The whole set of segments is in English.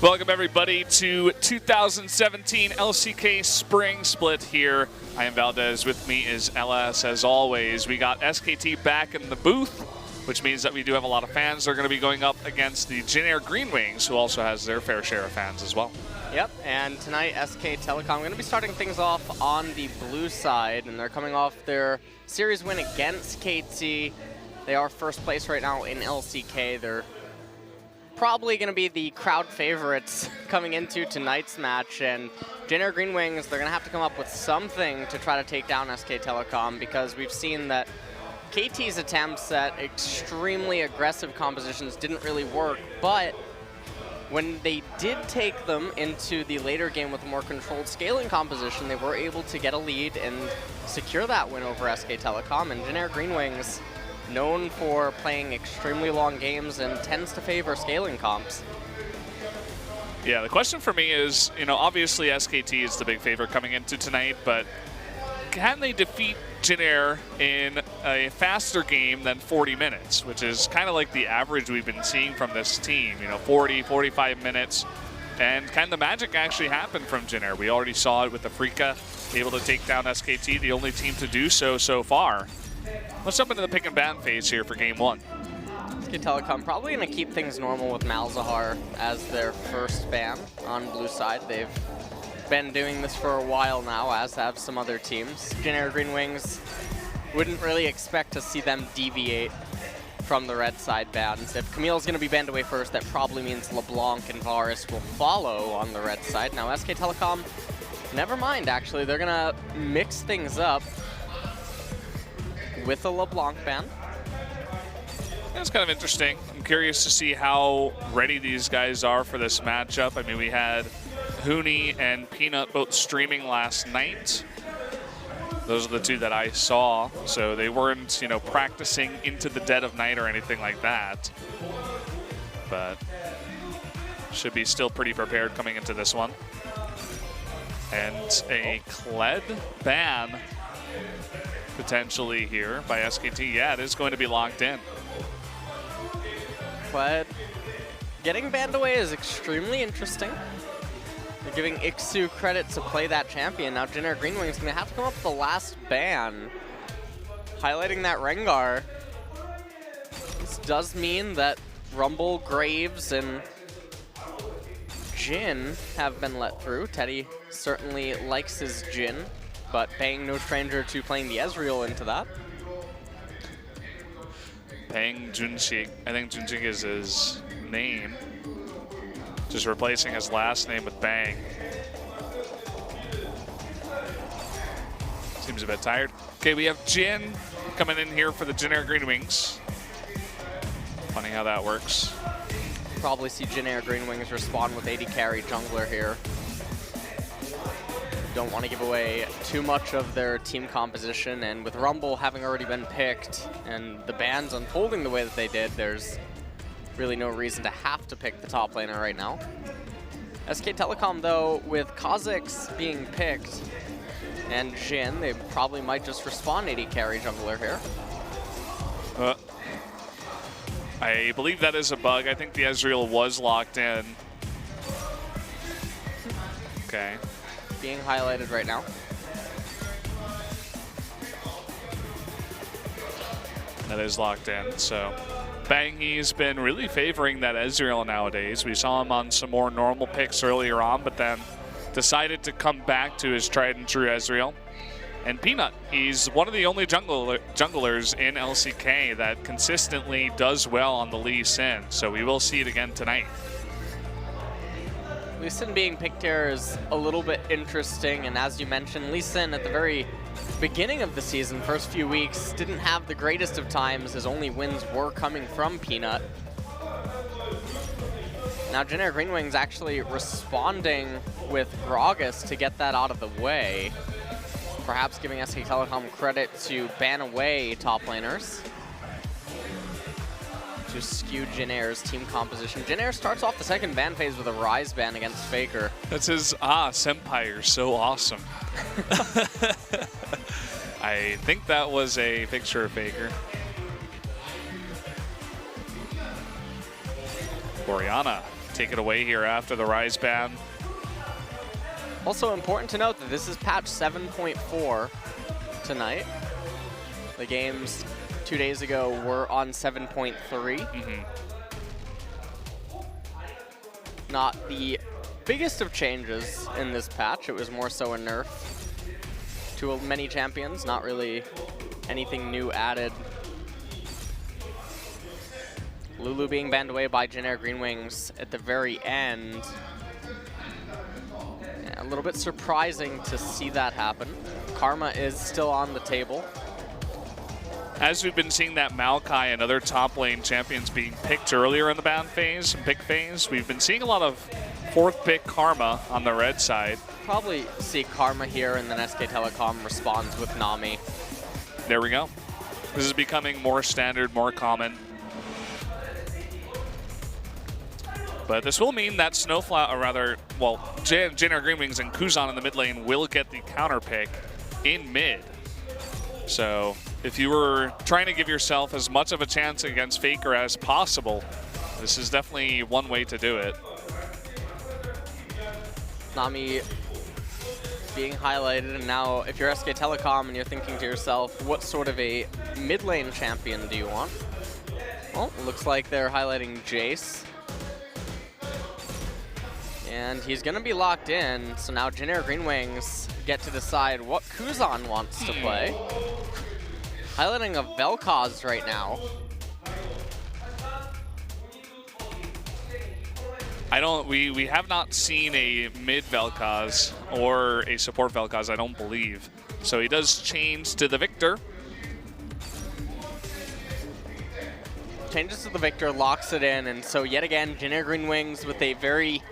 Welcome everybody to 2017 LCK Spring Split here. I am Valdez, with me is LS as always. We got SKT back in the booth, which means that we do have a lot of fans. They're going to be going up against the Jin Air GreenWings, who also has their fair share of fans as well. Yep, and tonight SK Telecom going to be starting things off on the blue side, and they're coming off their series win against KT. They are first place right now in LCK. They're probably going to be the crowd favorites coming into tonight's match, and Jin Air GreenWings, they're going to have to come up with something to try to take down SK Telecom, because we've seen that KT's attempts at extremely aggressive compositions didn't really work, but when they did take them into the later game with a more controlled scaling composition, they were able to get a lead and secure that win over SK Telecom. And Jin Air GreenWings, known for playing extremely long games and tends to favor scaling comps. Yeah, the question for me is, obviously SKT is the big favorite coming into tonight, but can they defeat Jin Air in a faster game than 40 minutes, which is kind of like the average we've been seeing from this team, 40, 45 minutes. And can the magic actually happen from Jin Air? We already saw it with the Afrika, able to take down SKT, the only team to do so far. Let's jump into the pick and ban phase here for game one. SK Telecom probably going to keep things normal with Malzahar as their first ban on blue side. They've been doing this for a while now, as have some other teams. Jin Air GreenWings wouldn't really expect to see them deviate from the red side bans. If Camille's going to be banned away first, that probably means LeBlanc and Varus will follow on the red side. Now SK Telecom, never mind actually, they're going to mix things up with a LeBlanc ban. That's kind of interesting. I'm curious to see how ready these guys are for this matchup. I mean, we had Hooni and Peanut both streaming last night. Those are the two that I saw. So they weren't, practicing into the dead of night or anything like that. But should be still pretty prepared coming into this one. And a Kled ban potentially here by SKT. Yeah, it is going to be locked in. But getting banned away is extremely interesting. They're giving Ixu credit to play that champion. Now Jin Air GreenWings is going to have to come up with the last ban, highlighting that Rengar. This does mean that Rumble, Graves, and Jin have been let through. Teddy certainly likes his Jin, but Bang no stranger to playing the Ezreal into that. Bang Junxi, I think Junxi is his name. Just replacing his last name with Bang. Seems a bit tired. Okay, we have Jin coming in here for the Jin Air GreenWings. Funny how that works. Probably see Jin Air GreenWings respond with AD carry jungler here. Don't want to give away too much of their team composition, and with Rumble having already been picked and the bans unfolding the way that they did, there's really no reason to have to pick the top laner right now. SK Telecom, though, with Kha'Zix being picked and Jin, they probably might just respawn AD carry jungler here. I believe that is a bug. I think the Ezreal was locked in. Okay. Being highlighted right now. That is locked in, so Bangy's been really favoring that Ezreal nowadays. We saw him on some more normal picks earlier on, but then decided to come back to his tried and true Ezreal. And Peanut, he's one of the only junglers in LCK that consistently does well on the Lee Sin, so we will see it again tonight. Lee Sin being picked here is a little bit interesting, and as you mentioned, Lee Sin at the very beginning of the season, first few weeks, didn't have the greatest of times. His only wins were coming from Peanut. Now Jin Air GreenWings actually responding with Gragas to get that out of the way. Perhaps giving SK Telecom credit to ban away top laners to skew Jin Air's team composition. Jin Air starts off the second ban phase with a Rise ban against Faker. That's his, Senpai, you're so awesome. I think that was a picture of Faker. Oriana take it away here after the Rise ban. Also important to note that this is patch 7.4 tonight. The games 2 days ago were on 7.3. Not the biggest of changes in this patch. It was more so a nerf to many champions, not really anything new added. Lulu being banned away by Jin Air GreenWings at the very end. Yeah, a little bit surprising to see that happen. Karma is still on the table. As we've been seeing that Maokai and other top lane champions being picked earlier in the ban phase and pick phase, we've been seeing a lot of 4th pick Karma on the red side. Probably see Karma here, and then SK Telecom responds with Nami. There we go. This is becoming more standard, more common. But this will mean that Snowflower, or rather, well, Jin Air GreenWings and Kuzan in the mid lane will get the counter pick in mid. So if you were trying to give yourself as much of a chance against Faker as possible, this is definitely one way to do it. Nami being highlighted, and now if you're SK Telecom and you're thinking to yourself, what sort of a mid lane champion do you want? Well, it looks like they're highlighting Jace. And he's going to be locked in, so now Jin Air GreenWings get to decide what Kuzan wants to play. Highlighting a Vel'Koz right now. We have not seen a mid Vel'Koz or a support Vel'Koz, I don't believe. So he does change to the Victor. Changes to the Victor, locks it in, and so yet again, Jin Air GreenWings with a very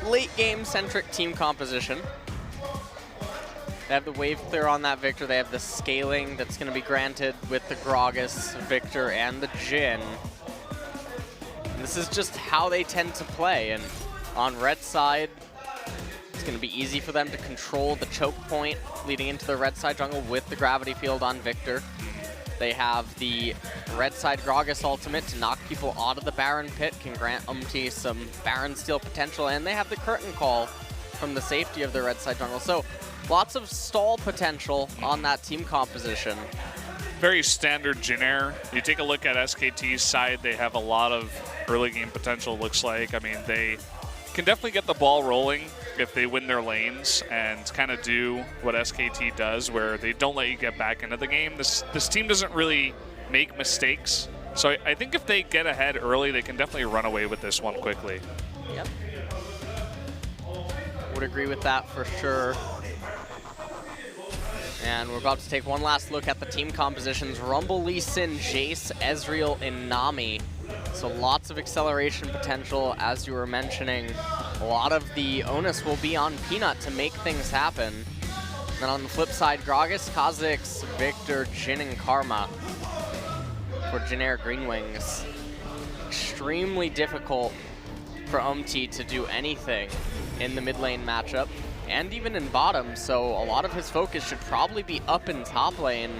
late game centric team composition. They have the wave clear on that Victor. They have the scaling that's going to be granted with the Gragas, Victor, and the Jin. And this is just how they tend to play. And on red side, it's going to be easy for them to control the choke point leading into the red side jungle with the gravity field on Victor. They have the red side Gragas ultimate to knock people out of the Baron pit, can grant Umti some Baron steal potential, and they have the curtain call from the safety of the red side jungle. So lots of stall potential on that team composition. Very standard Jin Air. You take a look at SKT's side, they have a lot of early game potential, looks like. I mean, they can definitely get the ball rolling if they win their lanes and kind of do what SKT does, where they don't let you get back into the game. This team doesn't really make mistakes. So I think if they get ahead early, they can definitely run away with this one quickly. Yep. Would agree with that for sure. And we're about to take one last look at the team compositions. Rumble, Lee Sin, Jace, Ezreal, and Nami. So lots of acceleration potential, as you were mentioning. A lot of the onus will be on Peanut to make things happen. And then on the flip side, Gragas, Kha'Zix, Victor, Jin, and Karma for Jin Air GreenWings. Extremely difficult for Umti to do anything in the mid lane matchup, and even in bottom, so a lot of his focus should probably be up in top lane.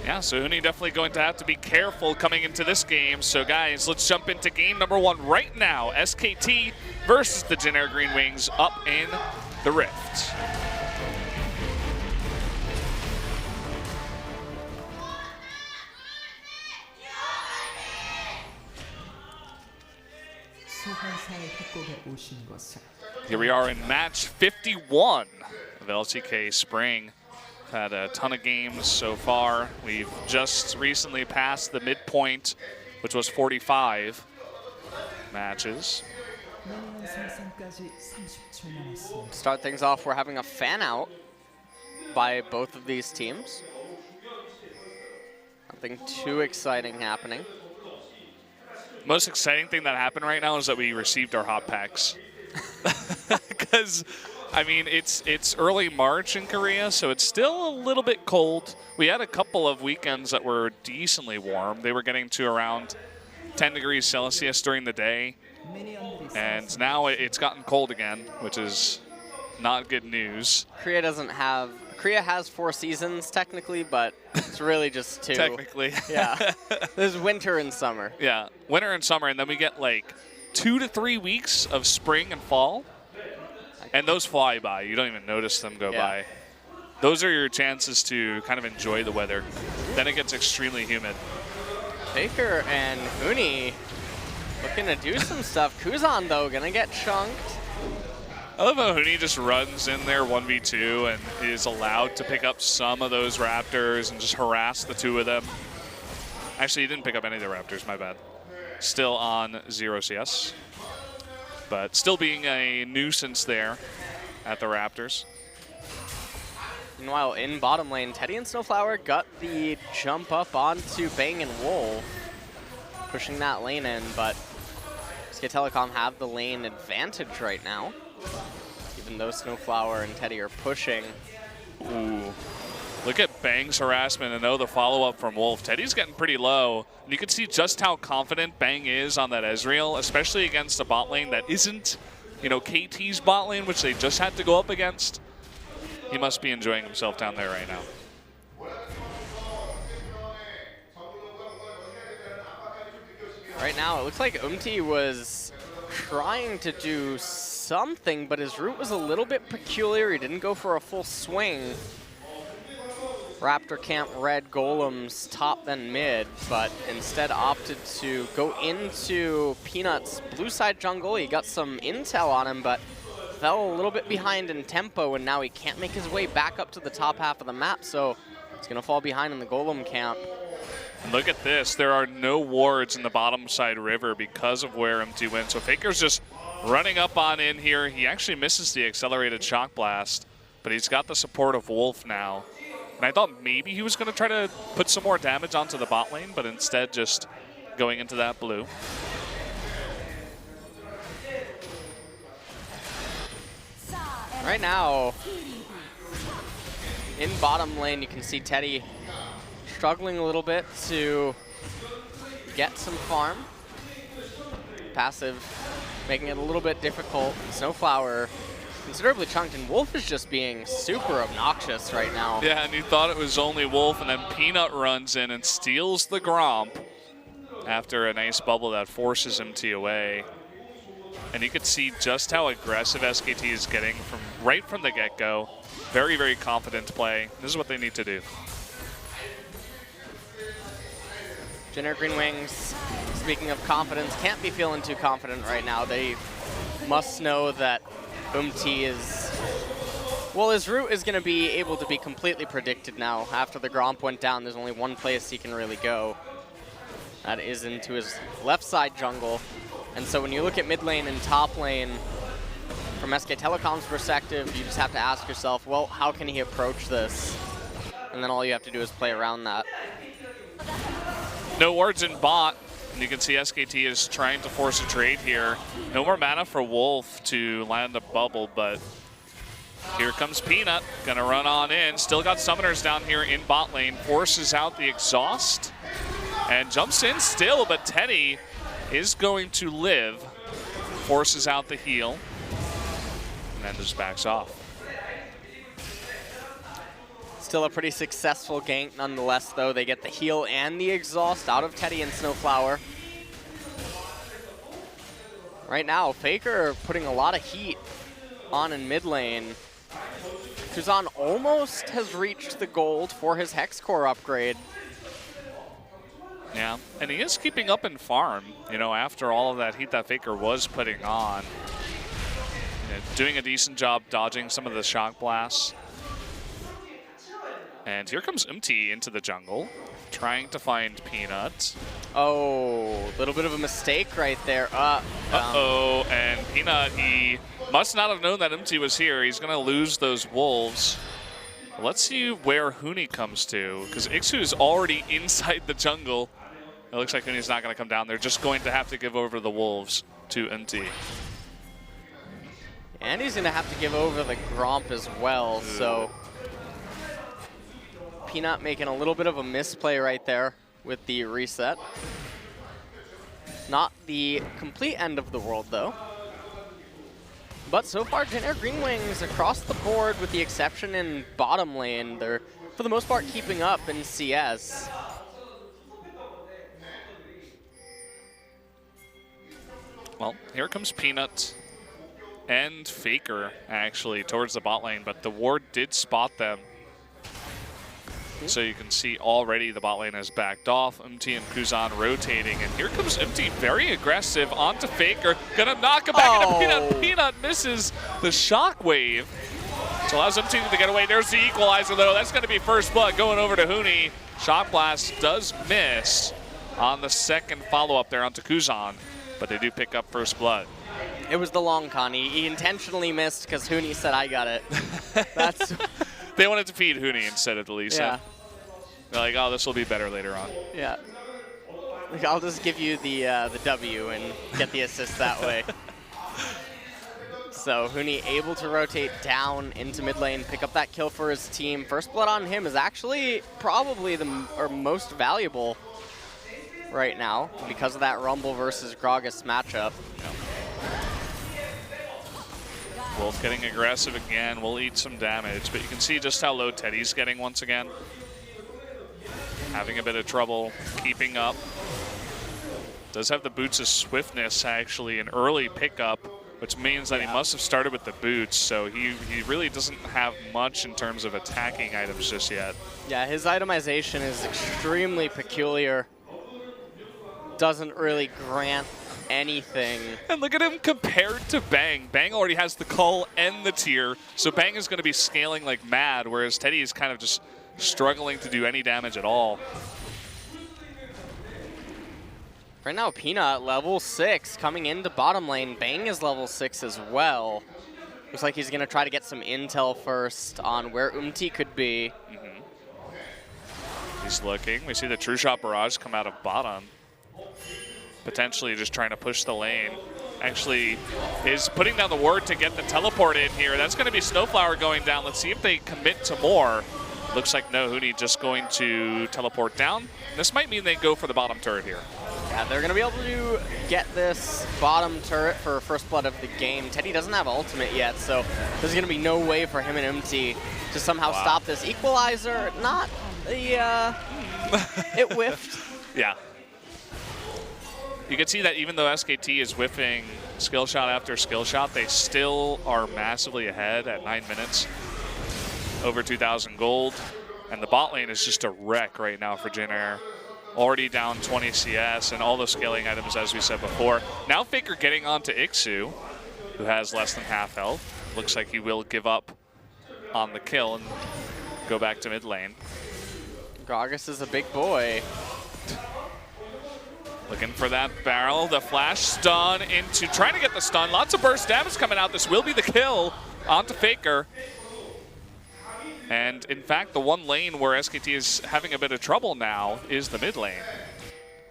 Yeah, so Hooni definitely going to have to be careful coming into this game. So guys, let's jump into game number 1 right now. SKT versus the Jin Air GreenWings up in the Rift. Here we are in match 51 of LCK Spring. Had a ton of games so far. We've just recently passed the midpoint, which was 45 matches. To start things off, we're having a fan out by both of these teams. Nothing too exciting happening. Most exciting thing that happened right now is that we received our hot packs. Because, I mean, it's early March in Korea, so it's still a little bit cold. We had a couple of weekends that were decently warm. They were getting to around 10 degrees Celsius during the day. And now it's gotten cold again, which is not good news. Korea has 4 seasons technically, but it's It's really just 2. Technically. Yeah. There's winter and summer. Yeah, winter and summer, and then we get like 2 to 3 weeks of spring and fall, and those fly by. You don't even notice them go by. Those are your chances to kind of enjoy the weather. Then it gets extremely humid. Faker and Hooni looking to do some stuff. Kuzan, though, gonna get chunked. I love how Hooni just runs in there 1v2 and is allowed to pick up some of those Raptors and just harass the 2 of them. Actually, he didn't pick up any of the Raptors, my bad. Still on 0 CS. But still being a nuisance there at the Raptors. Meanwhile, in bottom lane, Teddy and Snowflower got the jump up onto Bang and Wolf, pushing that lane in, but SK Telecom have the lane advantage right now, even though Snowflower and Teddy are pushing. Ooh. Look at Bang's harassment and the follow-up from Wolf. Teddy's getting pretty low. And you can see just how confident Bang is on that Ezreal, especially against a bot lane that isn't, you know, KT's bot lane, which they just had to go up against. He must be enjoying himself down there right now. Right now, it looks like was trying to do something, but his route was a little bit peculiar. He didn't go for a full swing. Raptor Camp red golems top then mid, but instead opted to go into Peanut's blue side jungle. He got some intel on him, but fell a little bit behind in tempo, and now he can't make his way back up to the top half of the map, so he's going to fall behind in the golem camp. And look at this. There are no wards in the bottom side river because of where MT went. So Faker's just running up on in here. He actually misses the accelerated shock blast, but he's got the support of Wolf now. And I thought maybe he was going to try to put some more damage onto the bot lane, but instead just going into that blue. Right now, in bottom lane, you can see Teddy struggling a little bit to get some farm. Passive making it a little bit difficult. Snowflower considerably chunked, and Wolf is just being super obnoxious right now. Yeah, and you thought it was only Wolf, and then Peanut runs in and steals the Gromp after a nice bubble that forces MT away. And you could see just how aggressive SKT is getting from right from the get-go. Very, very confident play. This is what they need to do. Jin Air GreenWings, speaking of confidence, can't be feeling too confident right now. They must know that is, well, his route is going to be able to be completely predicted now. After the Gromp went down, there's only one place he can really go. That is into his left side jungle. And so when you look at mid lane and top lane, from SK Telecom's perspective, you just have to ask yourself, well, how can he approach this? And then all you have to do is play around that. No wards in bot. And you can see SKT is trying to force a trade here. No more mana for Wolf to land a bubble, but here comes Peanut. Gonna run on in. Still got summoners down here in bot lane. Forces out the exhaust and jumps in still, but Teddy is going to live. Forces out the heal and then just backs off. Still a pretty successful gank nonetheless, though. They get the heal and the exhaust out of Teddy and Snowflower. Right now, Faker putting a lot of heat on in mid lane. Kuzan almost has reached the gold for his Hex Core upgrade. Yeah, and he is keeping up in farm, you know, after all of that heat that Faker was putting on. You know, doing a decent job dodging some of the shock blasts. And here comes MT into the jungle, trying to find Peanut. Oh, a little bit of a mistake right there. Uh-oh, and Peanut, he must not have known that MT was here. He's going to lose those wolves. Let's see where Hooni comes to, because Ixu is already inside the jungle. It looks like Hooni's not going to come down. They're just going to have to give over the wolves to MT. And he's going to have to give over the Gromp as well, so Peanut making a little bit of a misplay right there with the reset. Not the complete end of the world, though. But so far, Jin Air GreenWings across the board, with the exception in bottom lane, they're for the most part, keeping up in CS. Well, here comes Peanut and Faker, actually, towards the bot lane, but the ward did spot them. So you can see already the bot lane has backed off. and Kuzan rotating, and here comes very aggressive onto Faker. Gonna knock him back into Peanut. Peanut misses the shockwave. So allows to get away. There's the equalizer, though. That's gonna be first blood going over to Hooni. Shock Blast does miss on the second follow-up there onto Kuzan, but they do pick up first blood. It was the long con. He intentionally missed because Hooni said, I got it. That's... They wanted to feed Hooni instead of the Lisa. Yeah. They're like, oh, this will be better later on. Yeah. Like, I'll just give you the W and get the assist that way. So Hooni able to rotate down into mid lane, pick up that kill for his team. First blood on him is actually probably the most valuable right now because of that Rumble versus Gragas matchup. Yeah. Wolf getting aggressive again, will eat some damage, but you can see just how low Teddy's getting once again. Having a bit of trouble keeping up. Does have the boots of swiftness, actually, an early pickup, which means that he must have started with the boots, so he really doesn't have much in terms of attacking items just yet. Yeah, his itemization is extremely peculiar. Doesn't really grant anything. And look at him compared to Bang. Bang already has the cull and the tier, so Bang is going to be scaling like mad, whereas Teddy is kind of just struggling to do any damage at all. Right now, Peanut, level 6, coming into bottom lane. Bang is level 6 as well. Looks like he's going to try to get some intel first on where could be. He's looking. We see the True Shot Barrage come out of bottom. Potentially just trying to push the lane. Actually is putting down the ward to get the teleport in here. That's going to be Snowflower going down. Let's see if they commit to more. Looks like no, Hooni just going to teleport down. This might mean they go for the bottom turret here. Yeah, they're going to be able to get this bottom turret for first blood of the game. Teddy doesn't have ultimate yet, so there's going to be no way for him and to somehow stop this. Equalizer, not the... it whiffed. Yeah. You can see that even though SKT is whiffing skill shot after skill shot, they still are massively ahead at 9 minutes. Over 2,000 gold. And the bot lane is just a wreck right now for Jin Air. Already down 20 CS and all those scaling items, as we said before. Now Faker getting onto Ixu, who has less than half health. Looks like he will give up on the kill and go back to mid lane. Gragas is a big boy. Looking for that barrel, the flash stun into trying to get the stun. Lots of burst damage coming out. This will be the kill onto Faker. And in fact, the one lane where SKT is having a bit of trouble now is the mid lane.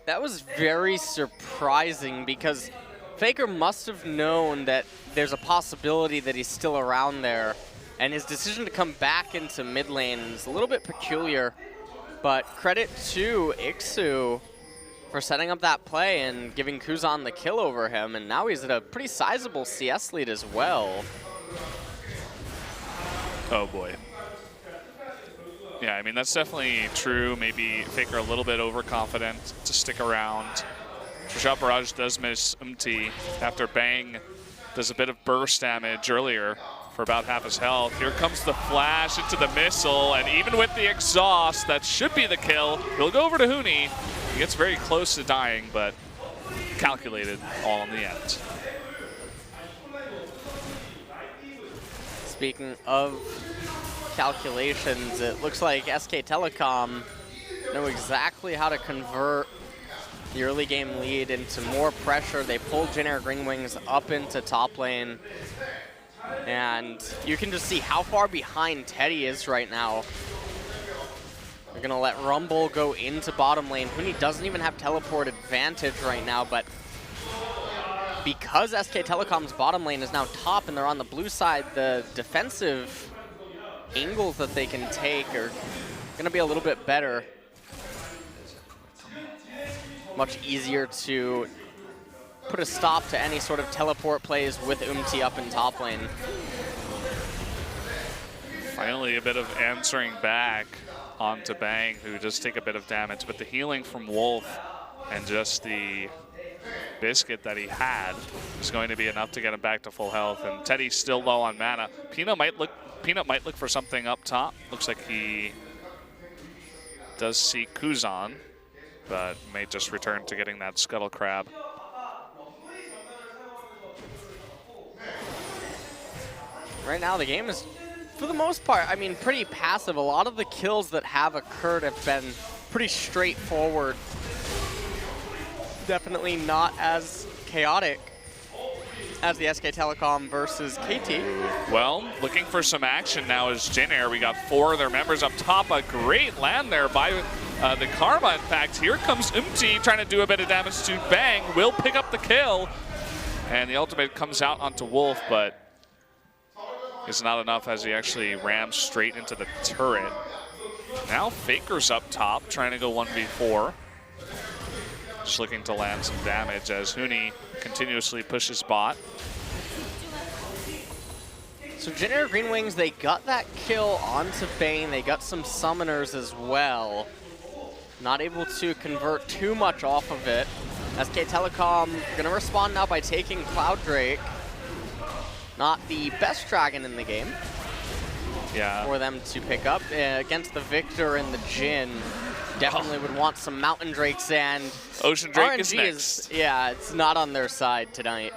That was very surprising because Faker must have known that there's a possibility that he's still around there. And his decision to come back into mid lane is a little bit peculiar. But credit to Ixu for setting up that play and giving Kuzan the kill over him, and now he's at a pretty sizable CS lead as well. Oh boy. Yeah, I mean, that's definitely true. Maybe Faker a little bit overconfident to stick around. Trishot Barrage does miss after Bang does a bit of burst damage earlier for about half his health. Here comes the flash into the missile, and even with the exhaust, that should be the kill. He'll go over to Hooni. He gets very close to dying, but calculated all in the end. Speaking of calculations, it looks like SK Telecom know exactly how to convert the early game lead into more pressure. They pulled Jin Air GreenWings up into top lane, and you can just see how far behind Teddy is right now. They're gonna let Rumble go into bottom lane. Hooni doesn't even have teleport advantage right now, but because SK Telecom's bottom lane is now top and they're on the blue side, the defensive angles that they can take are gonna be a little bit better. Much easier to put a stop to any sort of teleport plays with up in top lane. Finally a bit of answering back onto Bang, who does take a bit of damage, but the healing from Wolf and just the biscuit that he had is going to be enough to get him back to full health. And Teddy's still low on mana. Peanut might look for something up top. Looks like he does see Kuzan, but may just return to getting that Scuttle Crab. Right now, the game is, for the most part, I mean, pretty passive. A lot of the kills that have occurred have been pretty straightforward. Definitely not as chaotic as the SK Telecom versus KT. Well, looking for some action now is Jin Air. We got 4 of their members up top. A great land there by the Karma, in fact. Here comes Umti trying to do a bit of damage to Bang. Will pick up the kill. And the ultimate comes out onto Wolf, but is not enough as he actually rams straight into the turret. Now Faker's up top, trying to go 1v4. Just looking to land some damage as Hooni continuously pushes bot. So Jin Air GreenWings, they got that kill onto Bane. They got some summoners as well. Not able to convert too much off of it. SK Telecom gonna respond now by taking Cloud Drake. Not the best dragon in the game. Yeah. For them to pick up against the Victor and the Jin. Definitely would want some Mountain Drakes, and Ocean Drake RNG is next. Yeah, it's not on their side tonight.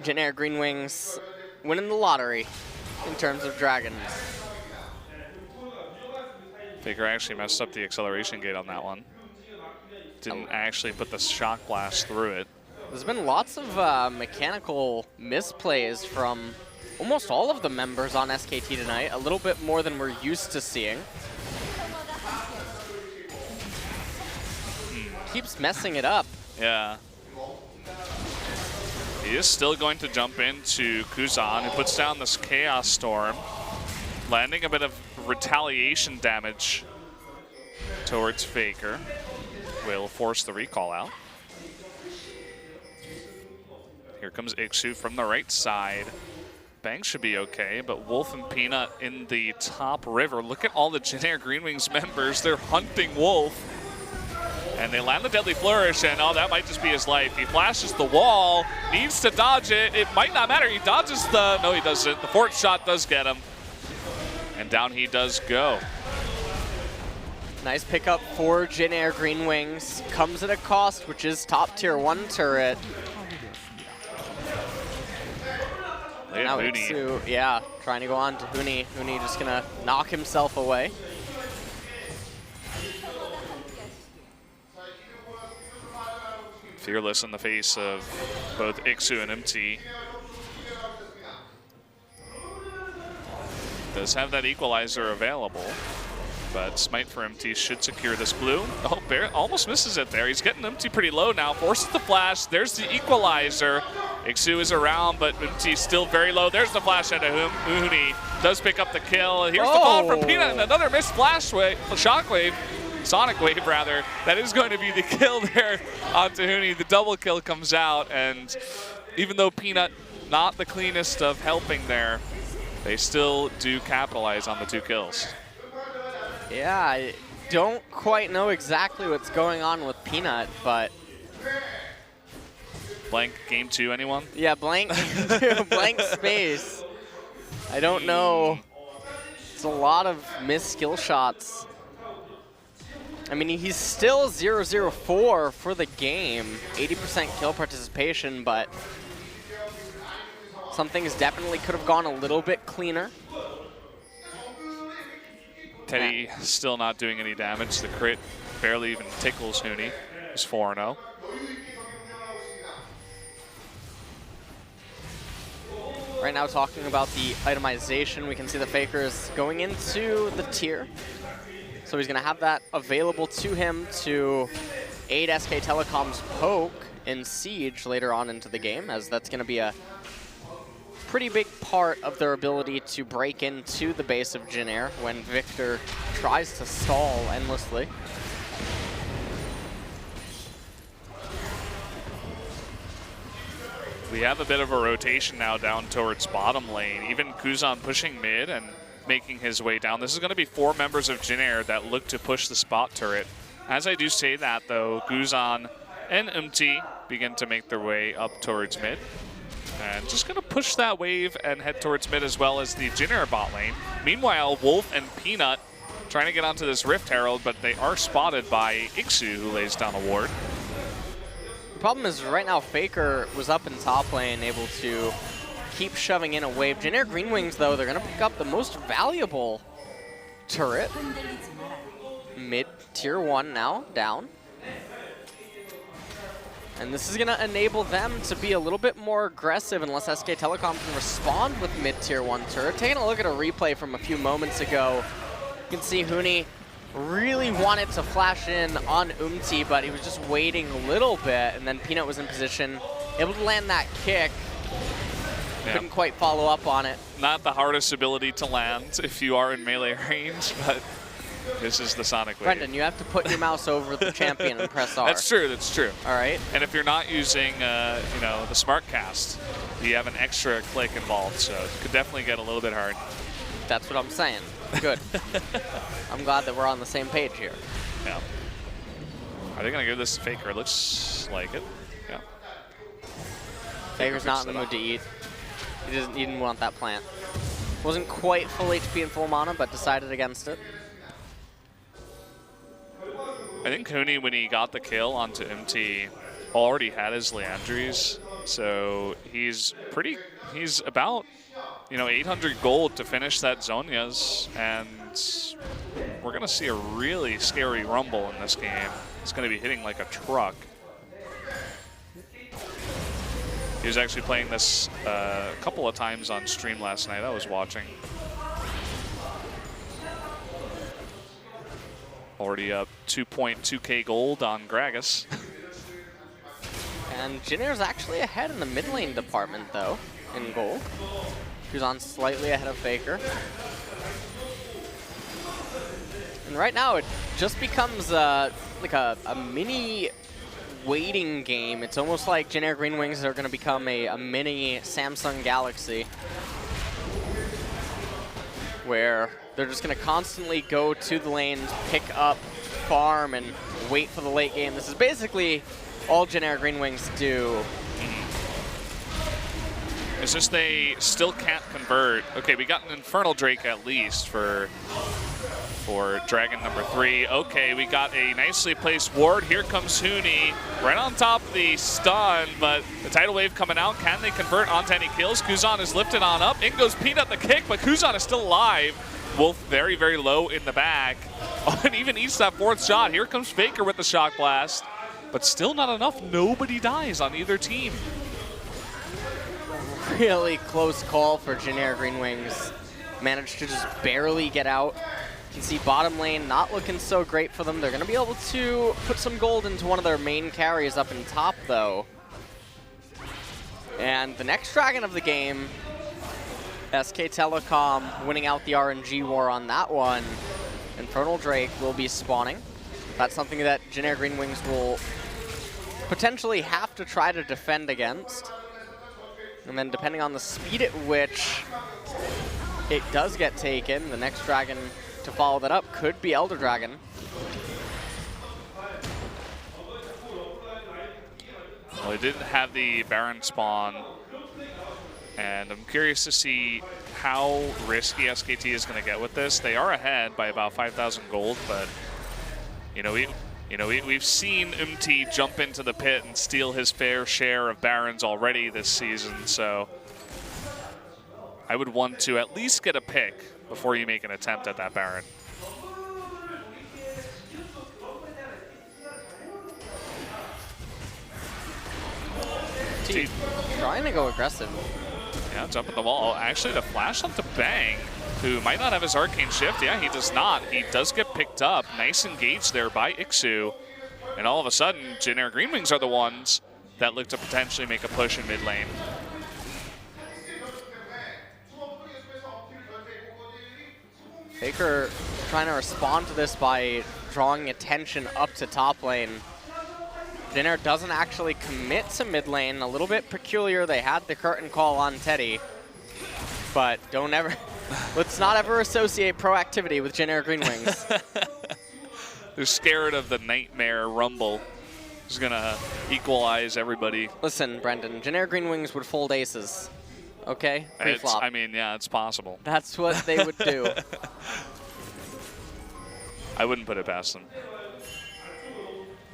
Jin Air GreenWings winning the lottery in terms of dragons. Faker actually messed up the acceleration gate on that one. Didn't actually put the shock blast through it. There's been lots of mechanical misplays from almost all of the members on SKT tonight, a little bit more than we're used to seeing. Keeps messing it up. Yeah. He is still going to jump into Kuzan, who puts down this Chaos Storm, landing a bit of retaliation damage towards Faker. Will force the recall out. Here comes Ixu from the right side. Bang should be okay, but Wolf and Peanut in the top river. Look at all the Jin Air GreenWings members. They're hunting Wolf. And they land the Deadly Flourish, and oh, that might just be his life. He flashes the wall, needs to dodge it. It might not matter. He dodges the, no he doesn't. The fort shot does get him. And down he does go. Nice pickup for Jin Air GreenWings. Comes at a cost, which is top tier 1 turret. Now Ixu, yeah, trying to go on to Hooni. Hooni just gonna knock himself away. Fearless in the face of both Ixu and MT. Does have that equalizer available, but Smite for MT should secure this blue. Oh, Barrett almost misses it there. He's getting MT pretty low now, forces the flash. There's the equalizer. Ixu is around, but MT's still very low. There's the flash into Hooni. Does pick up the kill. Here's the fall from Peanut, and another missed flash wave, shockwave. Sonic Wave, rather. That is going to be the kill there onto Hooni. The double kill comes out, and even though Peanut not the cleanest of helping there, they still do capitalize on the 2 kills. Yeah, I don't quite know exactly what's going on with Peanut, but... Blank game 2, anyone? Yeah, blank, blank space. I don't know. It's a lot of missed skill shots. I mean, he's still 0-0-4 for the game, 80% kill participation, but some things definitely could have gone a little bit cleaner. Teddy still not doing any damage. The crit barely even tickles Hooni. He's 4-0. Right now, talking about the itemization, we can see the Faker is going into the tier. So he's going to have that available to him to aid SK Telecom's poke in Siege later on into the game, as that's going to be a pretty big part of their ability to break into the base of Jin Air when Victor tries to stall endlessly. We have a bit of a rotation now down towards bottom lane. Even Kuzan pushing mid, and making his way down. This is going to be 4 members of Jin Air that look to push the spot turret. As I do say that, though, Guzan and begin to make their way up towards mid. And just going to push that wave and head towards mid as well as the Jin Air bot lane. Meanwhile, Wolf and Peanut trying to get onto this Rift Herald, but they are spotted by Ixu, who lays down a ward. The problem is right now Faker was up in top lane, able to keep shoving in a wave. Jin Air GreenWings, though, they're going to pick up the most valuable turret. Mid tier 1 now, down. And this is going to enable them to be a little bit more aggressive unless SK Telecom can respond with mid tier 1 turret. Taking a look at a replay from a few moments ago, you can see Hooni really wanted to flash in on but he was just waiting a little bit, and then Peanut was in position, able to land that kick. Yeah. Couldn't quite follow up on it. Not the hardest ability to land if you are in melee range, but this is the Sonic Wave. Brendan, you have to put your mouse over the champion and press R. That's true, that's true. All right. And if you're not using, you know, the smart cast, you have an extra click involved, so it could definitely get a little bit hard. That's what I'm saying. Good. I'm glad that we're on the same page here. Yeah. Are they going to give this to Faker? It looks like it. Yeah. Faker's not in the mood to eat. He didn't want that plant. Wasn't quite full HP and full mana, but decided against it. I think Hooni, when he got the kill onto MT, already had his Leandries, so he's about, you know, 800 gold to finish that Zhonya's, and we're going to see a really scary Rumble in this game. It's going to be hitting like a truck. He was actually playing this a couple of times on stream last night. I was watching. Already up 2.2k gold on Gragas. And Jin Air's actually ahead in the mid lane department, though, in gold. He's on slightly ahead of Faker. And right now, it just becomes like a mini waiting game. It's almost like Jin Air GreenWings are going to become a mini Samsung Galaxy, where they're just going to constantly go to the lane, pick up, farm, and wait for the late game. This is basically all Jin Air GreenWings do. It's just they still can't convert. Okay, we got an Infernal Drake at least for Dragon number 3. Okay, we got a nicely placed ward. Here comes Hooni, right on top of the stun, but the tidal wave coming out. Can they convert onto any kills? Kuzan is lifted on up. In goes Peanut the kick, but Kuzan is still alive. Wolf very, very low in the back. Oh, and even eats that 4th shot. Here comes Faker with the shock blast, but still not enough. Nobody dies on either team. Really close call for Jin Air GreenWings. Managed to just barely get out. You can see bottom lane not looking so great for them. They're going to be able to put some gold into one of their main carries up in top, though. And the next Dragon of the game, SK Telecom winning out the RNG war on that one. Infernal Drake will be spawning. That's something that Jin Air GreenWings will potentially have to try to defend against. And then depending on the speed at which it does get taken, the next Dragon to follow that up could be Elder Dragon. Well, they didn't have the Baron spawn, and I'm curious to see how risky SKT is going to get with this. They are ahead by about 5,000 gold, but we've seen MT jump into the pit and steal his fair share of Barons already this season, so I would want to at least get a pick before you make an attempt at that Baron. Trying to go aggressive. Yeah, jump at the wall. Actually, the flash onto Bang, who might not have his Arcane Shift. Yeah, he does not. He does get picked up. Nice engage there by Ixu. And all of a sudden, Jin Air GreenWings are the ones that look to potentially make a push in mid lane. Faker trying to respond to this by drawing attention up to top lane. Jin Air doesn't actually commit to mid lane. A little bit peculiar. They had the curtain call on Teddy, but don't ever Let's not ever associate proactivity with Jin Air GreenWings. They're scared of the nightmare rumble. Who's going to equalize everybody. Listen, Brendan, Jin Air GreenWings would fold aces. Okay? Pre-flop. I mean, yeah, it's possible. That's what they would do. I wouldn't put it past them.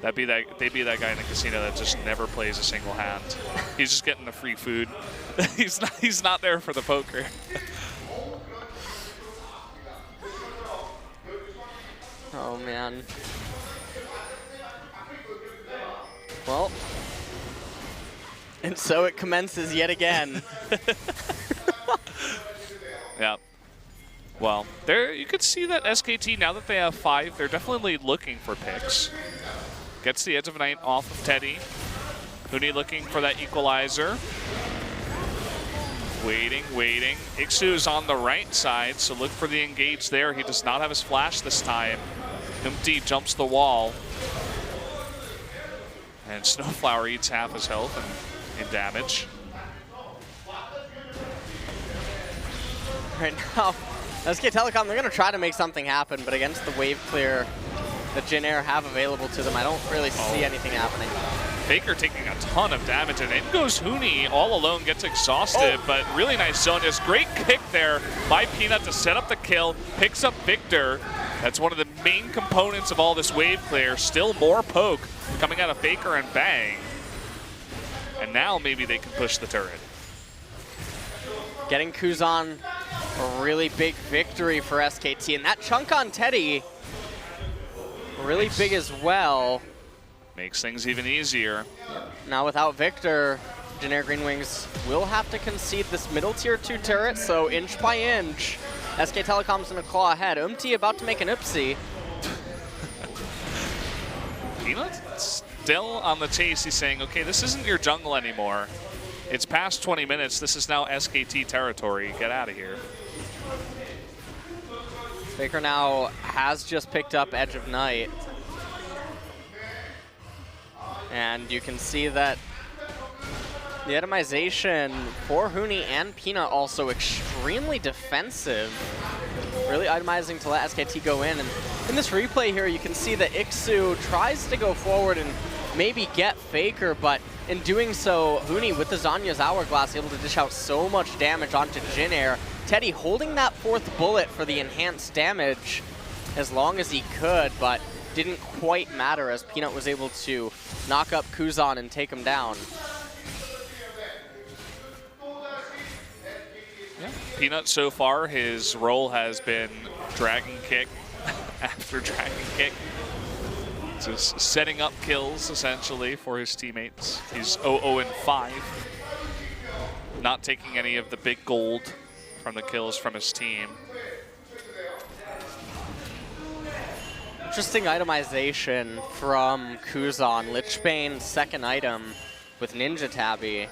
They'd be that guy in the casino that just never plays a single hand. He's just getting the free food. He's not there for the poker. Oh man. Well, and so it commences yet again. Yeah. Well, there you could see that SKT, now that they have 5, they're definitely looking for picks. Gets the Edge of Night off of Teddy. Hooni looking for that equalizer. Waiting. Ixu's on the right side, so look for the engage there. He does not have his flash this time. Empty jumps the wall. And Snowflower eats half his health in damage. Right now, SK Telecom, they're going to try to make something happen, but against the wave clear that Jin Air have available to them, I don't really see anything happening. Faker taking a ton of damage, and in goes Hooni all alone, gets exhausted, but really nice zone. Just great kick there by Peanut to set up the kill, picks up Victor. That's one of the main components of all this wave clear. Still more poke coming out of Faker and Bang. And now maybe they can push the turret. Getting Kuzan a really big victory for SKT, and that chunk on Teddy, really big as well. Makes things even easier. Now without Victor, Jin Air GreenWings will have to concede this middle tier 2 turret, so inch by inch, SK Telecom's gonna claw ahead. About to make an oopsie. Peanut still on the chase. He's saying, okay, this isn't your jungle anymore. It's past 20 minutes. This is now SKT territory. Get out of here. Faker now has just picked up Edge of Night. And you can see that the itemization for Hooni and Peanut also extremely defensive. Really itemizing to let SKT go in. And in this replay here, you can see that Ixu tries to go forward and maybe get Faker, but in doing so, Hooni with the Zanya's Hourglass able to dish out so much damage onto Jin Air. Teddy holding that 4th bullet for the enhanced damage as long as he could, but didn't quite matter as Peanut was able to knock up Kuzan and take him down. Yeah. Peanut so far, his role has been dragon kick after dragon kick. Just setting up kills, essentially, for his teammates. He's 0-0-5. Not taking any of the big gold from the kills from his team. Interesting itemization from Kuzan. Lichbane's second item with Ninja Tabby. A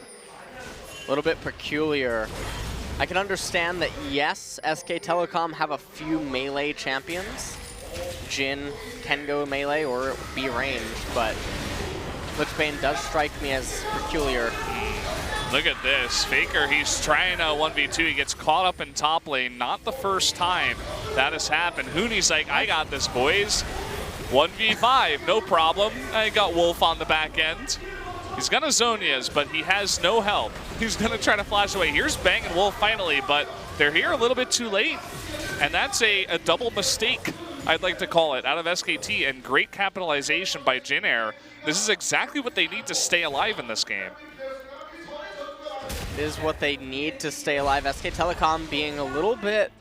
little bit peculiar. I can understand that, yes, SK Telecom have a few melee champions. Jin can go melee or be ranged, but Lichbane does strike me as peculiar. Look at this. Faker, he's trying a 1v2. He gets caught up in top lane. Not the first time that has happened. Hooni's like, I got this, boys. 1v5, no problem. I got Wolf on the back end. He's gonna Zonia's, but he has no help. He's gonna try to flash away. Here's Bang and Wolf finally, but they're here a little bit too late. And that's a double mistake, I'd like to call it, out of SKT, and great capitalization by Jin Air. This is exactly what they need to stay alive in this game. Is what they need to stay alive. SK Telecom being a little bit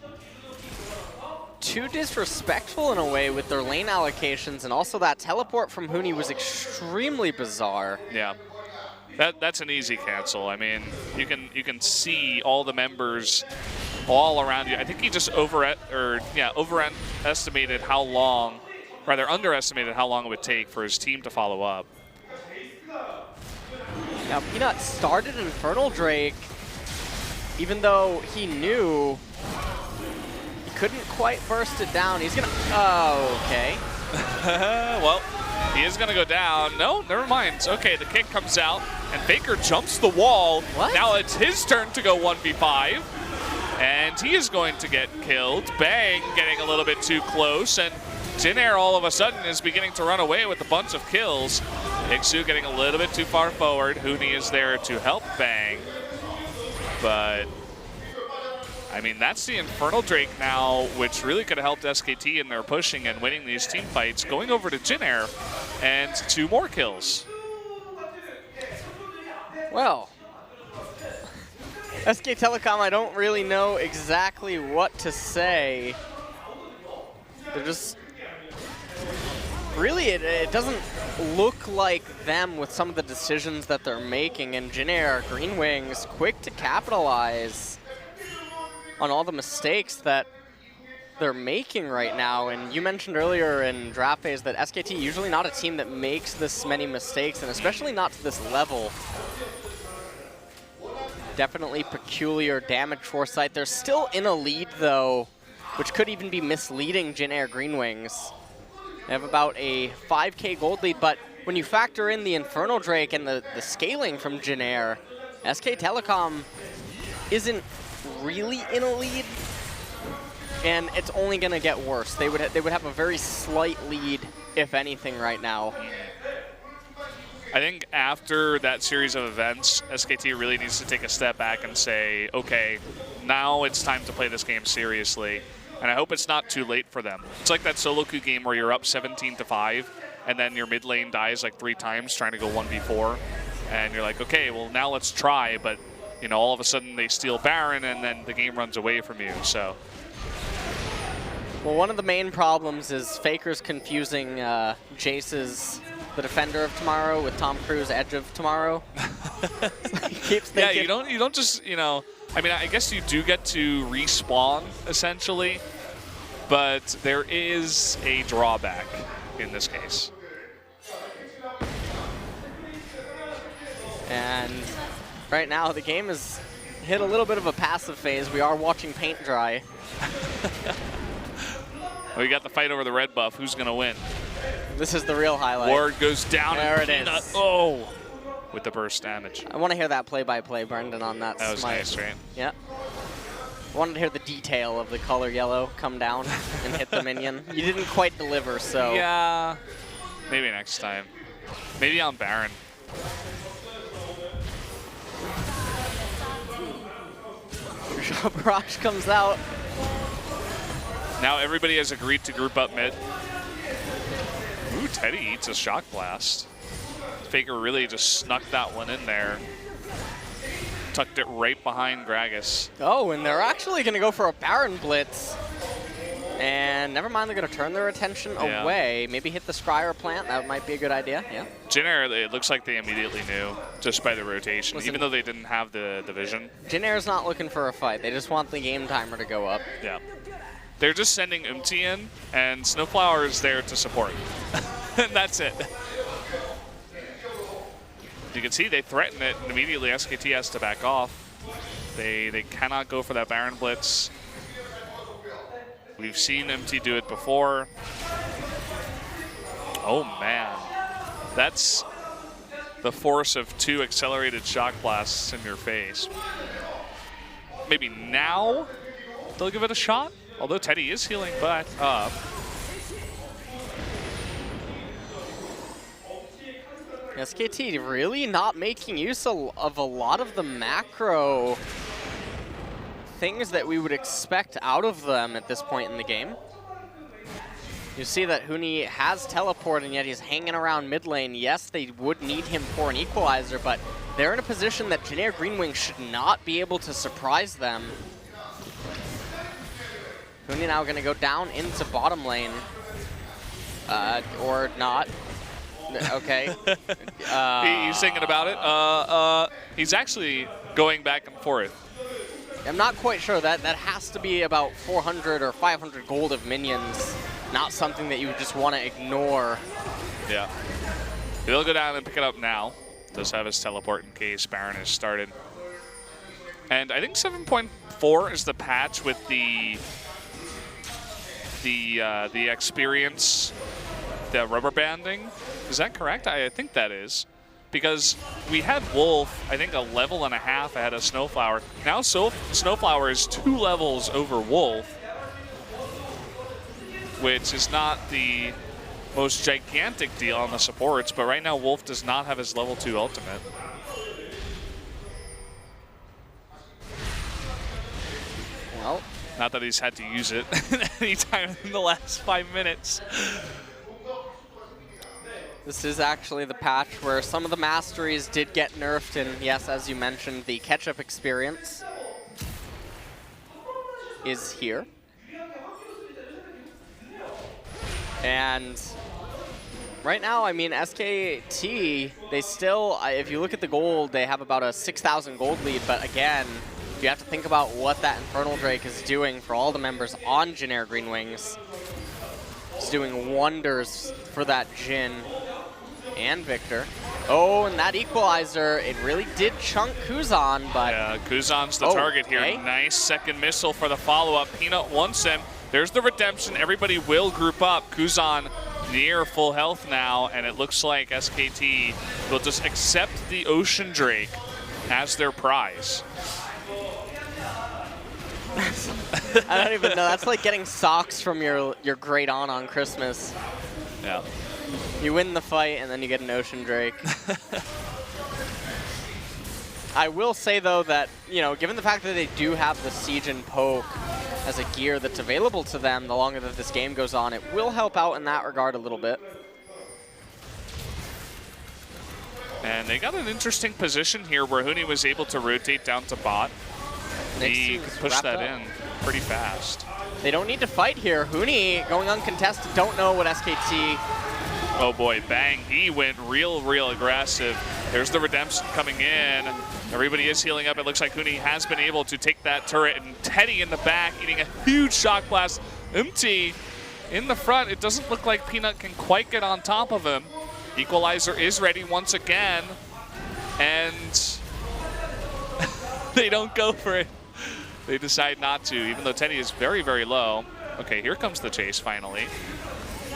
too disrespectful in a way with their lane allocations, and also that teleport from Hooni was extremely bizarre. Yeah, that's an easy cancel. I mean, you can see all the members all around you. I think he just underestimated how long it would take for his team to follow up. Now, Peanut started Infernal Drake, even though he knew he couldn't quite burst it down. He's gonna, oh, okay. Well, he is gonna go down. No, never mind. Okay, the kick comes out, and Faker jumps the wall. What? Now it's his turn to go 1v5. And he is going to get killed. Bang, getting a little bit too close, and Jin Air all of a sudden is beginning to run away with a bunch of kills. Ixu getting a little bit too far forward. Hooni is there to help Bang. But, I mean, that's the Infernal Drake now, which really could have helped SKT in their pushing and winning these team fights, going over to Jin Air, and 2 more kills. Well, SK Telecom, I don't really know exactly what to say. They're just, really, it doesn't look like them with some of the decisions that they're making, and Jin Air GreenWings quick to capitalize on all the mistakes that they're making right now. And you mentioned earlier in draft phase that SKT usually not a team that makes this many mistakes, and especially not to this level. Definitely peculiar damage foresight. They're still in a lead though, which could even be misleading Jin Air GreenWings. They have about a 5K gold lead, but when you factor in the Infernal Drake and the scaling from Jin Air, SK Telecom isn't really in a lead, and it's only going to get worse. They would have a very slight lead, if anything, right now. I think after that series of events, SKT really needs to take a step back and say, okay, now it's time to play this game seriously. And I hope it's not too late for them. It's like that solo queue game where you're up 17-5, and then your mid lane dies like 3 times trying to go 1v4. And you're like, okay, well now let's try, but you know, all of a sudden they steal Baron and then the game runs away from you, so. Well, one of the main problems is Faker's confusing Jace's The Defender of Tomorrow with Tom Cruise Edge of Tomorrow. He keeps thinking. Yeah, you don't just, you know, I mean, I guess you do get to respawn essentially, but there is a drawback in this case. And right now the game has hit a little bit of a passive phase. We are watching paint dry. We got the fight over the red buff. Who's going to win? This is the real highlight. Ward goes down. There and it is. Oh, with the burst damage. I want to hear that play-by-play, Brendan, on that That was smite. nice, right? Yeah. I wanted to hear the detail of the color yellow come down and hit the minion. You didn't quite deliver, so. Yeah, maybe next time. Maybe on Baron. Barrage comes out. Now everybody has agreed to group up mid. Ooh, Teddy eats a shock blast. Faker really just snuck that one in there. Tucked it right behind Gragas. Oh, and they're actually going to go for a Baron Blitz. And never mind, they're going to turn their attention away. Maybe hit the Scryer plant. That might be a good idea. Yeah. Jin Air, it looks like they immediately knew just by the rotation, even though they didn't have the vision. Jin Air's not looking for a fight. They just want the game timer to go up. Yeah. They're just sending Umti in, and Snowflower is there to support. And that's it. You can see they threaten it, and immediately SKT has to back off. They cannot go for that Baron Blitz. We've seen Umti do it before. Oh man, that's the force of 2 accelerated shock blasts in your face. Maybe now they'll give it a shot, although Teddy is healing back up. SKT really not making use of a lot of the macro things that we would expect out of them at this point in the game. You see that Hooni has teleport, and yet he's hanging around mid lane. Yes, they would need him for an equalizer, but they're in a position that Jin Air GreenWings should not be able to surprise them. Hooni now going to go down into bottom lane. Or not. Okay. He's thinking about it. He's actually going back and forth. I'm not quite sure. That has to be about 400 or 500 gold of minions. Not something that you just want to ignore. Yeah. He'll go down and pick it up now. Does have his teleport in case Baron has started. And I think 7.4 is the patch with the experience, the rubber banding. Is that correct? I think that is. because we had Wolf, I think, a level and a half ahead of Snowflower. Now Snowflower is 2 levels over Wolf, which is not the most gigantic deal on the supports, but right now Wolf does not have his level 2 ultimate. Well, not that he's had to use it any time in the last 5 minutes. This is actually the patch where some of the masteries did get nerfed, and yes, as you mentioned, the catch-up experience is here. And right now, I mean, SKT, they still, if you look at the gold, they have about a 6,000 gold lead, but again, you have to think about what that Infernal Drake is doing for all the members on Jin Air GreenWings. It's doing wonders for that Jin and Victor. Oh, and that equalizer, it really did chunk Kuzan, but... Yeah, Kuzan's the target here. Nice second missile for the follow-up. Peanut wants him. There's the redemption. Everybody will group up. Kuzan near full health now, and it looks like SKT will just accept the Ocean Drake as their prize. I don't even know. That's like getting socks from your great aunt on Christmas. Yeah. You win the fight, and then you get an Ocean Drake. I will say, though, that, you know, given the fact that they do have the Siege and Poke as a gear that's available to them, the longer that this game goes on, it will help out in that regard a little bit. And they got an interesting position here where Hooni was able to rotate down to bot. He could push that in pretty fast. They don't need to fight here. Hooni going uncontested, don't know what SKT... Oh boy, bang, he went real aggressive. There's the redemption coming in. Everybody is healing up. It looks like Hooni has been able to take that turret, and Teddy in the back eating a huge shock blast. Empty in the front. It doesn't look like Peanut can quite get on top of him. Equalizer is ready once again, and they don't go for it. They decide not to, even though Teddy is very low. Okay, here comes the chase finally.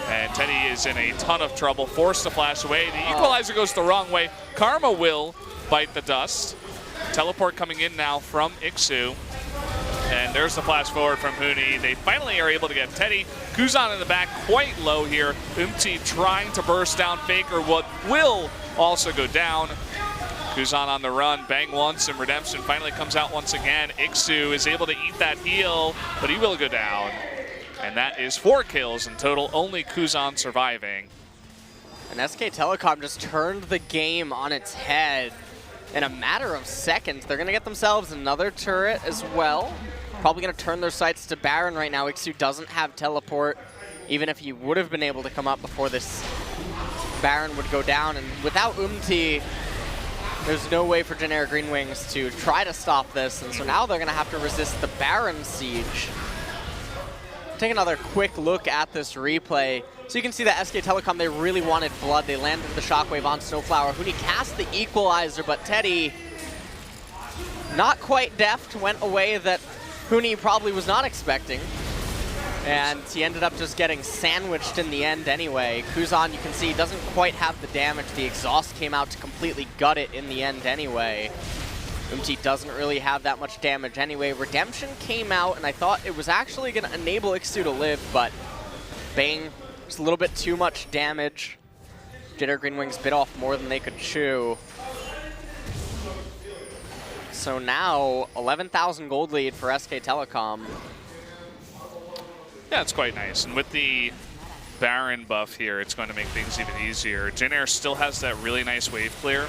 And Teddy is in a ton of trouble, forced to flash away. The equalizer goes the wrong way. Karma will bite the dust. Teleport coming in now from Ixu. And there's the flash forward from Hooni. They finally are able to get Teddy. Kuzan in the back, quite low here. Umti trying to burst down Faker, what will also go down. Kuzan on the run, bang once, and redemption finally comes out once again. Ixu is able to eat that heal, but he will go down. And that is 4 kills in total, only Kuzan surviving. And SK Telecom just turned the game on its head in a matter of seconds. They're going to get themselves another turret as well. Probably going to turn their sights to Baron right now. Ixu doesn't have teleport, even if he would have been able to come up before this Baron would go down. And without Umti, there's no way for Jin Air GreenWings to try to stop this. And so now they're going to have to resist the Baron siege. Take another quick look at this replay. So you can see that SK Telecom, they really wanted blood. They landed the shockwave on Snowflower. Hooni cast the equalizer, but Teddy, not quite deft, went away that Hooni probably was not expecting. And he ended up just getting sandwiched in the end anyway. Kuzan, you can see, doesn't quite have the damage. The exhaust came out to completely gut it in the end anyway. Umti doesn't really have that much damage anyway. Redemption came out, and I thought it was actually going to enable Ixu to live, but bang, just a little bit too much damage. Jin Air GreenWings bit off more than they could chew. So now, 11,000 gold lead for SK Telecom. Yeah, it's quite nice. And with the Baron buff here, it's going to make things even easier. Jin Air still has that really nice wave clear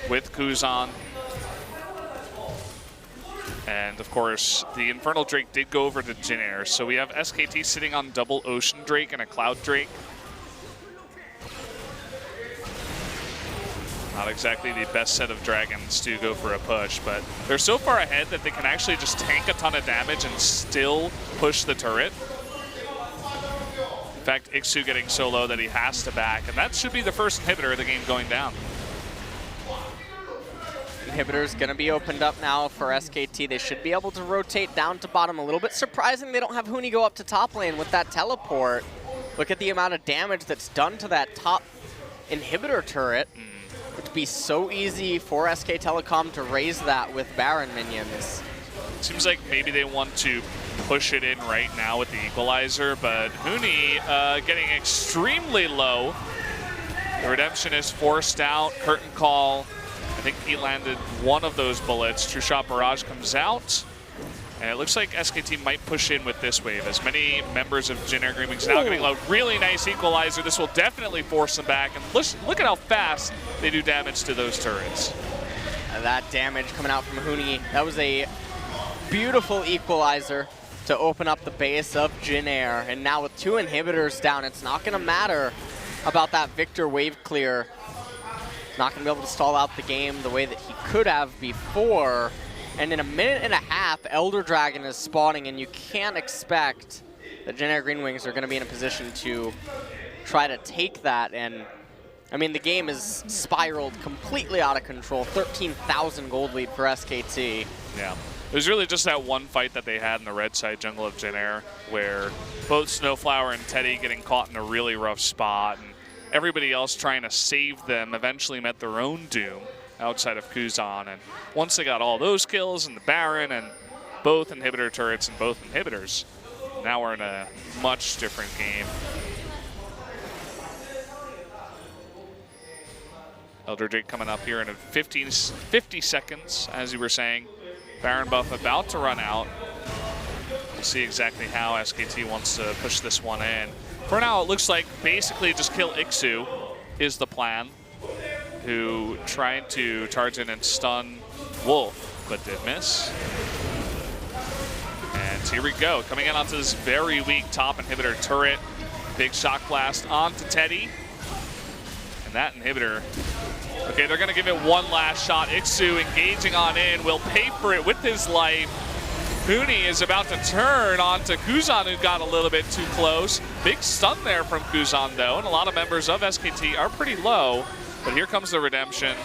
with Kuzan. And of course, the Infernal Drake did go over to Jin Air, so we have SKT sitting on double Ocean Drake and a Cloud Drake. Not exactly the best set of dragons to go for a push, but they're so far ahead that they can actually just tank a ton of damage and still push the turret. In fact, Ixu getting so low that he has to back, and that should be the first inhibitor of the game going down. Inhibitor's going to be opened up now for SKT. They should be able to rotate down to bottom a little bit. Surprising they don't have Hooni go up to top lane with that teleport. Look at the amount of damage that's done to that top inhibitor turret. just be so easy for SK Telecom to raise that with Baron minions. Seems like maybe they want to push it in right now with the equalizer, but Hooni getting extremely low. The redemption is forced out. Curtain call. I think he landed one of those bullets. True Shot Barrage comes out. And it looks like SKT might push in with this wave. As many members of Jin Air GreenWings now getting low. Really nice equalizer. This will definitely force them back. And look at how fast they do damage to those turrets. That damage coming out from Hooni. That was a beautiful equalizer to open up the base of Jin Air. And now with 2 inhibitors down, it's not going to matter about that Victor wave clear. Not going to be able to stall out the game the way that he could have before. And in a minute and a half, Elder Dragon is spawning, and you can't expect that Jin Air GreenWings are going to be in a position to try to take that. And I mean, the game is spiraled completely out of control. 13,000 gold lead for SKT. Yeah. It was really just that one fight that they had in the red side jungle of Jin Air, where both Snowflower and Teddy getting caught in a really rough spot, and everybody else trying to save them eventually met their own doom outside of Kuzan. And once they got all those kills and the Baron and both inhibitor turrets and both inhibitors, now we're in a much different game. Elder Jake coming up here in 50 seconds, as you were saying. Baron buff about to run out. We'll see exactly how SKT wants to push this one in. For now, it looks like basically just kill Ixu is the plan, who tried to charge in and stun Wolf, but did miss. And here we go, coming in onto this very weak top inhibitor turret. Big shock blast onto Teddy. And that inhibitor, okay, they're gonna give it one last shot. Ixu engaging on in, will pay for it with his life. Hooni is about to turn onto Kuzan, who got a little bit too close. Big stun there from Kuzan, though, and a lot of members of SKT are pretty low. But here comes the redemption.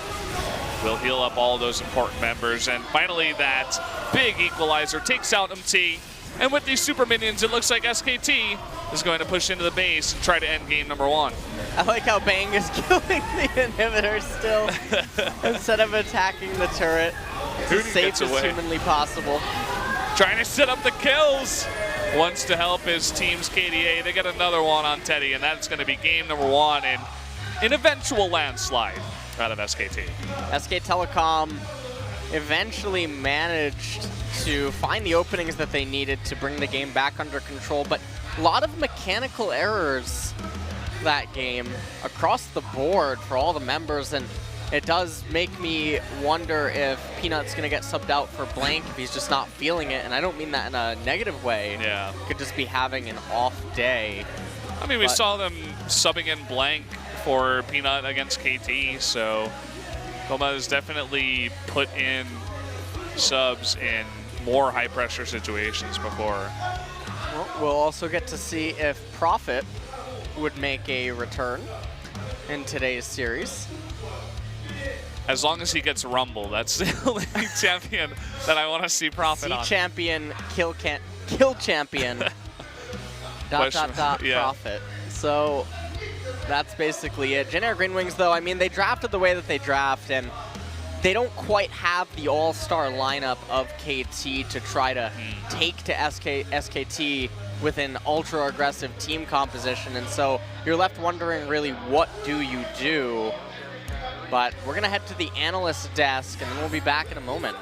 We'll heal up all those important members. And finally, that big equalizer takes out MT. And with these super minions, it looks like SKT is going to push into the base and try to end game number 1. I like how Bang is killing the inhibitor still instead of attacking the turret. It's as safe as humanly possible. Trying to set up the kills. Wants to help his team's KDA. They get another one on Teddy, and that's going to be game number 1 in an eventual landslide out of SKT. SK Telecom eventually managed to find the openings that they needed to bring the game back under control, but a lot of mechanical errors that game across the board for all the members, and it does make me wonder if Peanut's going to get subbed out for Blank if he's just not feeling it, and I don't mean that in a negative way. Yeah. Could just be having an off day. I mean, we saw them subbing in Blank for Peanut against KT, so Goma has definitely put in subs in more high-pressure situations before. Well, we'll also get to see if Prophet would make a return in today's series. As long as he gets Rumble, that's the only champion that I want to see Prophet on. Champion, kill champion, Yeah. Prophet. So that's basically it. Jin Air GreenWings, though, I mean, they drafted the way that they draft, and they don't quite have the all-star lineup of KT to try to take to SKT with an ultra-aggressive team composition, and so you're left wondering, really, what do you do? But we're going to head to the analyst desk, and then we'll be back in a moment.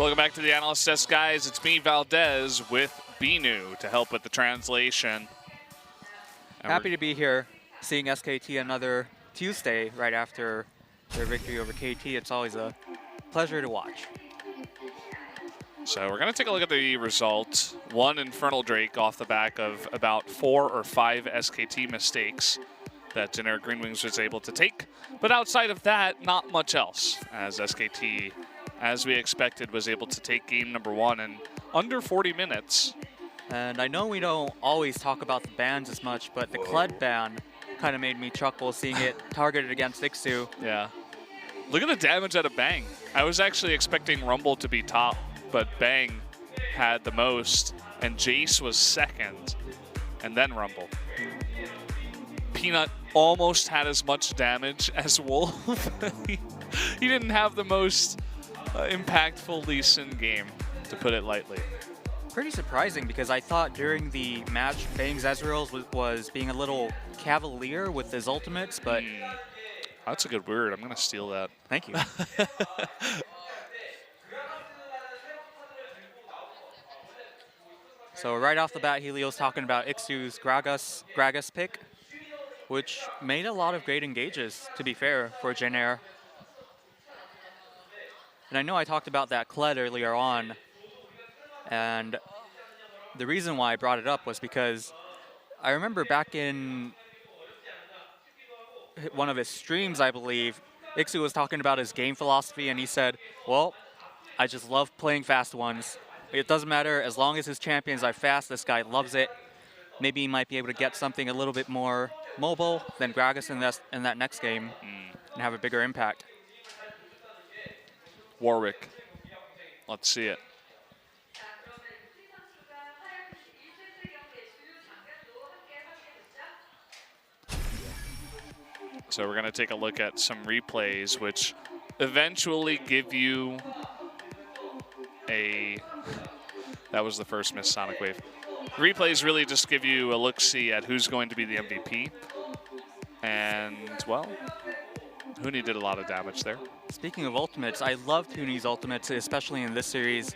Welcome back to the Analyst Desk, guys. It's me, Valdez, with Binu to help with the translation. And Happy to be here, seeing SKT another Tuesday right after their victory over KT. It's always a pleasure to watch. So we're going to take a look at the result. One Infernal Drake off the back of about 4 or 5 SKT mistakes that Jin Air GreenWings was able to take. But outside of that, not much else, as SKT, as we expected, was able to take game number 1 in under 40 minutes. And I know we don't always talk about the bans as much, but the Kled ban kind of made me chuckle seeing it targeted against Ixu. Yeah. Look at the damage out of Bang. I was actually expecting Rumble to be top, but Bang had the most, and Jace was second, and then Rumble. Peanut almost had as much damage as Wolf. He didn't have the most impactful Lee Sin game, to put it lightly. Pretty surprising, because I thought during the match Bang's Ezreal was being a little cavalier with his ultimates, but... That's a good word. I'm going to steal that. Thank you. So right off the bat, Helios talking about Ixu's Gragas pick, which made a lot of great engages, to be fair, for Jin Air. And I know I talked about that Kled earlier on, and the reason why I brought it up was because I remember back in one of his streams, I believe, Ixu was talking about his game philosophy, and he said, well, I just love playing fast ones. It doesn't matter, as long as his champions are fast, this guy loves it. Maybe he might be able to get something a little bit more mobile than Gragas in that next game and have a bigger impact. Warwick. Let's see it. So we're going to take a look at some replays, which eventually give you a... That was the first missed Sonic Wave. Replays really just give you a look-see at who's going to be the MVP. And, well, Hooni did a lot of damage there. Speaking of ultimates, I loved Hooni's ultimates, especially in this series,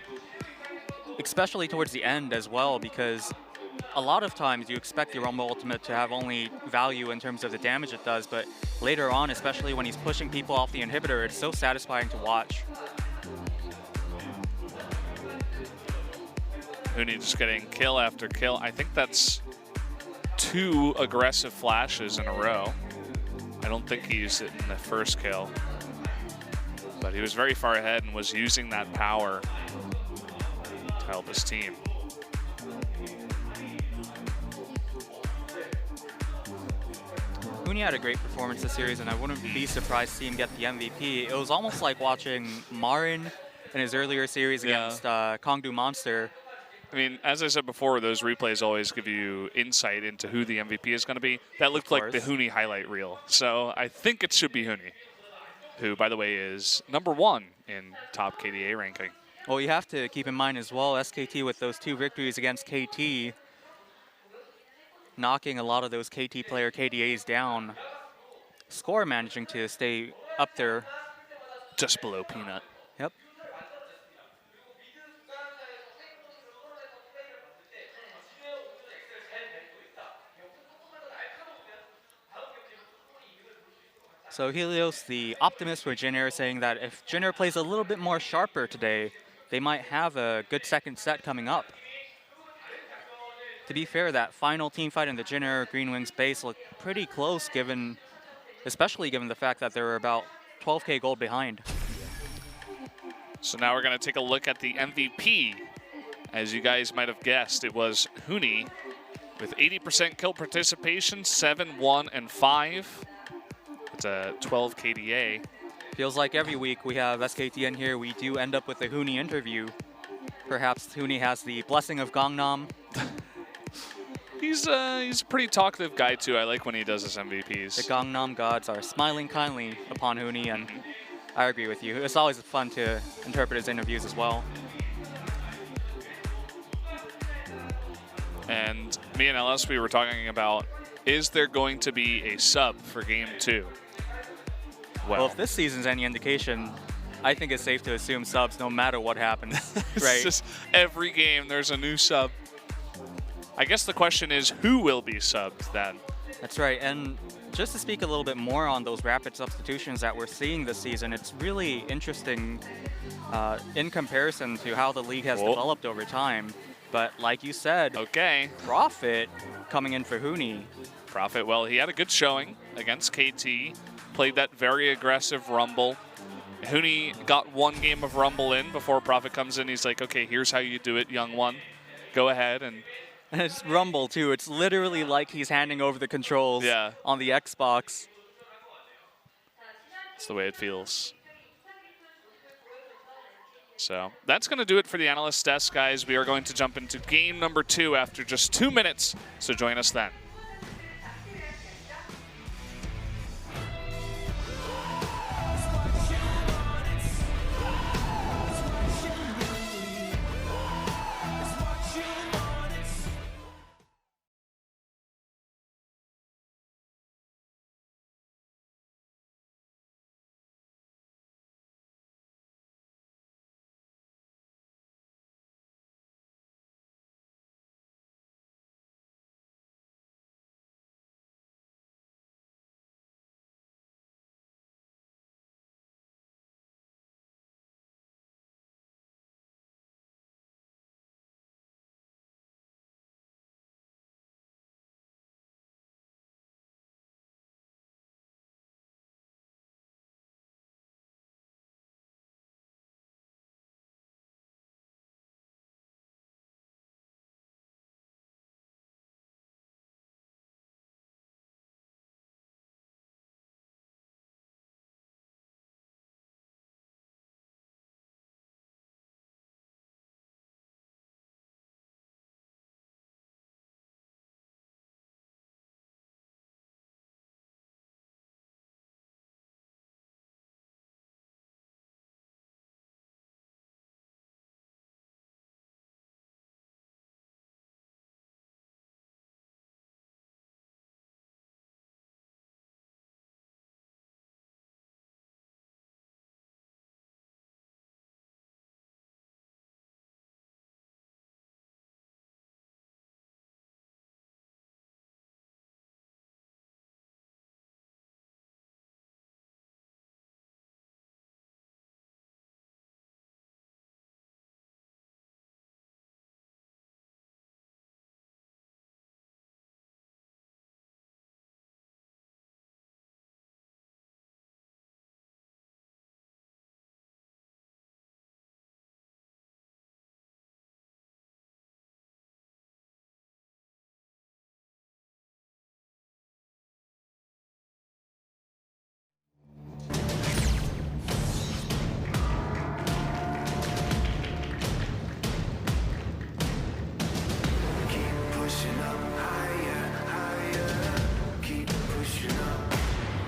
especially towards the end as well, because a lot of times you expect the Rumble ultimate to have only value in terms of the damage it does, but later on, especially when he's pushing people off the inhibitor, it's so satisfying to watch. Hooni just getting kill after kill. I think that's 2 aggressive flashes in a row. I don't think he used it in the first kill, but he was very far ahead and was using that power to help his team. Hooni had a great performance this series, and I wouldn't be surprised to see him get the MVP. It was almost like watching Marin in his earlier series against Kongdu Monster. I mean, as I said before, those replays always give you insight into who the MVP is going to be. That looked like the Hooni highlight reel. So I think it should be Hooni, who, by the way, is #1 in top KDA ranking. Well, you have to keep in mind as well, SKT with those 2 victories against KT, knocking a lot of those KT player KDAs down. Score managing to stay up there. Just below Peanut. Yep. So Helios, the optimist for Jin Air, saying that if Jin Air plays a little bit more sharper today, they might have a good second set coming up. To be fair, that final team fight in the Jin Air GreenWings base looked pretty close, especially given the fact that they were about 12K gold behind. So now we're going to take a look at the MVP. As you guys might have guessed, it was Hooni with 80% kill participation, 7, 1, and 5. It's a 12 KDA. Feels like every week we have SKT in here, we do end up with a Hooni interview. Perhaps Hooni has the blessing of Gangnam. He's a pretty talkative guy too. I like when he does his MVPs. The Gangnam gods are smiling kindly upon Hooni, and I agree with you. It's always fun to interpret his interviews as well. And me and LS, we were talking about, is there going to be a sub for Game 2? Well, if this season's any indication, I think it's safe to assume subs no matter what happens, It's right? just every game there's a new sub. I guess the question is, who will be subbed then? That's right, and just to speak a little bit more on those rapid substitutions that we're seeing this season, it's really interesting in comparison to how the league has developed over time. But like you said, Okay. Profit coming in for Hooni. Profit, well, he had a good showing against KT, played that very aggressive Rumble. Hooni got one game of Rumble in before Profit comes in. He's like, okay, here's how you do it, young one. Go ahead. And it's Rumble too. It's literally like he's handing over the controls on the Xbox. That's the way it feels. So that's going to do it for the analyst desk, guys. We are going to jump into game number 2 after just 2 minutes. So join us then.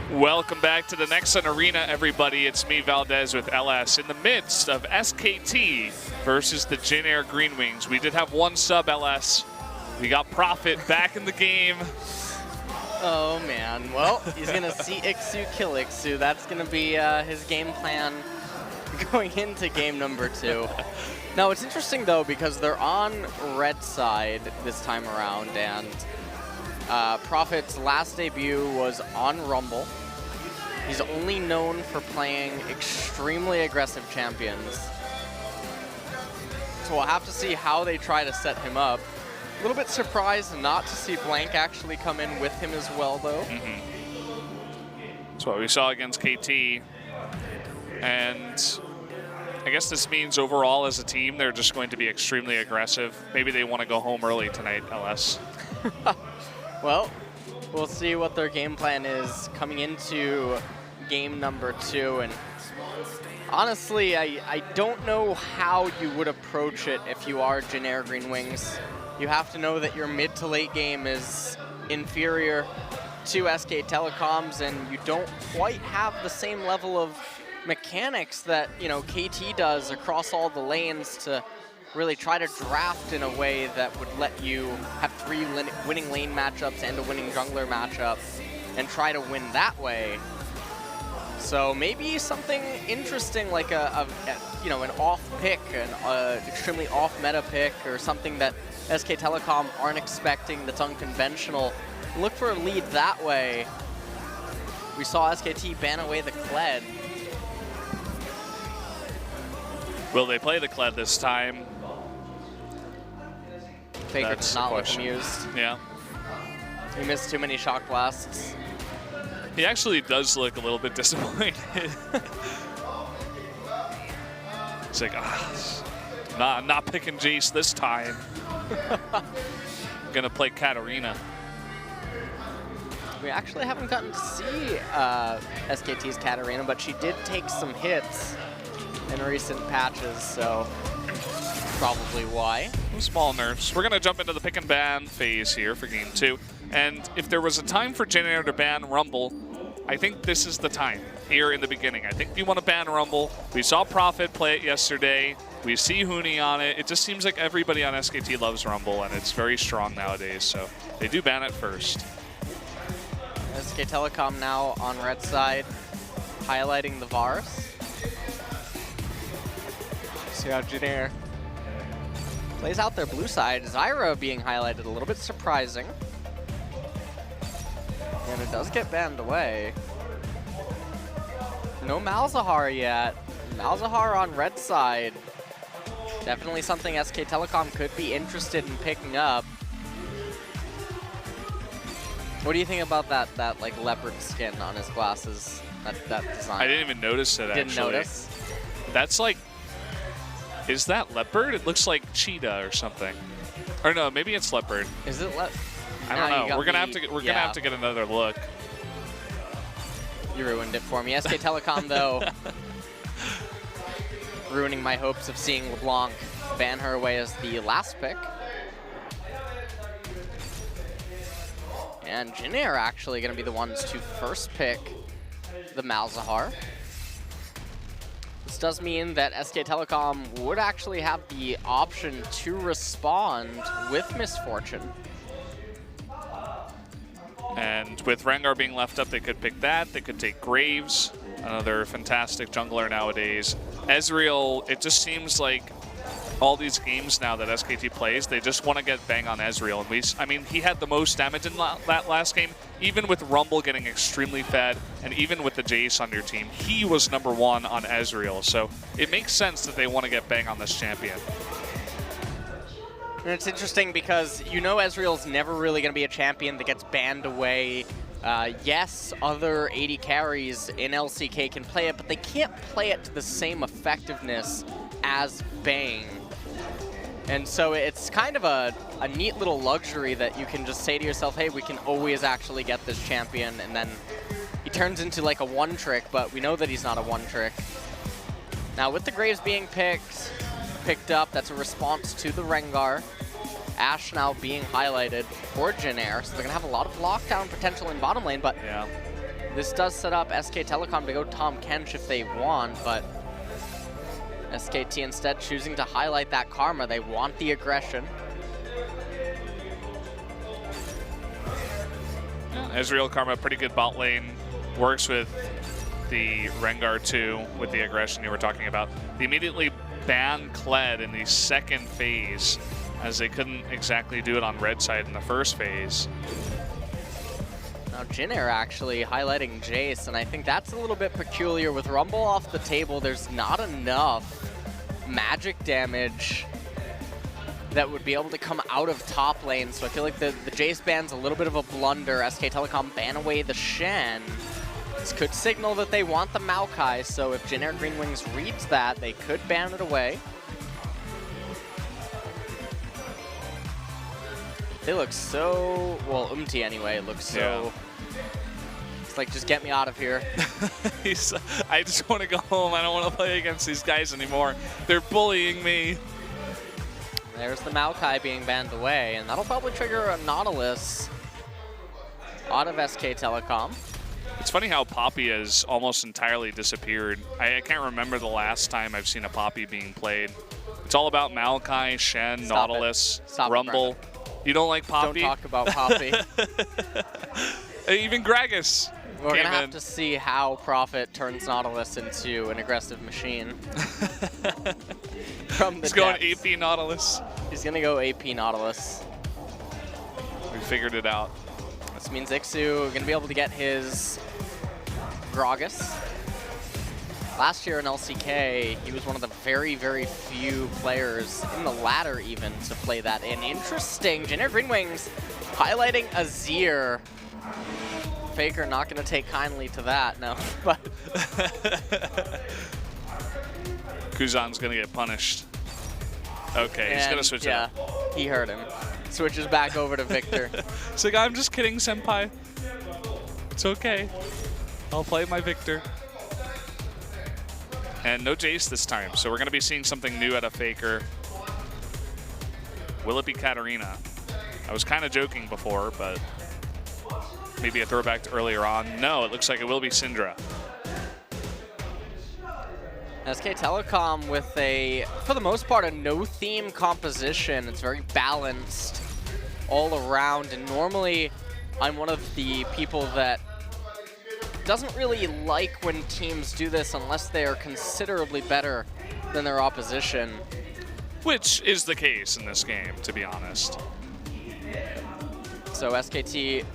Welcome back to the Nexon Arena, everybody. It's me, Valdez, with LS in the midst of SKT versus the Jin Air GreenWings. We did have one sub, LS. We got Profit back in the game. Oh, man. Well, he's going to see Ixu kill Ixu. That's going to be his game plan going into game number 2. Now, it's interesting, though, because they're on red side this time around, and Profit's last debut was on Rumble. He's only known for playing extremely aggressive champions. So we'll have to see how they try to set him up. A little bit surprised not to see Blank actually come in with him as well, though. That's what we saw against KT. And I guess this means overall as a team, they're just going to be extremely aggressive. Maybe they want to go home early tonight, LS. Well, we'll see what their game plan is coming into game number 2. And honestly, I don't know how you would approach it if you are Jin Air GreenWings. You have to know that your mid to late game is inferior to SK Telecom's, and you don't quite have the same level of mechanics that, you know, KT does across all the lanes to really try to draft in a way that would let you have 3 winning lane matchups and a winning jungler matchup and try to win that way. So maybe something interesting like you know, an off pick, an extremely off meta pick, or something that SK Telecom aren't expecting that's unconventional. Look for a lead that way. We saw SKT ban away the Kled. Will they play the Kled this time? Faker That's does the not look question. amused. Yeah. He missed too many shock blasts. He actually does look a little bit disappointed. He's like, I'm not picking Jace this time. I'm gonna play Katarina. We actually haven't gotten to see SKT's Katarina, but she did take some hits in recent patches, so probably why. Small nerfs. We're gonna jump into the pick and ban phase here for game 2. And if there was a time for Jin Air to ban Rumble, I think this is the time here in the beginning. I think you want to ban Rumble. We saw Profit play it yesterday. We see Hooni on it. It just seems like everybody on SKT loves Rumble, and it's very strong nowadays. So they do ban it first. SK Telecom now on red side, highlighting the Vars. See how Jin Air plays out their blue side. Zyra being highlighted, a little bit surprising. And it does get banned away. No Malzahar yet. Malzahar on red side. Definitely something SK Telecom could be interested in picking up. What do you think about that like leopard skin on his glasses? That design. I didn't even notice it, actually. Didn't notice? That's like, is that leopard? It looks like cheetah or something. Or no, maybe it's leopard. Is it I don't know. We're gonna have to get another look. You ruined it for me. SK Telecom though, ruining my hopes of seeing LeBlanc ban her away as the last pick. And Jin Air actually going to be the ones to first pick the Malzahar. This does mean that SK Telecom would actually have the option to respond with Misfortune. And with Rengar being left up, they could pick that. They could take Graves, another fantastic jungler nowadays. Ezreal, it just seems like all these games now that SKT plays, they just want to get bang on Ezreal. And I mean, he had the most damage in that last game, even with Rumble getting extremely fed, and even with the Jace on your team, he was #1 on Ezreal. So it makes sense that they want to get bang on this champion. And it's interesting because you know Ezreal's never really going to be a champion that gets banned away. Yes, other AD carries in LCK can play it, but they can't play it to the same effectiveness as Bang. And so it's kind of a neat little luxury that you can just say to yourself, hey, we can always actually get this champion, and then he turns into like a one-trick, but we know that he's not a one-trick. Now with the Graves being picked up, that's a response to the Rengar. Ashe now being highlighted for Jin Air, so they're going to have a lot of lockdown potential in bottom lane, but yeah, this does set up SK Telecom to go Tahm Kench if they want, but SKT instead choosing to highlight that Karma. They want the aggression. Yeah, Ezreal Karma, pretty good bot lane. Works with the Rengar too, with the aggression you were talking about. They immediately banned Kled in the second phase, as they couldn't exactly do it on red side in the first phase. Now Jin Air actually highlighting Jace, and I think that's a little bit peculiar. With Rumble off the table, there's not enough magic damage that would be able to come out of top lane, so I feel like the Jace ban's a little bit of a blunder. SK Telecom ban away the Shen. This could signal that they want the Maokai, so if Jin Air GreenWings reads that, they could ban it away. They look so, well, anyway, looks so, it's like, just get me out of here. I just want to go home. I don't want to play against these guys anymore. They're bullying me. There's the Maokai being banned away, and that'll probably trigger a Nautilus out of SK Telecom. It's funny how Poppy has almost entirely disappeared. I can't remember the last time I've seen a Poppy being played. It's all about Maokai, Shen, Nautilus, Rumble. You don't like Poppy? Don't talk about Poppy. Even Gragas. We're going to have to see how Prophet turns Nautilus into an aggressive machine. From the He's going AP Nautilus. He's going to go AP Nautilus. We figured it out. This means Ixu going to be able to get his Gragas. Last year in LCK, he was one of the very, very few players in the ladder even to play that in. Interesting. Jin Air GreenWings highlighting Azir. Faker not going to take kindly to that, no. But Kuzan's going to get punished. Okay, he's going to switch it up. Yeah, he heard him. Switches back over to Victor. It's like, I'm just kidding, Senpai. It's okay. I'll play my Victor. And no Jace this time, so we're going to be seeing something new out of Faker. Will it be Katarina? I was kind of joking before, but maybe a throwback to earlier on. No, it looks like it will be Syndra. SK Telecom with for the most part, a no-theme composition. It's very balanced all around, and normally I'm one of the people that doesn't really like when teams do this unless they are considerably better than their opposition. Which is the case in this game, to be honest. So SKT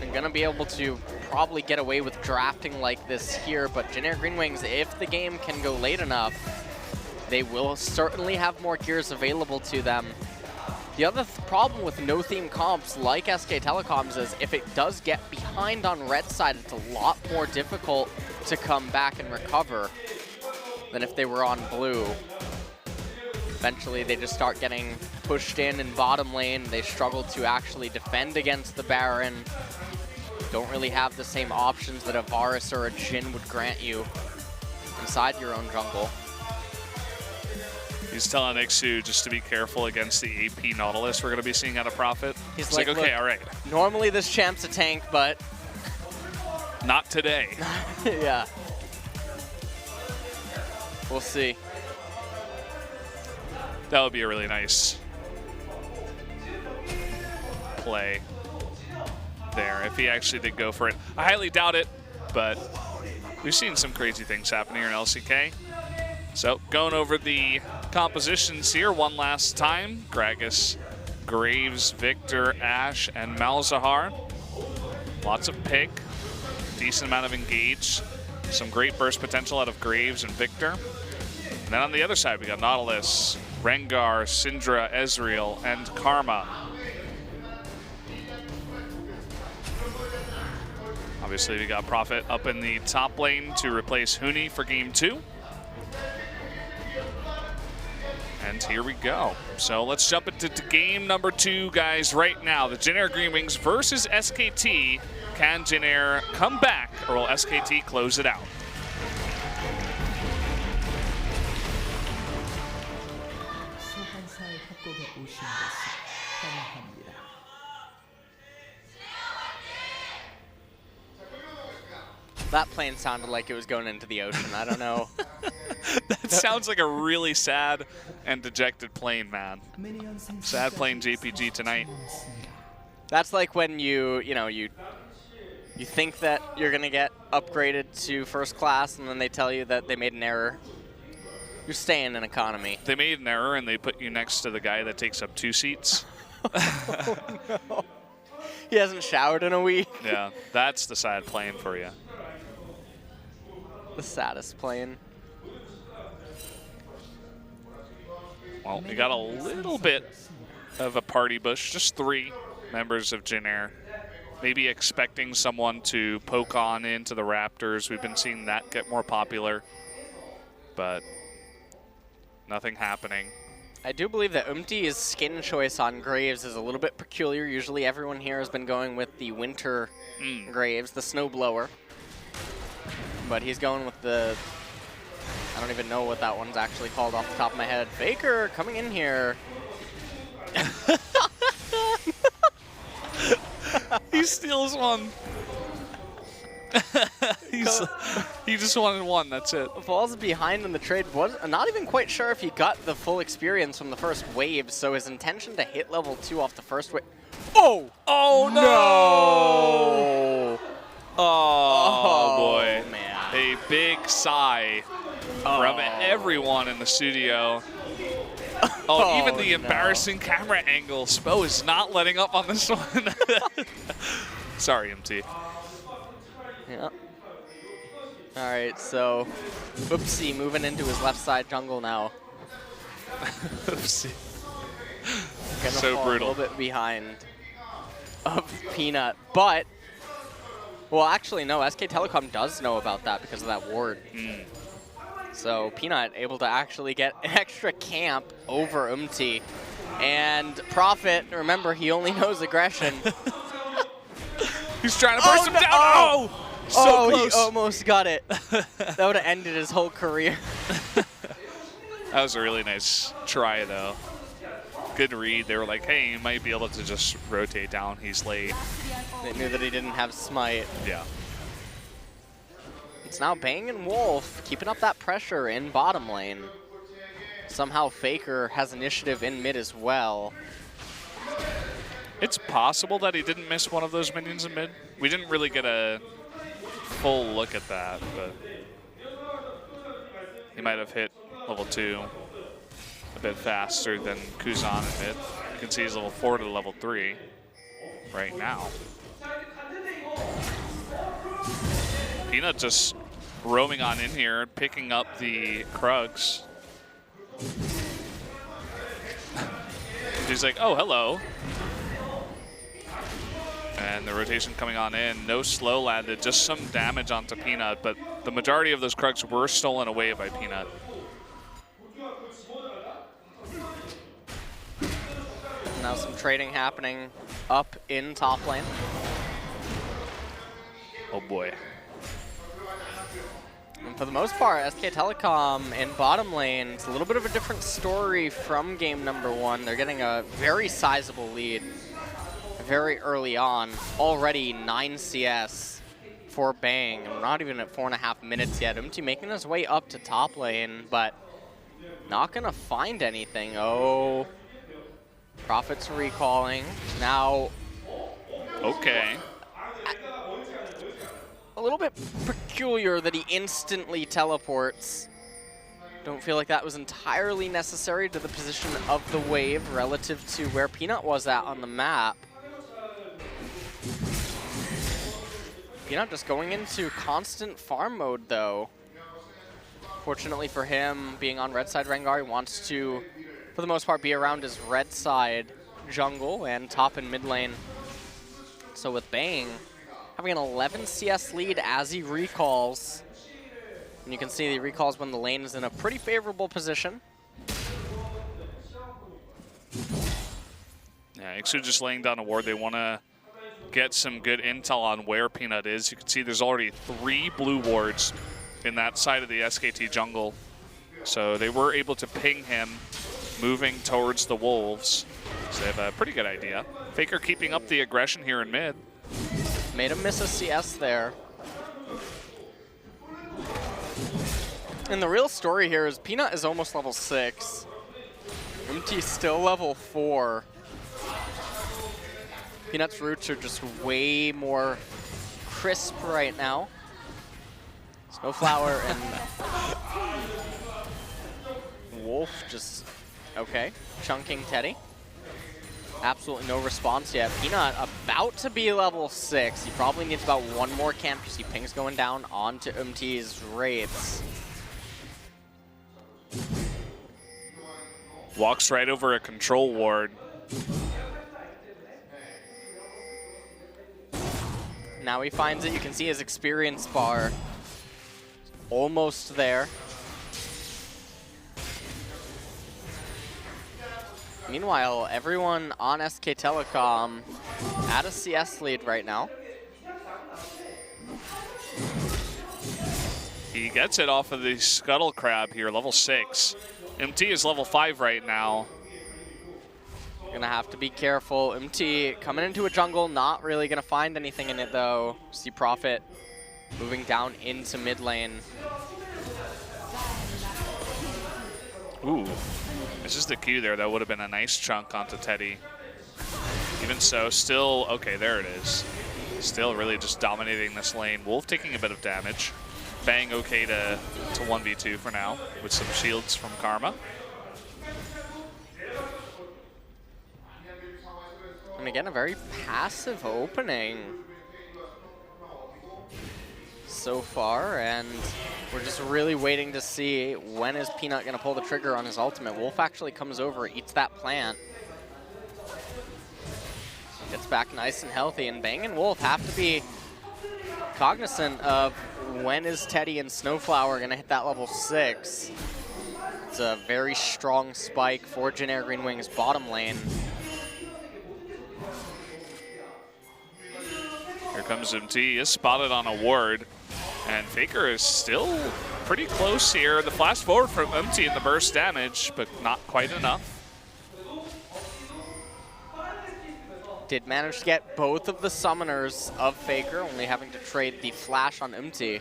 are going to be able to probably get away with drafting like this here, but Jin Air GreenWings, if the game can go late enough, they will certainly have more gears available to them. The other problem with no-theme comps like SK Telecoms is if it does get behind on red side, it's a lot more difficult to come back and recover than if they were on blue. Eventually, they just start getting pushed in bottom lane. They struggle to actually defend against the Baron. Don't really have the same options that a Varus or a Jhin would grant you inside your own jungle. He's telling Ixu just to be careful against the AP Nautilus we're going to be seeing out of Prophet. He's like, okay, all right. Normally this champ's a tank, but not today. Yeah. We'll see. That would be a really nice play there if he actually did go for it. I highly doubt it, but we've seen some crazy things happen here in LCK. So going over the compositions here one last time. Gragas, Graves, Victor, Ashe, and Malzahar. Lots of pick, decent amount of engage. Some great burst potential out of Graves and Victor. And then on the other side, we got Nautilus, Rengar, Syndra, Ezreal, and Karma. Obviously, we got Prophet up in the top lane to replace Hooni for game 2. And here we go. So let's jump into game number 2, guys, right now. The Jin Air GreenWings versus SKT. Can Jin Air come back, or will SKT close it out? That plane sounded like it was going into the ocean. I don't know. That sounds like a really sad and dejected plane, man. Sad plane JPG tonight. That's like when you think that you're gonna get upgraded to first class, and then they tell you that they made an error. You're staying in economy. They made an error, and they put you next to the guy that takes up 2 seats. Oh, no. He hasn't showered in a week. Yeah, that's the sad plane for you. The saddest plane. Well, we got a little bit of a party bush, just 3 members of Jin Air. Maybe expecting someone to poke on into the Raptors. We've been seeing that get more popular, but nothing happening. I do believe that Umti's skin choice on Graves is a little bit peculiar. Usually everyone here has been going with the winter Graves, the snowblower. But he's going with the, I don't even know what that one's actually called off the top of my head. Faker coming in here. He steals one. He just wanted one, that's it. Falls behind in the trade. Not even quite sure if he got the full experience from the first wave, so his intention to hit level 2 off the first wave. Oh! Oh, no! Oh, boy. Man. A big sigh from everyone in the studio. Oh, even the embarrassing camera angle. Spo is not letting up on this one. Sorry, MT. Yeah. All right, so Oopsie moving into his left side jungle now. Oopsie. Gonna So fall brutal. A little bit behind of Peanut, but well, actually no. SK Telecom does know about that because of that ward. So Peanut able to actually get an extra camp over Umti, and Prophet. Remember, he only knows aggression. He's trying to burst him down. Oh! So close. He almost got it. That would have ended his whole career. That was a really nice try, though. Good read. They were like, hey, you might be able to just rotate down. He's late. They knew that he didn't have Smite. Yeah. It's now Bang and Wolf keeping up that pressure in bottom lane. Somehow Faker has initiative in mid as well. It's possible that he didn't miss one of those minions in mid. We didn't really get a full look at that, but he might have hit level 2 a bit faster than Kuzan in mid. You can see he's level 4 to level 3 right now. Peanut just roaming on in here, picking up the Krugs. He's like, oh, hello. And the rotation coming on in. No slow landed, just some damage onto Peanut, but the majority of those Krugs were stolen away by Peanut. Now some trading happening up in top lane. Oh boy. And for the most part, SK Telecom in bottom lane, it's a little bit of a different story from game number 1. They're getting a very sizable lead very early on. Already 9 CS for Bang. We're not even at 4.5 minutes yet. Umti making his way up to top lane, but not gonna find anything. Oh, Prophet's recalling. Now, Okay. a little bit peculiar that he instantly teleports. Don't feel like that was entirely necessary to the position of the wave relative to where Peanut was at on the map. Peanut just going into constant farm mode though. Fortunately for him, being on red side Rengar, he wants to, for the most part, be around his red side jungle and top and mid lane. So with Bang having an 11 CS lead as he recalls. And you can see he recalls when the lane is in a pretty favorable position. Yeah, Ixu just laying down a ward. They want to get some good intel on where Peanut is. You can see there's already 3 blue wards in that side of the SKT jungle. So they were able to ping him moving towards the Wolves. So they have a pretty good idea. Faker keeping up the aggression here in mid. Made him miss a CS there. And the real story here is Peanut is almost level 6. MT's still level 4. Peanut's roots are just way more crisp right now. Snowflower and Wolf just, okay, chunking Teddy. Absolutely no response yet. Peanut about to be level 6. He probably needs about 1 more camp. You see pings going down onto MT's Wraiths. Walks right over a control ward. Now he finds it. You can see his experience bar almost there. Meanwhile, everyone on SK Telecom at a CS lead right now. He gets it off of the Scuttle Crab here, level 6. MT is level 5 right now. Gonna have to be careful. MT coming into a jungle, not really gonna find anything in it though. See Prophet moving down into mid lane. Ooh, it's just the Q there. That would have been a nice chunk onto Teddy. Even so, still, okay, there it is. Still really just dominating this lane. Wolf taking a bit of damage. Bang okay to 1v2 for now with some shields from Karma. And again, a very passive opening so far, and we're just really waiting to see when is Peanut going to pull the trigger on his ultimate. Wolf actually comes over, eats that plant, gets back nice and healthy, and Bang and Wolf have to be cognizant of when is Teddy and Snowflower going to hit that level 6. It's a very strong spike for Jin Air GreenWings bottom lane. Here comes MT, is spotted on a ward, and Faker is still pretty close here. The flash forward from MT in the burst damage, but not quite enough. Did manage to get both of the summoners of Faker, only having to trade the flash on MT.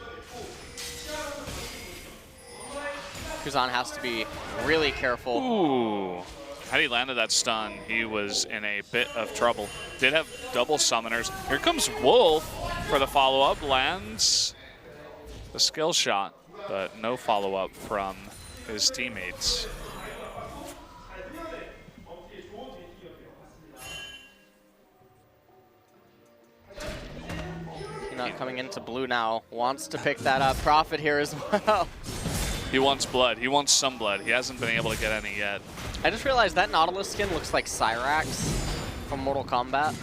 Kuzan has to be really careful. Ooh. Had he landed that stun, he was in a bit of trouble. Did have double summoners. Here comes Wolf for the follow-up. Lands the skill shot, but no follow-up from his teammates. Not coming into blue now. Wants to pick that up. Prophet here as well. He wants blood. He wants some blood. He hasn't been able to get any yet. I just realized that Nautilus skin looks like Cyrax from Mortal Kombat.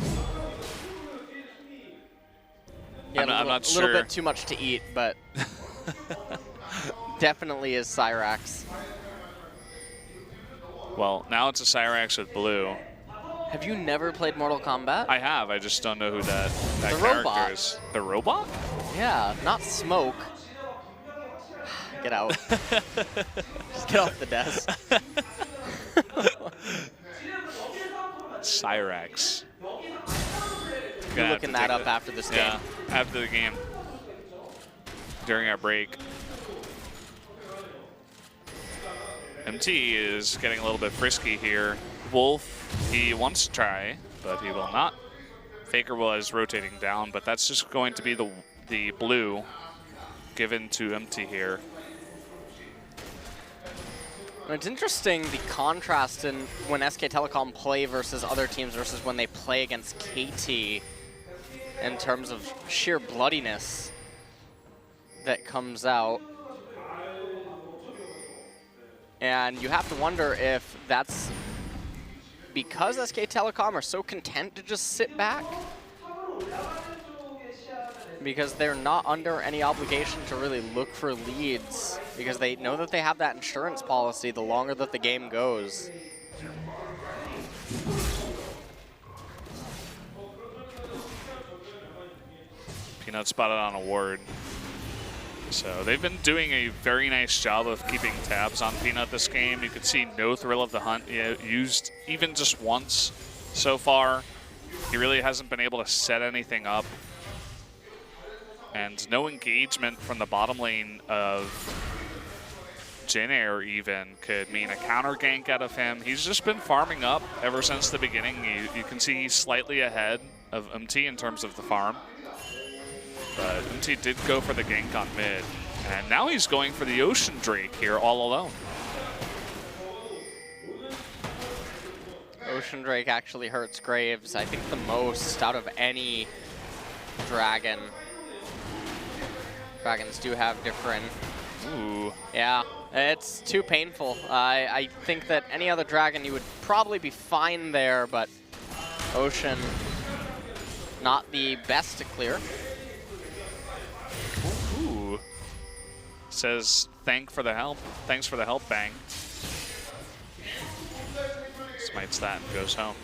Yeah, I'm not sure. A little bit too much to eat, but definitely is Cyrax. Well, now it's a Cyrax with blue. Have you never played Mortal Kombat? I have. I just don't know who that The character robot. is. The robot? Yeah, not Smoke. Get out. Just get off the desk. Cyrax. You're looking that up after this game. Yeah, after the game. During our break. MT is getting a little bit frisky here. Wolf, he wants to try, but he will not. Faker was rotating down, but that's just going to be the blue given to MT here. It's interesting the contrast in when SK Telecom play versus other teams versus when they play against KT in terms of sheer bloodiness that comes out. And you have to wonder if that's because SK Telecom are so content to just sit back, because they're not under any obligation to really look for leads, because they know that they have that insurance policy the longer that the game goes. Peanut spotted on a ward. So they've been doing a very nice job of keeping tabs on Peanut this game. You could see no Thrill of the Hunt used even just once so far. He really hasn't been able to set anything up. And no engagement from the bottom lane of Jin Air even could mean a counter gank out of him. He's just been farming up ever since the beginning. You can see he's slightly ahead of MT in terms of the farm. But MT did go for the gank on mid. And now he's going for the Ocean Drake here all alone. Ocean Drake actually hurts Graves, I think, the most out of any dragon. Dragons do have different... Ooh. Yeah, it's too painful. I think that any other dragon you would probably be fine there, but Ocean, not the best to clear. Ooh. Says, thanks for the help, Bang. Smites that and goes home.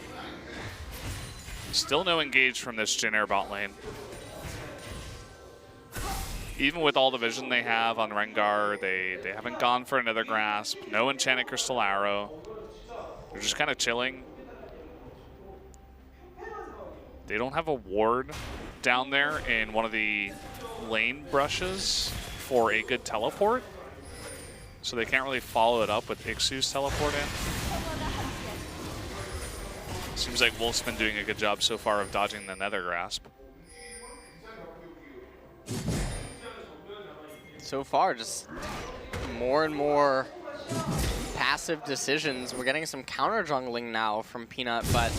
Still no engage from this Jin Air bot lane. Even with all the vision they have on Rengar, they haven't gone for another grasp. No Enchanted Crystal Arrow. They're just kind of chilling. They don't have a ward down there in one of the lane brushes for a good teleport. So they can't really follow it up with Ixu's teleport in. Seems like Wolf's been doing a good job so far of dodging the Nether Grasp. so far, just more and more passive decisions. We're getting some counter jungling now from Peanut, but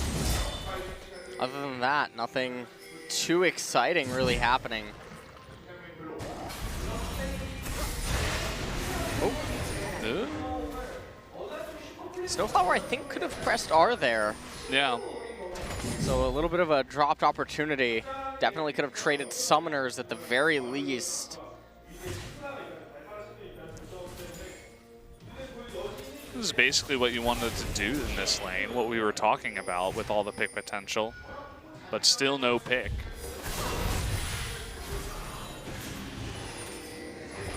other than that, nothing too exciting really happening. Oh. Snowflower, I think, could have pressed R there. Yeah. So a little bit of a dropped opportunity. Definitely could have traded summoners at the very least. This is basically what you wanted to do in this lane, what we were talking about with all the pick potential, but still no pick.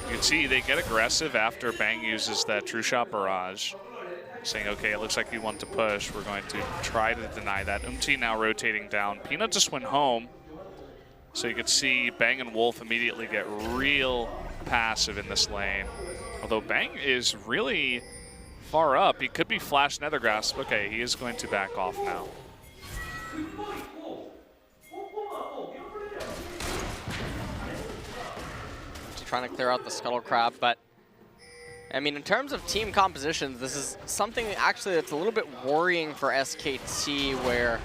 You can see they get aggressive after Bang uses that True Shot Barrage, saying, okay, it looks like you want to push. We're going to try to deny that. Now rotating down. Peanut just went home, so you could see Bang and Wolf immediately get real passive in this lane. Although Bang is really far up. He could be Flash Nethergrasp. Okay, he is going to back off now. Trying to clear out the Scuttle Crab, but I mean, in terms of team compositions, this is something actually that's a little bit worrying for SKT, where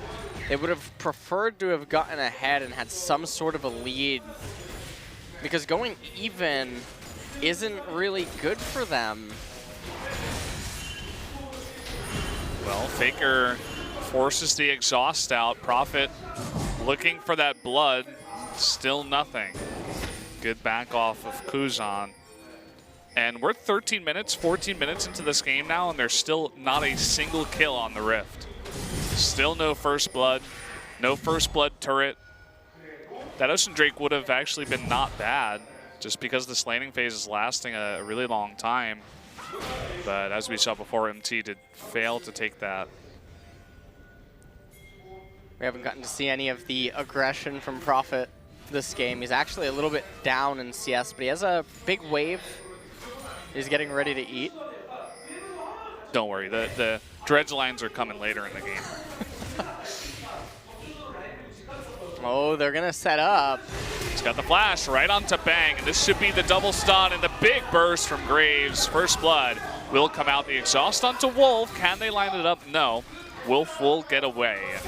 they would have preferred to have gotten ahead and had some sort of a lead, because going even isn't really good for them. Well, Faker forces the exhaust out. Prophet looking for that blood. Still nothing. Good back off of Kuzan. And we're 13 minutes, 14 minutes into this game now, and there's still not a single kill on the Rift. Still no first blood. No first blood turret. That Ocean Drake would have actually been not bad, just because this laning phase is lasting a really long time. But as we saw before, MT did fail to take that. We haven't gotten to see any of the aggression from Prophet this game. He's actually a little bit down in CS, but he has a big wave. He's getting ready to eat. Don't worry, the dredge lines are coming later in the game. Oh, they're gonna set up. He's got the flash right onto Bang, and this should be the double stun and the big burst from Graves. First blood will come out. The exhaust onto Wolf. Can they line it up? No. Wolf will get away. And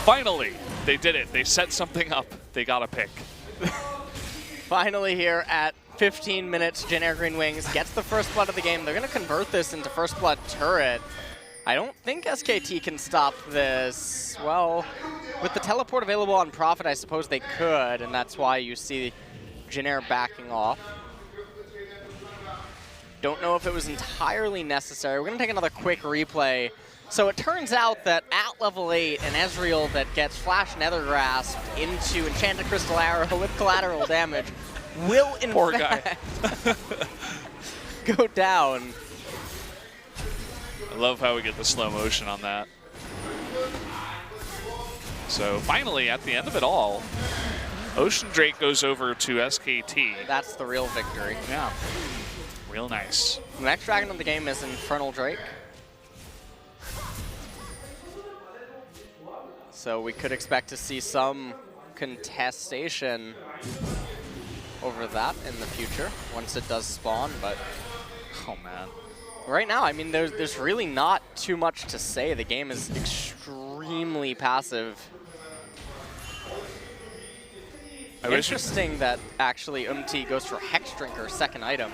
finally, they did it. They set something up. They got a pick. Finally here at 15 minutes, Jin Air GreenWings gets the first blood of the game. They're gonna convert this into first blood turret. I don't think SKT can stop this. Well, with the teleport available on Prophet, I suppose they could, and that's why you see Jin Air backing off. Don't know if it was entirely necessary. We're gonna take another quick replay. So it turns out that at level 8, an Ezreal that gets Flash Nethergrasp into Enchanted Crystal Arrow with collateral damage will in fact go down. I love how we get the slow motion on that. So finally, at the end of it all, Ocean Drake goes over to SKT. That's the real victory. Yeah, real nice. The next dragon of the game is Infernal Drake. So we could expect to see some contestation over that in the future once it does spawn, but oh man. Right now, I mean, there's really not too much to say. The game is extremely passive. Interesting that actually Umti goes for Hex Drinker, second item.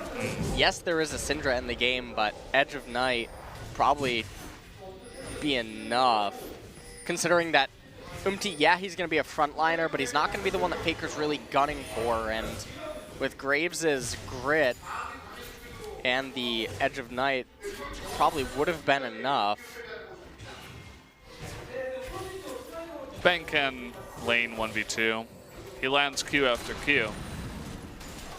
Yes, there is a Syndra in the game, but Edge of Night probably be enough. Considering that Umti, yeah, he's going to be a frontliner, but he's not going to be the one that Faker's really gunning for. And with Graves' grit and the Edge of Night, probably would have been enough. Bang can lane 1v2. He lands Q after Q.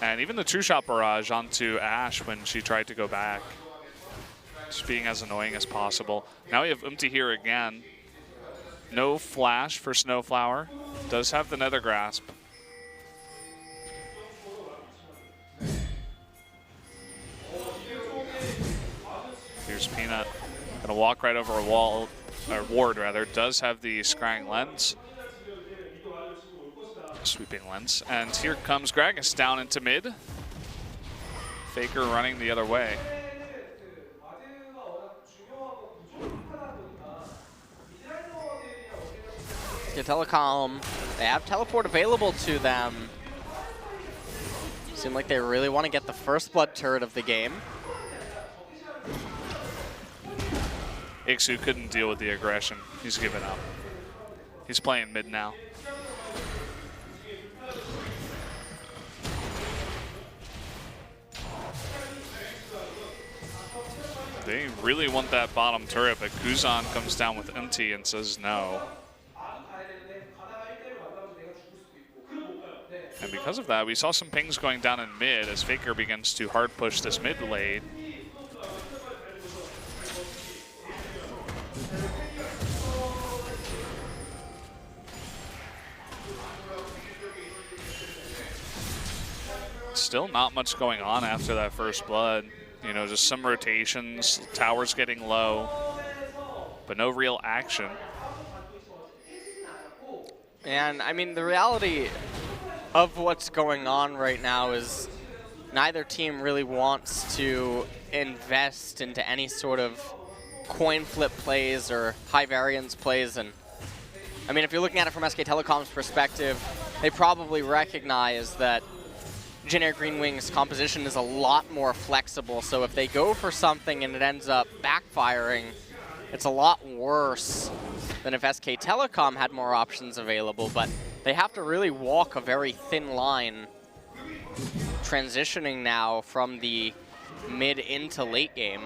And even the True Shot Barrage onto Ashe when she tried to go back. Just being as annoying as possible. Now we have Umti here again. No flash for Snowflower. Does have the Nether Grasp. Here's Peanut. Gonna walk right over a wall, or ward rather. Does have the Scrying Lens. Sweeping Lens. And here comes Gragas down into mid. Faker running the other way. Telecom, they have teleport available to them. Seem like they really want to get the first blood turret of the game. Ixu couldn't deal with the aggression. He's given up. He's playing mid now. They really want that bottom turret, but Kuzan comes down with empty and says no. And because of that, we saw some pings going down in mid as Faker begins to hard push this mid lane. Still not much going on after that first blood. You know, just some rotations, towers getting low, but no real action. And I mean, the reality of what's going on right now is neither team really wants to invest into any sort of coin flip plays or high variance plays. And I mean, if you're looking at it from SK Telecom's perspective, they probably recognize that Jin Air GreenWings' composition is a lot more flexible, so if they go for something and it ends up backfiring, it's a lot worse than if SK Telecom had more options available, but they have to really walk a very thin line transitioning now from the mid into late game.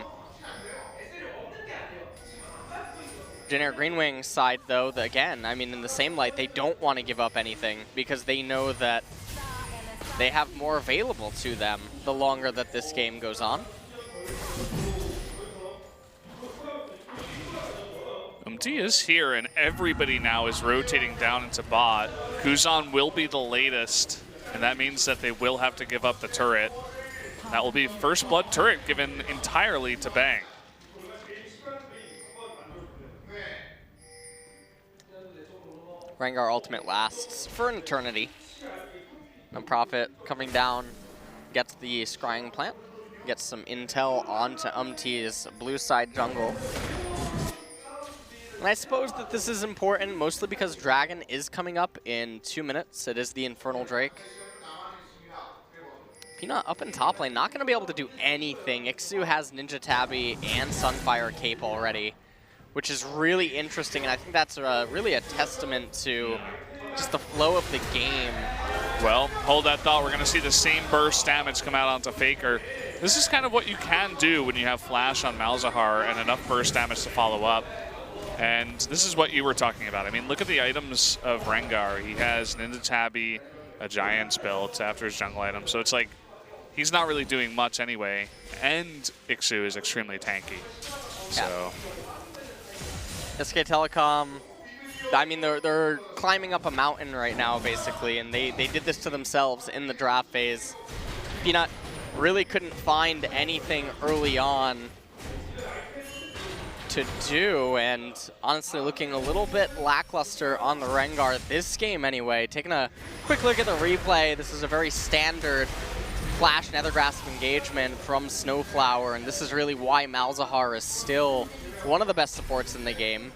Jin Air GreenWings' side, though, again, I mean, in the same light, they don't want to give up anything because they know that they have more available to them the longer that this game goes on. Umti is here, and everybody now is rotating down into bot. Kuzan will be the latest, and that means that they will have to give up the turret. That will be first blood turret given entirely to Bang. Rengar ultimate lasts for an eternity. And Prophet coming down, gets the scrying plant, gets some intel onto Umti's blue side jungle. And I suppose that this is important mostly because Dragon is coming up in 2 minutes. It is the Infernal Drake. Peanut up in top lane, not going to be able to do anything. Ixu has Ninja Tabby and Sunfire Cape already, which is really interesting, and I think that's really a testament to just the flow of the game. Well, hold that thought. We're going to see the same burst damage come out onto Faker. This is kind of what you can do when you have Flash on Malzahar and enough burst damage to follow up. And this is what you were talking about. I mean, look at the items of Rengar. He has Ninja Tabby, a Giant's built after his jungle item. So it's like he's not really doing much anyway. And Ixu is extremely tanky. So SK Telecom, I mean, they're climbing up a mountain right now, basically, and they did this to themselves in the draft phase. Peanut really couldn't find anything early on to do, and honestly looking a little bit lackluster on the Rengar this game anyway. Taking a quick look at the replay, this is a very standard Flash Nethergrasp engagement from Snowflower, and this is really why Malzahar is still one of the best supports in the game.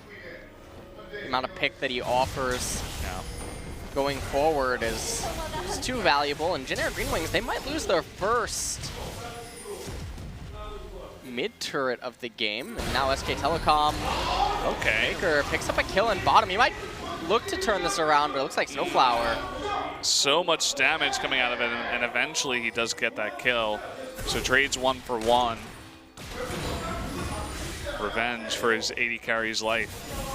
The amount of pick that he offers going forward is too valuable, and Jin Air GreenWings, they might lose their first mid-turret of the game, and now SK Telecom. okay. Faker picks up a kill in bottom. He might look to turn this around, but it looks like Snowflower. So much damage coming out of it, and eventually he does get that kill. So trades 1 for 1. Revenge for his 80 carries life.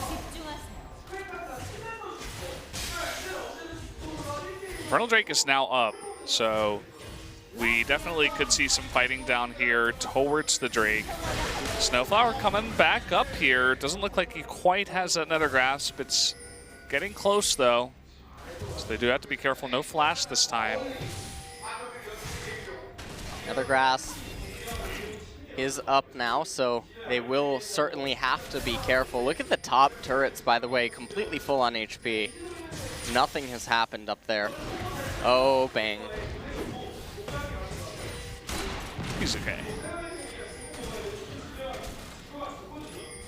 Infernal Drake is now up, so we definitely could see some fighting down here towards the Drake. Snowflower coming back up here. Doesn't look like he quite has that Nethergrasp. It's getting close, though. So they do have to be careful. No flash this time. Nethergrasp is up now, so they will certainly have to be careful. Look at the top turrets, by the way, completely full on HP. Nothing has happened up there. Oh, Bang. He's okay.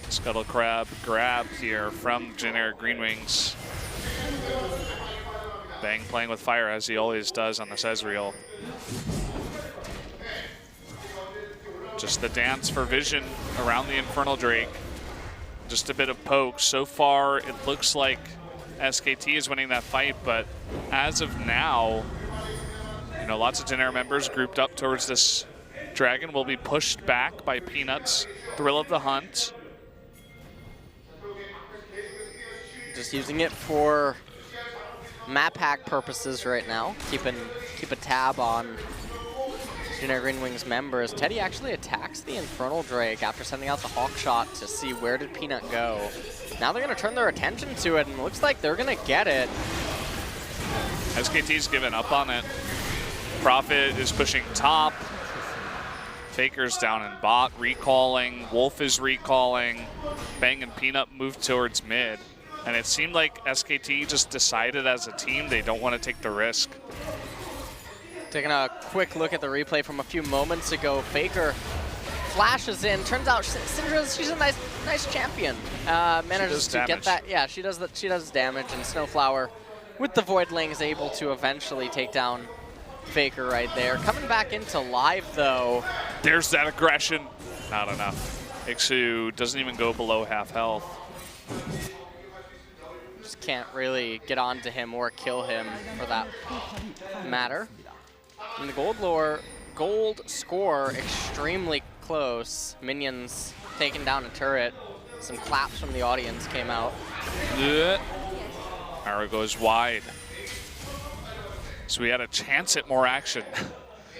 Scuttle Crab grabbed here from Jin Air GreenWings. Bang playing with fire as he always does on this Ezreal. Just the dance for vision around the Infernal Drake. Just a bit of poke. So far, it looks like SKT is winning that fight, but as of now, you know, lots of Jin Air members grouped up towards this dragon will be pushed back by Peanut's Thrill of the Hunt. Just using it for map hack purposes right now. Keep a tab on Jin Air GreenWings members. Teddy actually attacks the Infernal Drake after sending out the Hawk Shot to see where did Peanut go. Now they're going to turn their attention to it, and it looks like they're going to get it. SKT's given up on it. Prophet is pushing top. Faker's down in bot, recalling. Wolf is recalling. Bang and Peanut move towards mid. And it seemed like SKT just decided as a team they don't want to take the risk. Taking a quick look at the replay from a few moments ago, Faker flashes in. Turns out Syndra's, she's a nice champion. Manages to get that. Yeah, she does damage, and Snowflower with the Voidling is able to eventually take down Faker right there. Coming back into live though. There's that aggression. Not enough. Ixu doesn't even go below half health. Just can't really get onto him or kill him for that matter. In the gold score extremely close. Minions taking down a turret. Some claps from the audience came out. Arrow goes wide. So we had a chance at more action,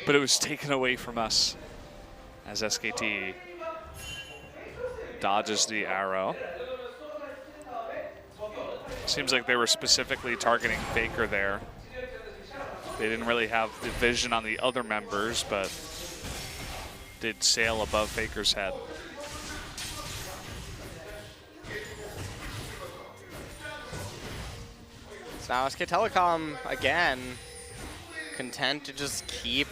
but it was taken away from us as SKT dodges the arrow. Seems like they were specifically targeting Faker there. They didn't really have the vision on the other members, but did sail above Faker's head. So now SK Telecom, again, content to just keep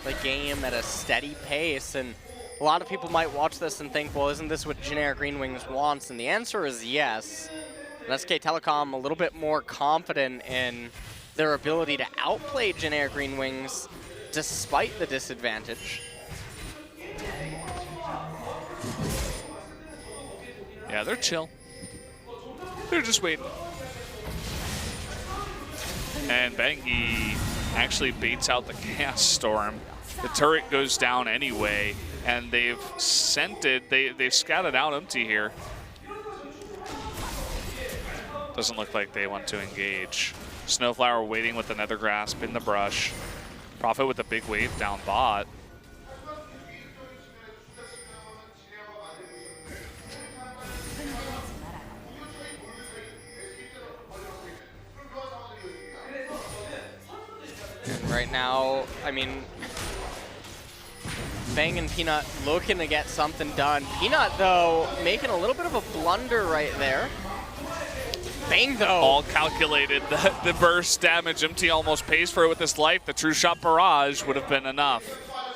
the game at a steady pace. And a lot of people might watch this and think, well, isn't this what Jin Air GreenWings wants? And the answer is yes. And SK Telecom a little bit more confident in their ability to outplay Jin Air GreenWings despite the disadvantage. Yeah, they're chill. They're just waiting. And Bang, he actually baits out the Chaos Storm. The turret goes down anyway, and they've sent it, they've scouted out Empty here. Doesn't look like they want to engage. Snowflower waiting with the Nether Grasp in the brush. Prophet with a big wave down bot. And right now, I mean, Bang and Peanut looking to get something done. Peanut, though, making a little bit of a blunder right there. Bang, though. All calculated. The burst damage. MT almost pays for it with his life. The True Shot Barrage would have been enough.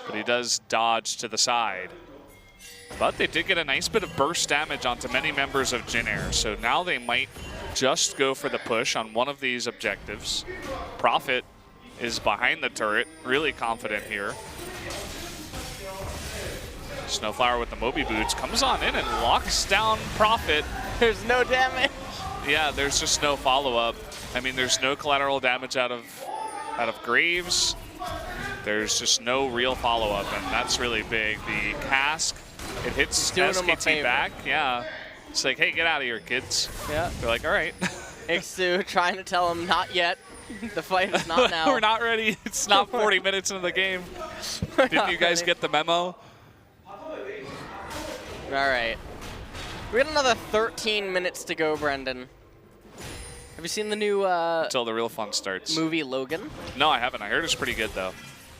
But he does dodge to the side. But they did get a nice bit of burst damage onto many members of Jin Air. So now they might just go for the push on one of these objectives. Prophet is behind the turret. Really confident here. Snowflower with the Moby Boots comes on in and locks down Prophet. There's no damage. Yeah, there's just no follow-up. I mean, there's no collateral damage out of Graves. There's just no real follow-up, and that's really big. The cask, it hits SKT back. Yeah, it's like, hey, get out of here, kids. Yeah. They're like, all right. Ixu trying to tell him, not yet. The fight is not now. We're not ready. It's not 40 minutes into the game. Didn't you guys get the memo? All right. We got another 13 minutes to go, Brendan. Have you seen the new Until the real fun starts. movie Logan? No, I haven't. I heard it's pretty good, though.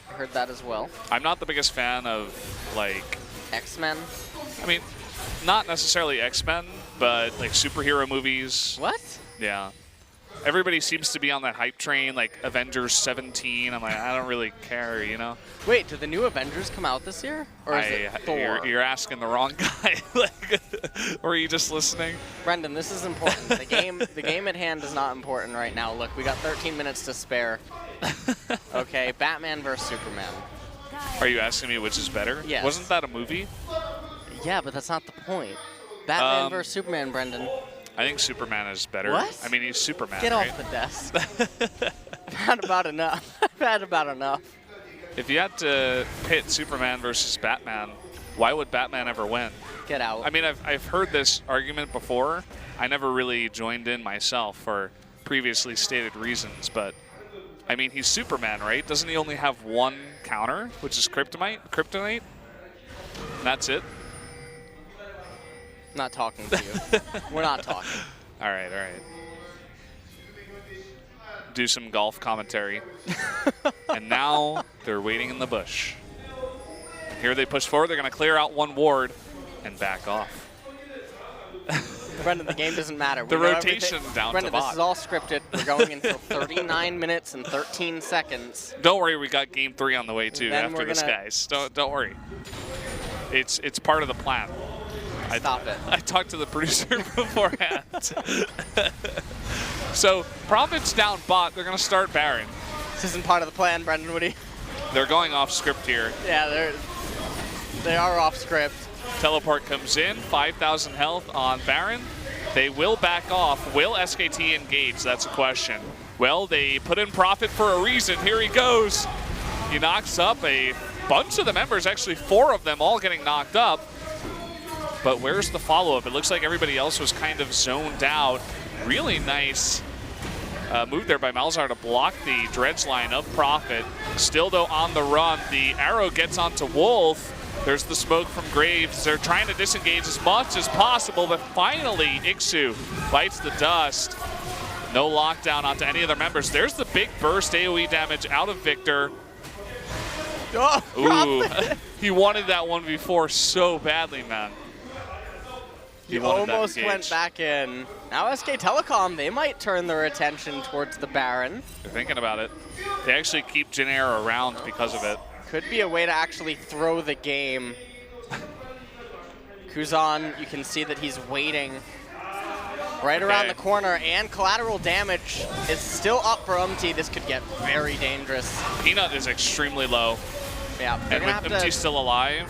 I heard that as well. I'm not the biggest fan of, like... X-Men? I mean, not necessarily X-Men, but, like, superhero movies. What? Yeah. everybody seems to be on that hype train, like Avengers 17. I'm like, I don't really care, you know? Wait, do the new Avengers come out this year? Or is it Thor? You're asking the wrong guy. Like, or are you just listening? Brendan, this is important. The game at hand is not important right now. Look, we got 13 minutes to spare. Okay, Batman versus Superman. Are you asking me which is better? Yes. Wasn't that a movie? Yeah, but that's not the point. Batman versus Superman, Brendan. I think Superman is better. What? I mean, he's Superman, Get right? off the desk. I've had about enough. I've had about enough. If you had to pit Superman versus Batman, why would Batman ever win? Get out. I mean, I've heard this argument before. I never really joined in myself for previously stated reasons, but I mean, he's Superman, right? Doesn't he only have one counter, which is kryptonite? And that's it? I'm not talking to you. We're not talking. All right. Do some golf commentary. And now they're waiting in the bush. Here they push forward. They're going to clear out one ward and back off. Brendan, the game doesn't matter. The rotation down Brendan, to bot. this is all scripted. We're going until 39 minutes and 13 seconds. Don't worry, we got game 3 on the way too Then after this, guys. Don't worry. It's part of the plan. Stop it. I talked to the producer beforehand. So Profit's down bot. They're going to start Baron. This isn't part of the plan, Brendan Woody. They're going off script here. Yeah, they are off script. Teleport comes in, 5,000 health on Baron. They will back off. Will SKT engage? That's a question. Well, they put in Profit for a reason. Here he goes. He knocks up a bunch of the members, actually 4 of them all getting knocked up. But where's the follow-up? It looks like everybody else was kind of zoned out. Really nice move there by Malzahar to block the dredge line of Profit. Still, though, on the run. The arrow gets onto Wolf. There's the smoke from Graves. They're trying to disengage as much as possible, but finally, Ixu bites the dust. No lockdown onto any of their members. There's the big burst AoE damage out of Victor. Oh, Ooh, he wanted that 1v4 so badly, man. He almost went back in. Now SK Telecom, they might turn their attention towards the Baron. They're thinking about it. They actually keep Jin Air around because of it. Could be a way to actually throw the game. Kuzan, you can see that he's waiting right around the corner, and collateral damage is still up for Umti. This could get very dangerous. Peanut is extremely low. Yeah, and with Umti still alive,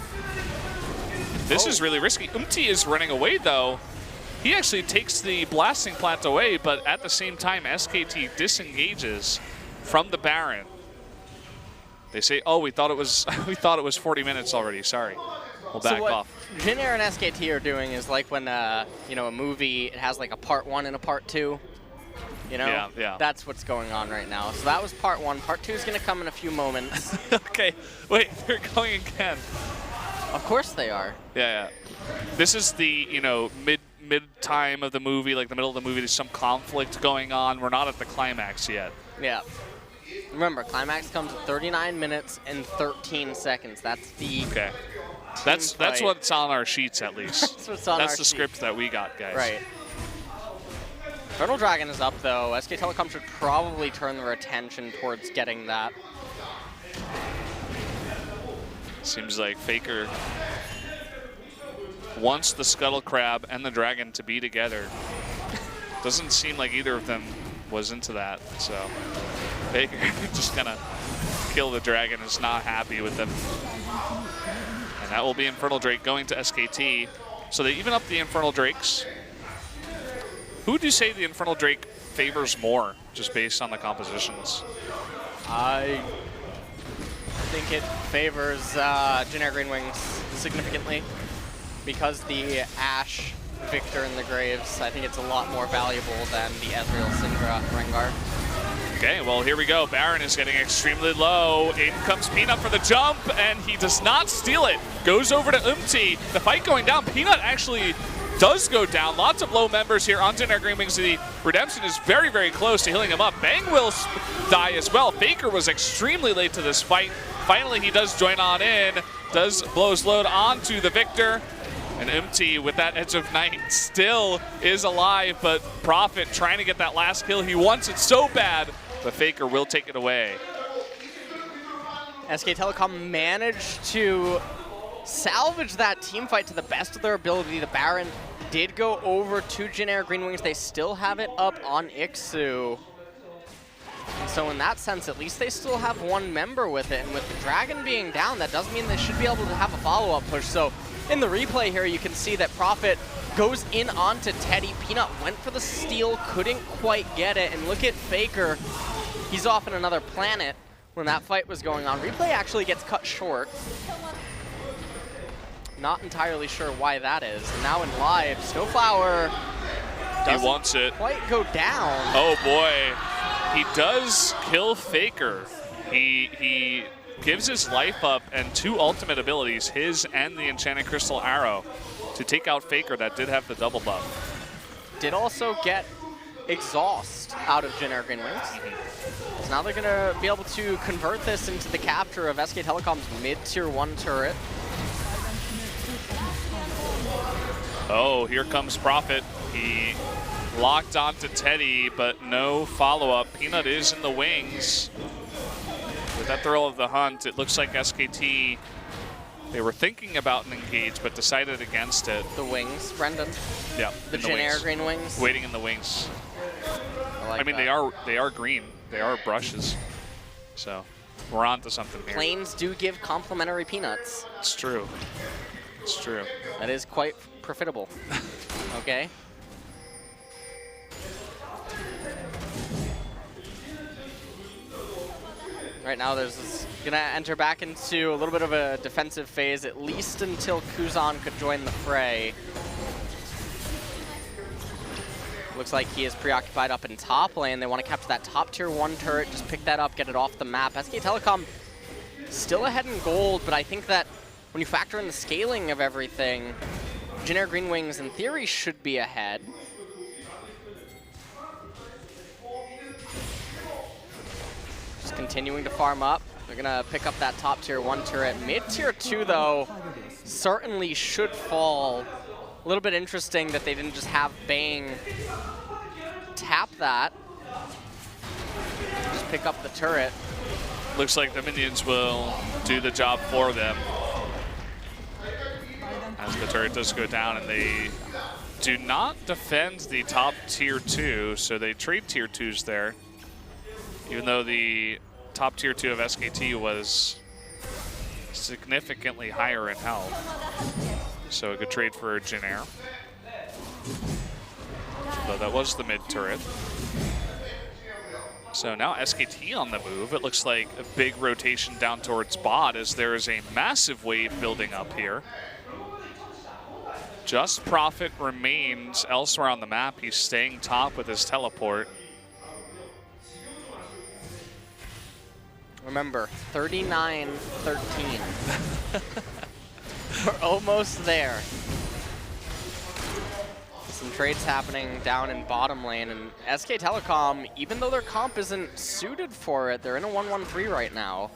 this is really risky. Umti is running away, though. He actually takes the blasting plant away, but at the same time, SKT disengages from the Baron. They say, "Oh, we thought it was 40 minutes already. Sorry, we'll back off." Jin Air and SKT are doing is like when you know, a movie, it has like a part 1 and a part 2. You know, yeah. That's what's going on right now. So that was part 1. Part 2 is going to come in a few moments. Okay, wait, they're going again. Of course they are. Yeah. This is the mid time of the movie, like the middle of the movie. There's some conflict going on. We're not at the climax yet. Yeah. Remember, climax comes at 39 minutes and 13 seconds. That's the That's what's on our sheets, at least. That's what's on That's the script that we got, guys. Right. Infernal Dragon is up, though. SK Telecom should probably turn their attention towards getting that. Seems like Faker wants the Scuttle Crab and the Dragon to be together. Doesn't seem like either of them was into that, so Faker just gonna kill the Dragon, is not happy with them. And that will be Infernal Drake going to SKT. So they even up the Infernal Drakes. Who would you say the Infernal Drake favors more, just based on the compositions? I think it favors Jin Air GreenWings significantly, because the Ashe, Victor, and the Graves, I think it's a lot more valuable than the Ezreal, Syndra, Rengar. Okay, well, here we go. Baron is getting extremely low. In comes Peanut for the jump, and he does not steal it. Goes over to Umti. The fight going down. Peanut actually does go down. Lots of low members here on Jin Air GreenWings. The Redemption is very, very close to healing him up. Bang will die as well. Faker was extremely late to this fight. Finally, he does join on in. Does blow his load onto the Victor. And Empty with that Edge of Night still is alive, but Prophet trying to get that last kill. He wants it so bad, but Faker will take it away. SK Telecom managed to salvage that team fight to the best of their ability. The Baron did go over to Jin Air GreenWings. They still have it up on Ixu. And so in that sense, at least they still have one member with it. And with the Dragon being down, that does mean they should be able to have a follow-up push. So in the replay here, you can see that Prophet goes in onto Teddy. Peanut went for the steal, couldn't quite get it. And look at Faker. He's off in another planet when that fight was going on. Replay actually gets cut short. Not entirely sure why that is. And now in live, Snowflower doesn't quite go down. Oh boy, he does kill Faker. He gives his life up and 2 ultimate abilities, his and the Enchanted Crystal Arrow, to take out Faker that did have the double buff. Did also get exhaust out of Jin Air GreenWings. So now they're gonna be able to convert this into the capture of SK Telecom's mid-tier 1 turret. Oh, here comes Prophet. He locked onto Teddy, but no follow-up. Peanut is in the wings. With that thrill of the hunt, it looks like SKT, they were thinking about an engage, but decided against it. The wings, Brendan. Yeah, the Jin Air GreenWings. Waiting in the wings. I mean, they are green. They are brushes. So we're on to something here. Planes do give complimentary peanuts. It's true. It's true. That is quite profitable. Okay. Right now, there's gonna enter back into a little bit of a defensive phase, at least until Kuzan could join the fray. Looks like he is preoccupied up in top lane. They want to capture that top tier 1 turret, just pick that up, get it off the map. SK Telecom still ahead in gold, but I think that when you factor in the scaling of everything, Jin Air GreenWings in theory should be ahead. Just continuing to farm up. They're gonna pick up that top tier 1 turret. Mid tier 2 though, certainly should fall. A little bit interesting that they didn't just have Bang tap that. Just pick up the turret. Looks like the minions will do the job for them. As the turret does go down, and they do not defend the top tier 2, so they trade tier 2s there. Even though the top tier 2 of SKT was significantly higher in health. So a good trade for Jin Air. So that was the mid turret. So now SKT on the move. It looks like a big rotation down towards bot as there is a massive wave building up here. Just Prophet remains elsewhere on the map. He's staying top with his teleport. Remember, 39-13. We're almost there. Some trades happening down in bottom lane, and SK Telecom, even though their comp isn't suited for it, they're in a 1-1-3 right now.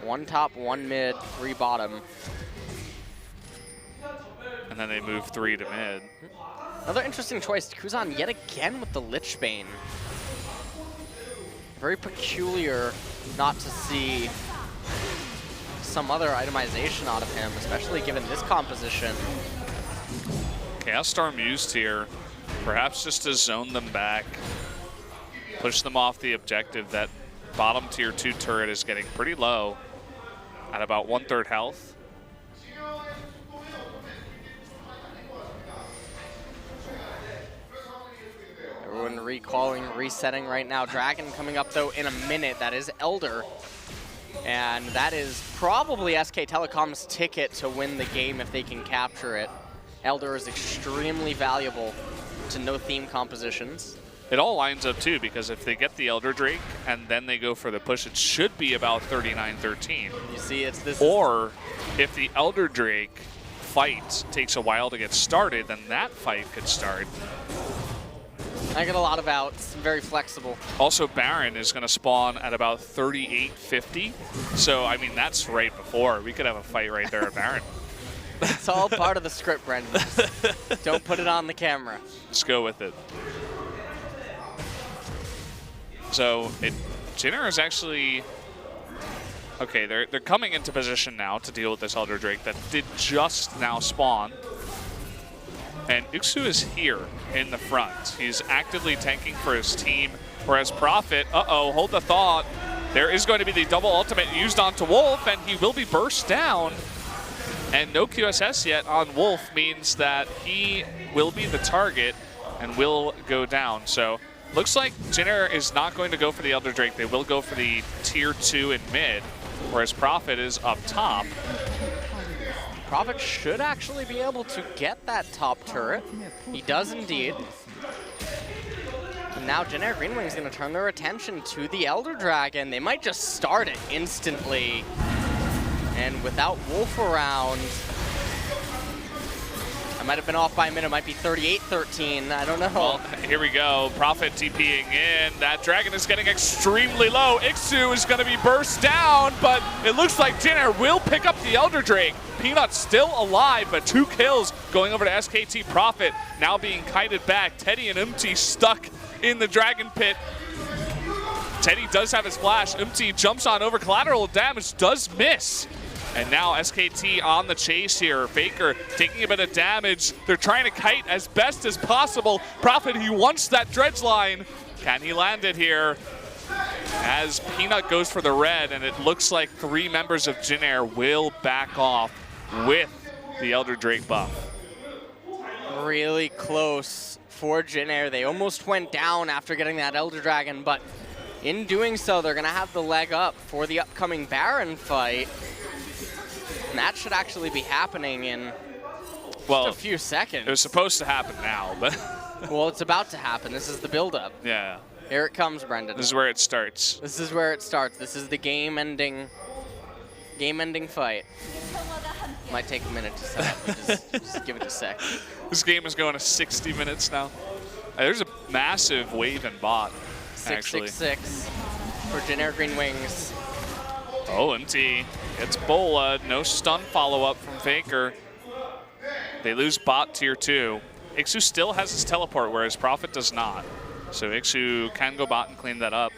1 top, 1 mid, 3 bottom. And then they move 3 to mid. Another interesting choice, Kuzan yet again with the Lich Bane. Very peculiar not to see some other itemization out of him, especially given this composition. Chaos Storm used here, perhaps just to zone them back, push them off the objective. That bottom tier 2 turret is getting pretty low at about 1/3 health. Everyone recalling, resetting right now. Dragon coming up though in a minute. That is Elder. And that is probably SK Telecom's ticket to win the game if they can capture it. Elder is extremely valuable to no theme compositions. It all lines up too, because if they get the Elder Drake and then they go for the push, it should be about 39-13. You see, it's this. Or if the Elder Drake fight takes a while to get started, then that fight could start. I get a lot of outs, very flexible. Also, Baron is going to spawn at about 38-50. So, I mean, that's right before. We could have a fight right there at Baron. It's all part of the script, Brendan. Don't put it on the camera. Just go with it. So Jin Air is actually okay. They're coming into position now to deal with this Elder Drake that did just now spawn. And Ixu is here in the front. He's actively tanking for his team, whereas Prophet, hold the thought. There is going to be the double ultimate used onto Wolf, and he will be burst down. And no QSS yet on Wolf means that he will be the target and will go down. So looks like Jin Air is not going to go for the Elder Drake. They will go for the tier 2 in mid, whereas Prophet is up top. Prophet should actually be able to get that top turret. He does indeed. And now Jin Air GreenWings is going to turn their attention to the Elder Dragon. They might just start it instantly. And without Wolf around, I might have been off by a minute. It might be 38-13. I don't know. Well, here we go. Prophet TPing in. That dragon is getting extremely low. Ixu is going to be burst down, but it looks like Jin Air will pick up the Elder Drake. Peanut still alive, but 2 kills going over to SKT. Prophet now being kited back. Teddy and Umti stuck in the dragon pit. Teddy does have his flash. Umti jumps on over. Collateral damage does miss. And now SKT on the chase here. Faker taking a bit of damage. They're trying to kite as best as possible. Prophet, he wants that dredge line. Can he land it here? As Peanut goes for the red, and it looks like 3 members of Jin Air will back off with the Elder Drake buff. Really close for Jin Air. They almost went down after getting that Elder Dragon, but in doing so, they're going to have the leg up for the upcoming Baron fight. And that should actually be happening in just a few seconds. It was supposed to happen now, but well, it's about to happen. This is the build-up. Yeah. Here it comes, Brendan. This is where it starts. This is where it starts. This is the game-ending fight. Might take a minute to set up. Just give it a sec. This game is going to 60 minutes now. There's a massive wave in bot, actually. 666 for Jin Air GreenWings. Oh, MT gets Bola. No stun follow-up from Faker. They lose bot tier 2. Ixu still has his teleport, whereas Prophet does not. So Ixu can go bot and clean that up.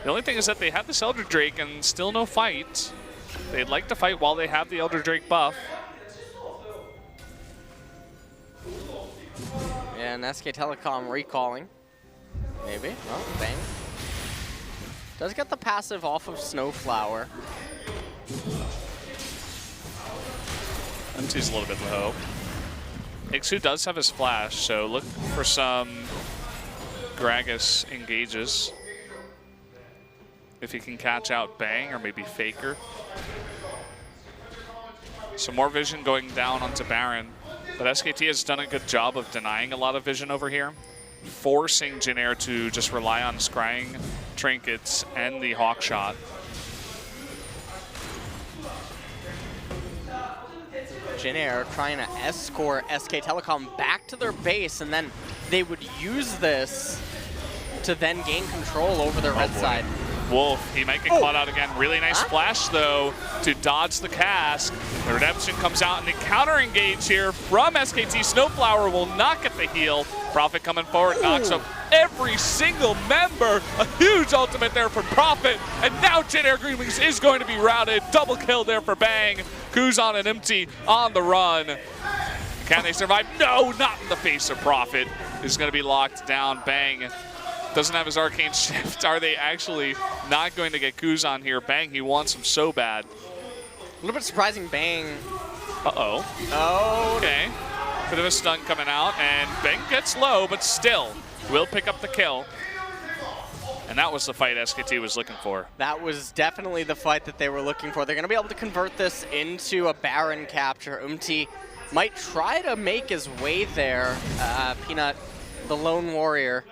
The only thing is that they have this Elder Drake and still no fight. They'd like to fight while they have the Elder Drake buff. And SK Telecom recalling. Maybe. Oh, bang. Does get the passive off of Snowflower. MT's a little bit low. Ixu does have his flash, so look for some Gragas engages. If he can catch out Bang or maybe Faker. Some more vision going down onto Baron. But SKT has done a good job of denying a lot of vision over here, forcing Jin Air to just rely on scrying trinkets and the hawk shot. Jin Air trying to escort SK Telecom back to their base, and then they would use this to then gain control over their red side. Wolf, he might get caught out again. Really nice flash, though, to dodge the cask. The redemption comes out, and the counter engage here from SKT. Snowflower will not get the heal. Prophet coming forward, knocks up every single member. A huge ultimate there for Prophet, and now Jin Air GreenWings is going to be routed. Double kill there for Bang. Kuzan and Empty on the run. Can they survive? No, not in the face of Prophet. Is going to be locked down. Bang doesn't have his arcane shift. Are they actually not going to get Kuzan here? Bang, he wants him so bad. A little bit surprising, Bang. Uh-oh. Oh. Okay. Bit of a stun coming out, and Bang gets low, but still will pick up the kill. And that was the fight SKT was looking for. That was definitely the fight that they were looking for. They're going to be able to convert this into a Baron capture. Umti might try to make his way there. Peanut, the lone warrior,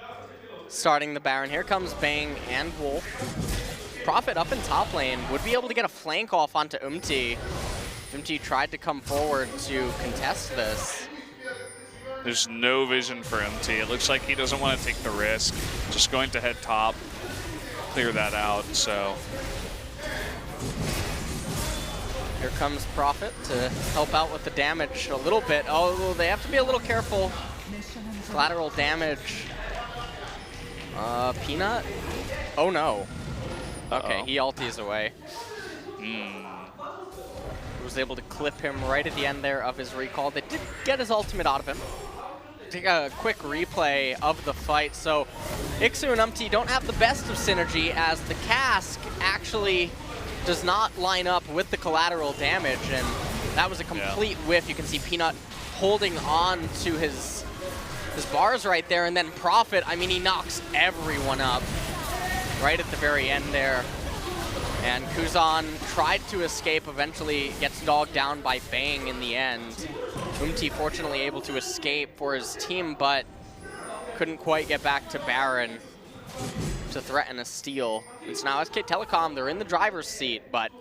starting the Baron. Here comes Bang and Wolf. Prophet up in top lane would be able to get a flank off onto Umti. Umti tried to come forward to contest this. There's no vision for MT. It looks like he doesn't want to take the risk. Just going to head top, clear that out, so. Here comes Prophet to help out with the damage a little bit. Oh, they have to be a little careful. Collateral damage. Peanut? Oh no. Okay, he ulties away. Was able to clip him right at the end there of his recall. They did get his ultimate out of him. Take a quick replay of the fight. So Ixu and Umti don't have the best of synergy, as the cask actually does not line up with the collateral damage, and that was a complete whiff. You can see Peanut holding on to his bars right there, and then Prophet, I mean, he knocks everyone up right at the very end there. And Kuzan tried to escape, eventually gets dogged down by Bang in the end. Umti fortunately able to escape for his team, but couldn't quite get back to Baron to threaten a steal. And so now SK Telecom, they're in the driver's seat, but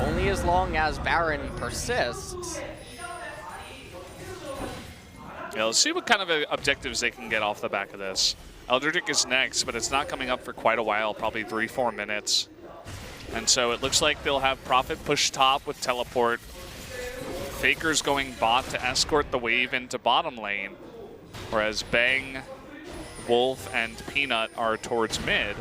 only as long as Baron persists. Yeah, let's see what kind of objectives they can get off the back of this. Eldritch is next, but it's not coming up for quite a while, probably 3-4 minutes. And so it looks like they'll have Prophet push top with teleport. Faker's going bot to escort the wave into bottom lane, whereas Bang, Wolf, and Peanut are towards mid.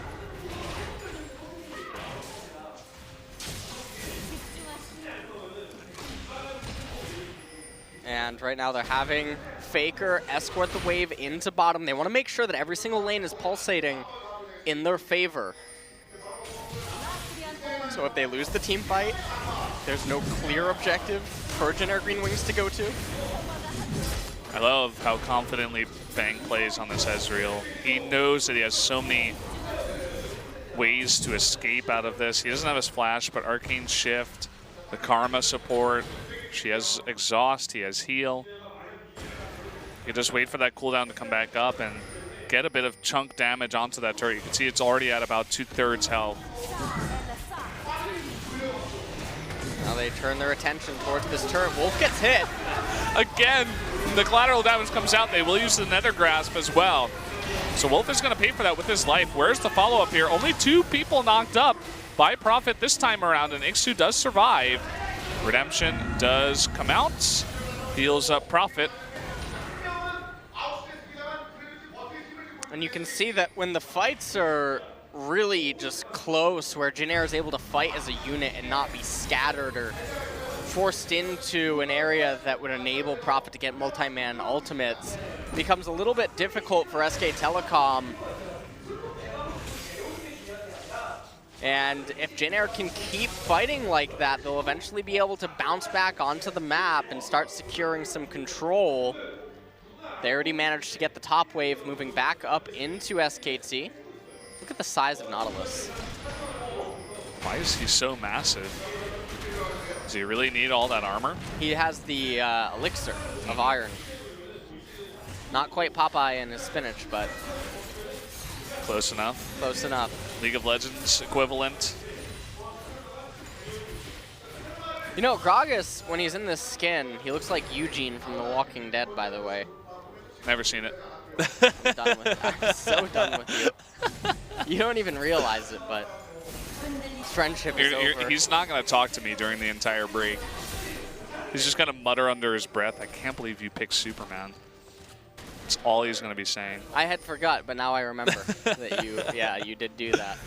And right now they're having Faker escort the wave into bottom. They want to make sure that every single lane is pulsating in their favor. So if they lose the team fight, there's no clear objective for Jin Air GreenWings to go to. I love how confidently Bang plays on this Ezreal. He knows that he has so many ways to escape out of this. He doesn't have his flash, but Arcane Shift, the Karma support. She has Exhaust, he has Heal. You just wait for that cooldown to come back up and get a bit of chunk damage onto that turret. You can see it's already at about 2/3 health. Now they turn their attention towards this turret. Wolf gets hit. Again, the collateral damage comes out. They will use the Nether Grasp as well. So Wolf is going to pay for that with his life. Where's the follow-up here? Only 2 people knocked up by Prophet this time around, and Ixu does survive. Redemption does come out. Heals up Prophet. And you can see that when the fights are really just close, where Jin Air is able to fight as a unit and not be scattered or forced into an area that would enable Prophet to get multi-man ultimates, it becomes a little bit difficult for SK Telecom. And if Jin Air can keep fighting like that, they'll eventually be able to bounce back onto the map and start securing some control. They already managed to get the top wave moving back up into SKT. Look at the size of Nautilus. Why is he so massive? Does he really need all that armor? He has the elixir of iron. Not quite Popeye and his spinach, but Close enough. close enough. League of Legends equivalent. You know, Gragas, when he's in this skin, he looks like Eugene from The Walking Dead, by the way. Never seen it. I'm done with I'm so done with you. You don't even realize it, but friendship is over. He's not going to talk to me during the entire break. He's just going to mutter under his breath, "I can't believe you picked Superman." That's all he's going to be saying. I had forgot, but now I remember that you did do that.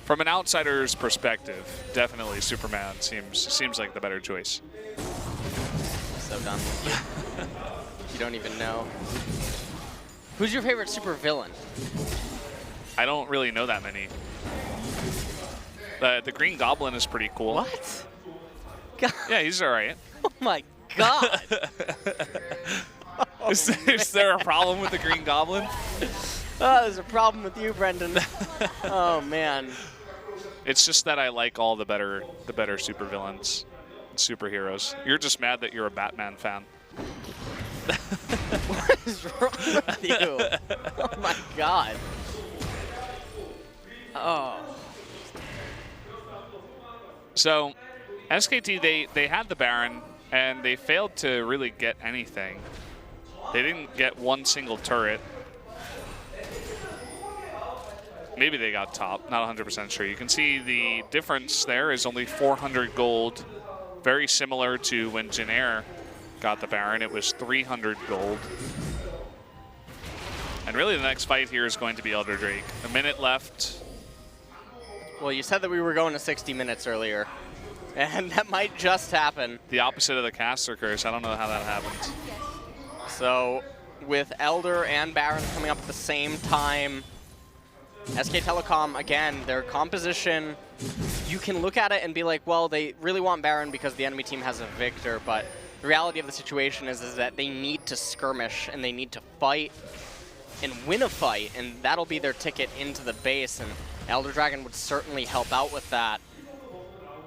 From an outsider's perspective, definitely Superman seems like the better choice. So done with you. You don't even know. Who's your favorite supervillain? I don't really know that many. The Green Goblin is pretty cool. What? God. Yeah, he's all right. Oh my God. Is there a problem with the Green Goblin? Oh, there's a problem with you, Brendan. Oh man. It's just that I like all the better supervillains, superheroes. You're just mad that you're a Batman fan. What is wrong with you? Oh my God. Oh. So, SKT, they had the Baron, and they failed to really get anything. They didn't get one single turret. maybe they got top, not 100% sure. You can see the difference there is only 400 gold. Very similar to when Jin Air got the Baron, it was 300 gold. And really the next fight here is going to be Elder Drake. A minute left. Well, you said that we were going to 60 minutes earlier, and that might just happen. The opposite of the caster curse. I don't know how that happened. So with Elder and Baron coming up at the same time, SK Telecom, again, their composition, you can look at it and be like, well, they really want Baron because the enemy team has a Victor, but the reality of the situation is that they need to skirmish and they need to fight and win a fight, and that'll be their ticket into the base, and Elder Dragon would certainly help out with that.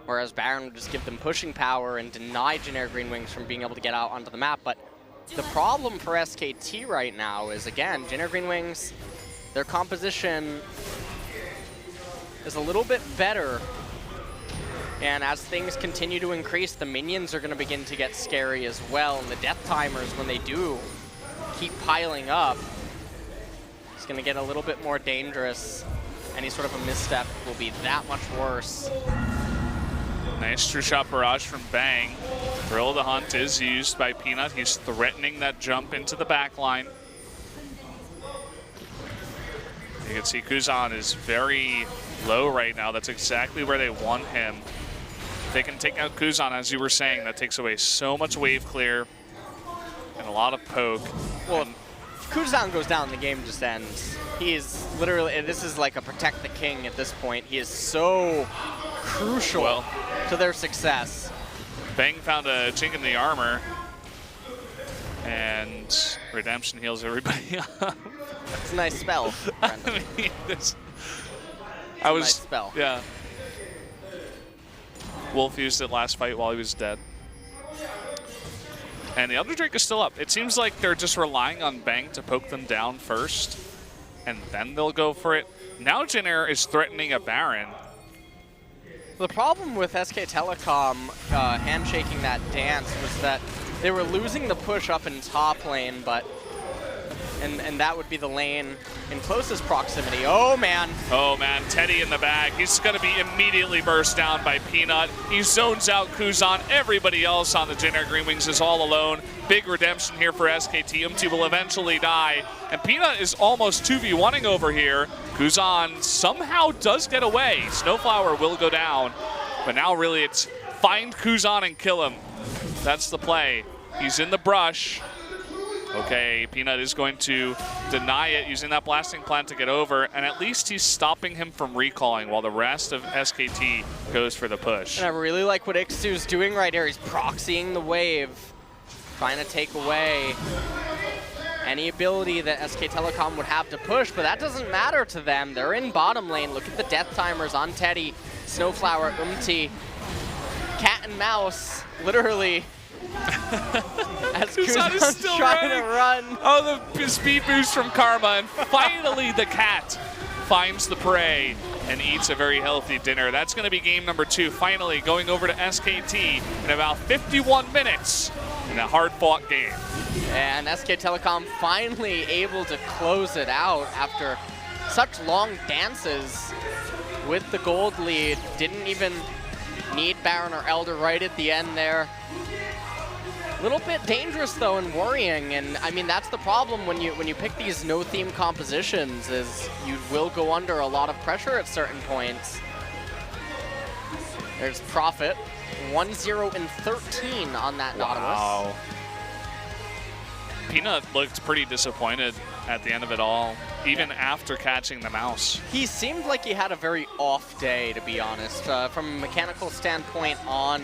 Whereas Baron would just give them pushing power and deny Jin Air GreenWings from being able to get out onto the map. But the problem for SKT right now is, again, Jin Air GreenWings, their composition is a little bit better. And as things continue to increase, the minions are going to begin to get scary as well. And the death timers, when they do keep piling up, it's going to get a little bit more dangerous. Any sort of a misstep will be that much worse. Nice true shot barrage from Bang. Thrill the Hunt is used by Peanut. He's threatening that jump into the back line. You can see Kuzan is very low right now. That's exactly where they want him. If they can take out Kuzan, as you were saying, that takes away so much wave clear and a lot of poke. Well, if Kuzan goes down, the game just ends. He is literally, this is like a protect the king at this point. He is so crucial to their success. Bang found a chink in the armor, and Redemption heals everybody up. That's a nice spell, Brendan. I mean, nice spell. Yeah. Wolf used it last fight while he was dead. And the Elder Drake is still up. It seems like they're just relying on Bang to poke them down first, and then they'll go for it. Now Jin Air is threatening a Baron. The problem with SK Telecom handshaking that dance was that they were losing the push up in top lane, but and that would be the lane in closest proximity. Oh man. Oh man, Teddy in the back. He's going to be immediately burst down by Peanut. He zones out Kuzan. Everybody else on the Jin Air GreenWings is all alone. Big redemption here for SKT. Umti will eventually die. And Peanut is almost 2v1ing over here. Kuzan somehow does get away. Snowflower will go down. But now really it's find Kuzan and kill him. That's the play. He's in the brush. Okay, Peanut is going to deny it using that blasting plant to get over, and at least he's stopping him from recalling while the rest of SKT goes for the push. And I really like what Ixtu's doing right here. He's proxying the wave, trying to take away any ability that SK Telecom would have to push, but that doesn't matter to them. They're in bottom lane. Look at the death timers on Teddy, Snowflower, Umti, cat and mouse, literally. As Kuzan is still trying to run. Oh, the speed boost from Karma, and finally the cat finds the prey and eats a very healthy dinner. That's going to be game number 2, finally going over to SKT in about 51 minutes in a hard-fought game. And SK Telecom finally able to close it out after such long dances with the gold lead. Didn't even need Baron or Elder right at the end there. A little bit dangerous though and worrying, and I mean that's the problem when you pick these no-theme compositions, is you will go under a lot of pressure at certain points. There's Prophet, 1-0-13 on that Nautilus. Wow. Peanut looked pretty disappointed at the end of it all, even after catching the mouse. He seemed like he had a very off day, to be honest. From a mechanical standpoint on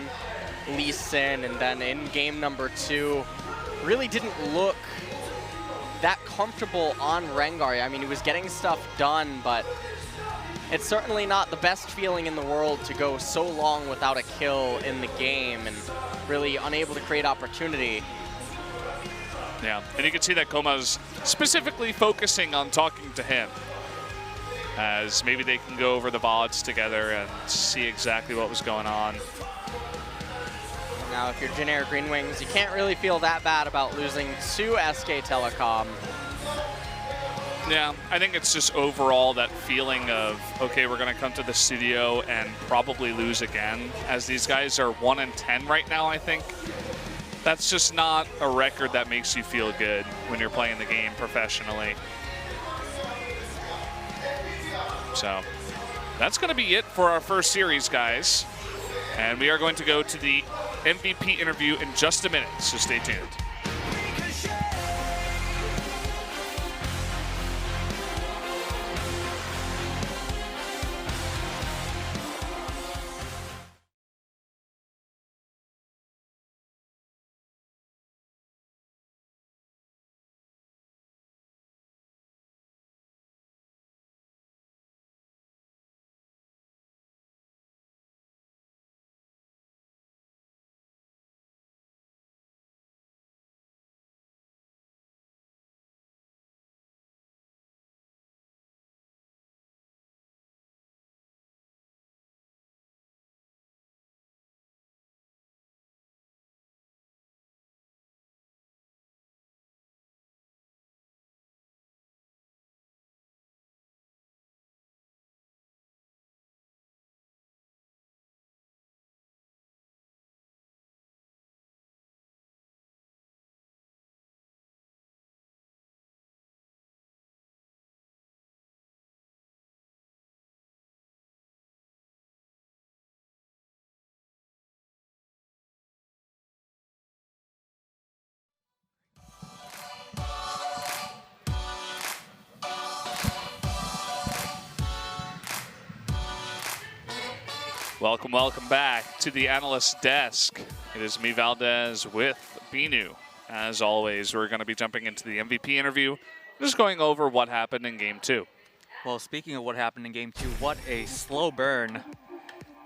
Lee Sin, and then in game number 2, really didn't look that comfortable on Rengar. I mean, he was getting stuff done, but it's certainly not the best feeling in the world to go so long without a kill in the game and really unable to create opportunity. Yeah, and you can see that Koma's specifically focusing on talking to him, as maybe they can go over the VODs together and see exactly what was going on. Now, if you're Jin Air GreenWings, you can't really feel that bad about losing to SK Telecom. Yeah, I think it's just overall that feeling of, okay, we're going to come to the studio and probably lose again. As these guys are 1-10 right now, I think. That's just not a record that makes you feel good when you're playing the game professionally. So that's going to be it for our first series, guys. And we are going to go to the MVP interview in just a minute, so stay tuned. Welcome, welcome back to the analyst desk. It is me, Valdez, with Binu. As always, we're going to be jumping into the MVP interview, just going over what happened in Game 2. Well, speaking of what happened in Game 2, what a slow burn.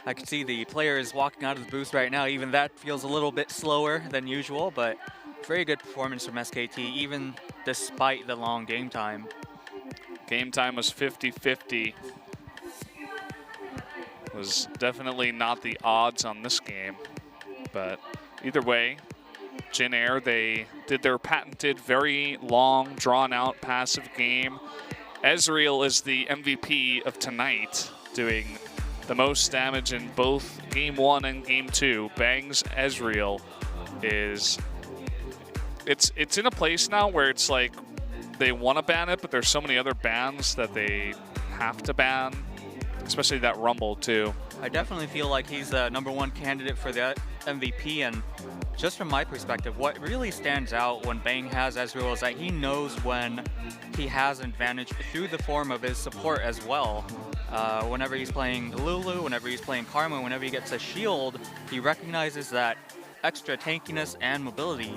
I can see the players walking out of the booth right now. Even that feels a little bit slower than usual, but very good performance from SKT, even despite the long game time. Game time was 50-50. Was definitely not the odds on this game, but either way, Jin Air, they did their patented, very long, drawn-out, passive game. Ezreal is the MVP of tonight, doing the most damage in both Game 1 and Game 2. Bang's Ezreal is... It's in a place now where it's like they want to ban it, but there's so many other bans that they have to ban. Especially that Rumble, too. I definitely feel like he's the #1 candidate for the MVP, and just from my perspective, what really stands out when Bang has Ezreal is that he knows when he has an advantage through the form of his support as well. Whenever he's playing Lulu, whenever he's playing Karma, whenever he gets a shield, he recognizes that extra tankiness and mobility.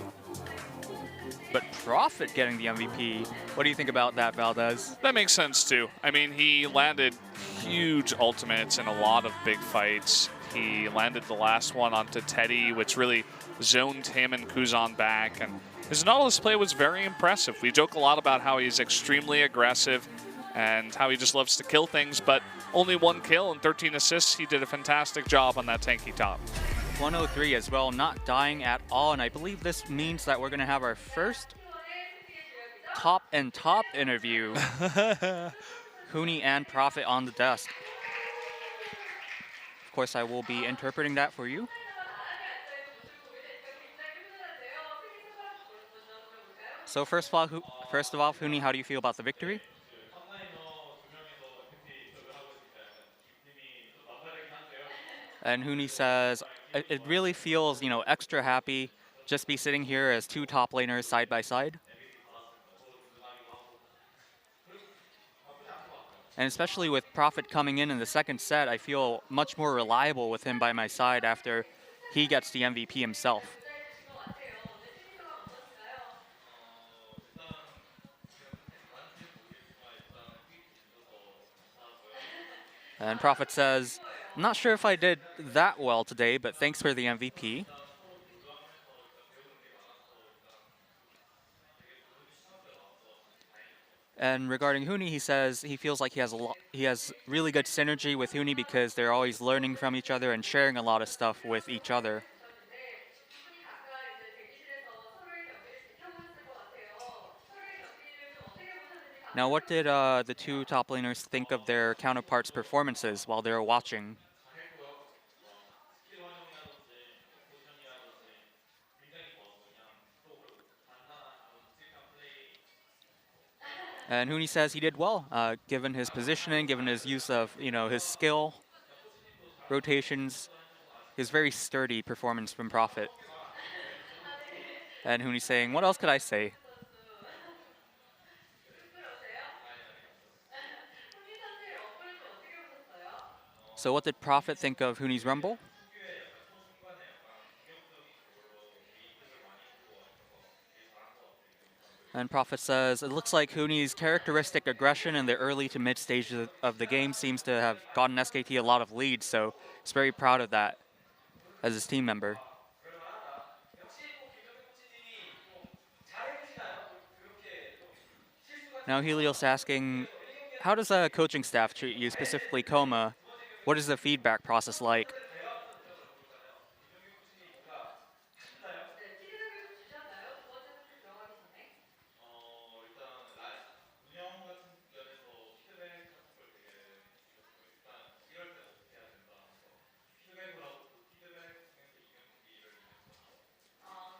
But Prophet getting the MVP, what do you think about that, Valdez? That makes sense, too. I mean, he landed huge ultimates in a lot of big fights. He landed the last one onto Teddy, which really zoned him and Kuzan back. And his Nautilus play was very impressive. We joke a lot about how he's extremely aggressive and how he just loves to kill things, but only 1 kill and 13 assists. He did a fantastic job on that tanky top. 103 as well, not dying at all, and I believe this means that we're going to have our first top interview. Hooni and Prophet on the desk. Of course, I will be interpreting that for you. So first of all, Hooni, how do you feel about the victory? And Hooni says, it really feels, extra happy just be sitting here as 2 top laners side by side. And especially with Prophet coming in the second set, I feel much more reliable with him by my side after he gets the MVP himself. And Prophet says, I'm not sure if I did that well today, but thanks for the MVP. And regarding Hooni, he says he feels like he has really good synergy with Hooni because they're always learning from each other and sharing a lot of stuff with each other. Now, what did the two top laners think of their counterparts' performances while they were watching? And Hooni says he did well, given his positioning, given his use of, his skill, rotations, his very sturdy performance from Prophet. And Hooni's saying, what else could I say? So what did Prophet think of Hooni's Rumble? And Prophet says, it looks like Hooni's characteristic aggression in the early to mid stages of the game seems to have gotten SKT a lot of leads, so he's very proud of that as his team member. Now Helios asking, how does a coaching staff treat you, specifically Koma? What is the feedback process like?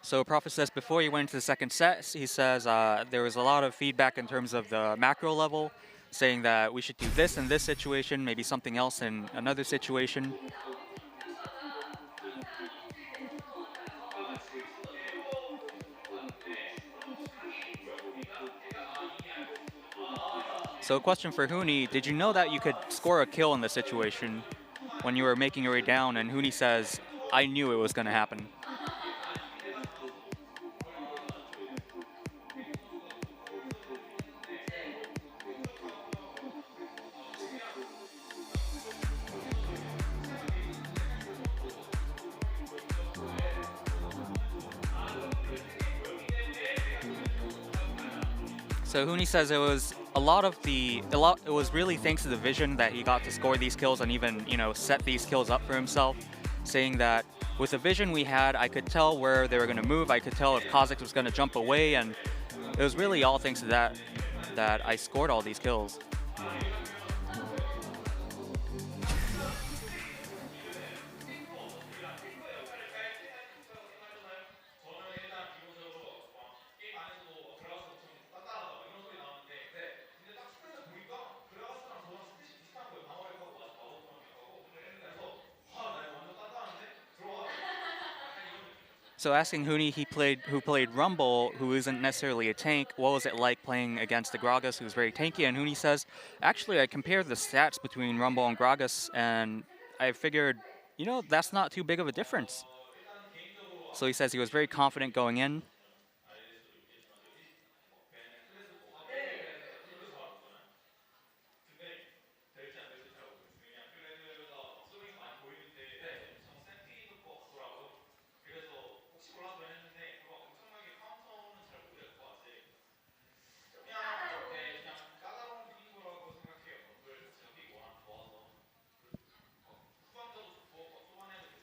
So Prophet says before he went into the second set, he says there was a lot of feedback in terms of the macro level, saying that we should do this in this situation, maybe something else in another situation. So a question for Hooni, did you know that you could score a kill in this situation when you were making your way down? And Hooni says, I knew it was going to happen. So Hooni says it was it was really thanks to the vision that he got to score these kills and even, set these kills up for himself, saying that with the vision we had, I could tell where they were going to move, I could tell if Kha'Zix was going to jump away, and it was really all thanks to that I scored all these kills. So asking Hooni, who played Rumble, who isn't necessarily a tank, what was it like playing against the Gragas, who's very tanky? And Hooni says, actually, I compared the stats between Rumble and Gragas, and I figured, that's not too big of a difference. So he says he was very confident going in.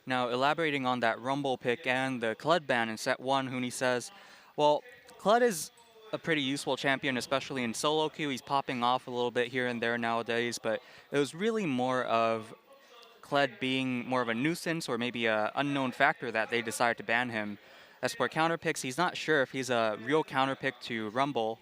Now, elaborating on that Rumble pick and the Kled ban in set 1, Hooni says, well, Kled is a pretty useful champion, especially in solo queue. He's popping off a little bit here and there nowadays, but it was really more of Kled being more of a nuisance or maybe an unknown factor that they decided to ban him. As for counter picks, he's not sure if he's a real counter pick to Rumble.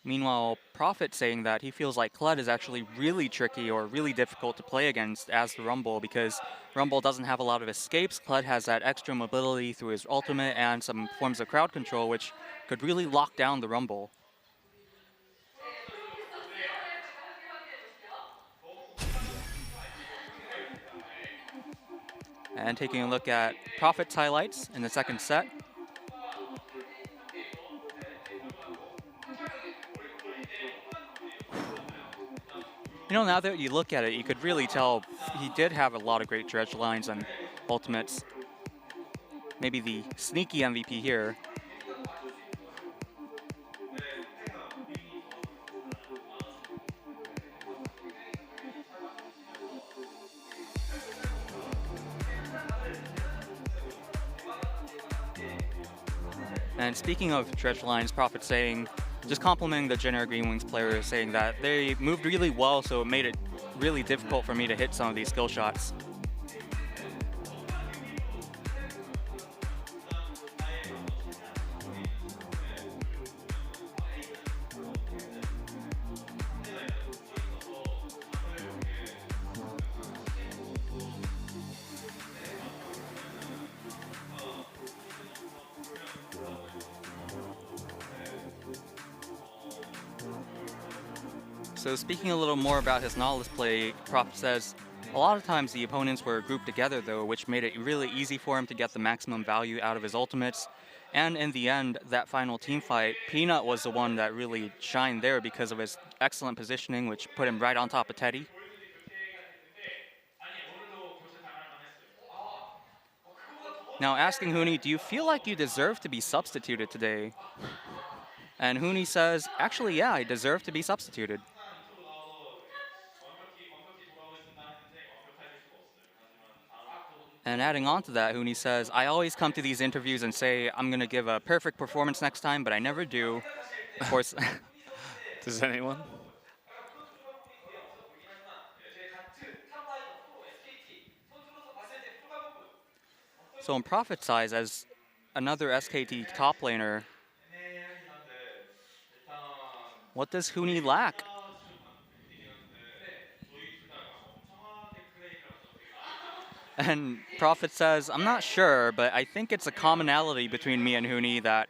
Meanwhile, Prophet saying that he feels like Kled is actually really tricky or really difficult to play against as the Rumble because Rumble doesn't have a lot of escapes. Kled has that extra mobility through his ultimate and some forms of crowd control, which could really lock down the Rumble. And taking a look at Prophet's highlights in the second set. Now that you look at it, you could really tell he did have a lot of great dredge lines and ultimates. Maybe the sneaky MVP here. And speaking of Dredge Lines, Prophet saying, just complimenting the Jin Air GreenWings players, saying that they moved really well, so it made it really difficult for me to hit some of these skill shots. So speaking a little more about his Nautilus play, Prophet says, a lot of times the opponents were grouped together though, which made it really easy for him to get the maximum value out of his ultimates. And in the end, that final team fight, Peanut was the one that really shined there because of his excellent positioning, which put him right on top of Teddy. Now asking Hooni, do you feel like you deserve to be substituted today? And Hooni says, actually, yeah, I deserve to be substituted. And adding on to that, Hooni says, I always come to these interviews and say I'm going to give a perfect performance next time, but I never do. Of course. Does anyone? So in Prophet's eyes, as another SKT top laner, what does Hooni lack? And Prophet says, I'm not sure, but I think it's a commonality between me and Hooni that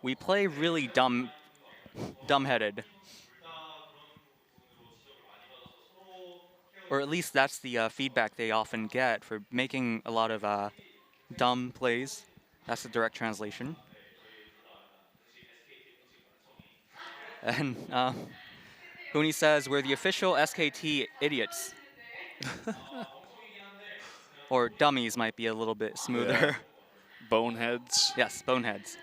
we play really dumb-headed. Or at least that's the feedback they often get for making a lot of dumb plays. That's the direct translation. And Hooni says, we're the official SKT idiots. Or dummies might be a little bit smoother. Yeah. Boneheads. Yes, boneheads.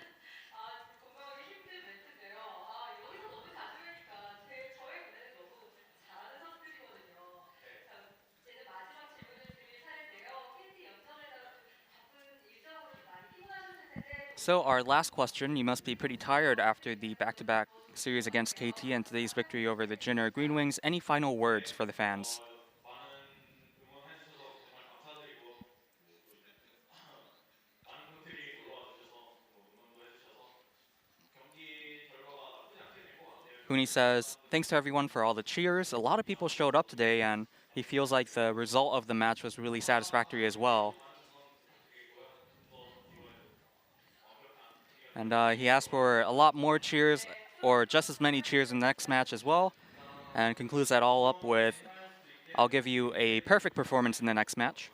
So our last question, you must be pretty tired after the back-to-back series against KT and today's victory over the Jin Air GreenWings. Any final words for the fans? Hooni says, thanks to everyone for all the cheers. A lot of people showed up today, and he feels like the result of the match was really satisfactory as well. And he asked for a lot more cheers, or just as many cheers in the next match as well, and concludes that all up with, I'll give you a perfect performance in the next match.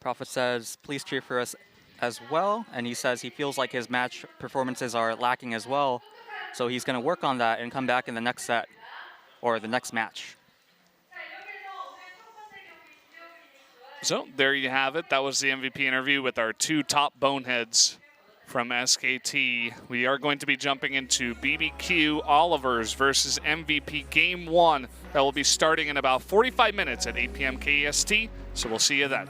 Prophet says, please cheer for us as well, and he says he feels like his match performances are lacking as well, so he's going to work on that and come back in the next set, or the next match. So there you have it. That was the MVP interview with our two top boneheads from SKT. We are going to be jumping into BBQ Olivers versus MVP Game 1. That will be starting in about 45 minutes at 8 p.m. KST, so we'll see you then.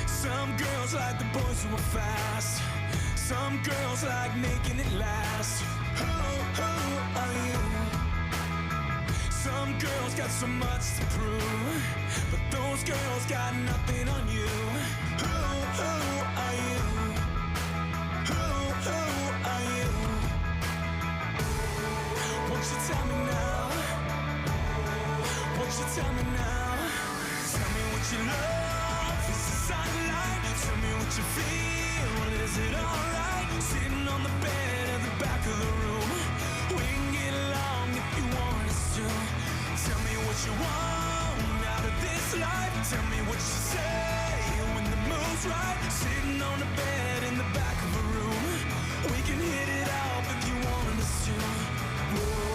Some girls like the boys who are fast. Some girls like making it last. Who are you? Some girls got so much to prove, but those girls got nothing on you. Who are you tell me now? Tell me what you love, is the sunlight? Tell me what you feel, is it alright? Sitting on the bed at the back of the room, we can get along if you want us to. Tell me what you want out of this life. Tell me what you say when the mood's right. Sitting on the bed in the back of a room, we can hit it off if you want us to. Whoa.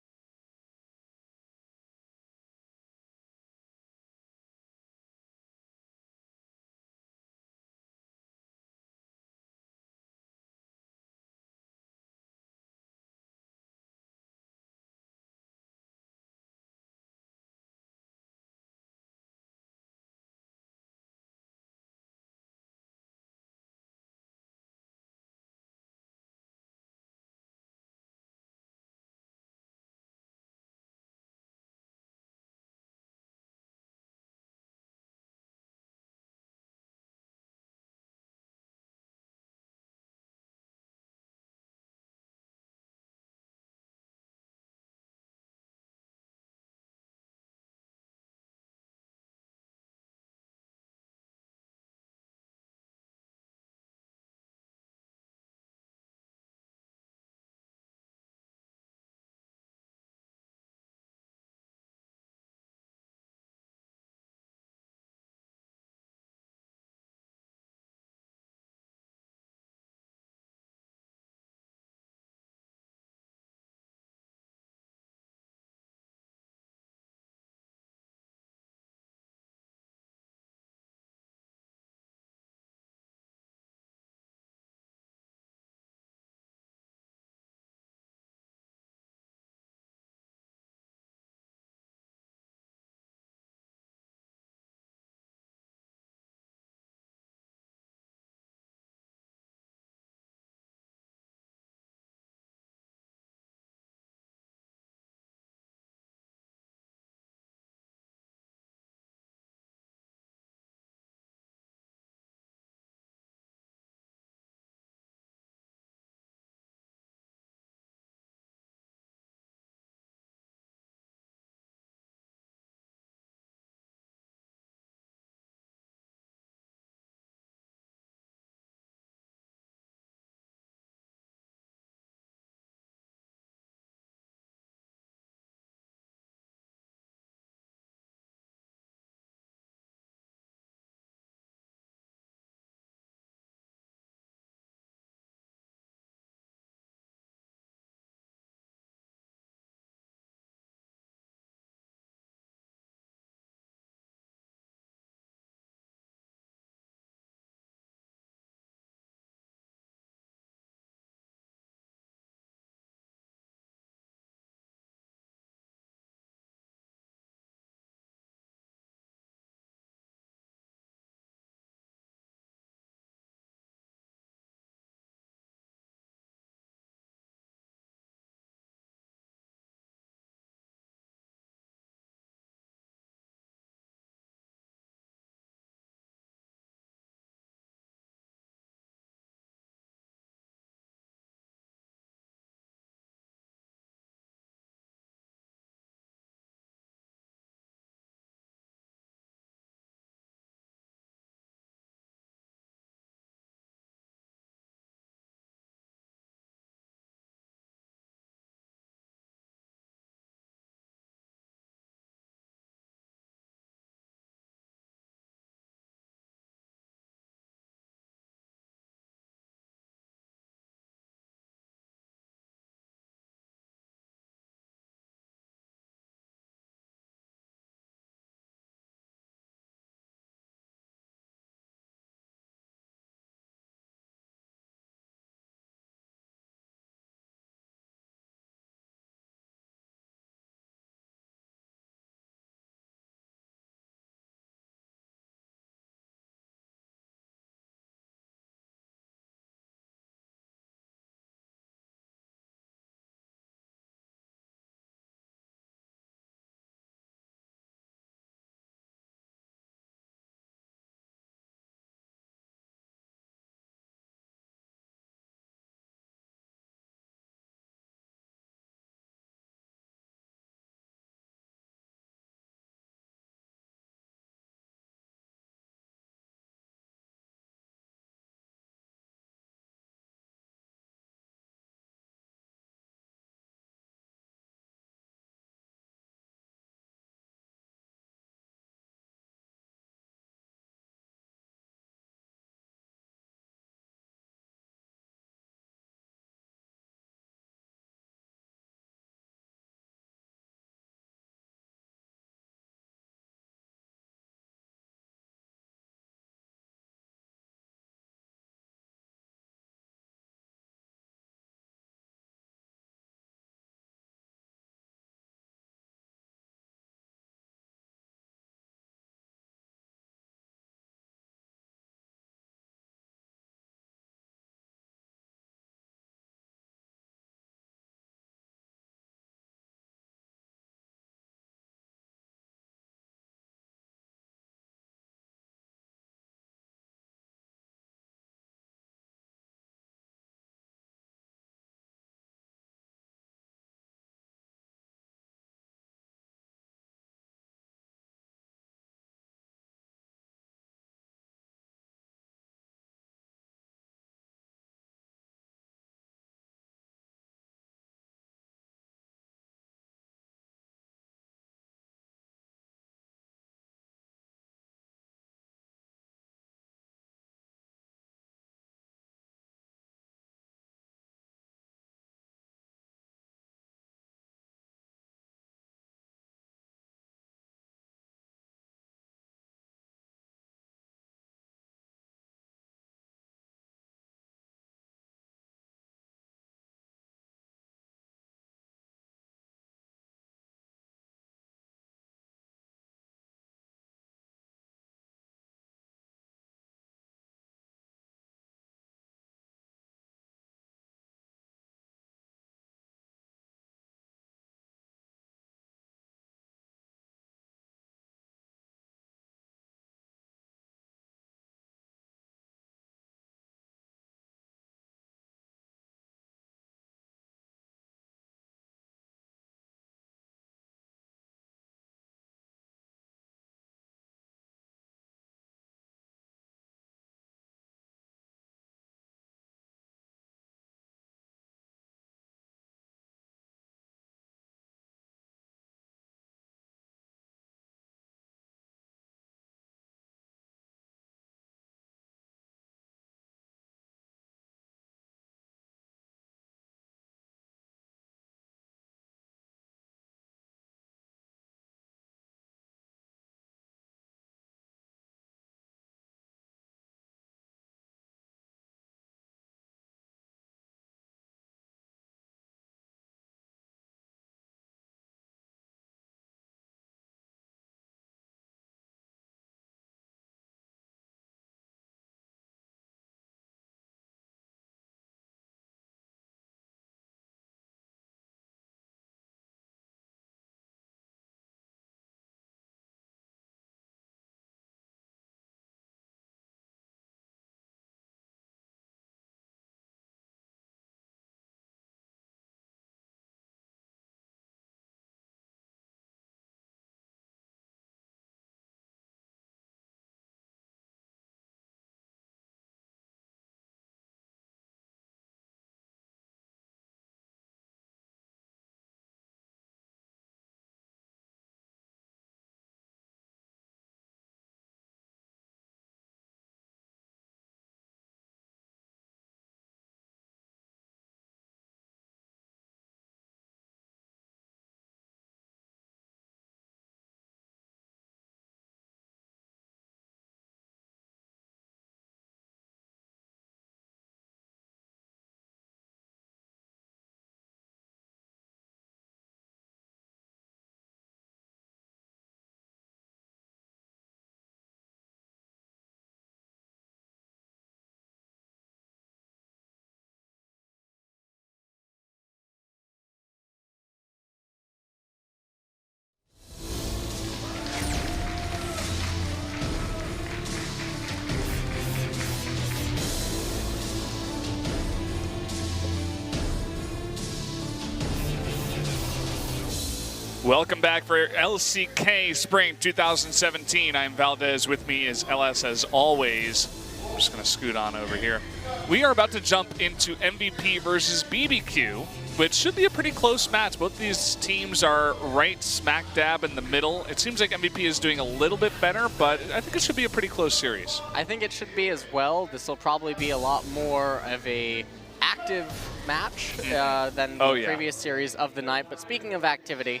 Welcome back for LCK Spring 2017. I'm Valdez. With me is LS as always. I'm just going to scoot on over here. We are about to jump into MVP versus BBQ, which should be a pretty close match. Both these teams are right smack dab in the middle. It seems like MVP is doing a little bit better, but I think it should be a pretty close series. I think it should be as well. This will probably be a lot more of a active match than the previous series of the night. But speaking of activity,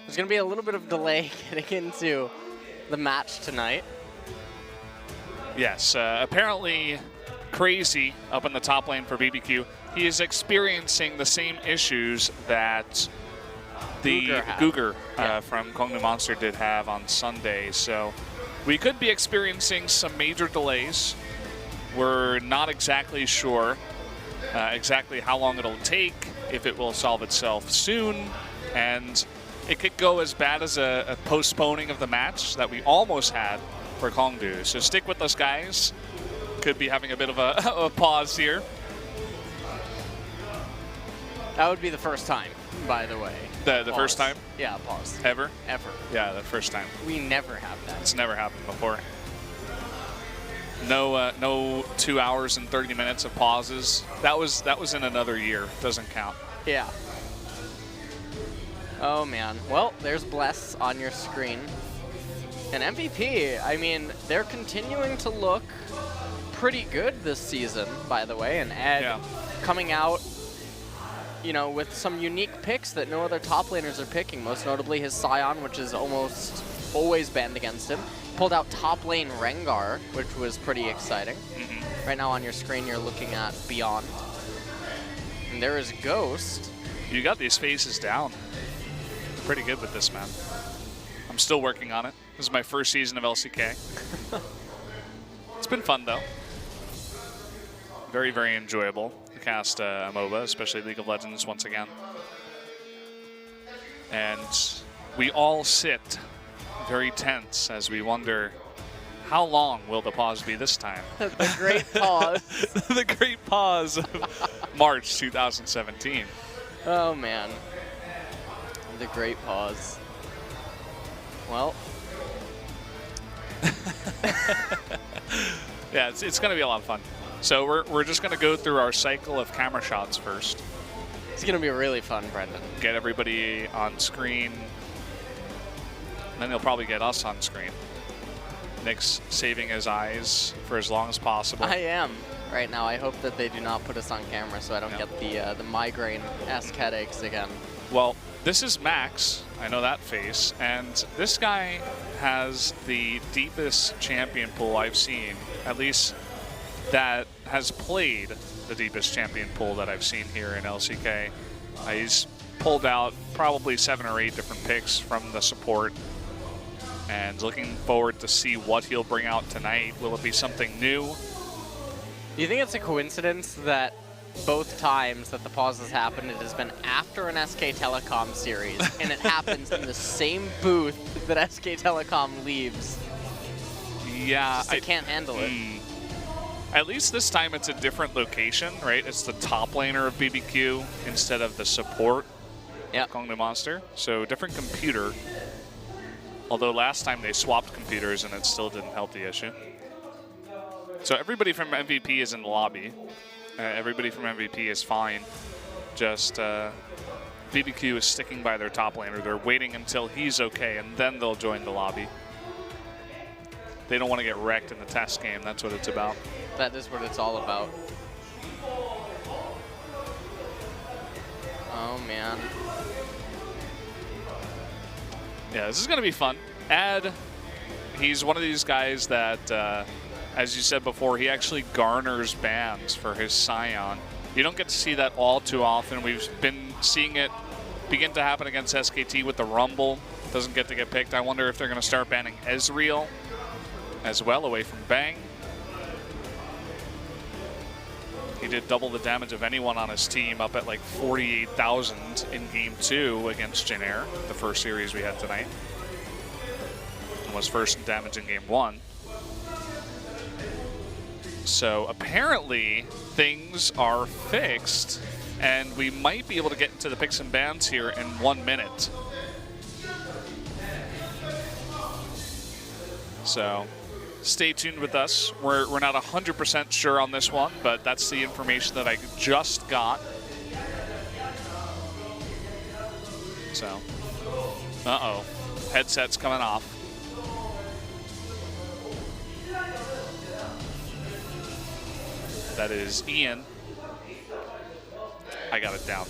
there's going to be a little bit of delay getting into the match tonight. Yes, apparently Crazy up in the top lane for BBQ. He is experiencing the same issues that the Googer from Gongnu Monster did have on Sunday. So we could be experiencing some major delays. We're not exactly sure exactly how long it'll take, if it will solve itself soon, and it could go as bad as a postponing of the match that we almost had for Gongdu. So stick with us, guys. Could be having a bit of a pause here. That would be the first time, by the way. The first time? Yeah, pause. Ever? Ever. Yeah, the first time. We never have that. It's never happened before. No 2 hours and 30 minutes of pauses. That was in another year. Doesn't count. Yeah. Oh man. Well, there's Bless on your screen. And MVP, I mean, they're continuing to look pretty good this season, by the way. And Ed coming out, you know, with some unique picks that no other top laners are picking, most notably his Scion, which is almost always banned against him. Pulled out top lane Rengar, which was pretty exciting. Right now on your screen, you're looking at Beyond. And there is Ghost. You got these faces down. Pretty good with this, man. I'm still working on it. This is my first season of LCK. It's been fun, though. Very, very enjoyable to cast MOBA, especially League of Legends once again. And we all sit very tense as we wonder, how long will the pause be this time? The great pause. The great pause of March 2017. Oh, man. The great pause. Well. Yeah, it's going to be a lot of fun. So we're just going to go through our cycle of camera shots first. It's going to be really fun, Brendan. Get everybody on screen. Then he'll probably get us on screen. Nick's saving his eyes for as long as possible. I am right now. I hope that they do not put us on camera so I don't get the migraine-esque headaches again. Well, this is Max. I know that face. And this guy has the deepest champion pool I've seen, at least that has played the deepest champion pool that I've seen here in LCK. He's pulled out probably 7 or 8 different picks from the support, and looking forward to see what he'll bring out tonight. Will it be something new? Do you think it's a coincidence that both times that the pause has happened, it has been after an SK Telecom series, and it happens in the same booth that SK Telecom leaves? Yeah. I can't handle it. At least this time it's a different location, right? It's the top laner of BBQ instead of the support of Gongnu Monster. So different computer. Although last time they swapped computers and it still didn't help the issue. So everybody from MVP is in the lobby. Everybody from MVP is fine. Just BBQ is sticking by their top laner. They're waiting until he's okay, and then they'll join the lobby. They don't want to get wrecked in the test game. That's what it's about. That is what it's all about. Oh, man. Yeah, this is going to be fun. Ed, he's one of these guys that, as you said before, he actually garners bans for his Scion. You don't get to see that all too often. We've been seeing it begin to happen against SKT with the Rumble. Doesn't get to get picked. I wonder if they're going to start banning Ezreal as well, away from Bang. He did double the damage of anyone on his team, up at like 48,000 in Game 2 against Jin Air, the first series we had tonight. And was first in damage in Game 1. So apparently things are fixed, and we might be able to get into the picks and bans here in 1 minute. So stay tuned with us. We're not 100% sure on this one, but that's the information that I just got. So, uh-oh. Headset's coming off. That is Ian. I got it down.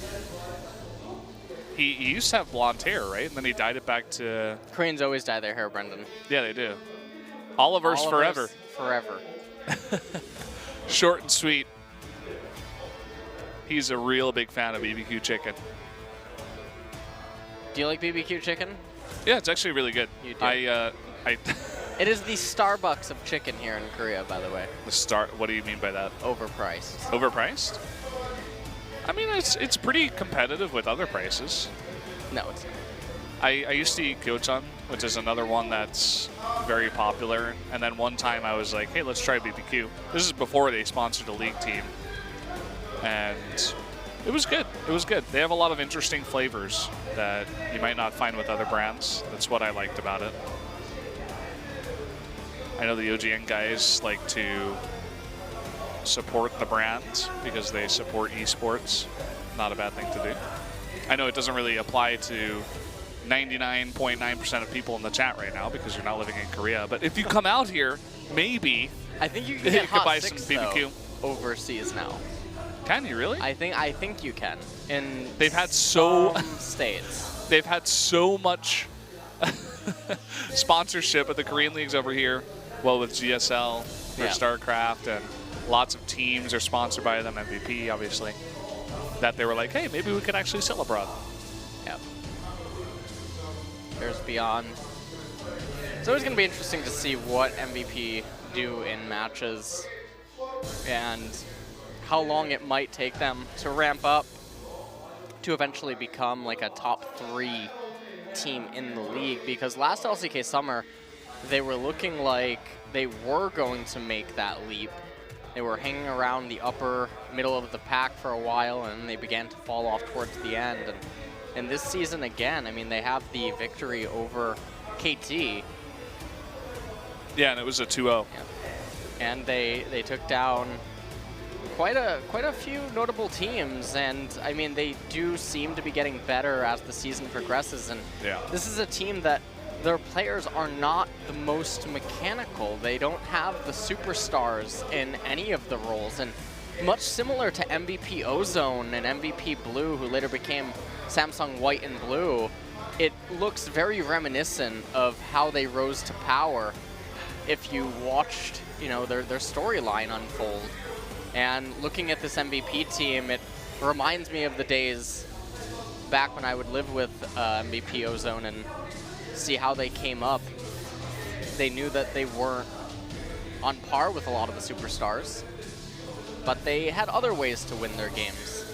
He used to have blonde hair, right? And then he dyed it back to... Koreans always dye their hair, Brendan. Yeah, they do. Oliver's forever. Forever. Short and sweet. He's a real big fan of BBQ chicken. Do you like BBQ chicken? Yeah, it's actually really good. You do? It is the Starbucks of chicken here in Korea, by the way. What do you mean by that? Overpriced. Overpriced? I mean, it's pretty competitive with other prices. No, it's not. I used to eat gyochon, which is another one that's very popular. And then one time I was like, hey, let's try BBQ. This is before they sponsored a league team. And it was good. It was good. They have a lot of interesting flavors that you might not find with other brands. That's what I liked about it. I know the OGN guys like to support the brand because they support esports. Not a bad thing to do. I know it doesn't really apply to 99.9% of people in the chat right now because you're not living in Korea. But if you come out here, maybe I think you can you get could buy hot some six, BBQ. though, overseas now. Can you really? I think you can. In They've had some states. They've had so much sponsorship at the Korean leagues over here. Well, with GSL for StarCraft, and lots of teams are sponsored by them, MVP obviously, that they were like, hey, maybe we could actually sell abroad. Yep. There's Beyond. It's always going to be interesting to see what MVP do in matches and how long it might take them to ramp up to eventually become like a top 3 team in the league, because last LCK summer they were looking like they were going to make that leap. They were hanging around the upper middle of the pack for a while, and they began to fall off towards the end. And this season again, I mean, they have the victory over KT. Yeah, and it was a 2-0. Yeah. And they took down quite a few notable teams, and I mean, they do seem to be getting better as the season progresses. And this is a team that their players are not the most mechanical. They don't have the superstars in any of the roles, and much similar to MVP Ozone and MVP Blue, who later became Samsung White and Blue, it looks very reminiscent of how they rose to power if you watched, you know, their storyline unfold. And looking at this MVP team, it reminds me of the days back when I would live with MVP Ozone and see how they came up. They knew that they weren't on par with a lot of the superstars, but they had other ways to win their games.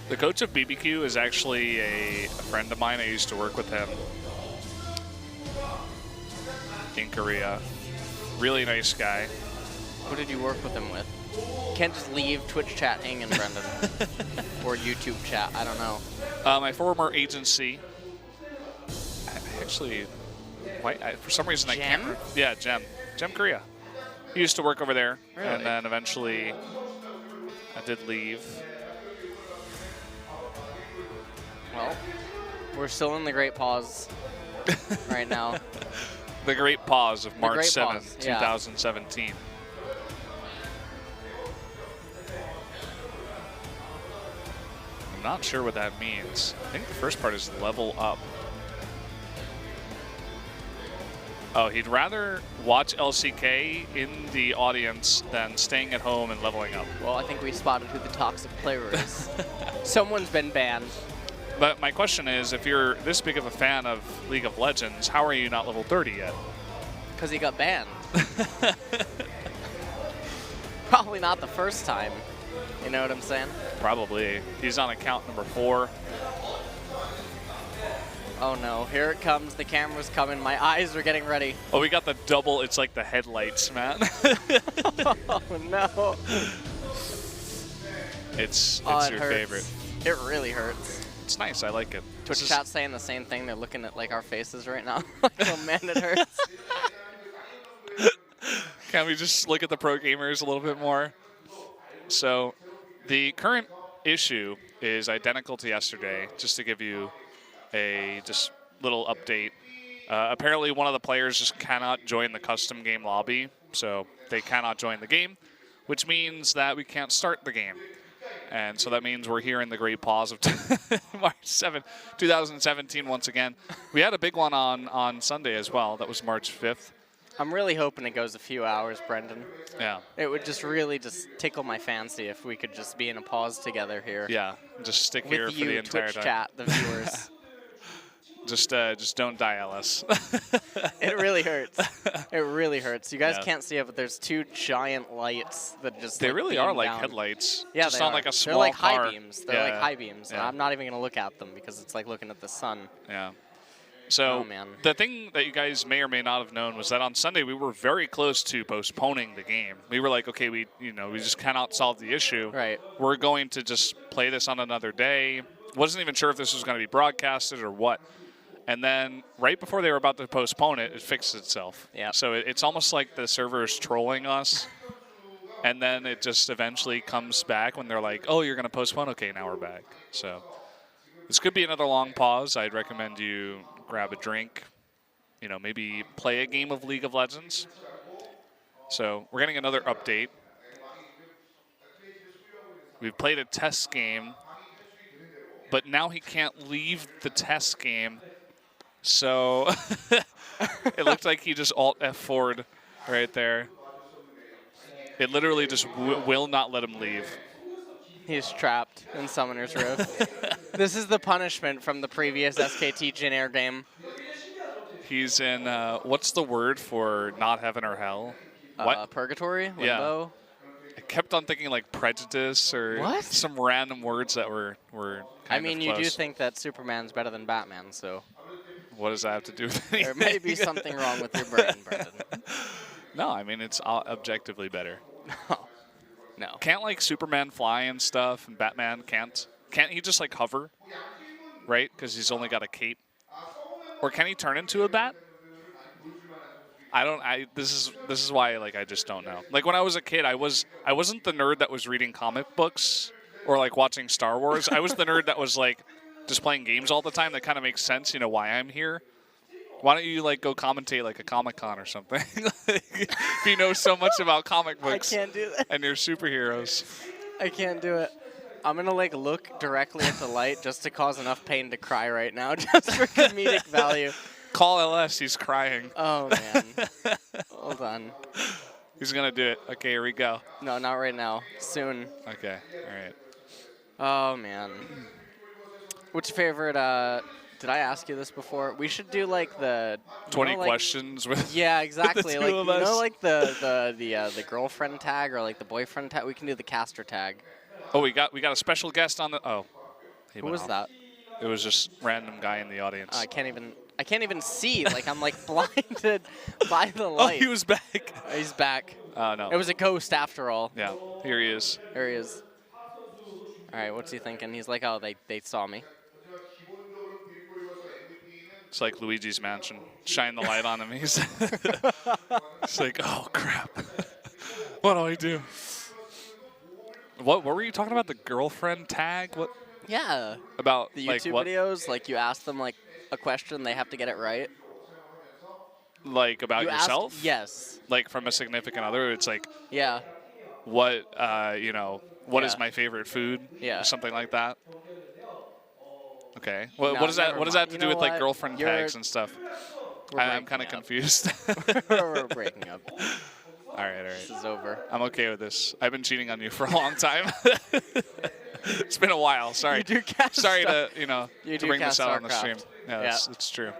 The coach of BBQ is actually a friend of mine. I used to work with him in Korea. Really nice guy. Who did you work with him with? Can't just leave Twitch chat hanging, Brendan. Or YouTube chat, I don't know. My former agency, actually, for some reason I can't. Yeah, Gem Korea. He used to work over there, really? And then eventually I did leave. Well, we're still in the great pause right now. The great pause of March 7th, yeah. 2017. I'm not sure what that means. I think the first part is level up. Oh, he'd rather watch LCK in the audience than staying at home and leveling up. Well, I think we spotted who the toxic player is. Someone's been banned. But my question is, if you're this big of a fan of League of Legends, how are you not level 30 yet? Because he got banned. Probably not the first time. You know what I'm saying? Probably. He's on account number 4. Oh no, here it comes. The camera's coming. My eyes are getting ready. Oh, we got the double. It's like the headlights, man. Oh no. It's it your hurts. favorite. It really hurts. It's nice. I like it. Twitch chat saying the same thing. They're looking at like our faces right now. Like, oh man, it hurts. Can we just look at the pro gamers a little bit more? So the current issue is identical to yesterday, just to give you a just little update. Apparently one of the players just cannot join the custom game lobby, so they cannot join the game, which means that we can't start the game. And so that means we're here in the great pause of March 7, 2017 once again. We had a big one on Sunday as well. That was March 5th. I'm really hoping it goes a few hours, Brendan. Yeah. It would just really just tickle my fancy if we could just be in a pause together here. Yeah, just stick here With for the you, entire Twitch time. chat, the viewers. Just don't dial us. It really hurts. It really hurts. You guys Yeah. can't see it, but there's two giant lights that just They like, really beam are like down. headlights. Yeah, just they on are. like a small They're like car. high beams. They're like high beams. And Yeah. I'm not even going to look at them because it's like looking at the sun. Yeah. So Oh, man. the thing that you guys may or may not have known was that on Sunday we were very close to postponing the game. We were like, okay, we just cannot solve the issue. Right. We're going to just play this on another day. Wasn't even sure if this was going to be broadcasted or what. And then right before they were about to postpone it, it fixed itself. Yep. So it's almost like the server is trolling us. And then it just eventually comes back when they're like, oh, you're going to postpone? Okay, now we're back. So this could be another long pause. I'd recommend you grab a drink, maybe play a game of League of Legends. So we're getting another update. We've played a test game, but now he can't leave the test game. So it looked like he just Alt F4'd right there. It literally just will not let him leave. He's trapped in Summoner's Rift. This is the punishment from the previous SKT Jin Air game. He's in, what's the word for not heaven or hell? What? Purgatory? Limbo? Yeah. I kept on thinking like prejudice or What? some random words that were I kind mean, of you do close. think that Superman's better than Batman, so What does that have to do with there anything? may be something wrong with your brain, Brendan. No, I mean, it's objectively better. No. Can't like Superman fly and stuff, and Batman can't? Can't he just like hover? Right? Because he's only got a cape. Or can he turn into a bat? This is why like I just don't know. Like when I was a kid, I wasn't the nerd that was reading comic books or like watching Star Wars. I was the nerd that was like just playing games all the time. That kind of makes sense, why I'm here. Why don't you like go commentate like a Comic-Con or something? If you know so much about comic books I can't do that. and you're superheroes. I can't do it. I'm gonna like look directly at the light just to cause enough pain to cry right now, just for comedic value. Call LS, he's crying. Oh man. Hold on. He's gonna do it. Okay, here we go. No, not right now. Soon. Okay, all right. Oh man. What's your favorite? Did I ask you this before? We should do like the 20 like, questions with Yeah, exactly. two Like of you us. know, like the girlfriend tag or like the boyfriend tag. We can do the caster tag. Oh, we got a special guest on the. Oh, he Who went was off. that? It was just random guy in the audience. I can't even see. Like I'm like blinded by the Oh, light. he was back. He's back. No. It was a ghost after all. Yeah, here he is. There he is. All right, what's he thinking? He's like, oh, they saw me. It's like Luigi's Mansion. Shine the light on him. He's like, oh crap. What do I do? What were you talking about? The girlfriend tag? What Yeah. about? The like YouTube what? videos, like you ask them like a question, they have to get it right. Like about You yourself? asked, yes. Like from a significant other? It's like Yeah. what what is Yeah. my favorite food? Yeah. Or something like that. Okay. What No, does that never what does that have to mind. do You with know like what? girlfriend tags and stuff? I'm breaking kind of up. confused. We're breaking up. All right. This is over. I'm okay with this. I've been cheating on you for a long time. It's been a while. Sorry. You do cast Sorry stuff. to You to do bring this cast out on the stream. StarCraft. Yeah, Yeah. it's true.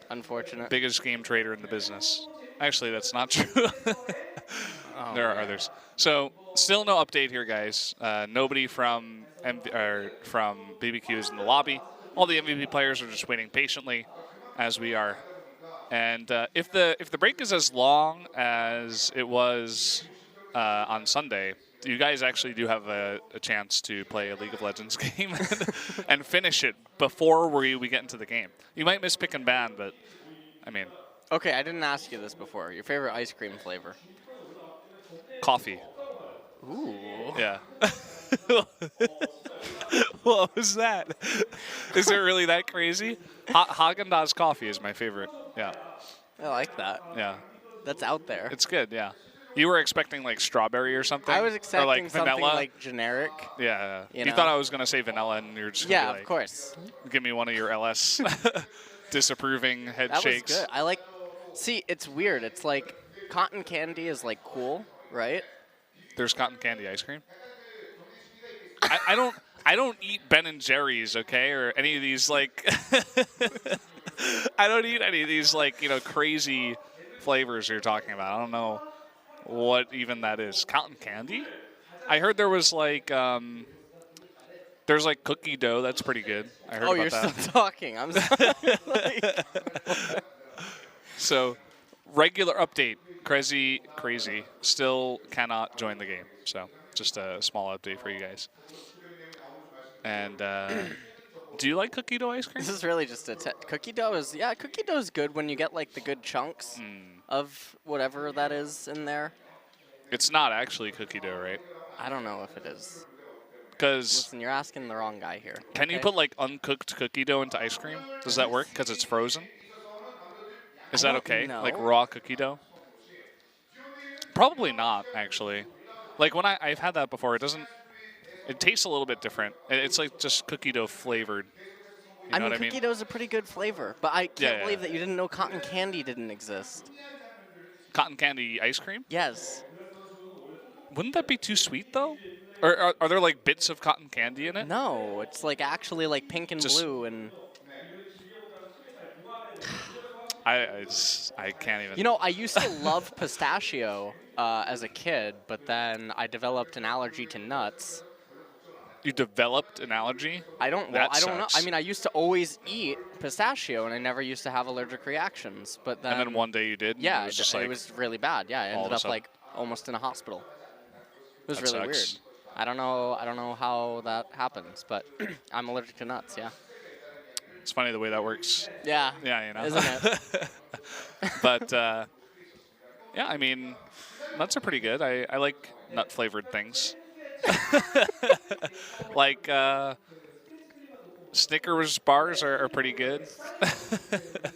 Unfortunate. Biggest game trader in the business. Actually, that's not true. Oh, There are others. So still no update here, guys. Nobody from from BBQ is in the lobby. All the MVP players are just waiting patiently, as we are. And if the break is as long as it was on Sunday, you guys actually do have a chance to play a League of Legends game and finish it before we get into the game. You might miss pick and ban, but I mean, Okay, I didn't ask you this before. Your favorite ice cream flavor? coffee. Ooh. Yeah. What was that? Is it really that crazy? Haagen-Dazs coffee is my favorite. Yeah. I like that. Yeah. That's out there. It's good, yeah. You were expecting like strawberry or something? I was expecting or like something vanilla? like generic. Yeah. You You know? thought I was going to say vanilla and you're just gonna Yeah, be like, of course. give me one of your LS disapproving head That shakes. was good. I like. See, it's weird. It's like cotton candy is like cool, right? There's cotton candy ice cream. I don't eat Ben and Jerry's, okay, or any of these like. I don't eat any of these like crazy flavors you're talking about. I don't know what even that is. Cotton candy? I heard there was like there's like cookie dough. That's pretty good. I heard Oh, about you're that. still talking. I'm sorry. Like, So, regular update. Crazy still cannot join the game. So, just a small update for you guys. And do you like cookie dough ice cream? this is really just a cookie dough is cookie dough is good when you get like the good chunks of whatever that is in there. It's not actually cookie dough, right? I don't know if it is. Because Listen, you're asking the wrong guy here. can you okay? put like uncooked cookie dough into ice cream? Does that work? Because it's frozen. Is I that don't okay? know. Like raw cookie dough? Probably not, actually. Like when I've had that before, it doesn't. It tastes a little bit different. It's like just cookie dough flavored. You know I mean, what I cookie mean? dough's a pretty good flavor, but I can't Yeah, believe yeah. that you didn't know cotton candy didn't exist. Cotton candy ice cream? Yes. Wouldn't that be too sweet though? Or are there like bits of cotton candy in it? No, it's like actually like pink and Just- blue and. I can't even. You know, I used to love pistachio as a kid, but then I developed an allergy to nuts. You developed an allergy? I don't That know. sucks. I mean, I used to always eat pistachio, and I never used to have allergic reactions. But then, And then one day you did? And yeah, it was just like, it was really bad. Yeah, I all of ended a up sudden. like almost in a hospital. It was That really weird. sucks. I don't know how that happens, but I'm allergic to nuts. Yeah. it's funny the way that works. Yeah. Yeah, you know. Isn't it? But, yeah, I mean, nuts are pretty good. I like nut-flavored things. Like, Snickers bars are pretty good.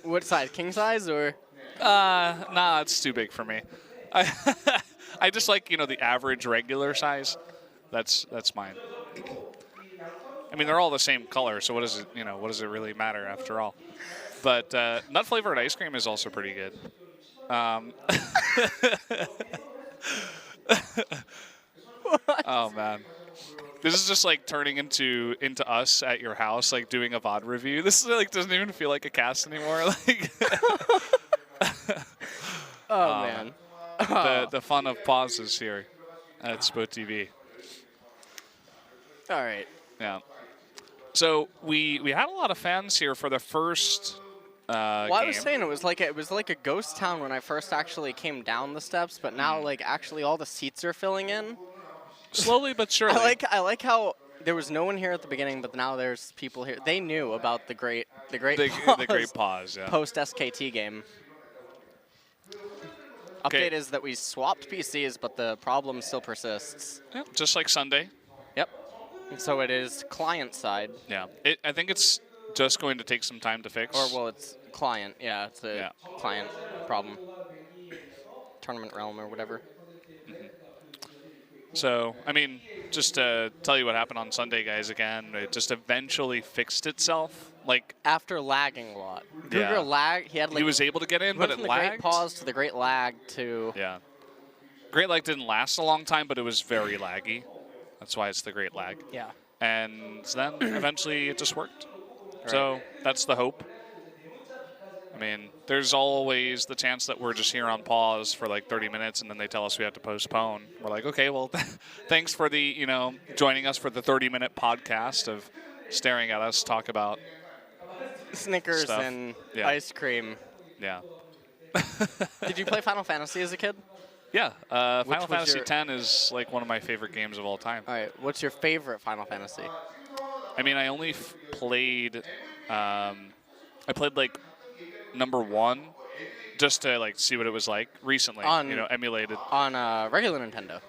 What size? King size or? Nah, it's too big for me. I just like, the average regular size. That's mine. I mean, they're all the same color, so what does it really matter after all? But nut-flavored ice cream is also pretty good. Oh, man. This is just like turning into us at your house, like doing a VOD review. This is like doesn't even feel like a cast anymore. Like Oh man. the fun of pauses here at SPOTV. All right. Yeah. So we had a lot of fans here for the first Well, game. I was saying it was like a ghost town when I first actually came down the steps, but now like actually all the seats are filling in. Slowly but surely. I like how there was no one here at the beginning, but now there's people here. They knew about the great the great pause. Yeah. post SKT game. Okay. Update is that we swapped PCs, but the problem still persists. Yeah, just like Sunday. Yep. And so it is client side, Yeah. I think it's just going to take some time to fix. or well, it's client. Yeah, it's a Yeah. client problem. Tournament realm or whatever. So, I mean, just to tell you what happened on Sunday, guys, again, it just eventually fixed itself. Like, After lagging a lot, Yeah. Gruger lag. He had like he was able to get in, went but from it the lagged. great pause to the great lag to Yeah. Great lag didn't last a long time, but it was very laggy. That's why it's the great lag. yeah. And then eventually it just worked. So that's the hope. I mean, there's always the chance that we're just here on pause for like 30 minutes and then they tell us we have to postpone. We're like, okay, well, thanks for the, joining us for the 30-minute podcast of staring at us talk about, Snickers Stuff. and Yeah. ice cream. yeah. Did you play Final Fantasy as a kid? Yeah, Final was Fantasy your- X is like one of my favorite games of all time. All right, what's your favorite Final Fantasy? I mean, I only played, I played like number 1 just to like see what it was like recently. On- you know, emulated. On regular Nintendo.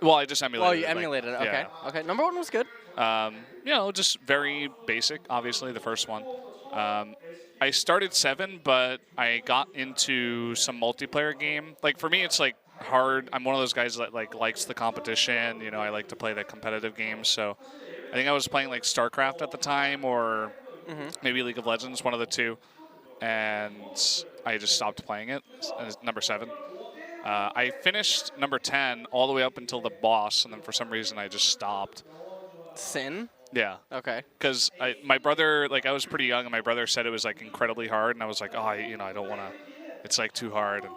Well, I just emulated. Oh, you it, like, emulated it. Okay. yeah. Okay. Number 1 was good. You know, just very basic. Obviously, the first one. I started 7, but I got into some multiplayer game. Like for me, it's like hard. I'm one of those guys that like likes the competition. You know, I like to play the competitive games. So I think I was playing like StarCraft at the time, or maybe League of Legends, one of the two. And I just stopped playing it. Number 7. I finished number 10 all the way up until the boss, and then for some reason I just stopped. Sin. Yeah. Okay. Because my brother, like I was pretty young, and my brother said it was like incredibly hard, and I was like, oh, you know, I don't want to. It's like too hard, and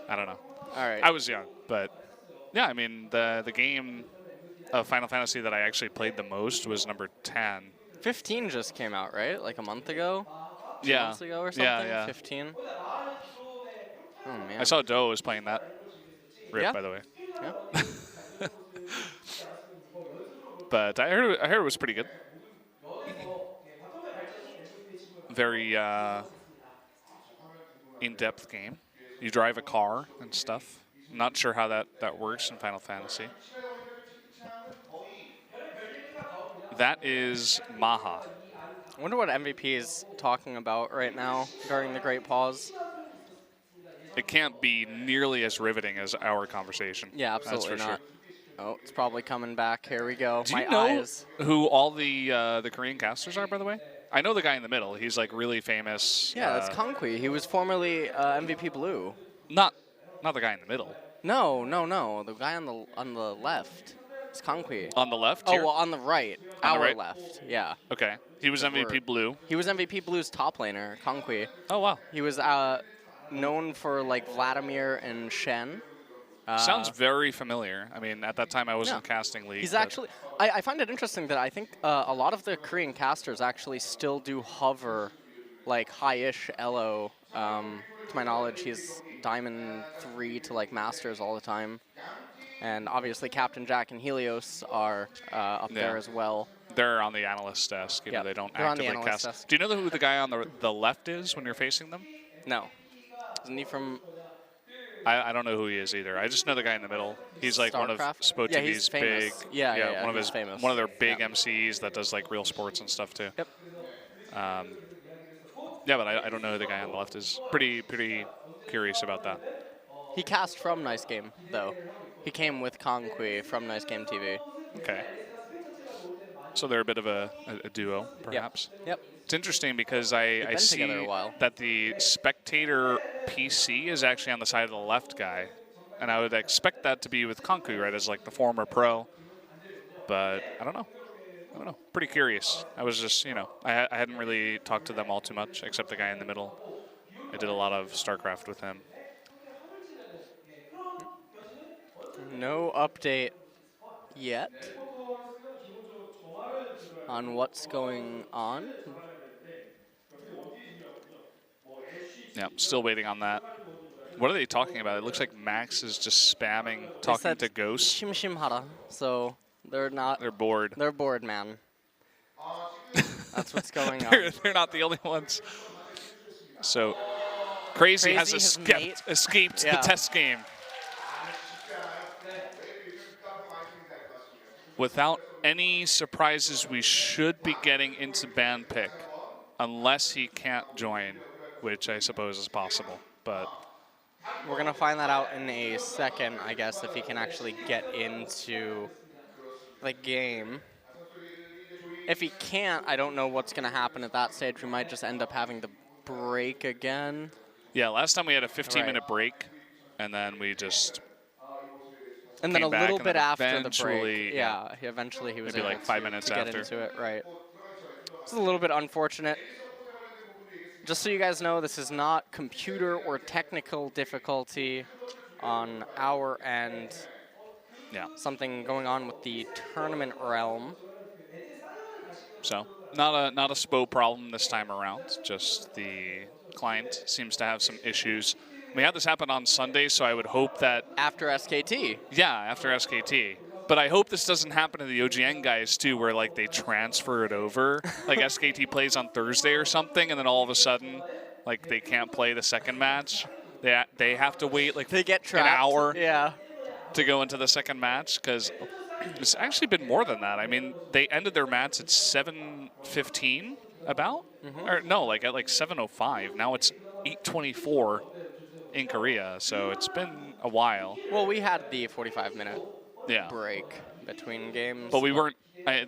I don't know. All right. I was young, but yeah, I mean the game of Final Fantasy that I actually played the most was number 10. 15 just came out, right? Like a month ago? 2 Yeah. months ago or something? Yeah, yeah. 15? Oh, man. I saw Doe was playing that. Rip, Yeah. by the way. Yeah. But I heard it was pretty good. Very in-depth game. You drive a car and stuff. Not sure how that works in Final Fantasy. That is Maha. I wonder what MVP is talking about right now during the Great Pause. It can't be nearly as riveting as our conversation. Yeah, absolutely That's for not. Sure. Oh, it's probably coming back. Here we go. Do My you know eyes. who all the Korean casters are, by the way? I know the guy in the middle. He's like really famous. Yeah, that's Konkui. He was formerly MVP Blue. Not the guy in the middle. No. The guy on the left. It's Konkui. On the left Oh, here? well, on the right. On the Our right? left. Yeah. Okay. He was MVP Blue. He was MVP Blue's top laner, Konkui. Oh, wow. He was known for like Vladimir and Shen. Sounds very familiar. I mean, at that time I wasn't Yeah. casting League. He's but- actually, I find it interesting that I think a lot of the Korean casters actually still do hover like high-ish elo. To my knowledge, he's Diamond 3 to like Masters all the time. And obviously Captain Jack and Helios are up there as well. They're on the analyst desk. You know, Yep. they don't They're on the actively analyst cast. desk. Do you know who the guy on the left is when you're facing them? No. Isn't he from I don't know who he is either. I just know the guy in the middle. He's like one of StarCraft? SPOTV's Yeah, he's big. famous. Yeah, one of he's his famous. one of their big Yeah. MCs that does like real sports and stuff too. Yep. Yeah, but I don't know who the guy on the left is. Pretty curious about that. He cast from Nice Game, though. He came with Konkui from Nice Game TV. Okay. So they're a bit of a duo, perhaps. Yep. It's interesting because I been see together a while. that the spectator PC is actually on the side of the left guy. And I would expect that to be with Konkui, right, as like the former pro. But I don't know. Pretty curious. I was just, you know, I hadn't really talked to them all too much, except the guy in the middle. I did a lot of StarCraft with him. No update yet on what's going on. Yeah, still waiting on that. What are they talking about? It looks like Max is just spamming, talking to Ghost. Shim hara, so they're not. They're bored. They're bored, man. That's what's going on. They're not the only ones. So, Crazy has escaped Yeah. the test game. Without any surprises, we should be getting into ban pick, unless he can't join, which I suppose is possible. But We're gonna find that out in a second, I guess, if he can actually get into the game. If he can't, I don't know what's gonna happen at that stage. We might just end up having to break again. yeah, last time we had a 15-minute break, and then we just And then came a back, little and bit then after the eventually, break. Yeah, eventually he was maybe able like 5 to, minutes to get after. into it, right. It's a little bit unfortunate. Just so you guys know, this is not computer or technical difficulty on our end. Yeah. Something going on with the tournament realm. So not a SPO problem this time around. Just the client seems to have some issues. we had this happen on Sunday, so I would hope that After SKT. yeah, after SKT. But I hope this doesn't happen to the OGN guys too, where like they transfer it over. Like SKT plays on Thursday or something, and then all of a sudden, like they can't play the second match. They have to wait like They get an trapped. hour Yeah. to go into the second match, because it's actually been more than that. I mean, they ended their match at 7:15 about, or no, like at like 7:05. Now it's 8:24 in Korea, so it's been a while. Well, we had the 45-minute Yeah. break between games. But we weren't.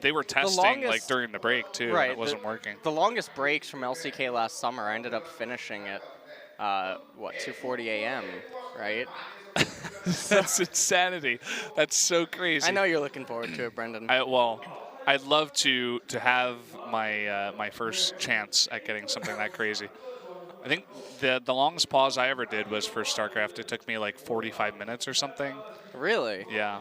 They were testing longest- like during the break too. Right, And it wasn't working. The longest breaks from LCK last summer, I ended up finishing at, 2:40 a.m., right? That's insanity. That's so crazy. I know you're looking forward to it, Brendan. I'd love to have my my first chance at getting something that crazy. I think the longest pause I ever did was for StarCraft. It took me like 45 minutes or something. Really? Yeah.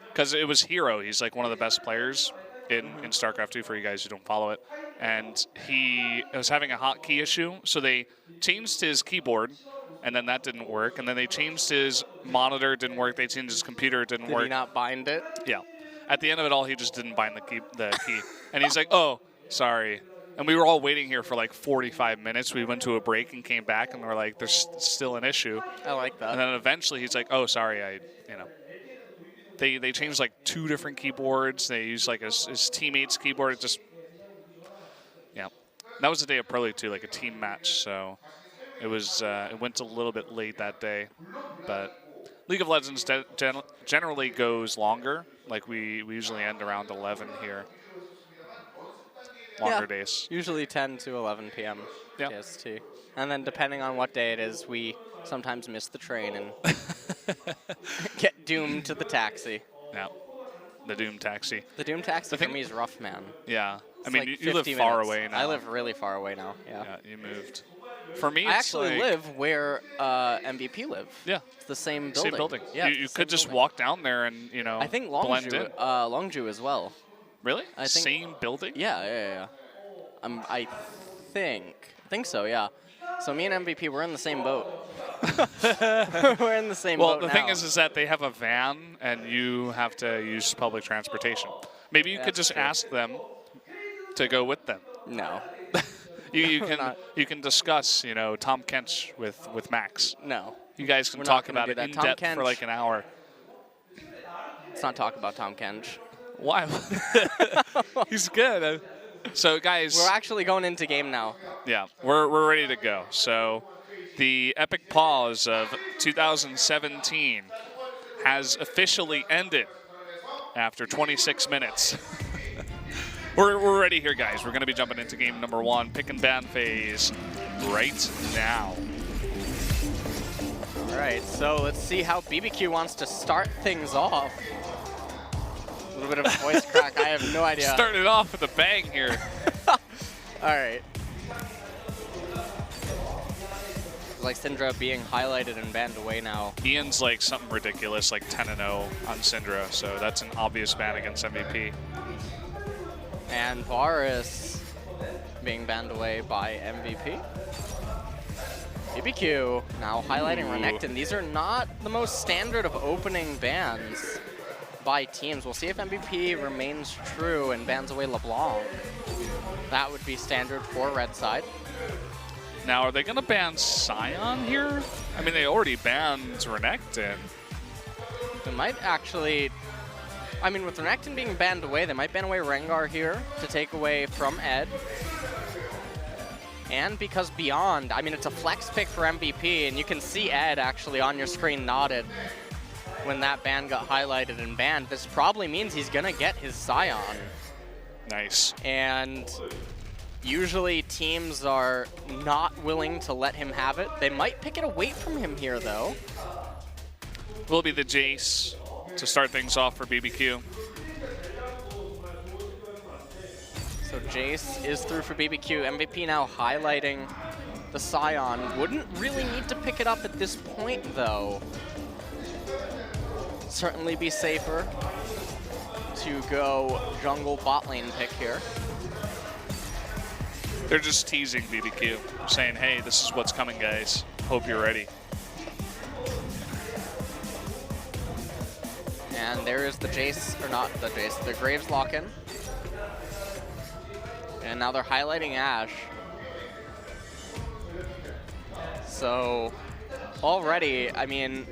Because it was Hero. He's like one of the best players in StarCraft 2 for you guys who don't follow it. And he was having a hotkey issue, so they changed his keyboard, and then that didn't work. And then they changed his monitor, it didn't work. They changed his computer, it didn't Did work. he not bind it? Yeah. At the end of it all, he just didn't bind the key. And he's like, oh, sorry. And we were all waiting here for like 45 minutes. We went to a break and came back, and we're like, there's still an issue. I like that. And then eventually he's like, oh, sorry, They changed like 2 different keyboards. They used like his teammate's keyboard. It just, yeah. That was the day of Pro League too, like a team match. So it was, it went a little bit late that day. But League of Legends generally goes longer. Like we usually end around 11 here. Longer days. Usually 10 to 11 p.m. Yeah. PST. And then depending on what day it is, we sometimes miss the train and get doomed to the taxi. Yeah. The Doom Taxi. The Doom Taxi for thing- me is rough, man. Yeah. It's I mean, like you live 50 far minutes. away now. I live really far away now, yeah. Yeah, you moved. For me, I it's actually like, live where MVP live. Yeah. It's the same building. Same building. Yeah, You it's the could same just building. walk down there and, I think blend in. Longju as well. Really? I think- Same building? Yeah. I think so, yeah. So me and MVP, we're in the same boat. We're in the same Well, boat the now. thing is that they have a van and you have to use public transportation. Maybe you could That's just true. ask them to go with them. No. You can discuss, Tom Kench with Max. No. You guys can We're talk not gonna about do it that. in Tom depth for Kench- like an hour. Let's not talk about Tom Kench. Why? He's good. So, guys. We're actually going into game now. Yeah, we're ready to go. So the epic pause of 2017 has officially ended after 26 minutes. We're ready here, guys. We're going to be jumping into game number 1, pick and ban phase, right now. All right, so let's see how BBQ wants to start things off. A little bit of a voice crack. I have no idea. Starting it off with a bang here. All right. Like Syndra being highlighted and banned away now. Ian's like something ridiculous, like 10-0 on Syndra, so that's an obvious ban against MVP. And Varus being banned away by MVP. BBQ now highlighting Ooh. Renekton. These are not the most standard of opening bans by teams. We'll see if MVP remains true and bans away LeBlanc. That would be standard for red side. Now, are they going to ban Sion here? I mean, they already banned Renekton. They might actually... I mean, with Renekton being banned away, they might ban away Rengar here to take away from Ed. And because Beyond, I mean, it's a flex pick for MVP, and you can see Ed actually on your screen nodded when that ban got highlighted and banned. This probably means he's going to get his Sion. Nice. And usually teams are not willing to let him have it. They might pick it away from him here, though. Will be the Jace to start things off for BBQ. So Jace is through for BBQ. MVP now highlighting the Sion. Wouldn't really need to pick it up at this point, though. Certainly be safer to go jungle bot lane pick here. They're just teasing BBQ, saying, hey, this is what's coming, guys. Hope you're ready. And there is the Jace, or not the Jace, the Graves lock-in. And now they're highlighting Ashe. So already, I mean,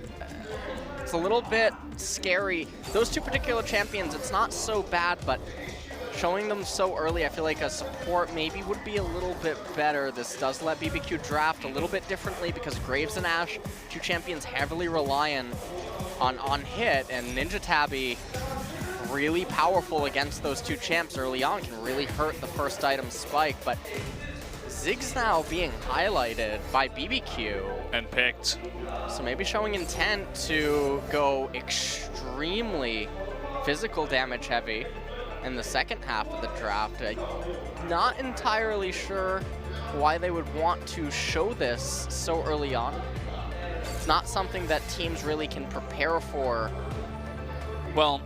it's a little bit scary. Those two particular champions, it's not so bad, but showing them so early, I feel like a support maybe would be a little bit better. This does let BBQ draft a little bit differently because Graves and Ashe, two champions heavily reliant on hit, and Ninja Tabby really powerful against those two champs early on, can really hurt the first item spike, but Ziggs now being highlighted by BBQ. And picked. So maybe showing intent to go extremely physical damage heavy in the second half of the draft. Not entirely sure why they would want to show this so early on. It's not something that teams really can prepare for. Well,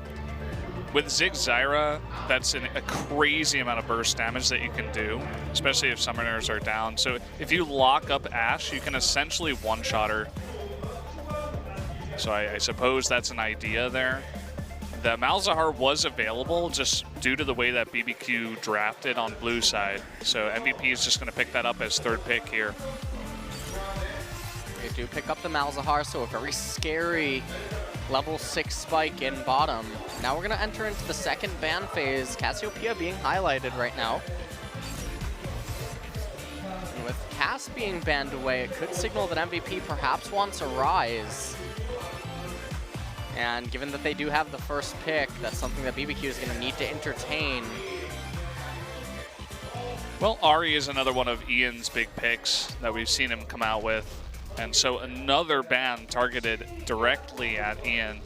with Ziggs Zyra, that's a crazy amount of burst damage that you can do, especially if summoners are down. So if you lock up Ashe, you can essentially one-shot her. So I suppose that's an idea there. The Malzahar was available just due to the way that BBQ drafted on blue side. So MVP is just going to pick that up as third pick here. They do pick up the Malzahar, so a very scary level 6 spike in bottom. Now we're going to enter into the second ban phase. Cassiopeia being highlighted right now. And with Cass being banned away, it could signal that MVP perhaps wants a rise. And given that they do have the first pick, that's something that BBQ is going to need to entertain. Well, Ahri is another one of Ian's big picks that we've seen him come out with. And so another ban targeted directly at Ian.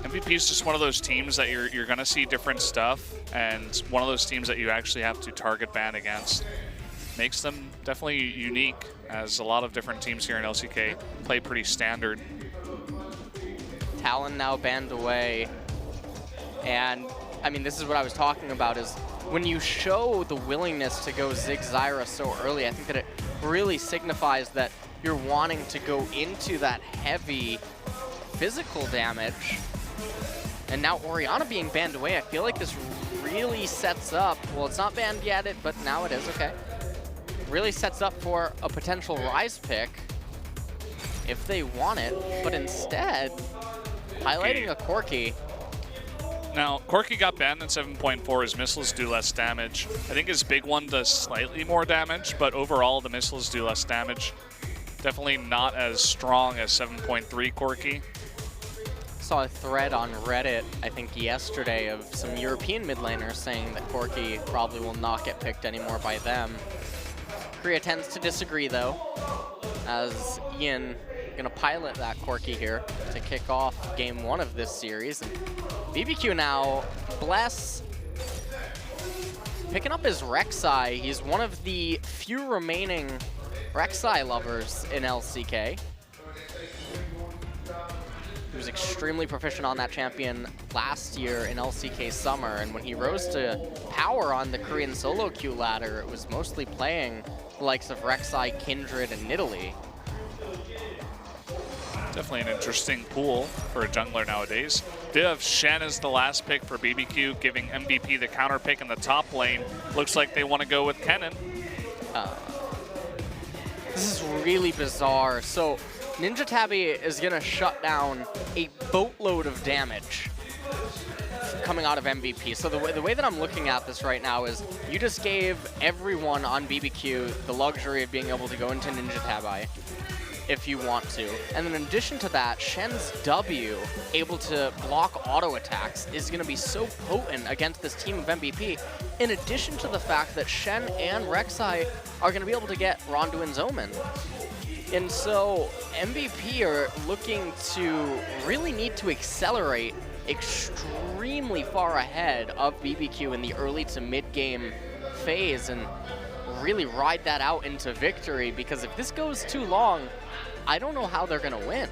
MVP is just one of those teams that you're going to see different stuff, and one of those teams that you actually have to target ban against. Makes them definitely unique, as a lot of different teams here in LCK play pretty standard. Talon now banned away. And, I mean, this is what I was talking about, is when you show the willingness to go Ziggs Zyra so early, I think that it really signifies that you're wanting to go into that heavy physical damage. And now Orianna being banned away, I feel like this really sets up, well, it's not banned yet, but now it is, okay. Really sets up for a potential rise pick if they want it, but instead, highlighting a Corki. Now, Corki got banned in 7.4. His missiles do less damage. I think his big one does slightly more damage, but overall the missiles do less damage. Definitely not as strong as 7.3 Corki. Saw a thread on Reddit, I think yesterday, of some European mid laners saying that Corki probably will not get picked anymore by them. Korea tends to disagree though, as Ian gonna pilot that Corki here to kick off game 1 of this series. And BBQ now, Bless, picking up his Rek'Sai. He's one of the few remaining Rek'Sai lovers in LCK. He was extremely proficient on that champion last year in LCK Summer, and when he rose to power on the Korean solo queue ladder, it was mostly playing the likes of Rek'Sai, Kindred, and Nidalee. Definitely an interesting pool for a jungler nowadays. They have Shen as the last pick for BBQ, giving MVP the counter pick in the top lane. Looks like they want to go with Kennen. This is really bizarre. So Ninja Tabby is going to shut down a boatload of damage coming out of MVP. So the way that I'm looking at this right now is you just gave everyone on BBQ the luxury of being able to go into Ninja Tabby if you want to. And then in addition to that, Shen's W, able to block auto attacks, is going to be so potent against this team of MVP, in addition to the fact that Shen and Rek'Sai are going to be able to get Ronduin's Omen. And so MVP are looking to really need to accelerate extremely far ahead of BBQ in the early to mid-game phase and really ride that out into victory, because if this goes too long, I don't know how they're going to win.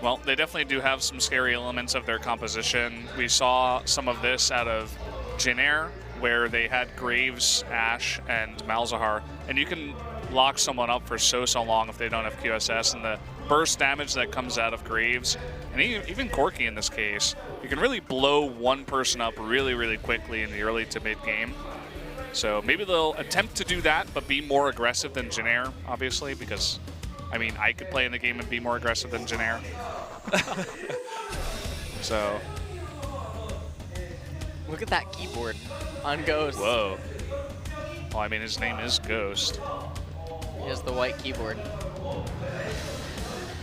Well, they definitely do have some scary elements of their composition. We saw some of this out of Jin Air, where they had Graves, Ashe, and Malzahar. And you can lock someone up for so long if they don't have QSS, and the burst damage that comes out of Graves, and even Corki in this case, you can really blow one person up really quickly in the early to mid game. So maybe they'll attempt to do that, but be more aggressive than Jin Air, obviously, because, I mean, I could play in the game and be more aggressive than Jin Air. So. Look at that keyboard on Ghost. Whoa. Well, I mean, his name is Ghost. He has the white keyboard.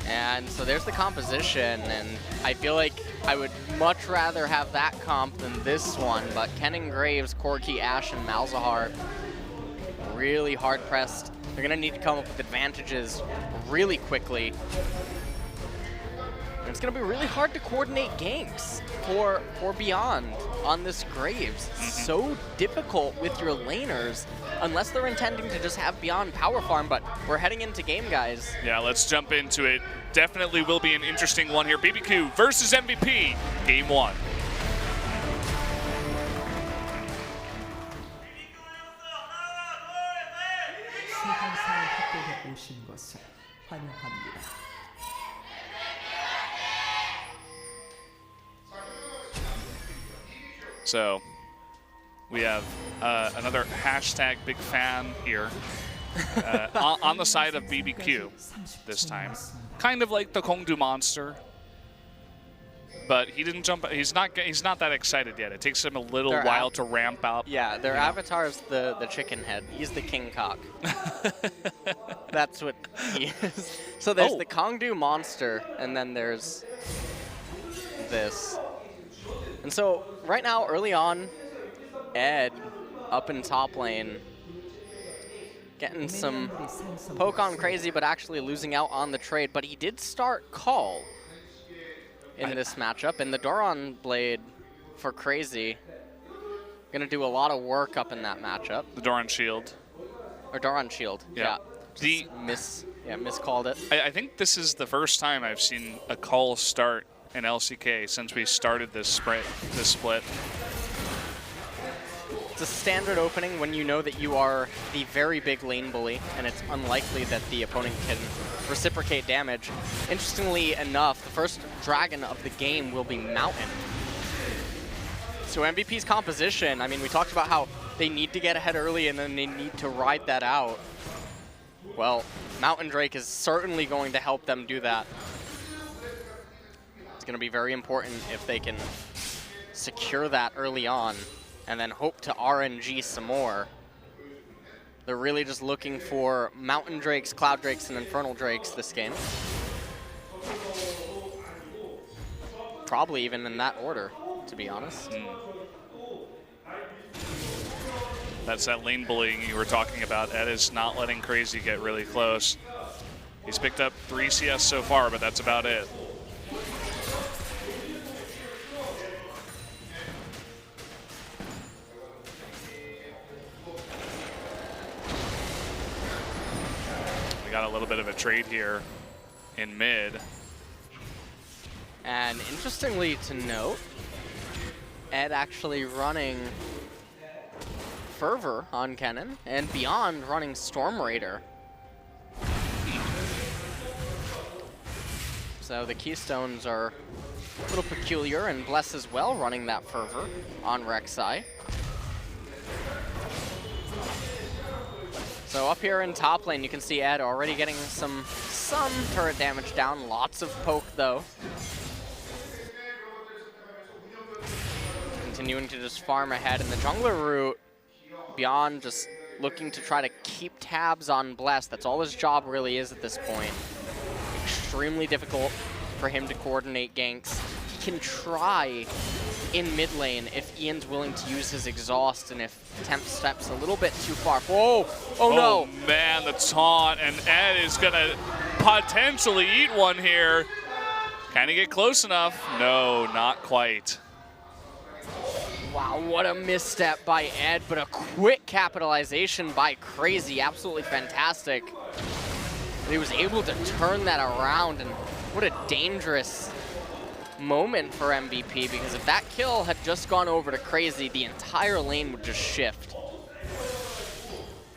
And so there's the composition, and I feel like I would much rather have that comp than this one, but Kennen, Graves, Corki, Ashe, and Malzahar really hard pressed. They're gonna need to come up with advantages really quickly. And it's gonna be really hard to coordinate ganks for Beyond on this Graves. It's so difficult with your laners unless they're intending to just have Beyond power farm, but we're heading into game, guys. Yeah, let's jump into it. Definitely will be an interesting one here. BBQ versus MVP, game 1. 시간사에 합격해 오신 것을 환영합니다. So we have another hashtag big fan here on the side of BBQ this time. Kind of like the Kongdu monster, but he didn't jump. He's not that excited yet. It takes him a little while to ramp up. Yeah, their avatar is the chicken head. He's the king cock. That's what he is. So there's the Kongdu monster, and then there's this. And so right now, early on, Ed up in top lane, getting some poke on Crazy, but actually losing out on the trade. But he did start Call in this matchup, and the Doran Blade for Crazy gonna do a lot of work up in that matchup. The Doran Shield. Or Doran Shield, yeah. Miscalled it. I think this is the first time I've seen a Call start in LCK since we started this split. It's a standard opening when you know that you are the very big lane bully, and it's unlikely that the opponent can reciprocate damage. Interestingly enough, the first dragon of the game will be Mountain. So MVP's composition, I mean, we talked about how they need to get ahead early and then they need to ride that out. Well, Mountain Drake is certainly going to help them do that. It's going to be very important if they can secure that early on and then hope to RNG some more. They're really just looking for Mountain Drakes, Cloud Drakes, and Infernal Drakes this game. Probably even in that order, to be honest. That's that lane bullying you were talking about. Ed is not letting Crazy get really close. He's picked up 3 CS so far, but that's about it. We got a little bit of a trade here in mid. And interestingly to note, Ed actually running Fervor on Kennen, and Beyond running Storm Raider. So the Keystones are a little peculiar, and Bless as well running that Fervor on Rek'Sai. So up here in top lane, you can see Ed already getting some turret damage down. Lots of poke, though. Continuing to just farm ahead in the jungler route. Beyond just looking to try to keep tabs on Bless. That's all his job really is at this point. Extremely difficult for him to coordinate ganks. He can try in mid lane if Ian's willing to use his exhaust and if Temp steps a little bit too far. Whoa! Oh no! Oh man, the taunt, and Ed is gonna potentially eat one here. Can he get close enough? No, not quite. Wow, what a misstep by Ed, but a quick capitalization by Crazy. Absolutely fantastic. He was able to turn that around, and what a dangerous moment for MVP, because if that kill had just gone over to Crazy, the entire lane would just shift.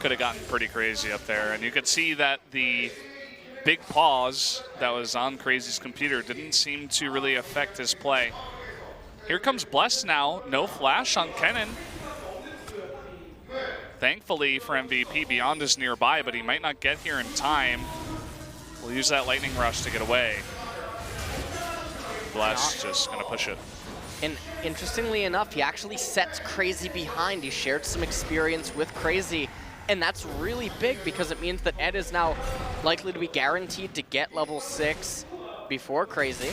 could have gotten pretty crazy up there. And you could see that the big pause that was on Crazy's computer didn't seem to really affect his play. Here comes Bless now. No flash on Kennen. Thankfully for MVP, Beyond is nearby, but he might not get here in time. We'll use that lightning rush to get away. Bless just going to push it. And interestingly enough, he actually sets Crazy behind. He shared some experience with Crazy, and that's really big because it means that Ed is now likely to be guaranteed to get level 6 before Crazy.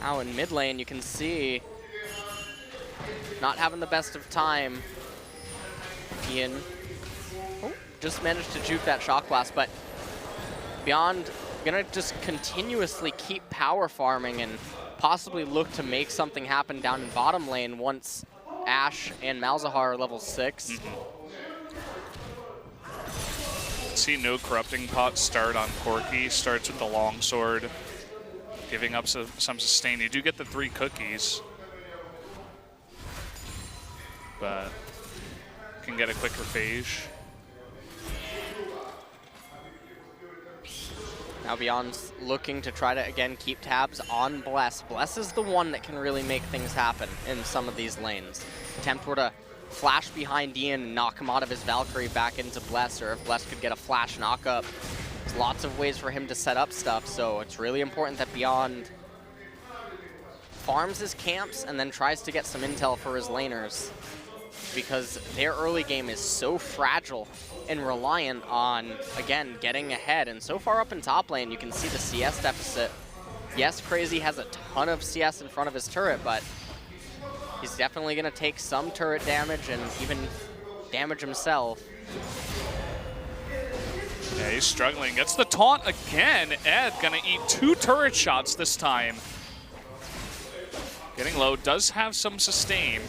Now in mid lane, you can see not having the best of time. Ian just managed to juke that shock blast, but Beyond gonna just continuously keep power farming and possibly look to make something happen down in bottom lane once Ashe and Malzahar are level 6. See no corrupting pot start on Corki. Starts with the longsword, giving up some sustain. You do get the 3 cookies, but can get a quicker phage. Now Beyond's looking to try to, again, keep tabs on Bless. Bless is the one that can really make things happen in some of these lanes. Tempt were to flash behind Ian and knock him out of his Valkyrie back into Bless, or if Bless could get a flash knockup. There's lots of ways for him to set up stuff, so it's really important that Beyond farms his camps and then tries to get some intel for his laners, because their early game is so fragile and reliant on, again, getting ahead. And so far up in top lane, you can see the CS deficit. Yes, Crazy has a ton of CS in front of his turret, but he's definitely going to take some turret damage and even damage himself. Yeah, he's struggling. Gets the taunt again. Ed gonna eat 2 turret shots this time. Getting low, does have some sustain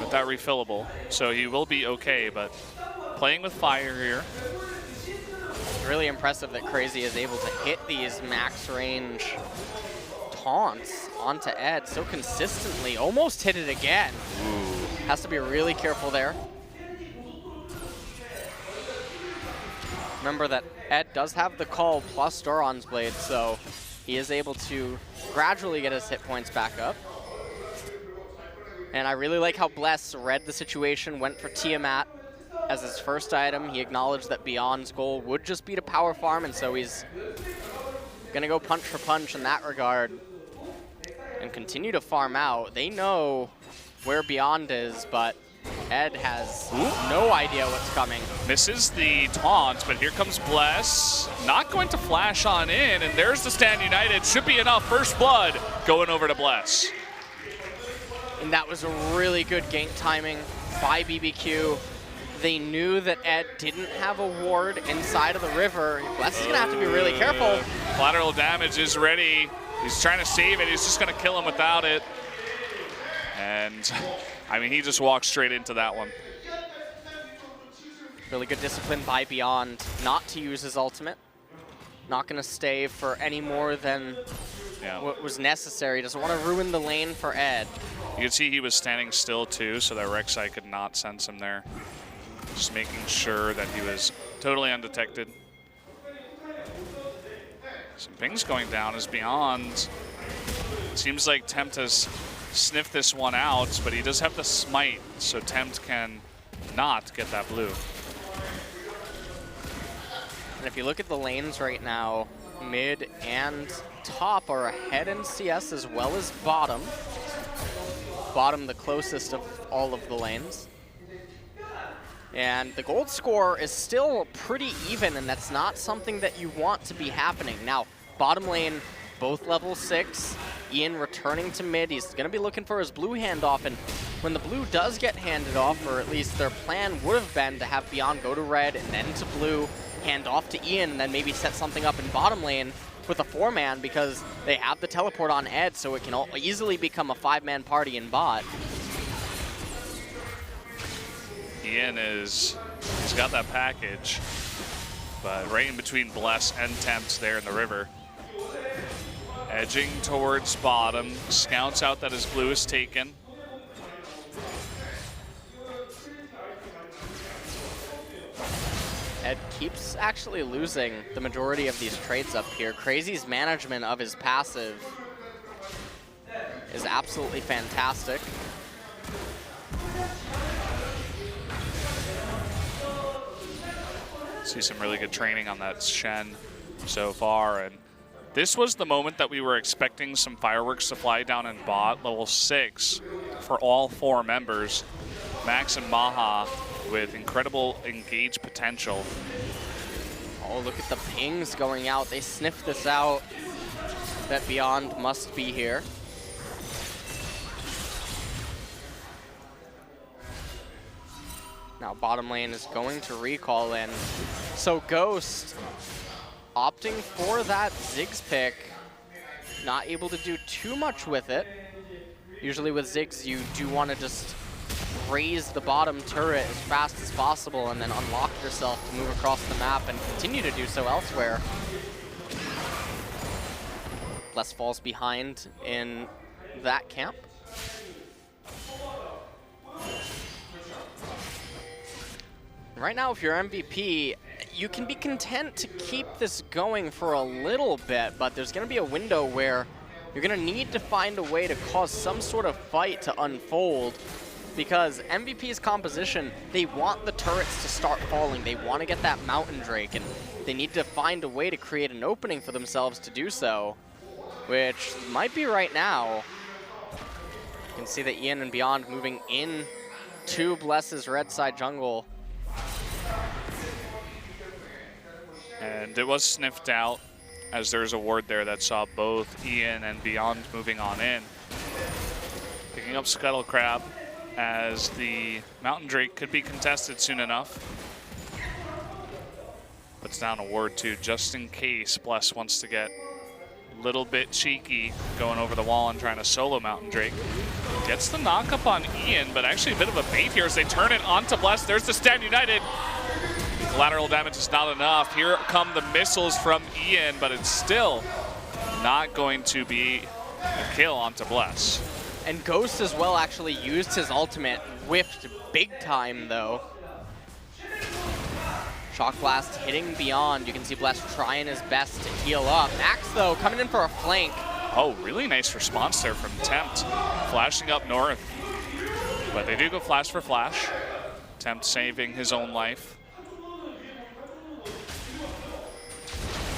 with that refillable, so he will be okay, but playing with fire here. It's really impressive that Crazy is able to hit these max range taunts onto Ed so consistently. Almost hit it again. Ooh. Has to be really careful there. Remember that Ed does have the call plus Doran's Blade, so he is able to gradually get his hit points back up. And I really like how Bless read the situation, went for Tiamat as his first item. He acknowledged that Beyond's goal would just be to power farm, and so he's gonna go punch for punch in that regard and continue to farm out. They know where Beyond is, but Ed has no idea what's coming. Misses the taunt, but here comes Bless. Not going to flash on in, and there's the Stand United. Should be enough. First blood going over to Bless. And that was a really good gank timing by BBQ. They knew that Ed didn't have a ward inside of the river. Bless is going to have to be really careful. Collateral damage is ready. He's trying to save it. He's just going to kill him without it. And, I mean, he just walked straight into that one. Really good discipline by Beyond not to use his ultimate. Not going to stay for any more than what was necessary. Doesn't want to ruin the lane for Ed. You can see he was standing still too, so that Rek'Sai could not sense him there. Just making sure that he was totally undetected. Some pings going down as Beyond. Seems like Tempt has sniffed this one out, but he does have the smite, so Tempt can not get that blue. And if you look at the lanes right now, mid and top are ahead in CS as well as bottom. Bottom the closest of all of the lanes. And the gold score is still pretty even, and that's not something that you want to be happening. Now, bottom lane, both level 6. Ian returning to mid. He's going to be looking for his blue handoff, and when the blue does get handed off, or at least their plan would have been to have Beyond go to red and then to blue, hand off to Ian, and then maybe set something up in bottom lane with a 4-man, because they have the teleport on Ed, so it can easily become a 5-man party in bot. Ian he's got that package, but right in between Bless and Tempt there in the river. Edging towards bottom, scouts out that his blue is taken. Ed keeps actually losing the majority of these trades up here. Crazy's management of his passive is absolutely fantastic. See some really good training on that Shen so far, and this was the moment that we were expecting some fireworks to fly down in bot level 6 for all 4 members. Max and Maha with incredible engage potential. Oh, look at the pings going out. They sniffed this out, that Beyond must be here. Now bottom lane is going to recall in. So Ghost opting for that Ziggs pick. Not able to do too much with it. Usually with Ziggs, you do want to just raise the bottom turret as fast as possible and then unlock yourself to move across the map and continue to do so elsewhere. Bless falls behind in that camp. Right now, if you're MVP, you can be content to keep this going for a little bit, but there's going to be a window where you're going to need to find a way to cause some sort of fight to unfold, because MVP's composition, they want the turrets to start falling. They want to get that Mountain Drake, and they need to find a way to create an opening for themselves to do so, which might be right now. You can see that Ian and Beyond moving in to Bless's red side jungle. And it was sniffed out, as there's a ward there that saw both Ian and Beyond moving on in. Picking up Scuttle Crab, as the Mountain Drake could be contested soon enough. Puts down a ward too, just in case Bless wants to get a little bit cheeky, going over the wall and trying to solo Mountain Drake. Gets the knock up on Ian, but actually a bit of a bait here as they turn it onto Bless. There's the Stand United. Collateral damage is not enough. Here come the missiles from Ian, but it's still not going to be a kill onto Bless. And Ghost as well actually used his ultimate, whiffed big time though. Shock Blast hitting Beyond. You can see Bless trying his best to heal up. Max though coming in for a flank. Oh, really nice response there from Tempt, flashing up north. But they do go flash for flash. Tempt saving his own life.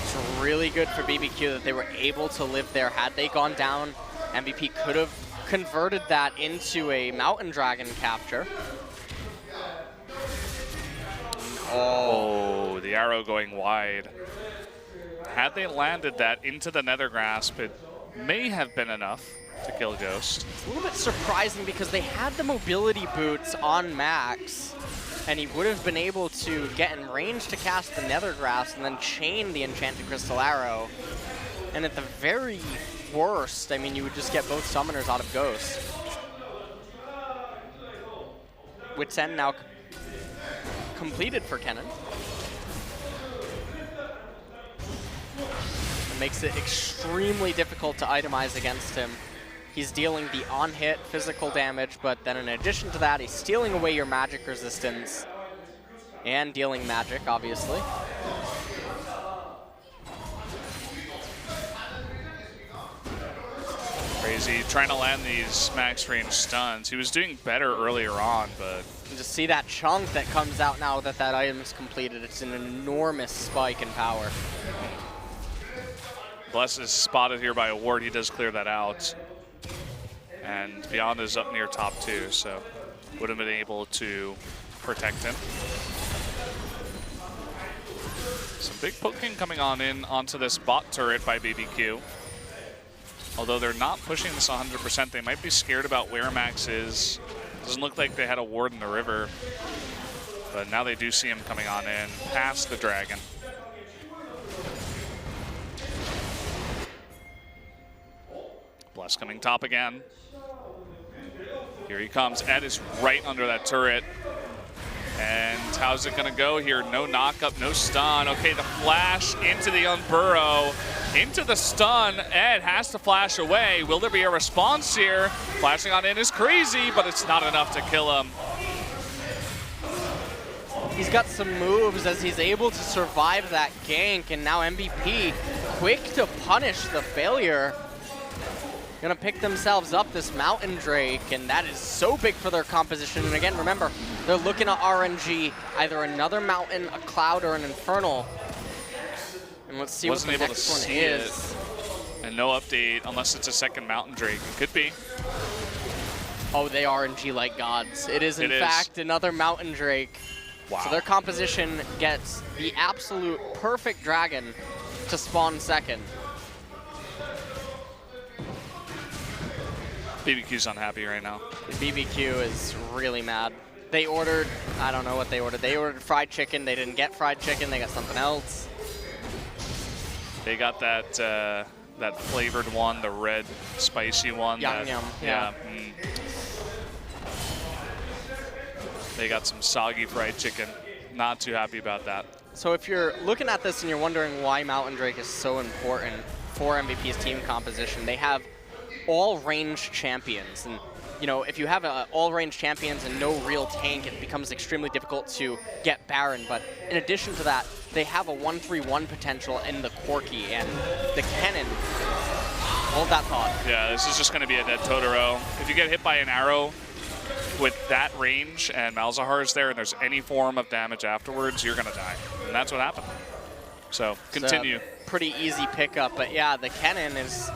It's really good for BBQ that they were able to live there. Had they gone down, MVP could have converted that into a Mountain Dragon capture. Oh, the arrow going wide. Had they landed that into the Nether Grasp, it may have been enough to kill Ghost. It's a little bit surprising because they had the mobility boots on Max, and he would have been able to get in range to cast the Nether Grasp and then chain the Enchanted Crystal Arrow. And at the very worst, I mean, you would just get both summoners out of Ghost. Wit's End now completed for Kennen. It makes it extremely difficult to itemize against him. He's dealing the on-hit physical damage, but then in addition to that, he's stealing away your magic resistance and dealing magic, obviously. Crazy, trying to land these max range stuns. He was doing better earlier on, but... And to see that chunk that comes out now that that item is completed, it's an enormous spike in power. Bless is spotted here by a ward. He does clear that out. And Beyond is up near top 2, so would have been able to protect him. Some big poking coming on in onto this bot turret by BBQ. Although they're not pushing this 100%, they might be scared about where Max is. Doesn't look like they had a ward in the river. But now they do see him coming on in past the dragon. Bless coming top again. Here he comes. Ed is right under that turret. And how's it going to go here? No knock-up, no stun. Okay, the flash into the Unburrow, into the stun. Ed has to flash away. Will there be a response here? Flashing on in is crazy, but it's not enough to kill him. he's got some moves as he's able to survive that gank, and now MVP quick to punish the failure. Gonna pick themselves up this Mountain Drake, and that is so big for their composition. And again, remember, they're looking at RNG, either another Mountain, a Cloud, or an Infernal. And let's see what the next one is. And no update unless it's a second Mountain Drake. It could be. Oh, they RNG like gods. It is in fact another Mountain Drake. Wow. So their composition gets the absolute perfect dragon to spawn second. BBQ's unhappy right now. BBQ is really mad. They ordered, I don't know what they ordered. They ordered fried chicken. They didn't get fried chicken. They got something else. They got that that flavored one, the red spicy one. Yum yum. Yeah. They got some soggy fried chicken. Not too happy about that. So if you're looking at this and you're wondering why Mountain Drake is so important for MVP's team composition, they have all range champions. And you know, if you have all range champions and no real tank, it becomes extremely difficult to get Baron. But in addition to that, they have a 1-3-1 potential in the Corki and the Cannon. Hold that thought. Yeah, this is just going to be a dead Totoro. If you get hit by an arrow with that range and Malzahar is there and there's any form of damage afterwards, you're going to die. And that's what happened. So, continue. It's a pretty easy pickup, but yeah, the Cannon is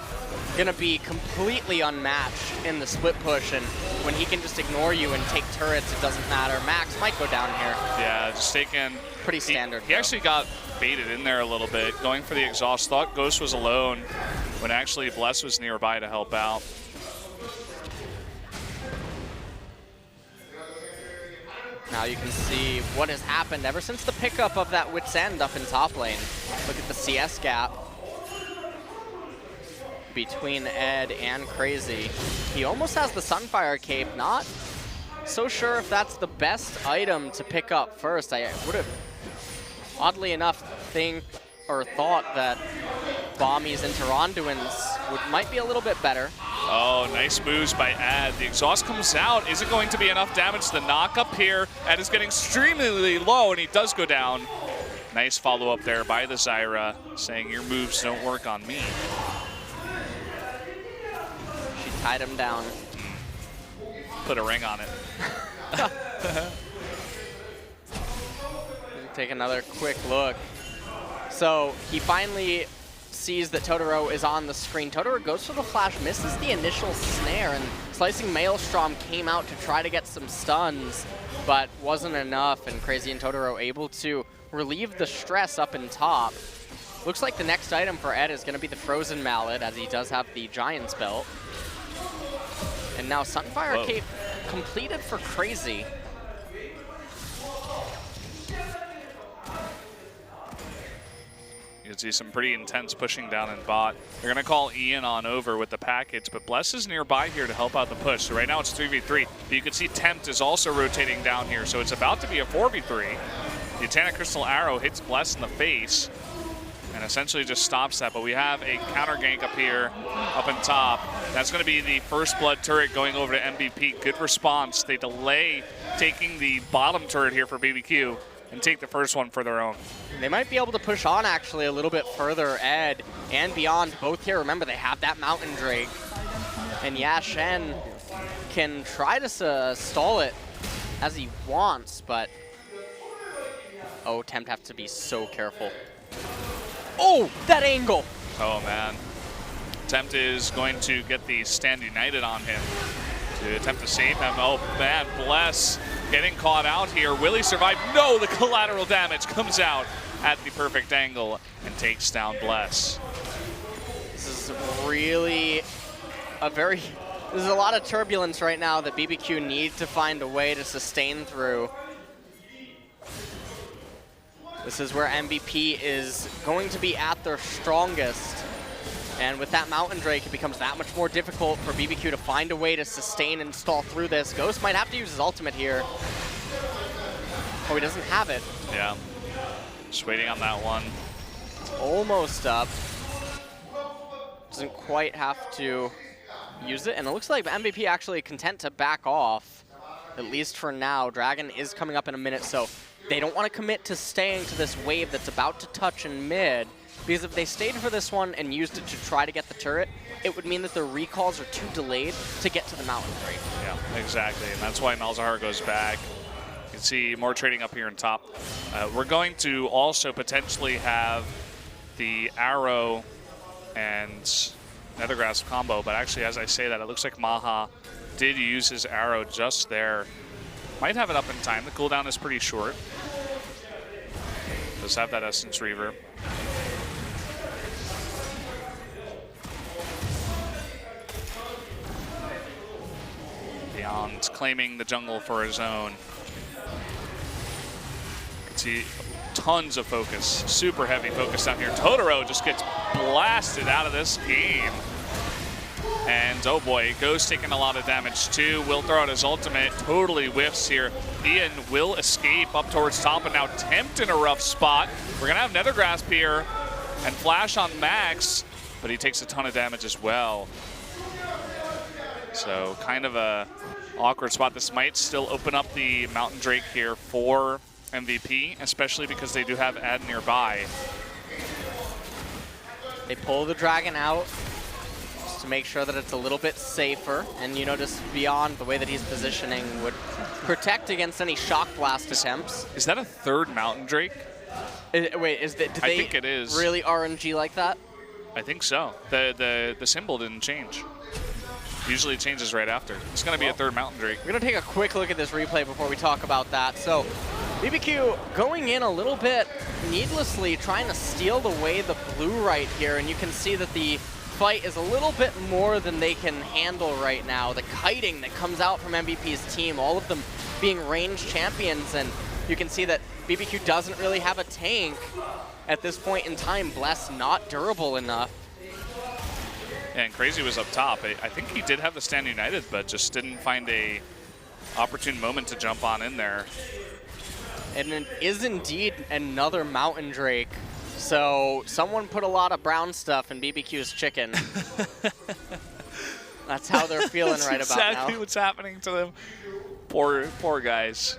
going to be completely unmatched in the split push, and when he can just ignore you and take turrets, it doesn't matter. Max might go down here. Yeah, just taking... Pretty standard. He actually got baited in there a little bit, going for the exhaust. Thought Ghost was alone when actually Bless was nearby to help out. Now you can see what has happened ever since the pickup of that Wit's End up in top lane. Look at the CS gap between Ed and Crazy. He almost has the Sunfire Cape. Not so sure if that's the best item to pick up first. I would have, oddly enough, thought that Bommies and Taranduans might be a little bit better. Oh, nice moves by Ed. The exhaust comes out. Is it going to be enough damage? The knock up here. Ed is getting extremely low, and he does go down. Nice follow-up there by the Zyra, saying your moves don't work on me. She tied him down. Put a ring on it. Take another quick look. So he finally sees that Totoro is on the screen. Totoro goes for the flash, misses the initial snare, and Slicing Maelstrom came out to try to get some stuns, but wasn't enough, and Crazy and Totoro able to relieve the stress up in top. Looks like the next item for Ed is going to be the Frozen Mallet, as he does have the Giant's Belt. And now Sunfire Cape completed for Crazy. You can see some pretty intense pushing down in bot. They're going to call Ian on over with the package, but Bless is nearby here to help out the push. So right now it's 3v3, but you can see Tempt is also rotating down here, so it's about to be a 4v3. The Titanic Crystal Arrow hits Bless in the face and essentially just stops that, but we have a counter gank up here, up in top. That's going to be the First Blood turret going over to MVP. Good response. They delay taking the bottom turret here for BBQ and take the first one for their own. They might be able to push on actually a little bit further, Ed and beyond both here. Remember, they have that Mountain Drake. And Yashen can try to stall it as he wants, but oh, Tempt have to be so careful. Oh, that angle! Oh man. Tempt is going to get the Stand United on him to attempt to save him. Oh man, Bless getting caught out here. Will he survive? No, the collateral damage comes out at the perfect angle and takes down Bless. This is really there's a lot of turbulence right now that BBQ need to find a way to sustain through. This is where MVP is going to be at their strongest. And with that Mountain Drake, it becomes that much more difficult for BBQ to find a way to sustain and stall through this. Ghost might have to use his ultimate here. Oh, he doesn't have it. Yeah, just waiting on that one. It's almost up. Doesn't quite have to use it. And it looks like MVP actually content to back off, at least for now. Dragon is coming up in a minute, so they don't want to commit to staying to this wave that's about to touch in mid, because if they stayed for this one and used it to try to get the turret, it would mean that their recalls are too delayed to get to the mountain break. Yeah, exactly, and that's why Malzahar goes back. You can see more trading up here in top. We're going to also potentially have the Arrow and Nethergrass combo, but actually, as I say that, it looks like Maha did use his Arrow just there. Might have it up in time. The cooldown is pretty short. Does have that Essence Reaver. Beyond claiming the jungle for his own. You can see tons of focus, super heavy focus down here. Totoro just gets blasted out of this game. And oh boy, Ghost taking a lot of damage too. Will throw out his ultimate, totally whiffs here. Ian will escape up towards top, and now Tempt in a rough spot. We're gonna have Nethergrasp here and Flash on Max, but he takes a ton of damage as well. So kind of a awkward spot. This might still open up the Mountain Drake here for MVP, especially because they do have Ad nearby. They pull the Dragon out to make sure that it's a little bit safer, and you know, just beyond the way that he's positioning would protect against any shock blast attempts. Is that a third Mountain Drake? Wait, do I they think it is. Really RNG like that? I think so. The symbol didn't change. Usually it changes right after. It's going to be a third Mountain Drake. We're going to take a quick look at this replay before we talk about that. So BBQ going in a little bit needlessly, trying to steal away the blue right here, and you can see that the fight is a little bit more than they can handle right now. The kiting that comes out from MVP's team, all of them being ranged champions, and you can see that BBQ doesn't really have a tank at this point in time. Bless not durable enough. Yeah, and Crazy was up top. I think he did have the Stand United, but just didn't find a opportune moment to jump on in there. And it is indeed another Mountain Drake. So someone put a lot of brown stuff in BBQ's chicken. That's how they're feeling right about now. Exactly what's happening to them. Poor guys.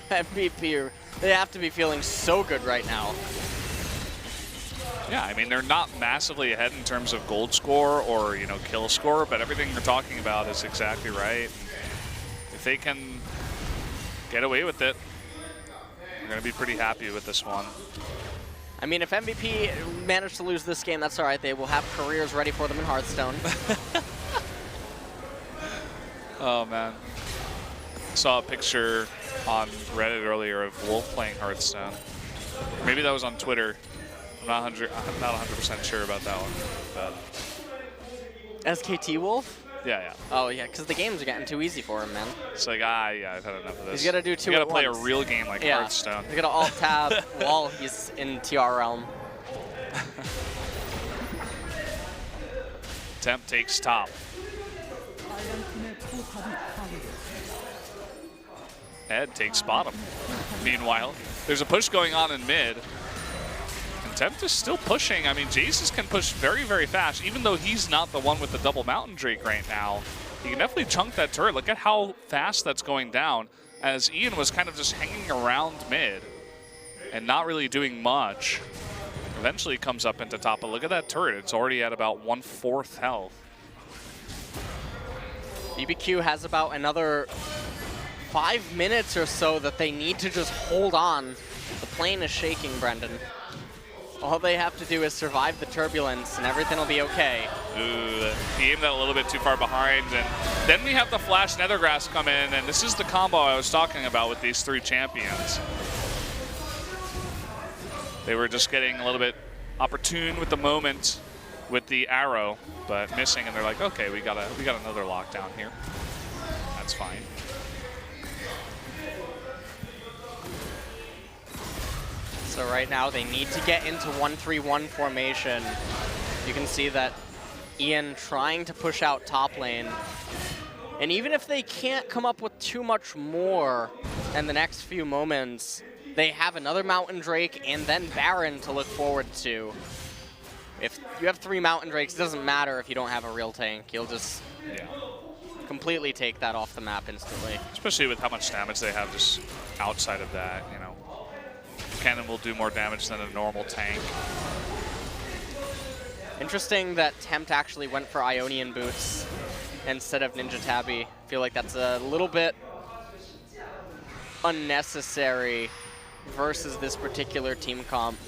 MVP, they have to be feeling so good right now. Yeah, I mean, they're not massively ahead in terms of gold score or, you know, kill score, but everything you're talking about is exactly right. If they can get away with it, they're going to be pretty happy with this one. I mean, if MVP managed to lose this game, that's all right. They will have careers ready for them in Hearthstone. Oh, man. Saw a picture on Reddit earlier of Wolf playing Hearthstone. Maybe that was on Twitter. I'm not 100% sure about that one. But SKT Wolf? yeah. Oh, yeah, because the games are getting too easy for him, man. It's like, yeah, I've had enough of this. He's got to do two You at got to play a once. real game like Hearthstone. He's got to alt-tab while he's in TR Realm. Temp takes top. 빨간팀의 포탑이 파괴되었습니다. Ed takes bottom. Meanwhile, there's a push going on in mid. And Tempt is still pushing. I mean, Jace's can push very, very fast, even though he's not the one with the double Mountain Drake right now. He can definitely chunk that turret. Look at how fast that's going down, as Ian was kind of just hanging around mid and not really doing much. Eventually comes up into top, but look at that turret. It's already at about 1/4 health. BBQ has about another 5 minutes or so that they need to just hold on. The plane is shaking, Brendan. All they have to do is survive the turbulence and everything will be okay. Ooh, he aimed that a little bit too far behind, and then we have the Flash Nethergrass come in, and this is the combo I was talking about with these three champions. They were just getting a little bit opportune with the moment with the arrow, but missing, and they're like, okay, we got another lockdown here. That's fine. So right now they need to get into 1-3-1 formation. You can see that Ian trying to push out top lane. And even if they can't come up with too much more in the next few moments, they have another Mountain Drake and then Baron to look forward to. If you have 3 Mountain Drakes, it doesn't matter if you don't have a real tank. You'll just completely take that off the map instantly. Especially with how much damage they have just outside of that, you know. Cannon will do more damage than a normal tank. Interesting that Tempt actually went for Ionian boots instead of Ninja Tabby. I feel like that's a little bit unnecessary versus this particular team comp.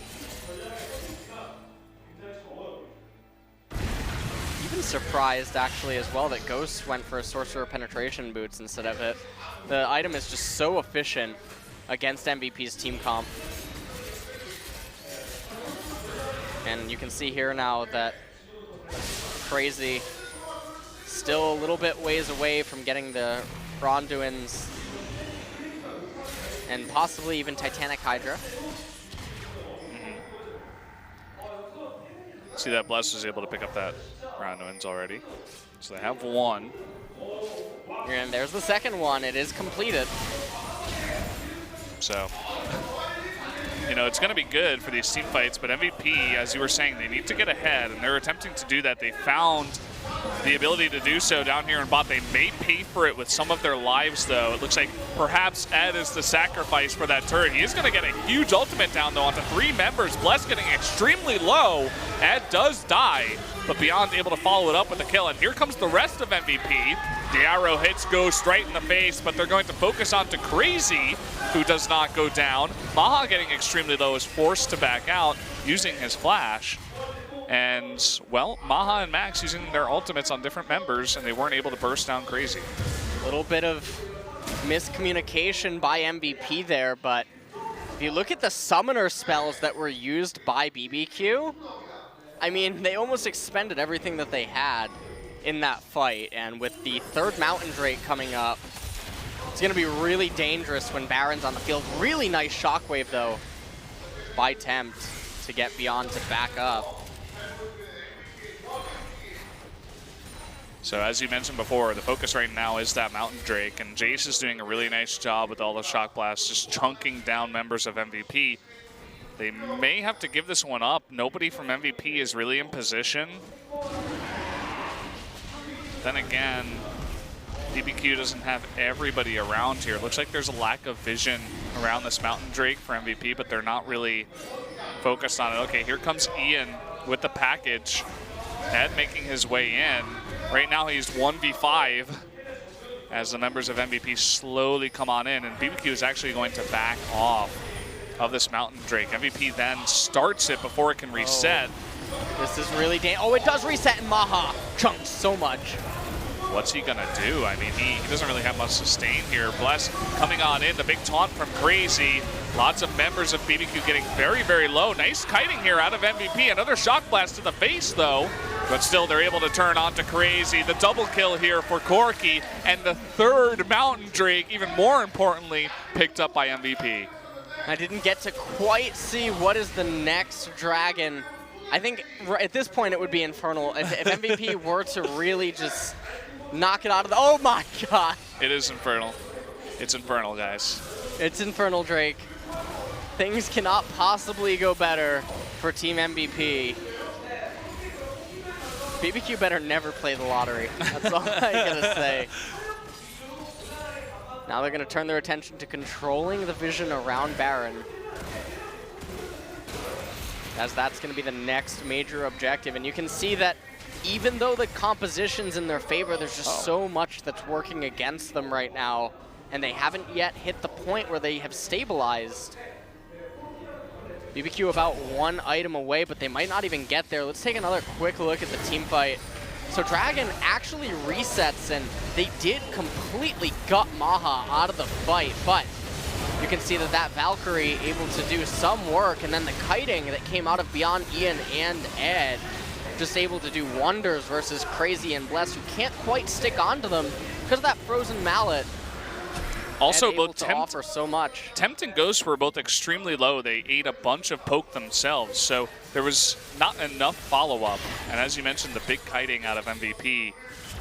Even surprised actually as well that Ghost went for Sorcerer Penetration boots instead of it. The item is just so efficient against MVP's team comp. And you can see here now that Crazy still a little bit ways away from getting the Ronduins and possibly even Titanic Hydra. See that Bless was able to pick up that Ronduins already. So they have one. And there's the second one. It is completed. So, you know, it's going to be good for these team fights, but MVP, as you were saying, they need to get ahead, and they're attempting to do that. They found the ability to do so down here in bot. They may pay for it with some of their lives, though. It looks like perhaps Ed is the sacrifice for that turret. He is going to get a huge ultimate down, though, onto 3 members. Bless getting extremely low. Ed does die, but Beyond able to follow it up with a kill. And here comes the rest of MVP. The arrow hits Ghost right in the face, but they're going to focus on to Crazy, who does not go down. Maha getting extremely low is forced to back out using his flash. And, well, Maha and Max using their ultimates on different members, and they weren't able to burst down Crazy. A little bit of miscommunication by MVP there, but if you look at the summoner spells that were used by BBQ, I mean, they almost expended everything that they had in that fight. And with the third Mountain Drake coming up, it's going to be really dangerous when Baron's on the field. Really nice shockwave, though, by Tempt to get Beyond to back up. So as you mentioned before, the focus right now is that Mountain Drake, and Jace is doing a really nice job with all the shock blasts, just chunking down members of MVP. They may have to give this one up. Nobody from MVP is really in position. Then again, BBQ doesn't have everybody around here. Looks like there's a lack of vision around this Mountain Drake for MVP, but they're not really focused on it. Okay, here comes Ian with the package. Ed making his way in. Right now he's 1v5 as the members of MVP slowly come on in, and BBQ is actually going to back off of this Mountain Drake. MVP then starts it before it can reset. This is really oh, it does reset, and Maha chunks so much. What's he gonna do? I mean, he doesn't really have much sustain here. Bless coming on in, the big taunt from Crazy. Lots of members of BBQ getting very, very low. Nice kiting here out of MVP. Another shock blast to the face, though. But still, they're able to turn on to Crazy. The double kill here for Corki. And the third Mountain Drake, even more importantly, picked up by MVP. I didn't get to quite see what is the next dragon. I think at this point it would be Infernal. If MVP were to really just knock it out of the... Oh my god! It is Infernal. It's Infernal, guys. It's Infernal Drake. Things cannot possibly go better for Team MVP. BBQ better never play the lottery. That's all I'm gonna say. Now they're gonna turn their attention to controlling the vision around Baron, as that's gonna be the next major objective. And you can see that even though the composition's in their favor, there's just so much that's working against them right now, and they haven't yet hit the point where they have stabilized. BBQ about one item away, but they might not even get there. Let's take another quick look at the team fight. So Dragon actually resets, and they did completely gut Maha out of the fight, but you can see that that Valkyrie able to do some work, and then the kiting that came out of Beyond Ian and Ed just able to do wonders versus Crazy and Bless, who can't quite stick onto them because of that frozen mallet. Also, able both to offer so much. Tempt and Ghost were both extremely low. They ate a bunch of poke themselves, so there was not enough follow-up. And as you mentioned, the big kiting out of MVP,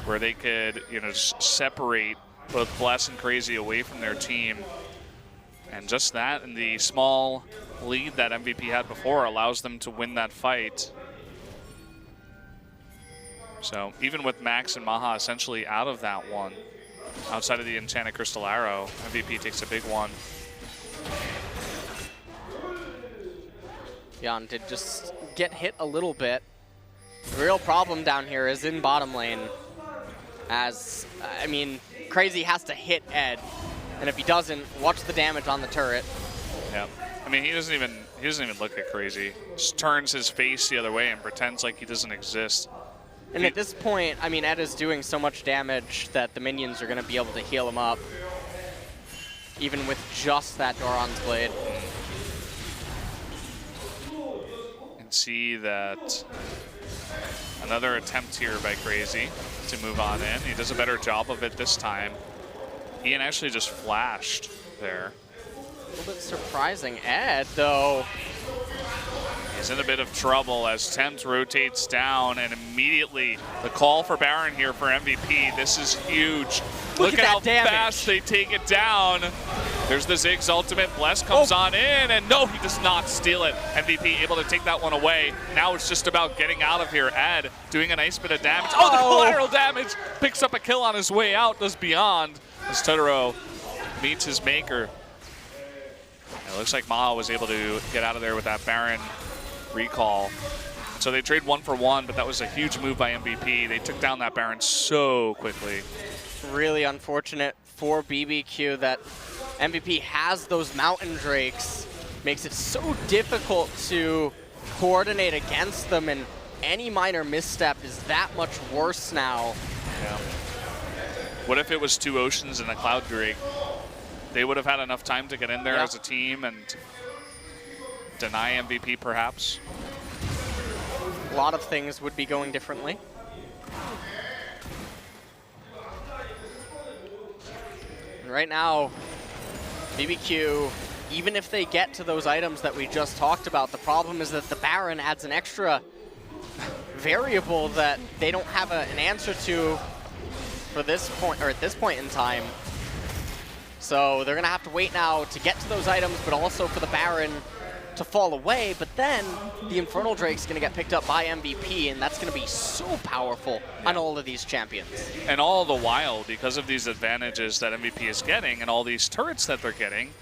where they could, you know, just separate both Bless and Crazy away from their team. And just that, and the small lead that MVP had before allows them to win that fight. So even with Max and Maha essentially out of that one, outside of the Enchanted Crystal Arrow, MVP takes a big one. Jan did just get hit a little bit. The real problem down here is in bottom lane. As, I mean, Crazy has to hit Ed. And if he doesn't, watch the damage on the turret. Yep. I mean, he doesn't even look at Crazy. Just turns his face the other way and pretends like he doesn't exist. And at this point, I mean, Ed is doing so much damage that the minions are going to be able to heal him up. Even with just that Doran's Blade. You can see that another attempt here by Crazy to move on in. He does a better job of it this time. Ian actually just flashed there. A little bit surprising. Ed, though. He's in a bit of trouble as Tempt rotates down, and immediately the call for Baron here for MVP. This is huge. Look at how fast they take it down. There's the Ziggs ultimate. Bless comes on in, and no, he does not steal it. MVP able to take that one away. Now it's just about getting out of here. Ed doing a nice bit of damage. Oh, the collateral damage! Picks up a kill on his way out, does beyond as Totoro meets his maker. It looks like Maha was able to get out of there with that Baron recall. So they trade 1 for 1, but that was a huge move by MVP. They took down that Baron so quickly. Really unfortunate for BBQ that MVP has those Mountain Drakes. Makes it so difficult to coordinate against them, and any minor misstep is that much worse now. Yeah. What if it was 2 Oceans and a Cloud Drake? They would have had enough time to get in there as a team and deny MVP perhaps. A lot of things would be going differently. And right now, BBQ, even if they get to those items that we just talked about, the problem is that the Baron adds an extra variable that they don't have an answer to for this point, or at this point in time. So they're gonna have to wait now to get to those items, but also for the Baron to fall away, but then the Infernal Drake's gonna get picked up by MVP, and that's gonna be so powerful on all of these champions. And all the while, because of these advantages that MVP is getting and all these turrets that they're getting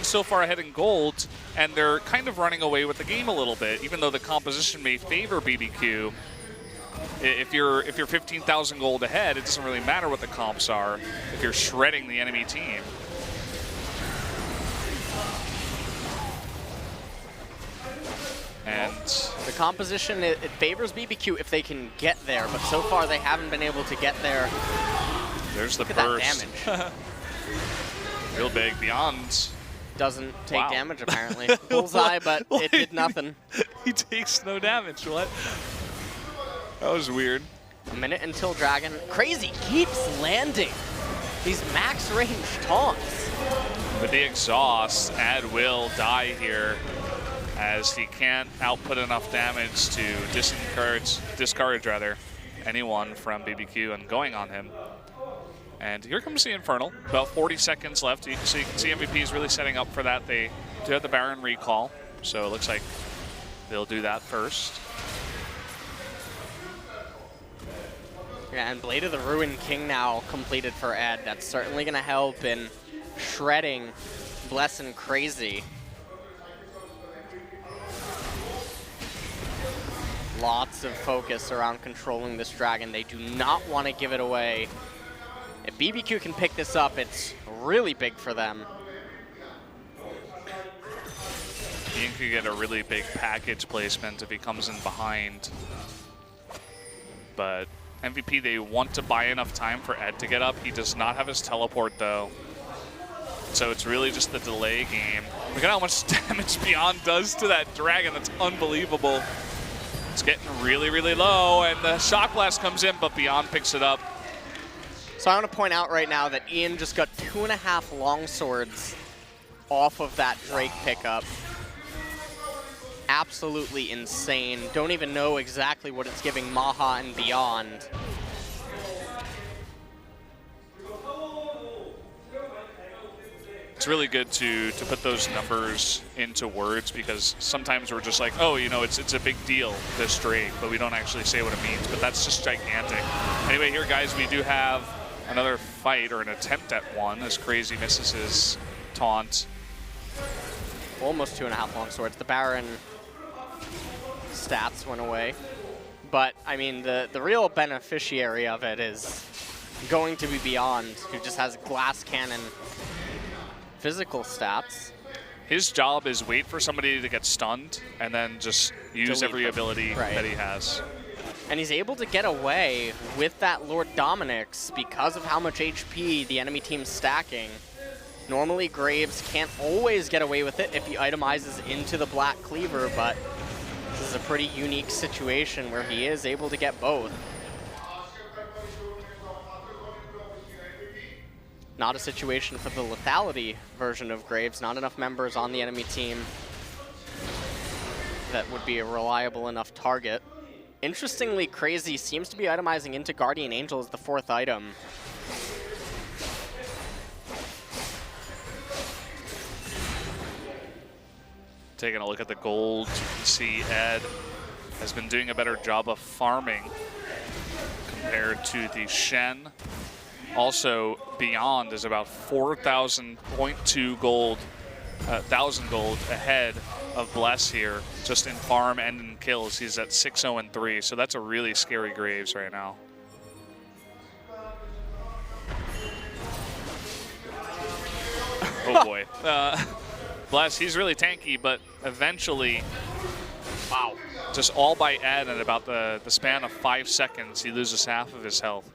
so far ahead in gold, and they're kind of running away with the game a little bit, even though the composition may favor BBQ. If you're 15,000 gold ahead, it doesn't really matter what the comps are if you're shredding the enemy team. And the composition, it favors BBQ if they can get there, but so far they haven't been able to get there. There's the Look burst. at that damage. Real big. Beyond doesn't take damage apparently. Bullseye, but it did nothing. He takes no damage. What? That was weird. A minute until Dragon. Crazy keeps landing these max range taunts. With the exhaust, Ad will die here, as he can't output enough damage to discourage anyone from BBQ and going on him. And here comes the Infernal. About 40 seconds left. So you can see MVP is really setting up for that. They do have the Baron recall, so it looks like they'll do that first. Yeah, and Blade of the Ruined King now completed for Ed. That's certainly going to help in shredding Bless and Crazy. Lots of focus around controlling this Dragon. They do not want to give it away. If BBQ can pick this up, it's really big for them. Ian could get a really big package placement if he comes in behind. But MVP, they want to buy enough time for Ed to get up. He does not have his teleport, though. So it's really just the delay game. Look at how much damage Beyond does to that Dragon. That's unbelievable. It's getting really, really low, and the Shock Blast comes in, but Beyond picks it up. So I want to point out right now that Ian just got 2.5 longswords off of that Drake pickup. Absolutely insane. Don't even know exactly what it's giving Maha and Beyond. it's really good to put those numbers into words, because sometimes we're just like, oh, you know, it's a big deal, this Drake, but we don't actually say what it means. But that's just gigantic. Anyway, here, guys, we do have another fight, or an attempt at one, as Crazy misses his taunt. Almost 2.5 long swords. The Baron stats went away. But, I mean, the real beneficiary of it is going to be Beyond, who just has glass cannon physical stats. His job is wait for somebody to get stunned and then just use every ability that he has. And he's able to get away with that Lord Dominic's because of how much HP the enemy team's stacking. Normally, Graves can't always get away with it if he itemizes into the Black Cleaver, but this is a pretty unique situation where he is able to get both. Not a situation for the lethality version of Graves. Not enough members on the enemy team that would be a reliable enough target. Interestingly, Crazy seems to be itemizing into Guardian Angel as the 4th item. Taking a look at the gold, you can see Ed has been doing a better job of farming compared to the Shen. Also, Beyond is about 4,000.2 gold, 1,000 gold ahead of Bless here, just in farm and in kills. He's at 6-0-3, so that's a really scary Graves right now. Oh boy. Bless, he's really tanky, but eventually, wow, just all by Ed in about the span of 5 seconds, he loses half of his health.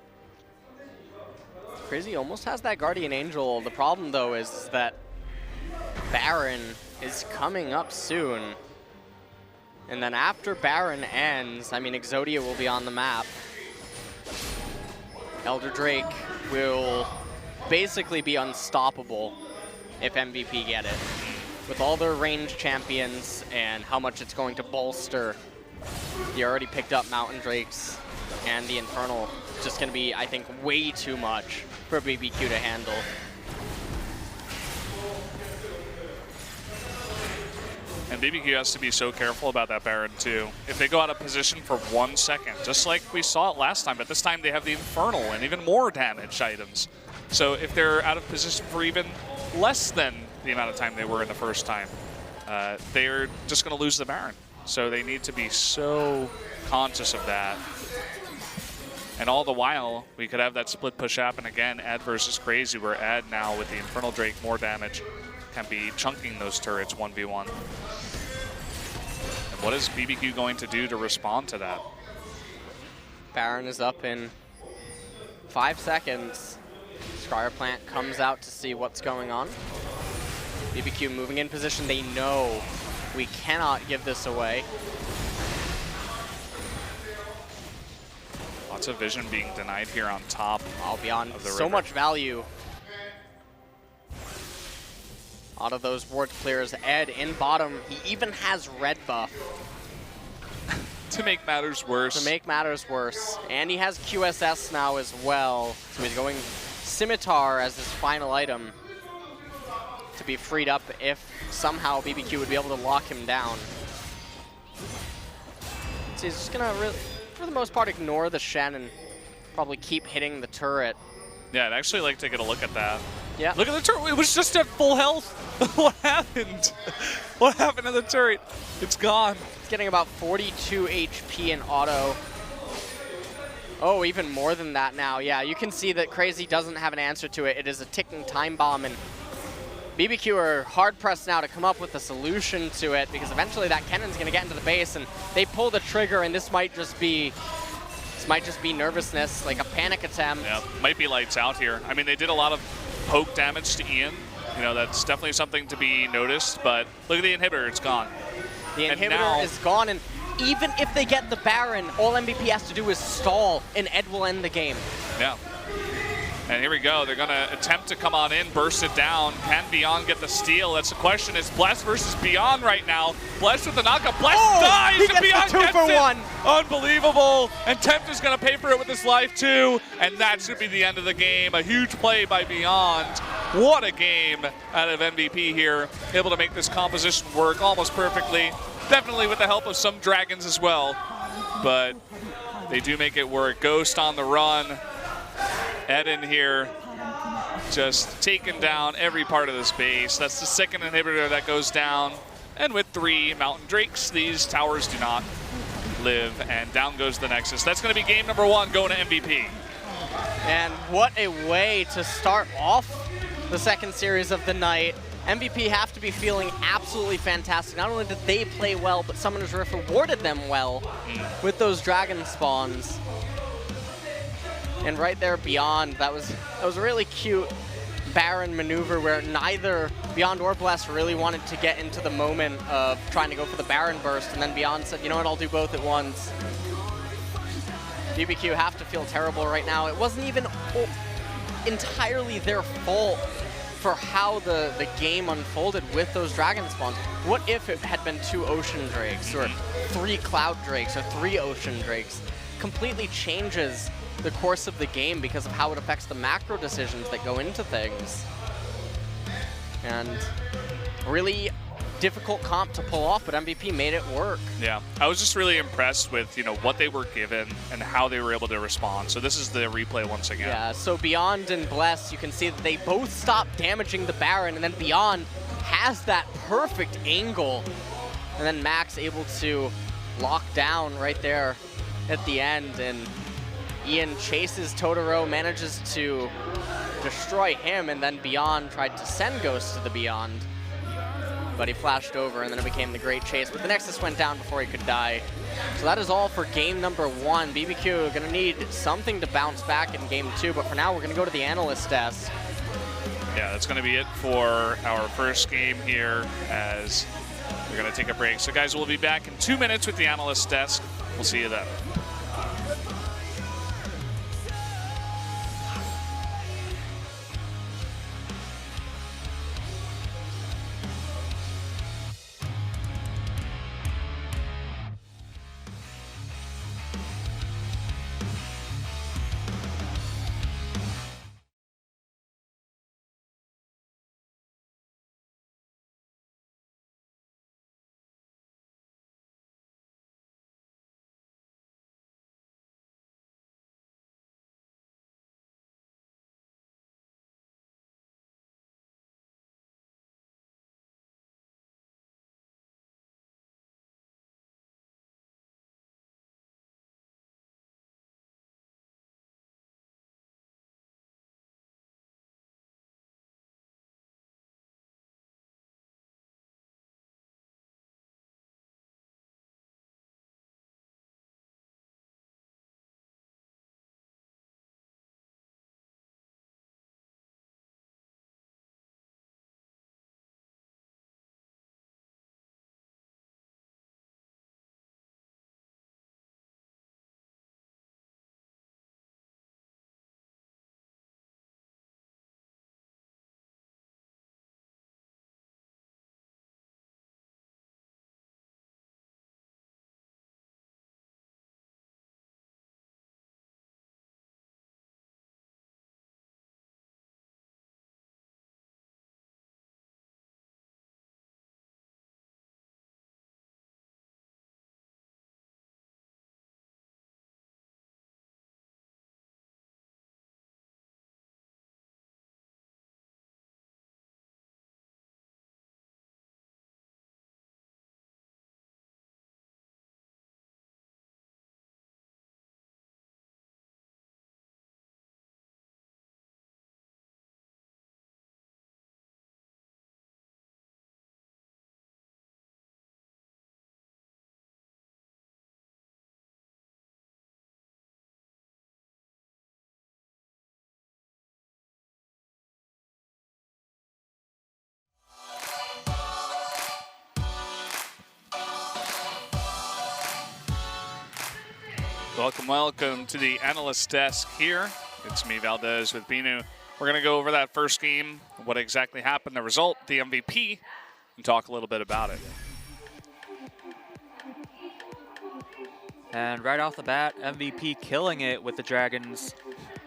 Crazy almost has that Guardian Angel. The problem, though, is that Baron is coming up soon. And then after Baron ends, I mean, Exodia will be on the map. Elder Drake will basically be unstoppable if MVP get it. With all their ranged champions and how much it's going to bolster the already picked up Mountain Drakes and the Infernal, it's just going to be, I think, way too much for BBQ to handle. And BBQ has to be so careful about that Baron too. If they go out of position for 1 second, just like we saw it last time, but this time they have the Infernal and even more damaged items. So if they're out of position for even less than the amount of time they were in the first time, they're just going to lose the Baron. So they need to be so conscious of that. And all the while, we could have that split push happen again, Ed versus Crazy, where Ed now with the Infernal Drake, more damage, can be chunking those turrets 1v1. And what is BBQ going to do to respond to that? Baron is up in 5 seconds. Scryer Plant comes out to see what's going on. BBQ moving in position. They know we cannot give this away. Lots of vision being denied here on top. I'll be on of the so river. much value out of those ward clears. Ed in bottom. He even has red buff. To make matters worse. To make matters worse. And he has QSS now as well. So he's going Scimitar as his final item to be freed up if somehow BBQ would be able to lock him down. So he's just gonna, for the most part, ignore the Shen and probably keep hitting the turret. Yeah, I'd actually like to get a look at that. Yeah. Look at the turret. It was just at full health. What happened? What happened to the turret? It's gone. It's getting about 42 HP in auto. Oh, even more than that now. Yeah, you can see that Crazy doesn't have an answer to it. It is a ticking time bomb, and BBQ are hard-pressed now to come up with a solution to it, because eventually that cannon's going to get into the base, and they pull the trigger, and this might just be nervousness, like a panic attempt. Yeah, might be lights out here. I mean, they did a lot of poke damage to Ian. You know, that's definitely something to be noticed, but look at the inhibitor, it's gone. The inhibitor is gone, and even if they get the Baron, all MVP has to do is stall, and Ed will end the game. Yeah. And here we go. They're going to attempt to come on in, burst it down. Can Beyond get the steal? That's the question. It's Bless versus Beyond right now. Bless with the knockup. Bless dies, he and gets Beyond the 2 gets for it. 1. Unbelievable. And Tempt is going to pay for it with his life too. And that should be the end of the game. A huge play by Beyond. What a game out of MVP here. Able to make this composition work almost perfectly. Definitely with the help of some dragons as well. But they do make it work. Ghost on the run. Eden here just taking down every part of this base. That's the second inhibitor that goes down. And with 3 Mountain Drakes, these towers do not live. And down goes the Nexus. That's going to be game number 1 going to MVP. And what a way to start off the second series of the night. MVP have to be feeling absolutely fantastic. Not only did they play well, but Summoner's Rift rewarded them well with those dragon spawns. And right there Beyond, that was a really cute Baron maneuver where neither Beyond or Bless really wanted to get into the moment of trying to go for the Baron burst, and then Beyond said, you know what, I'll do both at once. BBQ have to feel terrible right now. It wasn't even entirely their fault for how the game unfolded with those dragon spawns. What if it had been 2 Ocean Drakes or 3 Cloud Drakes or 3 Ocean Drakes? Completely changes the course of the game because of how it affects the macro decisions that go into things. And really difficult comp to pull off, but MVP made it work. Yeah, I was just really impressed with, you know, what they were given and how they were able to respond. So this is the replay once again. Yeah, so Beyond and Bless, you can see that they both stop damaging the Baron, and then Beyond has that perfect angle. And then Max able to lock down right there at the end, and Ian chases Totoro, manages to destroy him, and then Beyond tried to send Ghost to the Beyond. But he flashed over, and then it became the great chase. But the Nexus went down before he could die. So that is all for game number 1. BBQ are going to need something to bounce back in game 2, but for now we're going to go to the analyst desk. Yeah, that's going to be it for our first game here as we're going to take a break. So guys, we'll be back in 2 minutes with the analyst desk. We'll see you then. Welcome to the analyst desk here. It's me, Valdez, with Binu. We're going to go over that first game, what exactly happened, the result, the MVP, and talk a little bit about it. And right off the bat, MVP killing it with the Dragons.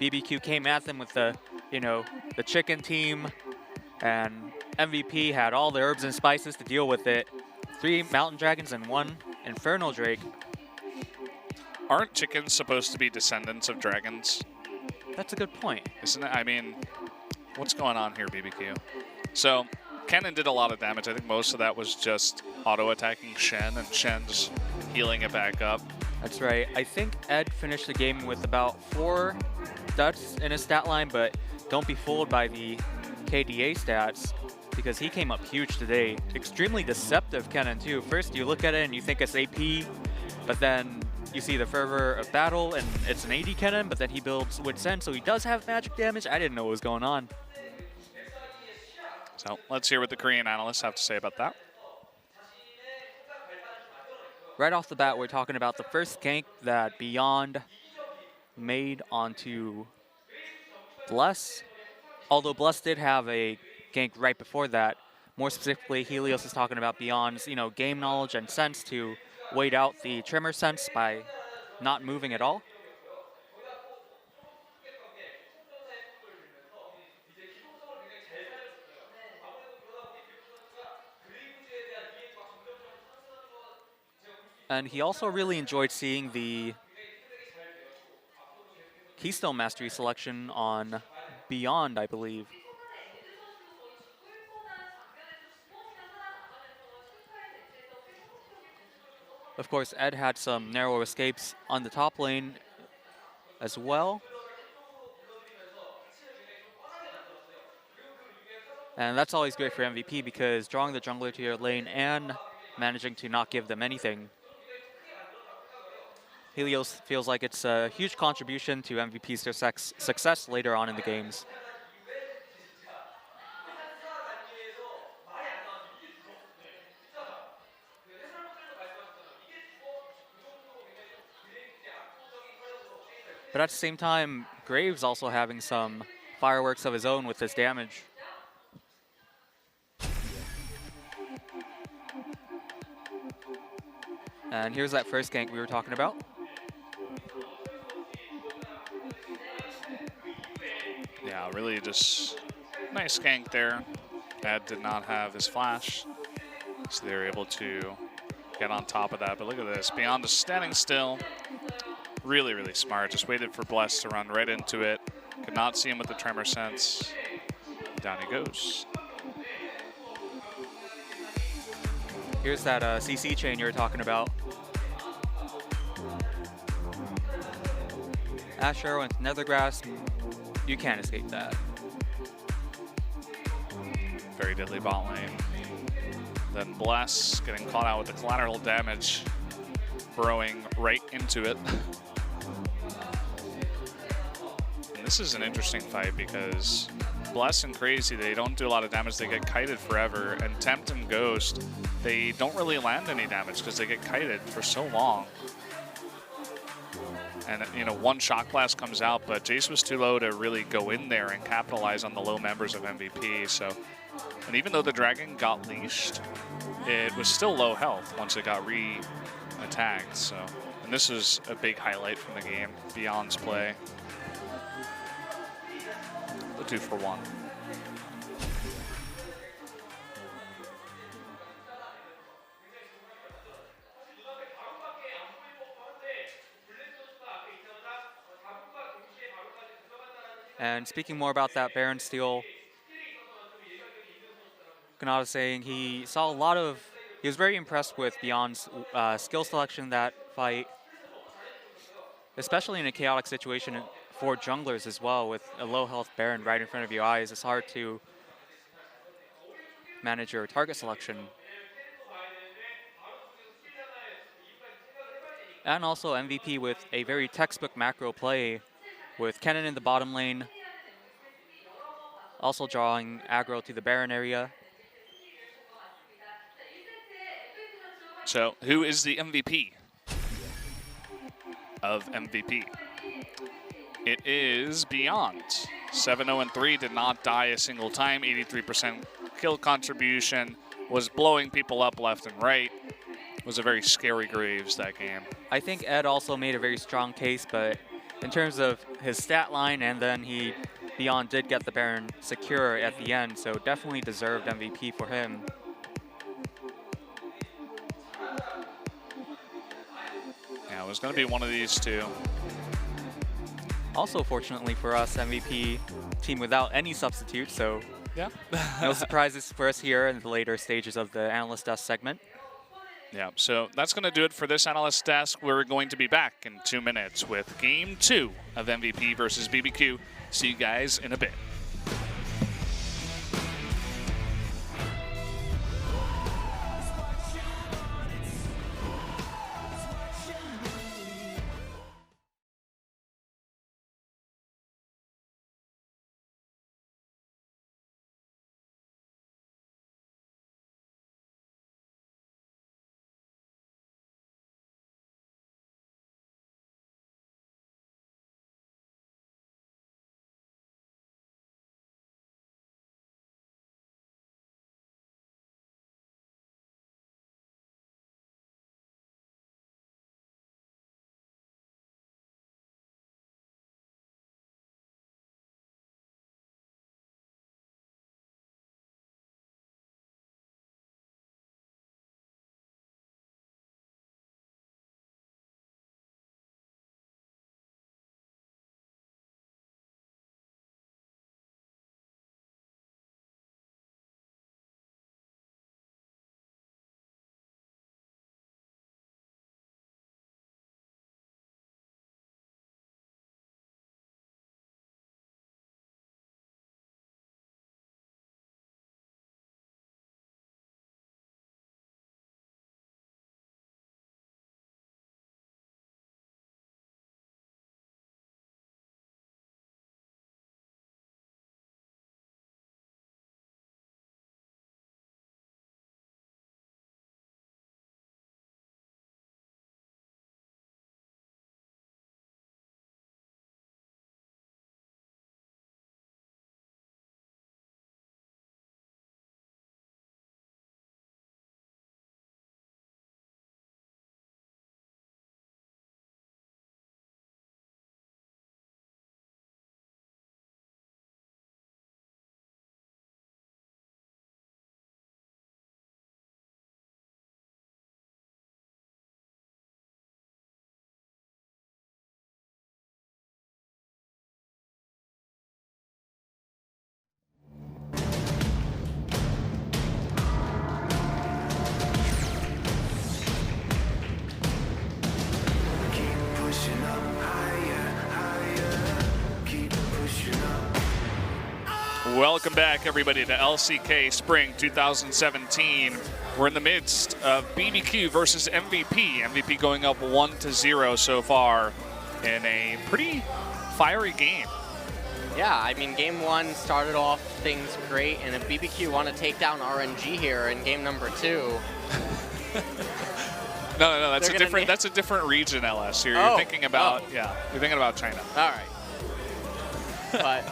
BBQ came at them with the, the chicken team, And MVP had all the herbs and spices to deal with it. 3 Mountain Dragons and 1 Infernal Drake. Aren't chickens supposed to be descendants of dragons? That's a good point. Isn't it? I mean, what's going on here, BBQ? So, Kennen did a lot of damage. I think most of that was just auto-attacking Shen, and Shen's healing it back up. That's right. I think Ed finished the game with about 4 duds in his stat line, but don't be fooled by the KDA stats because he came up huge today. Extremely deceptive Kennen too. First you look at it and you think it's AP, but then you see the fervor of battle and it's an AD Kennen, but then he builds Wits End, so he does have magic damage. I didn't know what was going on. So let's hear what the Korean analysts have to say about that. Right off the bat, we're talking about the first gank that Beyond made onto Bless. Although Bless did have a gank right before that. More specifically, Helios is talking about Beyond's, game knowledge and sense to wait out the Tremor sense by not moving at all. And he also really enjoyed seeing the Keystone Mastery selection on Beyond, I believe. Of course, Ed had some narrow escapes on the top lane as well. And that's always great for MVP because drawing the jungler to your lane and managing to not give them anything. Helios feels like it's a huge contribution to MVP's success later on in the games. But at the same time, Graves also having some fireworks of his own with his damage. And here's that first gank we were talking about. Yeah, really just nice gank there. Ed did not have his flash, so they were able to get on top of that. But look at this, Beyond just standing still. Really, really smart. Just waited for Bless to run right into it. Could not see him with the Tremor sense. Down he goes. Here's that CC chain you were talking about. Ash Arrow and Nethergrass, you can't escape that. Very deadly bot lane. Then Bless getting caught out with the collateral damage, burrowing right into it. And this is an interesting fight because Bless and Crazy, they don't do a lot of damage, they get kited forever. And Tempt and Ghost, they don't really land any damage because they get kited for so long. And, one Shock Blast comes out, but Jace was too low to really go in there and capitalize on the low members of MVP. So, and even though the Dragon got leashed, it was still low health once it got re-attacked. So, and this is a big highlight from the game, Beyond's play. The 2-for-1. And speaking more about that Baron steal, Kanata saying he saw a lot of, he was very impressed with Beyond's skill selection in that fight, especially in a chaotic situation for junglers as well, with a low health Baron right in front of your eyes. It's hard to manage your target selection. And also MVP with a very textbook macro play with Kennen in the bottom lane, also drawing aggro to the Baron area. So, who is the MVP of MVP? It is Beyond. 7-0-3, did not die a single time, 83% kill contribution, was blowing people up left and right. It was a very scary Graves that game. I think Ed also made a very strong case, but in terms of his stat line, and then he Beyond did get the Baron secure at the end, so definitely deserved MVP for him. Yeah, it was going to be one of these two. Also, fortunately for us, MVP team without any substitutes, so Yeah. no surprises for us here in the later stages of the Analyst Desk segment. Yeah, so that's going to do it for this Analyst Desk. We're going to be back in 2 minutes with Game 2 of MVP versus BBQ. See you guys in a bit. Welcome back, everybody, to LCK Spring 2017. We're in the midst of BBQ versus MVP. MVP going up 1-0 so far in a pretty fiery game. Yeah, I mean, game one started off things great, and if BBQ want to take down RNG here in game number 2. No, that's a different. That's a different region, LS. You're thinking about you're thinking about China. All right, but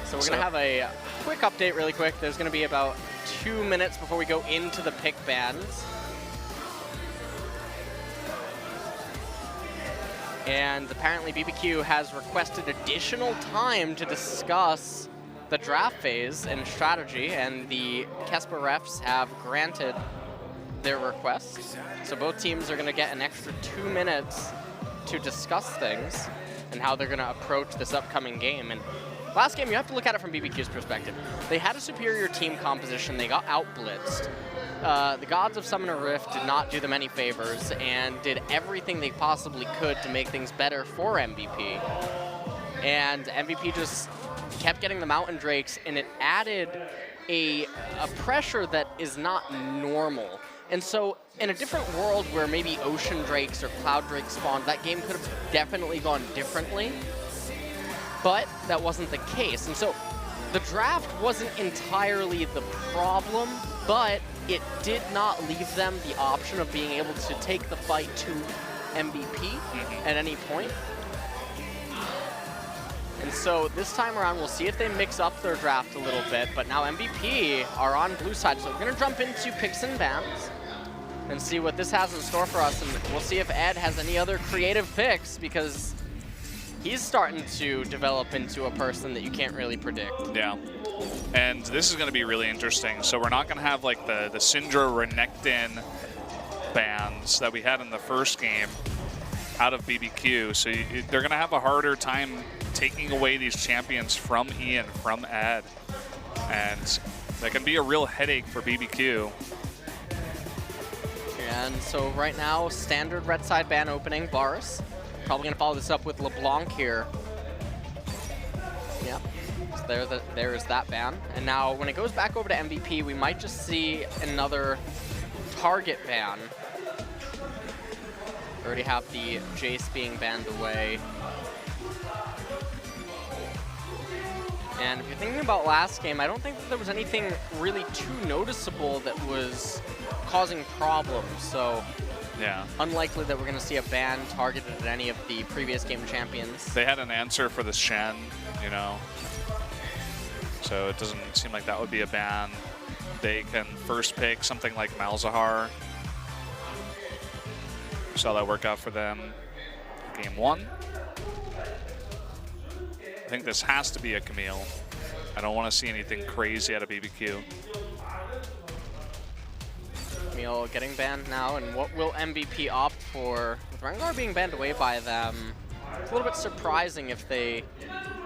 so we're gonna have a quick update, really quick. There's gonna be about 2 minutes before we go into the pick bans, and apparently BBQ has requested additional time to discuss the draft phase and strategy, and the Kesper refs have granted their request. So both teams are going to get an extra 2 minutes to discuss things and how they're going to approach this upcoming game. And last game, you have to look at it from BBQ's perspective. They had a superior team composition. They got out-blitzed. The Gods of Summoner Rift did not do them any favors and did everything they possibly could to make things better for MVP. And MVP just kept getting the Mountain Drakes, and it added a pressure that is not normal. And so in a different world where maybe Ocean Drakes or Cloud Drakes spawned, that game could have definitely gone differently, but that wasn't the case. And so the draft wasn't entirely the problem, but it did not leave them the option of being able to take the fight to MVP at any point. And so this time around, we'll see if they mix up their draft a little bit, but now MVP are on blue side. So we're gonna jump into picks and bans and see what this has in store for us, and we'll see if Ed has any other creative picks, because he's starting to develop into a person that you can't really predict. Yeah. And this is going to be really interesting. So we're not going to have like the Syndra Renekton bans that we had in the first game out of BBQ. So they're going to have a harder time taking away these champions from Ian, from Ed. And that can be a real headache for BBQ. And so right now, standard red side ban opening, Boris. Probably going to follow this up with LeBlanc here. Yep. So there is that ban. And now when it goes back over to MVP, we might just see another target ban. We already have the Jace being banned away. And if you're thinking about last game, I don't think that there was anything really too noticeable that was causing problems. So yeah, unlikely that we're going to see a ban targeted at any of the previous game champions. They had an answer for the Shen, you know, so it doesn't seem like that would be a ban. They can first pick something like Malzahar. Saw that work out for them game 1. I think this has to be a Camille. I don't want to see anything crazy out of BBQ. Camille getting banned now, and what will MVP opt for? With Rengar being banned away by them, it's a little bit surprising if they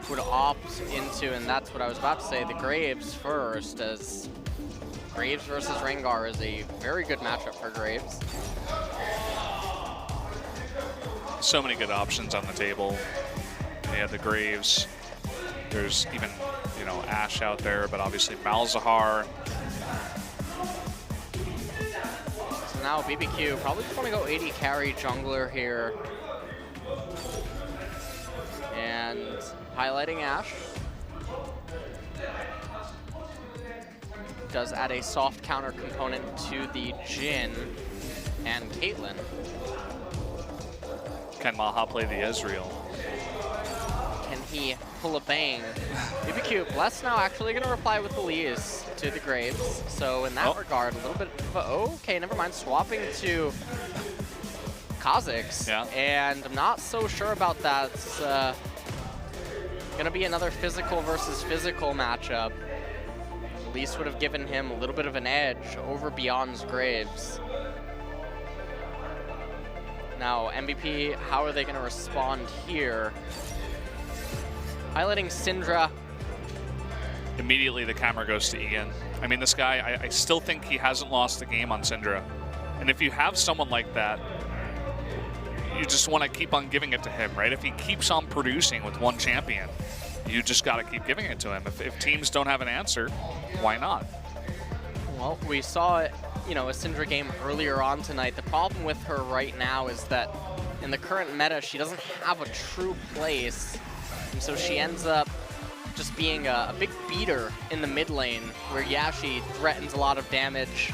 would opt into, and that's what I was about to say, the Graves first, as Graves versus Rengar is a very good matchup for Graves. So many good options on the table. They have the Graves. There's even, you know, Ashe out there, but obviously Malzahar. So now BBQ probably just want to go 80 carry jungler here. And highlighting Ashe. Does add a soft counter component to the Jin and Caitlyn. Can Maha play the Ezreal? Can he pull a bang? BBQ, Bless now actually going to reply with Elise to the Graves. So in that regard, a little bit of a, okay, never mind, swapping to Kha'Zix. Yeah. And I'm not so sure about that. It's going to be another physical versus physical matchup. Elise would have given him a little bit of an edge over Beyond's Graves. Now, MVP, how are they going to respond here? Highlighting Syndra. Immediately the camera goes to Ian. I mean, this guy, I still think he hasn't lost the game on Syndra. And if you have someone like that, you just want to keep on giving it to him, right? If he keeps on producing with one champion, you just got to keep giving it to him. If teams don't have an answer, why not? Well, we saw it, you know, a Syndra game earlier on tonight. The problem with her right now is that in the current meta, she doesn't have a true place. And so she ends up just being a big beater in the mid lane, where, yeah, she threatens a lot of damage,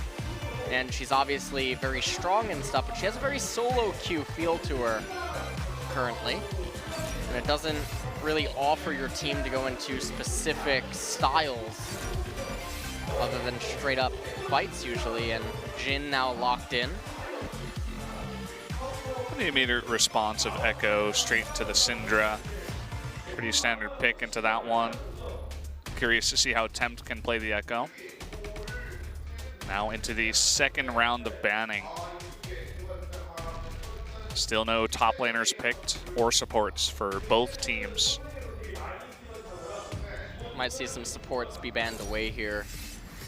and she's obviously very strong and stuff, but she has a very solo queue feel to her currently. And it doesn't really offer your team to go into specific styles other than straight up fights usually, and Jin now locked in. The immediate response of Echo straight into the Syndra. Pretty standard pick into that one. Curious to see how Tempt can play the Echo. Now into the second round of banning. Still no top laners picked or supports for both teams. Might see some supports be banned away here.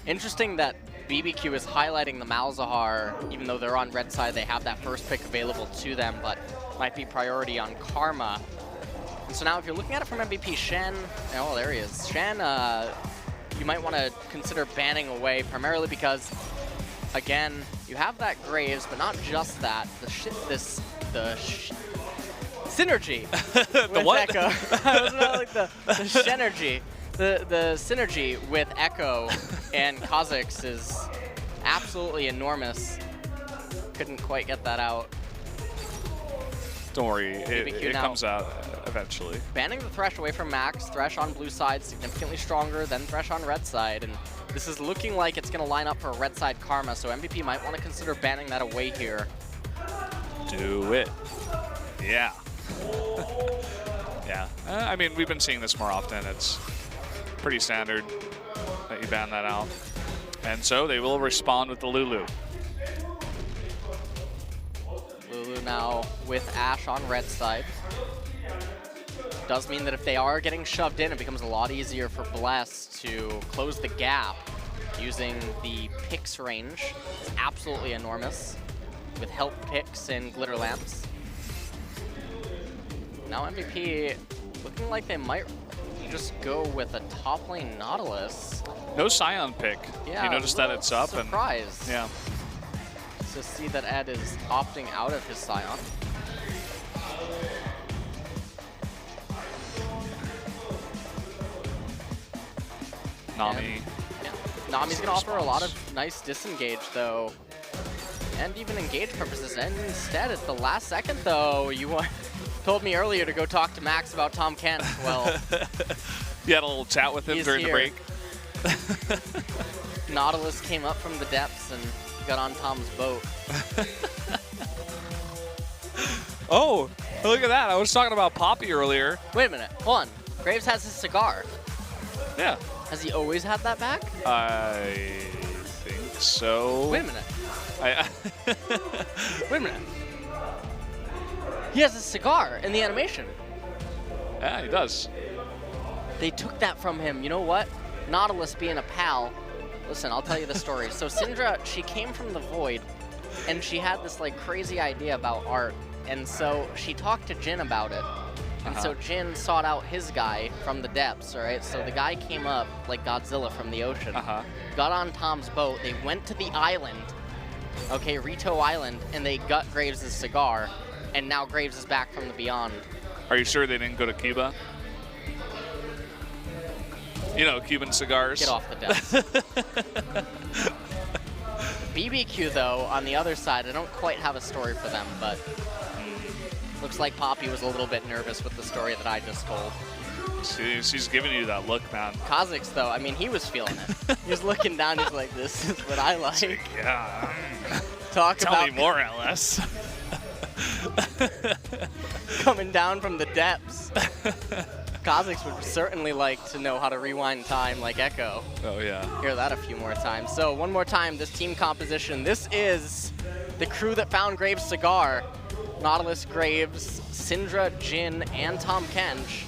Interesting that BBQ is highlighting the Malzahar, even though they're on red side, they have that first pick available to them, but might be priority on Karma. And so now if you're looking at it from MVP, Shen, oh, there he is. Shen, you might want to consider banning away, primarily because, again, you have that Graves, but not just that. Synergy The with what? Echo. I was not like the synergy. The synergy with Echo and Kha'Zix is absolutely enormous. Couldn't quite get that out. Don't worry, it now comes out eventually. Banning the Thresh away from Max. Thresh on blue side, significantly stronger than Thresh on red side. And this is looking like it's going to line up for a red side Karma, so MVP might want to consider banning that away here. Do it. Yeah. Yeah, Yeah. I mean, we've been seeing this more often. It's pretty standard that you ban that out. And so they will respond with the Lulu. Lulu now with Ashe on red side. Does mean that if they are getting shoved in, it becomes a lot easier for Bless to close the gap using the picks range. It's absolutely enormous with help picks and glitter lamps. Now MVP looking like they might just go with a top lane Nautilus. No Scion pick. Yeah, you noticed that it's up. Surprise. And yeah. To see that Ed is opting out of his Scion. Nami. Yeah. Nami's gonna offer a lot of nice disengage though. And even engage purposes. And instead, at the last second though, you told me earlier to go talk to Max about Tom Kent. Well, you had a little chat with him during the break. Nautilus came up from the depths and got on Tom's boat. Oh, look at that. I was talking about Poppy earlier. Wait a minute. Hold on. Graves has his cigar. Yeah. Has he always had that back? I think so. Wait a minute. Wait a minute. He has a cigar in the animation. Yeah, he does. They took that from him. You know what? Nautilus being a pal. Listen, I'll tell you the story. So Syndra, she came from the void, and she had this like crazy idea about art. And so she talked to Jin about it. And so Jin sought out his guy from the depths, all right? So the guy came up like Godzilla from the ocean, got on Tom's boat, they went to the island, okay, Rito Island, and they got Graves' cigar, and now Graves is back from the beyond. Are you sure they didn't go to Cuba? You know, Cuban cigars. Get off the depths. BBQ, though, on the other side, I don't quite have a story for them, but looks like Poppy was a little bit nervous with the story that I just told. She's giving you that look, man. Kha'Zix, though, I mean, he was feeling it. He was looking down, he's like, this is what I like. Yeah. Tell me more, LS. Coming down from the depths. Kha'Zix would certainly like to know how to rewind time like Echo. Oh, yeah. Hear that a few more times. So, one more time, this team composition. This is the crew that found Graves' cigar. Nautilus, Graves, Syndra, Jin, and Tom Kench.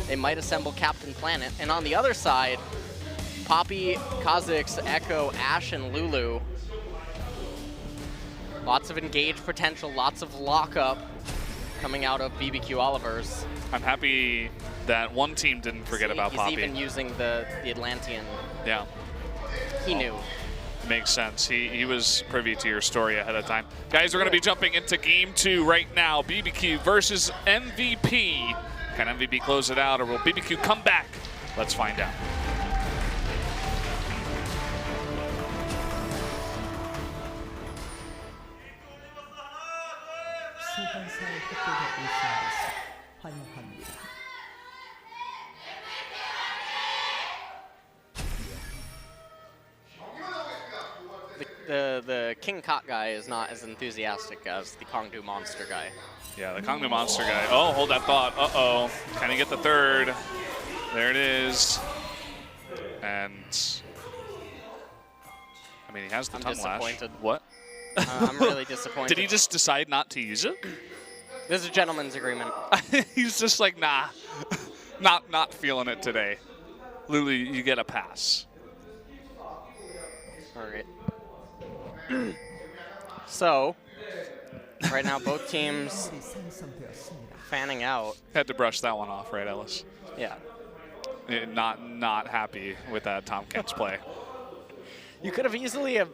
They might assemble Captain Planet. And on the other side, Poppy, Kha'Zix, Echo, Ashe, and Lulu. Lots of engage potential, lots of lockup coming out of BBQ Oliver's. I'm happy that one team didn't forget about Poppy. He's even using the Atlantean. Yeah. He knew. Makes sense. He was privy to your story ahead of time. Guys, we're going to be jumping into Game 2 right now. BBQ versus MVP. Can MVP close it out, or will BBQ come back? Let's find out. 소환사의 협곡에 오신 것을 환영합니다. The King Kot guy is not as enthusiastic as the Kongdu Monster guy. Yeah, the Kongdu Monster guy. Oh, hold that thought. Uh-oh. Can he get the third? There it is. And I mean, he has the tongue lash. Disappointed. What? I'm really disappointed. Did he just decide not to use it? This is a gentleman's agreement. He's just like, nah, not feeling it today. Lulu, you get a pass. All right. So, right now both teams fanning out. Had to brush that one off, right, Ellis? Yeah. Not happy with that Tom Kent's play. You could have easily have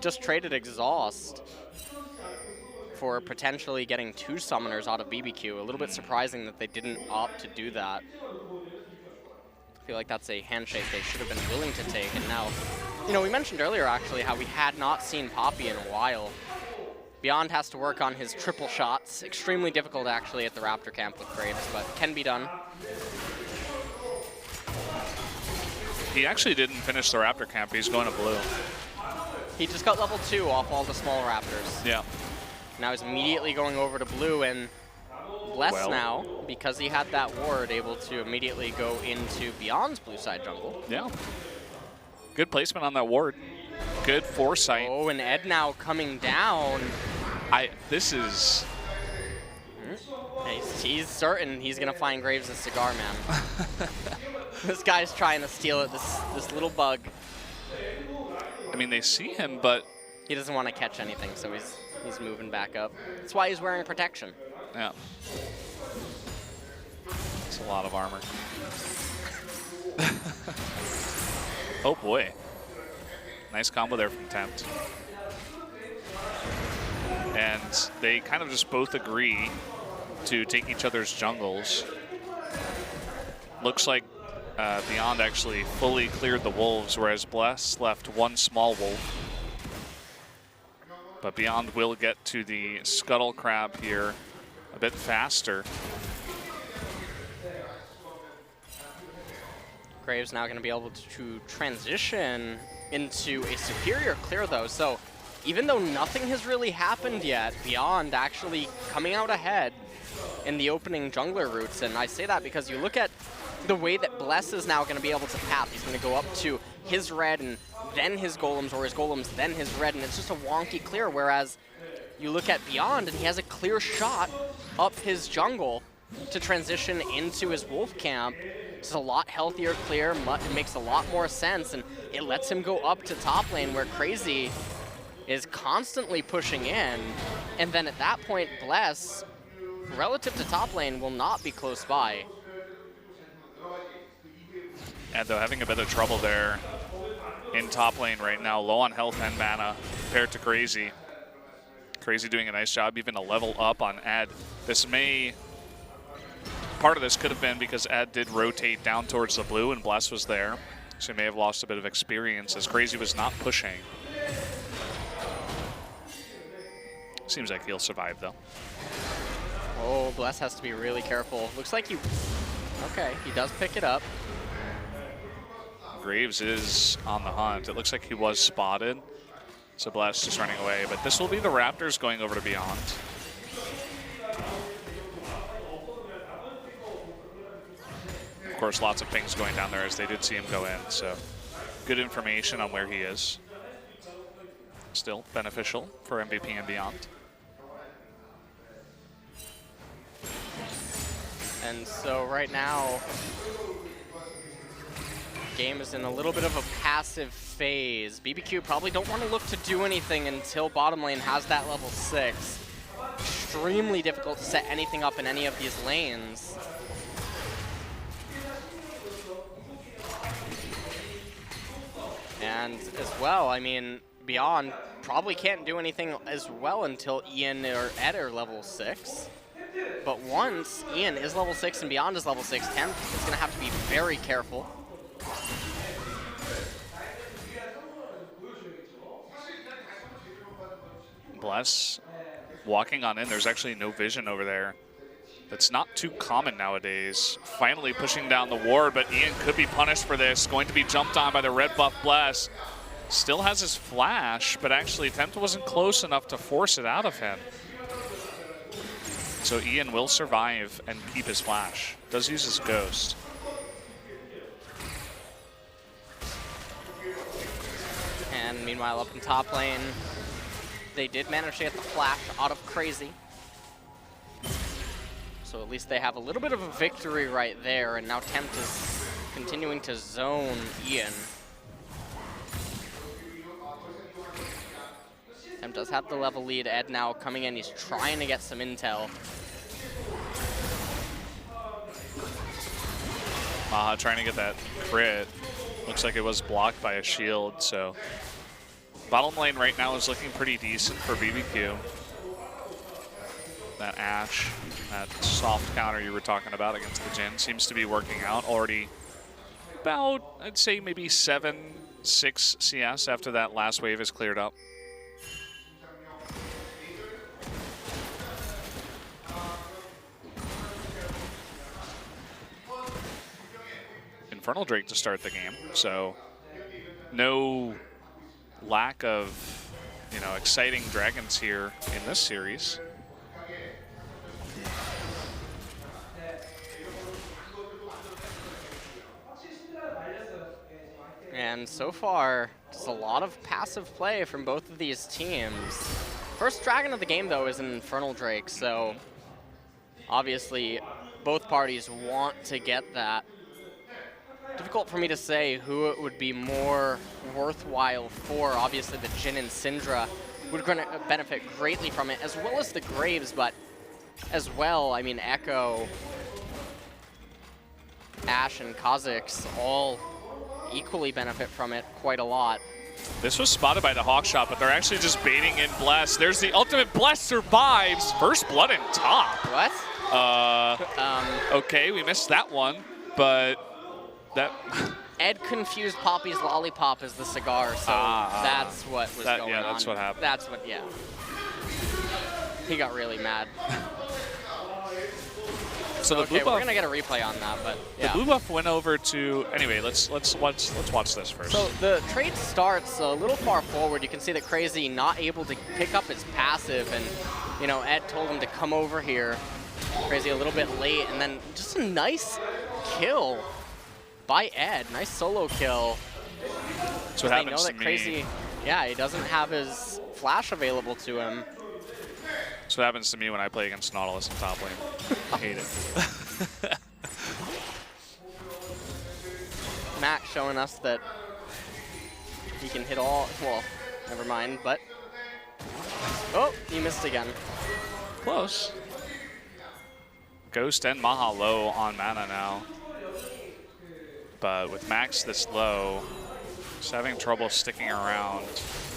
just traded Exhaust for potentially getting 2 summoners out of BBQ. A little bit surprising that they didn't opt to do that. I feel like that's a handshake they should have been willing to take, and now, you know, we mentioned earlier actually how we had not seen Poppy in a while. Beyond has to work on his triple shots. Extremely difficult actually at the Raptor camp with Graves, but can be done. He actually didn't finish the Raptor camp. He's going to blue. He just got level 2 off all the small Raptors. Yeah. Now he's immediately going over to blue, and Bless now, because he had that ward, able to immediately go into Beyond's blue side jungle. Yeah. Good placement on that ward. Good foresight. Oh, and Ed now coming down. This is... He's certain he's going to find Graves a cigar, man. This guy's trying to steal it, this little bug. I mean, they see him, but... He doesn't want to catch anything, so he's moving back up. That's why he's wearing protection. Yeah. It's a lot of armor. Oh boy. Nice combo there from Tempt. And they kind of just both agree to take each other's jungles. Looks like Beyond actually fully cleared the wolves, whereas Bless left one small wolf. But Beyond will get to the Scuttle Crab here a bit faster. Graves now going to be able to transition into a superior clear, though. So even though nothing has really happened yet, Beyond actually coming out ahead in the opening jungler routes. And I say that because you look at the way that Bless is now going to be able to path. He's going to go up to his red and then his golems, or his golems, then his red, and it's just a wonky clear, whereas you look at Beyond and he has a clear shot up his jungle to transition into his wolf camp. It's a lot healthier clear, it makes a lot more sense, and it lets him go up to top lane where Crazy is constantly pushing in, and then at that point, Bless, relative to top lane, will not be close by. And though having a bit of trouble there in top lane right now, low on health and mana compared to Crazy. Crazy doing a nice job, even a level up on Ed. This may, part of this could have been because Ed did rotate down towards the blue and Bless was there. So he may have lost a bit of experience as Crazy was not pushing. Seems like he'll survive though. Oh, Bless has to be really careful. Looks like okay, he does pick it up. Graves is on the hunt. It looks like he was spotted. So Bless just running away. But this will be the Raptors going over to Beyond. Of course, lots of pings going down there as they did see him go in. So good information on where he is. Still beneficial for MVP and Beyond. And so right now, game is in a little bit of a passive phase. BBQ probably don't want to look to do anything until bottom lane has that level 6. Extremely difficult to set anything up in any of these lanes. And as well, I mean, Beyond probably can't do anything as well until Ian or Ed are level 6. But once Ian is level 6 and Beyond is level 6, Tempt is going to have to be very careful. Bless walking on in. There's actually no vision over there. That's not too common nowadays. Finally pushing down the ward, but Ian could be punished for this. Going to be jumped on by the red buff Bless. Still has his flash, but actually Tempt wasn't close enough to force it out of him. So Ian will survive and keep his flash. Does use his ghost. And meanwhile, up in top lane, they did manage to get the flash out of Crazy. So at least they have a little bit of a victory right there, and now Tempt is continuing to zone Ian. Tempt does have the level lead. Ed now coming in, he's trying to get some intel. Maha trying to get that crit. Looks like it was blocked by a shield, so bottom lane right now is looking pretty decent for BBQ. That Ashe, that soft counter you were talking about against the Jin seems to be working out. Already about, I'd say maybe 7-6 CS after that last wave is cleared up. Infernal Drake to start the game, so no lack of, exciting dragons here in this series. And so far, just a lot of passive play from both of these teams. First dragon of the game, though, is an Infernal Drake, so obviously both parties want to get that. Difficult for me to say who it would be more worthwhile for. Obviously, the Jin and Syndra would benefit greatly from it, as well as the Graves, but as well, I mean, Echo, Ashe, and Kha'Zix all equally benefit from it quite a lot. This was spotted by the Hawkshot, but they're actually just baiting in Bless. There's the ultimate. Bless survives. First blood in top. What? Okay, we missed that one, but that... Ed confused Poppy's lollipop as the cigar, so that's what was going on. Yeah, that's what happened. That's what, yeah. He got really mad. So the okay, blue we're buff, gonna get a replay on that, but yeah. the blue buff went over to. Anyway, let's watch this first. So the trade starts a little far forward. You can see that Crazy not able to pick up his passive, and you know Ed told him to come over here. Crazy a little bit late, and then just a nice kill by Ed. Nice solo kill. That's what happens to me. Crazy, yeah, he doesn't have his flash available to him. That's what happens to me when I play against Nautilus in top lane. I hate it. Max showing us that he can hit all, well, never mind, but, oh, he missed again. Close. Ghost and Maha low on mana now. But with Max this low, just having trouble sticking around.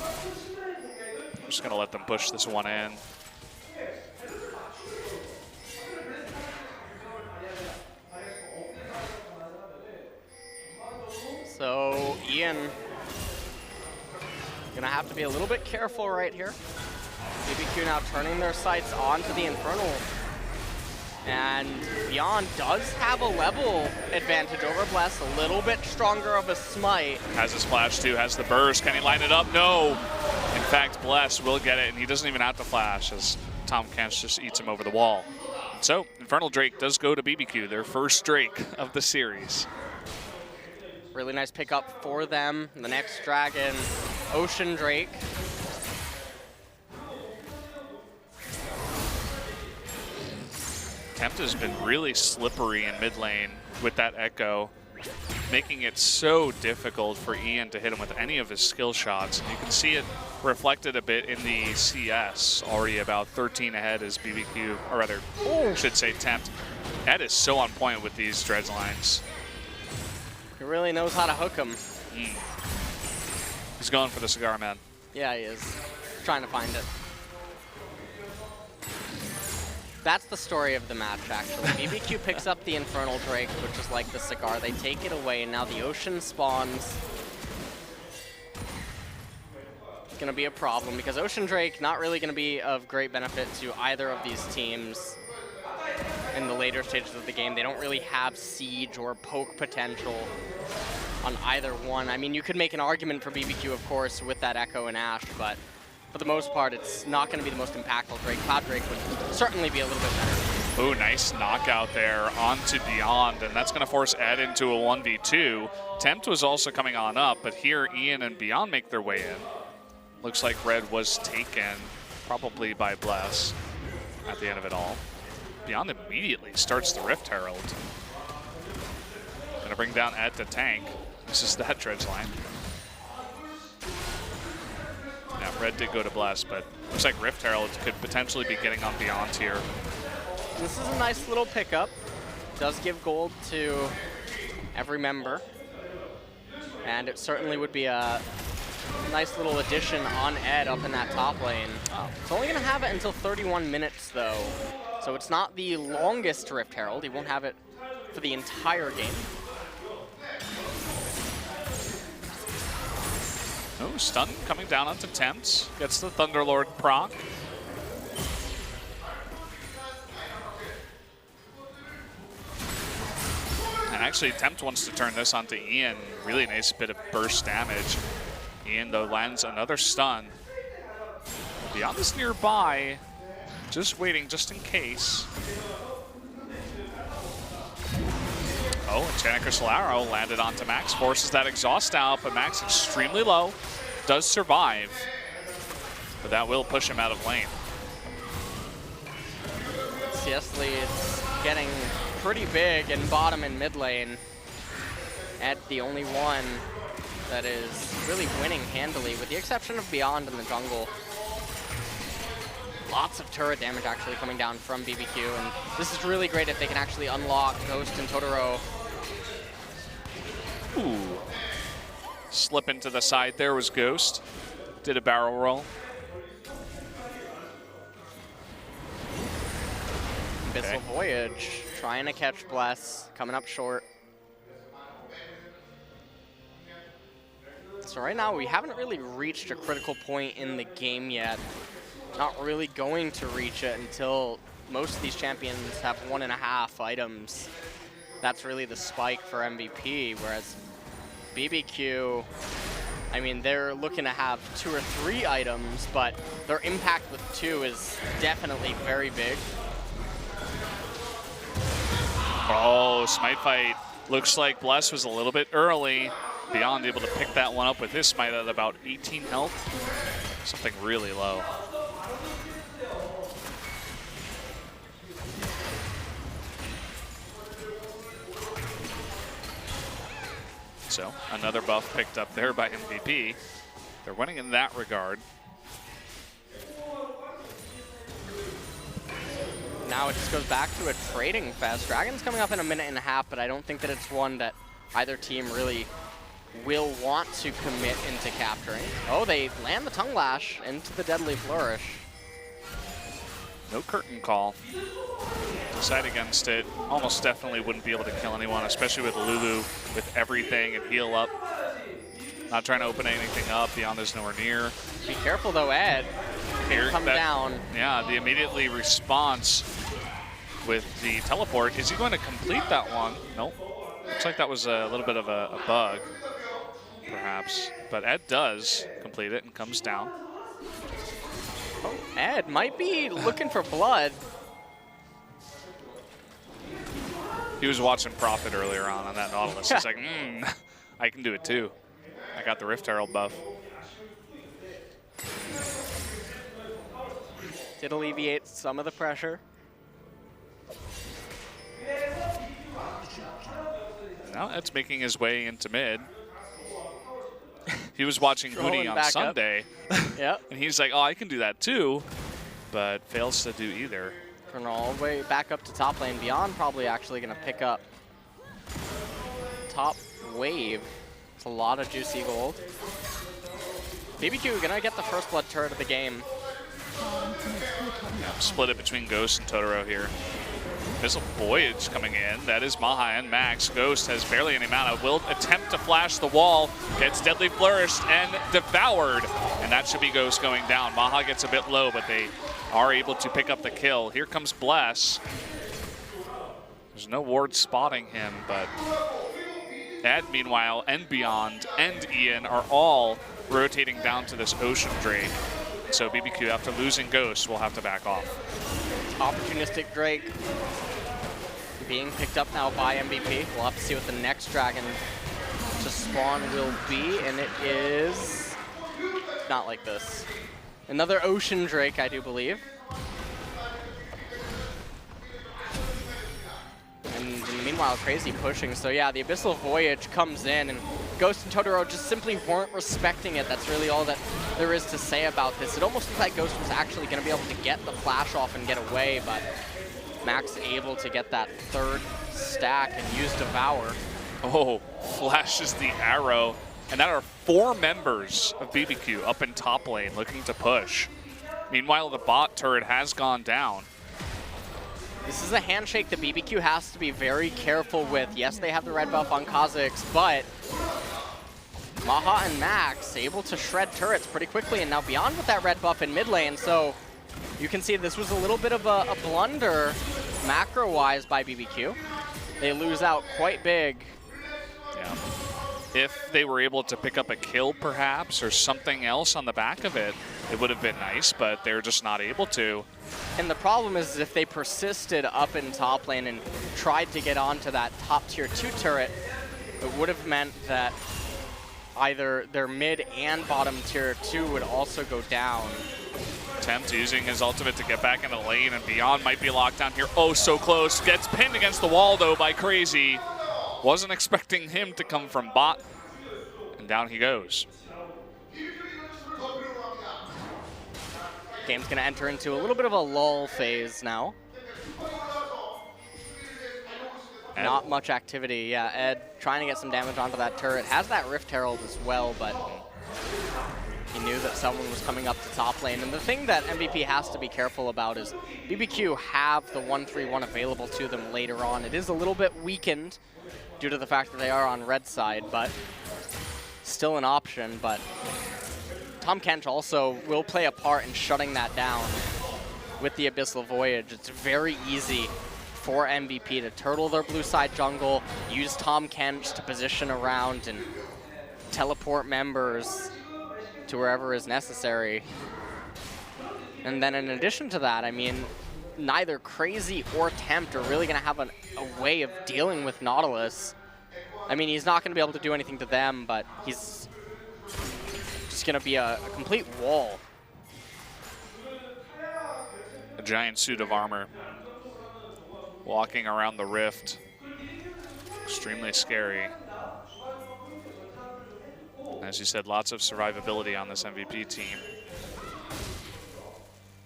I'm just gonna let them push this one in. So Ian gonna have to be a little bit careful right here. BBQ now turning their sights onto the Infernal. And Beyond does have a level advantage over Bless, a little bit stronger of a smite. Has his flash too, has the burst. Can he line it up? No. In fact, Bless will get it, and he doesn't even have to flash as Tom Kentz just eats him over the wall. So Infernal Drake does go to BBQ, their first Drake of the series. Really nice pickup for them. The next dragon, Ocean Drake. Tempt has been really slippery in mid lane with that Echo, making it so difficult for Ian to hit him with any of his skill shots. And you can see it reflected a bit in the CS, already about 13 ahead as BBQ, or rather, I should say Tempt. Ed is so on point with these dredge lines. He really knows how to hook him. He's going for the cigar, man. Yeah, he is. Trying to find it. That's the story of the match, actually. BBQ picks up the Infernal Drake, which is like the cigar. They take it away, and now the Ocean spawns. It's going to be a problem, because Ocean Drake not really going to be of great benefit to either of these teams in the later stages of the game. They don't really have siege or poke potential on either one. I mean, you could make an argument for BBQ, of course, with that Echo and Ashe, but for the most part, it's not going to be the most impactful Drake. Cloud Drake would certainly be a little bit better. Ooh, nice knockout there onto Beyond, and that's going to force Ed into a 1v2. Tempt was also coming on up, but here Ian and Beyond make their way in. Looks like Red was taken, probably by Bless at the end of it all. Beyond immediately starts the Rift Herald. Gonna bring down Ed to tank. This is that dredge line. Now, Red did go to Bless, but looks like Rift Herald could potentially be getting on Beyond here. This is a nice little pickup. Does give gold to every member. And it certainly would be a nice little addition on Ed up in that top lane. It's only going to have it until 31 minutes, though. So it's not the longest Rift Herald. He won't have it for the entire game. Oh, stun coming down onto Tempt. Gets the Thunderlord proc. And actually, Tempt wants to turn this onto Ian. Really nice bit of burst damage. Ian, though, lands another stun. Beyond is nearby. Just waiting, just in case. Oh, and Janica Solaro landed onto Max, forces that exhaust out, but Max extremely low, does survive, but that will push him out of lane. Siesley is getting pretty big in bottom and mid lane. Ed, the only one that is really winning handily, with the exception of Beyond in the jungle. Lots of turret damage actually coming down from BBQ, and this is really great if they can actually unlock Ghost and Totoro. Ooh. Slip into the side there was Ghost. Did a barrel roll. Abyssal Voyage trying to catch Bless, coming up short. So right now we haven't really reached a critical point in the game yet. Not really going to reach it until most of these champions have 1.5 items. That's really the spike for MVP, whereas BBQ, I mean, they're looking to have 2 or 3 items, but their impact with 2 is definitely very big. Oh, Smite Fight. Looks like Bless was a little bit early. Beyond able to pick that one up with his Smite at about 18 health. Something really low. So another buff picked up there by MVP. They're winning in that regard. Now it just goes back to a trading fest. Dragon's coming up in 1.5 minutes, but I don't think that it's one that either team really will want to commit into capturing. Oh, they land the Tongue Lash into the Deadly Flourish. No curtain call. Decide against it. Almost definitely wouldn't be able to kill anyone, especially with Lulu with everything and heal up. Not trying to open anything up. Beyond is nowhere near. Be careful though, Ed. Here, Come down. Yeah, the immediately response with the teleport. Is he going to complete that one? Nope. Looks like that was a little bit of a bug, perhaps. But Ed does complete it and comes down. Oh, Ed might be looking for blood. He was watching Prophet earlier on that Nautilus. He's like, I can do it too. I got the Rift Herald buff. Did alleviate some of the pressure. Now Ed's making his way into mid. He was watching Hooni on Sunday. Yep. And he's like, oh, I can do that too. But fails to do either. Turn all the way back up to top lane. Beyond probably actually going to pick up top wave. It's a lot of juicy gold. BBQ going to get the first blood turret of the game. Yeah, split it between Ghost and Totoro here. Missile Voyage coming in. That is Maha and Max. Ghost has barely any mana. Will attempt to flash the wall. Gets Deadly Flourished and devoured. And that should be Ghost going down. Maha gets a bit low, but they are able to pick up the kill. Here comes Bless. There's no ward spotting him, but Ed, meanwhile, and Beyond, and Ian are all rotating down to this Ocean Drake. So BBQ, after losing Ghost, will have to back off. Opportunistic Drake being picked up now by MVP. We'll have to see what the next dragon to spawn will be, and it is not like this. Another Ocean Drake, I do believe. And meanwhile, Crazy pushing. So yeah, the Abyssal Voyage comes in, and Ghost and Totoro just simply weren't respecting it. That's really all that there is to say about this. It almost looked like Ghost was actually going to be able to get the flash off and get away, but Max able to get that third stack and use Devour. Oh, flashes the arrow. And that are 4 members of BBQ up in top lane looking to push. Meanwhile, the bot turret has gone down. This is a handshake that BBQ has to be very careful with. Yes, they have the red buff on Kha'Zix, but Maha and Max able to shred turrets pretty quickly, and now Beyond with that red buff in mid lane, so you can see this was a little bit of a blunder macro-wise by BBQ. They lose out quite big. Yeah. If they were able to pick up a kill, perhaps, or something else on the back of it, it would have been nice, but they're just not able to. And the problem is if they persisted up in top lane and tried to get onto that top tier 2 turret, it would have meant that either their mid and bottom tier 2 would also go down. Tempt using his ultimate to get back into the lane, and Beyond might be locked down here. Oh, so close. Gets pinned against the wall, though, by Crazy. Wasn't expecting him to come from bot. And down he goes. Game's going to enter into a little bit of a lull phase now. Ed. Not much activity. Yeah, Ed trying to get some damage onto that turret. Has that Rift Herald as well, but he knew that someone was coming up to top lane. And the thing that MVP has to be careful about is BBQ have the 1-3-1 available to them later on. It is a little bit weakened due to the fact that they are on red side, but still an option. But Tom Kench also will play a part in shutting that down with the Abyssal Voyage. It's very easy for MVP to turtle their blue side jungle, use Tom Kench to position around and teleport members to wherever is necessary. And then in addition to that, I mean, neither Crazy or Tempt are really going to have a way of dealing with Nautilus. I mean, he's not going to be able to do anything to them, but he's just going to be a complete wall. A giant suit of armor. Walking around the rift. Extremely scary. As you said, lots of survivability on this MVP team.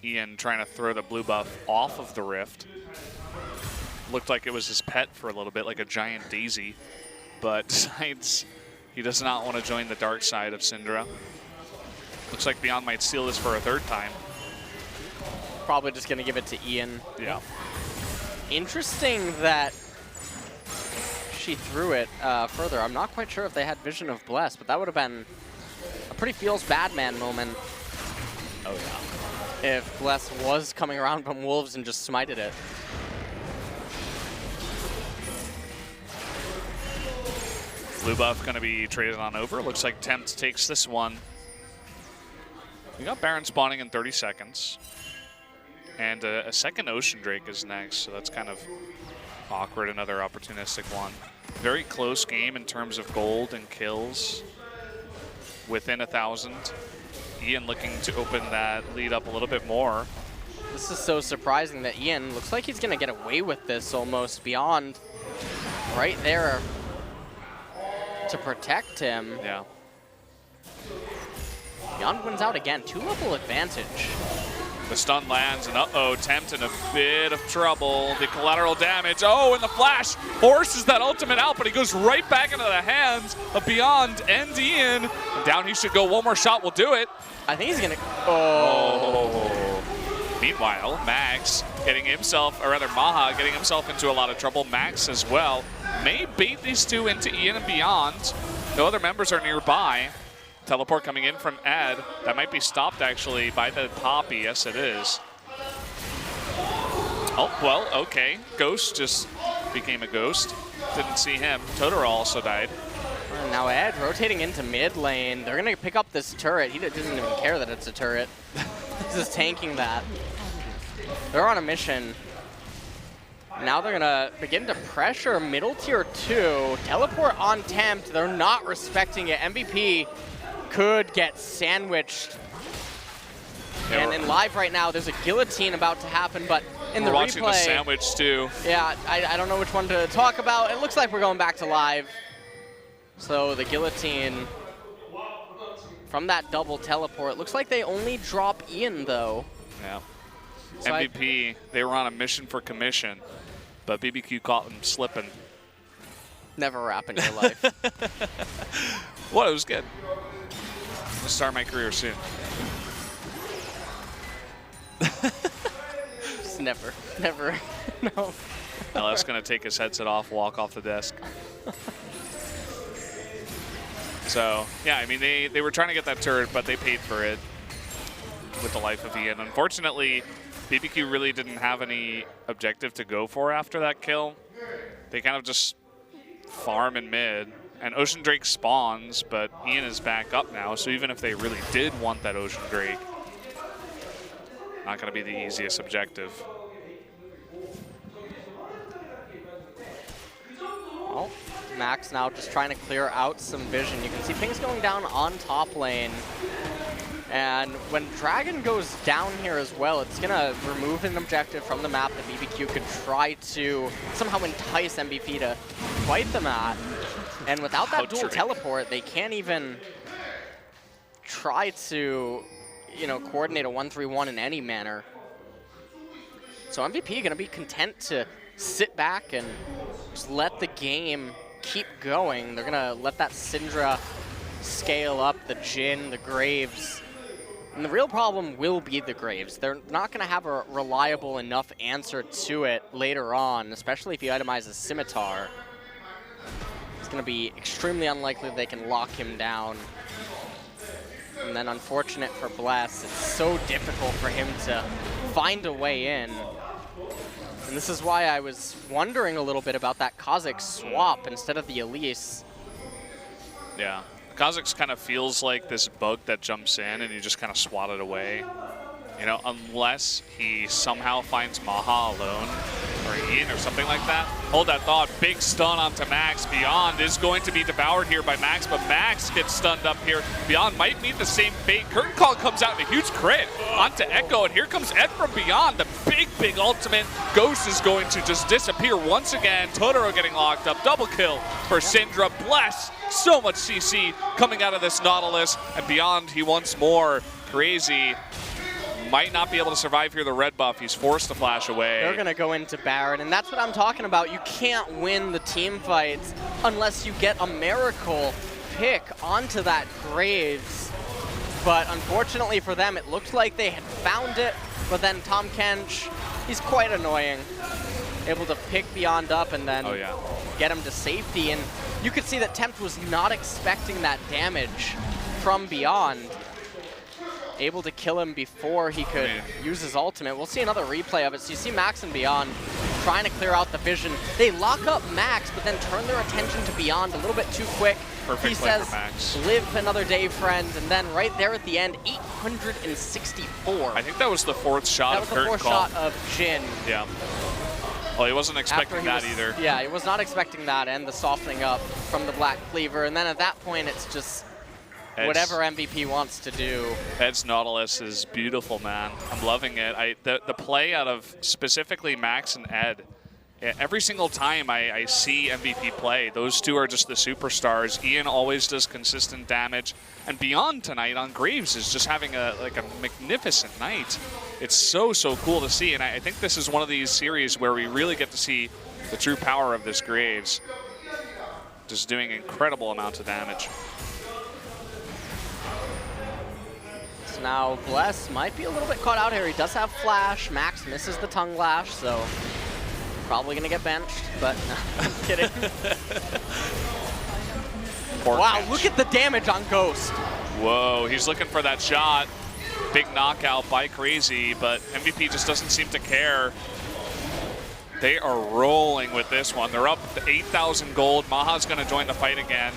Ian trying to throw the blue buff off of the rift. Looked like it was his pet for a little bit, like a giant daisy. But decides he does not want to join the dark side of Syndra. Looks like Beyond might steal this for a third time. Probably just going to give it to Ian. Yeah. Interesting that she threw it further. I'm not quite sure if they had Vision of Bless, but that would have been a pretty feels bad man moment. Oh, yeah. If Bless was coming around from Wolves and just smited it. Blue buff going to be traded on over. Looks like Tempt takes this one. We got Baron spawning in 30 seconds. And a second Ocean Drake is next, so that's kind of awkward, another opportunistic one. Very close game in terms of gold and kills. Within 1,000. Ian looking to open that lead up a little bit more. This is so surprising that Ian looks like he's going to get away with this almost. Beyond right there to protect him. Yeah. Beyond wins out again, 2-level advantage. The stun lands, and uh-oh, Tempt in a bit of trouble. The collateral damage, oh, and the flash forces that ultimate out, but he goes right back into the hands of Beyond and Ian. And down he should go, one more shot will do it. I think he's gonna, oh. Meanwhile, Max getting himself, or rather Maha getting himself into a lot of trouble. Max as well. May bait these two into Ian and Beyond. No other members are nearby. Teleport coming in from Ed. That might be stopped actually by the Poppy. Yes, it is. Oh, well, okay. Ghost just became a ghost. Didn't see him. Totoro also died. And now Ed rotating into mid lane. They're going to pick up this turret. He doesn't even care that it's a turret. He's just tanking that. They're on a mission. Now they're going to begin to pressure middle tier 2. Teleport on Tempt. They're not respecting it. MVP could get sandwiched. And in live right now, there's a guillotine about to happen, but in the replay, watching the sandwich too. Yeah, I don't know which one to talk about. It looks like we're going back to live. So the guillotine from that double teleport. Looks like they only drop Ian though. Yeah. So MVP, they were on a mission for commission, but BBQ caught them slipping. Never rap in your life. Well, it was good. I'm gonna start my career soon. Just never. No. LF's gonna take his headset off, walk off the desk. So, yeah, I mean, they were trying to get that turret, but they paid for it with the life of Ian. Unfortunately, BBQ really didn't have any objective to go for after that kill. They kind of just farm in mid. And Ocean Drake spawns, but Ian is back up now, so even if they really did want that Ocean Drake, not going to be the easiest objective. Well, Max now just trying to clear out some vision. You can see pings going down on top lane. And when Dragon goes down here as well, it's going to remove an objective from the map that BBQ could try to somehow entice MVP to fight the map. And without that dual teleport, they can't even try to, you know, coordinate a 1-3-1 in any manner. So MVP going to be content to sit back and just let the game keep going. They're going to let that Syndra scale up, the Jin, the Graves. And the real problem will be the Graves. They're not going to have a reliable enough answer to it later on, especially if you itemize a Scimitar. It's going to be extremely unlikely they can lock him down. And then unfortunate for Bless, it's so difficult for him to find a way in. And this is why I was wondering a little bit about that Kha'Zix swap instead of the Elise. Yeah. Kha'Zix kind of feels like this bug that jumps in and you just kind of swat it away. You know, unless he somehow finds Maha alone or Ian or something like that. Hold that thought. Big stun onto Max. Beyond is going to be devoured here by Max, but Max gets stunned up here. Beyond might meet the same fate. Curtain Call comes out in a huge crit onto Echo, and here comes Ed from Beyond. The big ultimate. Ghost is going to just disappear once again. Totoro getting locked up. Double kill for Syndra. Bless. So much CC coming out of this Nautilus, and Beyond he wants more. Crazy. Might not be able to survive here, the red buff. He's forced to flash away. They're going to go into Baron, and that's what I'm talking about. You can't win the team fights unless you get a miracle pick onto that Graves. But unfortunately for them, it looked like they had found it, but then Tom Kench, he's quite annoying. Able to pick Beyond up and then get him to safety. And you could see that Tempt was not expecting that damage from Beyond. Able to kill him before he could use his ultimate. We'll see another replay of it. So you see Max and Beyond trying to clear out the vision. They lock up Max, but then turn their attention to Beyond a little bit too quick. Perfect he play says, for Max. Live another day, friend. And then right there at the end, 864. I think that was the fourth shot that of was the Curtain fourth Call. shot of Jin. Yeah. Well, he wasn't expecting that either. Yeah, he was not expecting that and the softening up from the Black Cleaver. And then at that point, it's just whatever MVP wants to do. Ed's Nautilus is beautiful, man. I'm loving it. The play out of specifically Max and Ed, every single time I see MVP play, those two are just the superstars. Ian always does consistent damage. And Beyond tonight on Graves is just having a magnificent night. It's so cool to see. And I think this is one of these series where we really get to see the true power of this Graves. Just doing incredible amounts of damage. Now, Bless might be a little bit caught out here. He does have Flash. Max misses the Tongue Lash, so probably going to get benched, but no, I'm kidding. Wow, look at the damage on Ghost. Whoa, he's looking for that shot. Big knockout by Crazy, but MVP just doesn't seem to care. They are rolling with this one. They're up to 8,000 gold. Maha's going to join the fight again.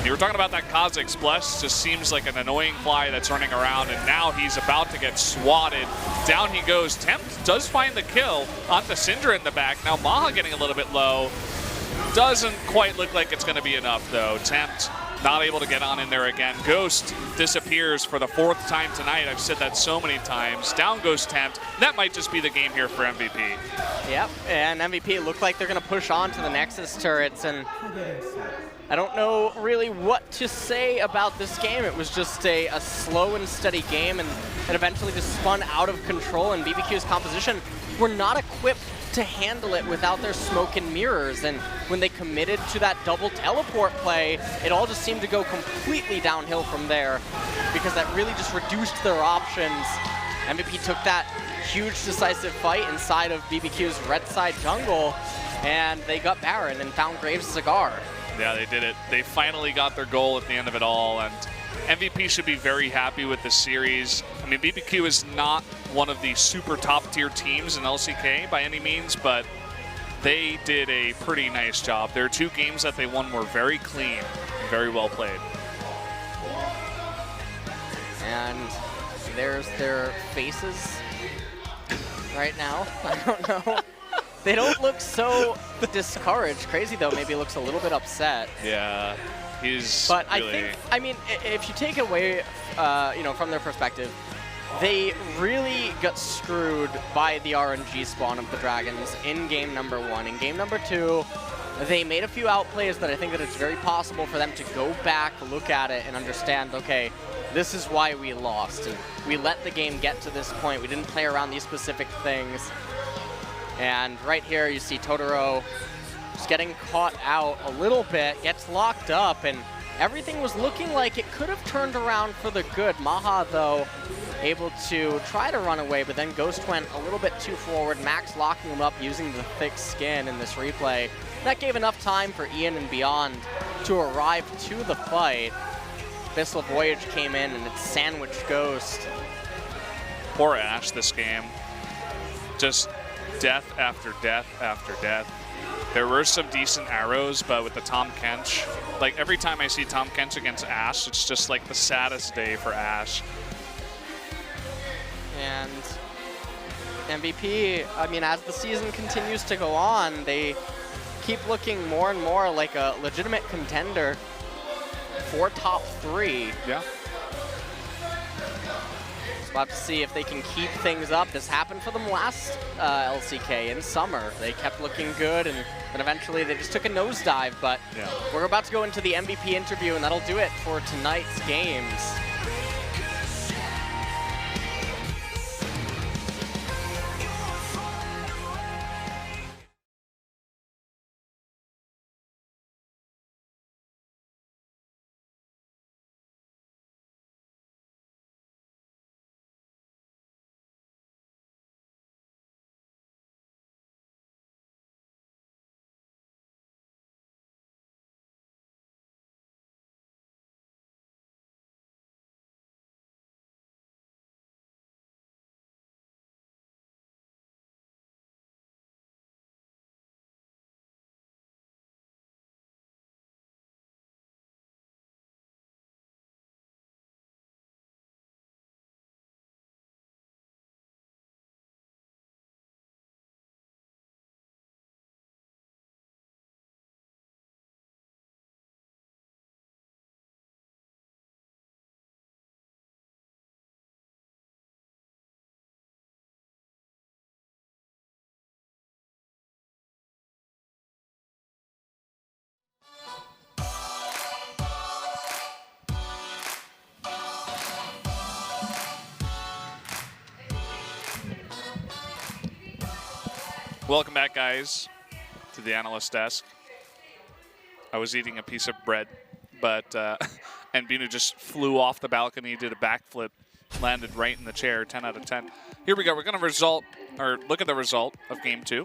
You were talking about that Kha'Zix. Bless just seems like an annoying fly that's running around, and now he's about to get swatted. Down he goes. Tempt does find the kill onto Syndra in the back. Now Maha getting a little bit low. Doesn't quite look like it's going to be enough, though. Tempt not able to get on in there again. Ghost disappears for the fourth time tonight. I've said that so many times. Down goes Tempt. That might just be the game here for MVP. Yep, and MVP looked like they're going to push on to the Nexus turrets, and I don't know really what to say about this game. It was just a slow and steady game, and it eventually just spun out of control, and BBQ's composition were not equipped to handle it without their smoke and mirrors. And when they committed to that double teleport play, it all just seemed to go completely downhill from there, because that really just reduced their options. MVP took that huge decisive fight inside of BBQ's red side jungle, and they got Baron and found Graves' Cigar. Yeah, they did it. They finally got their goal at the end of it all, and MVP should be very happy with this series. I mean, BBQ is not one of the super top-tier teams in LCK by any means, but they did a pretty nice job. Their two games that they won were very clean, very well played. And there's their faces right now. I don't know. They don't look so discouraged. Crazy though, maybe looks a little bit upset. Yeah, he's But really... I think, I mean, if you take away, you know, from their perspective, they really got screwed by the RNG spawn of the Dragons in game number 1. In game number 2, they made a few outplays that I think that it's very possible for them to go back, look at it, and understand, okay, this is why we lost. And we let the game get to this point. We didn't play around these specific things. And right here, you see Totoro just getting caught out a little bit, gets locked up, and everything was looking like it could have turned around for the good. Maha, though, able to try to run away, but then Ghost went a little bit too forward. Max locking him up using the thick skin in this replay. That gave enough time for Ian and Beyond to arrive to the fight. Bissell Voyage came in and it sandwiched Ghost. Poor Ash this game. Just death after death after death. There were some decent arrows, but with the Tom Kench, like every time I see Tom Kench against Ash, it's just like the saddest day for Ash. And MVP, I mean, as the season continues to go on, they keep looking more and more like a legitimate contender for top 3. Yeah. We'll have to see if they can keep things up. This happened for them last LCK in summer. They kept looking good, and then eventually they just took a nosedive. But Yeah. we're about to go into the MVP interview, and that'll do it for tonight's games. Welcome back, guys, to the analyst desk. I was eating a piece of bread, but and Binu just flew off the balcony, did a backflip, landed right in the chair, 10 out of 10. Here we go. We're going to look at the result of game 2.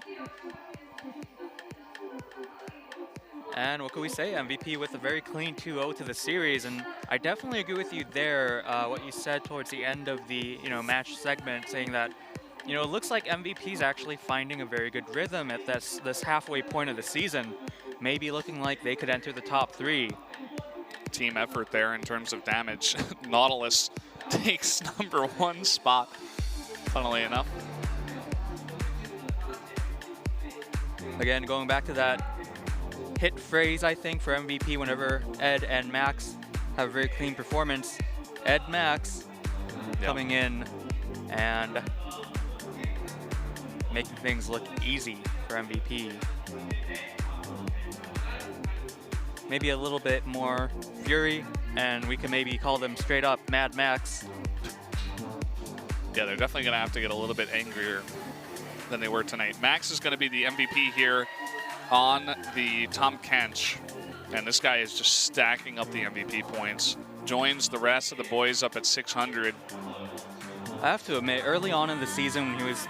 And what can we say? MVP with a very clean 2-0 to the series, and I definitely agree with you there. What you said towards the end of the match segment, saying that it looks like MVP's actually finding a very good rhythm at this halfway point of the season. Maybe looking like they could enter the top 3. Team effort there in terms of damage. Nautilus takes #1 spot, funnily enough. Again, going back to that hit phrase, I think, for MVP whenever Ed and Max have a very clean performance. Ed Max coming in and making things look easy for MVP. Maybe a little bit more fury, and we can maybe call them straight up Mad Max. Yeah, they're definitely going to have to get a little bit angrier than they were tonight. Max is going to be the MVP here on the Tom Kench, and this guy is just stacking up the MVP points. Joins the rest of the boys up at 600. I have to admit, early on in the season when he was,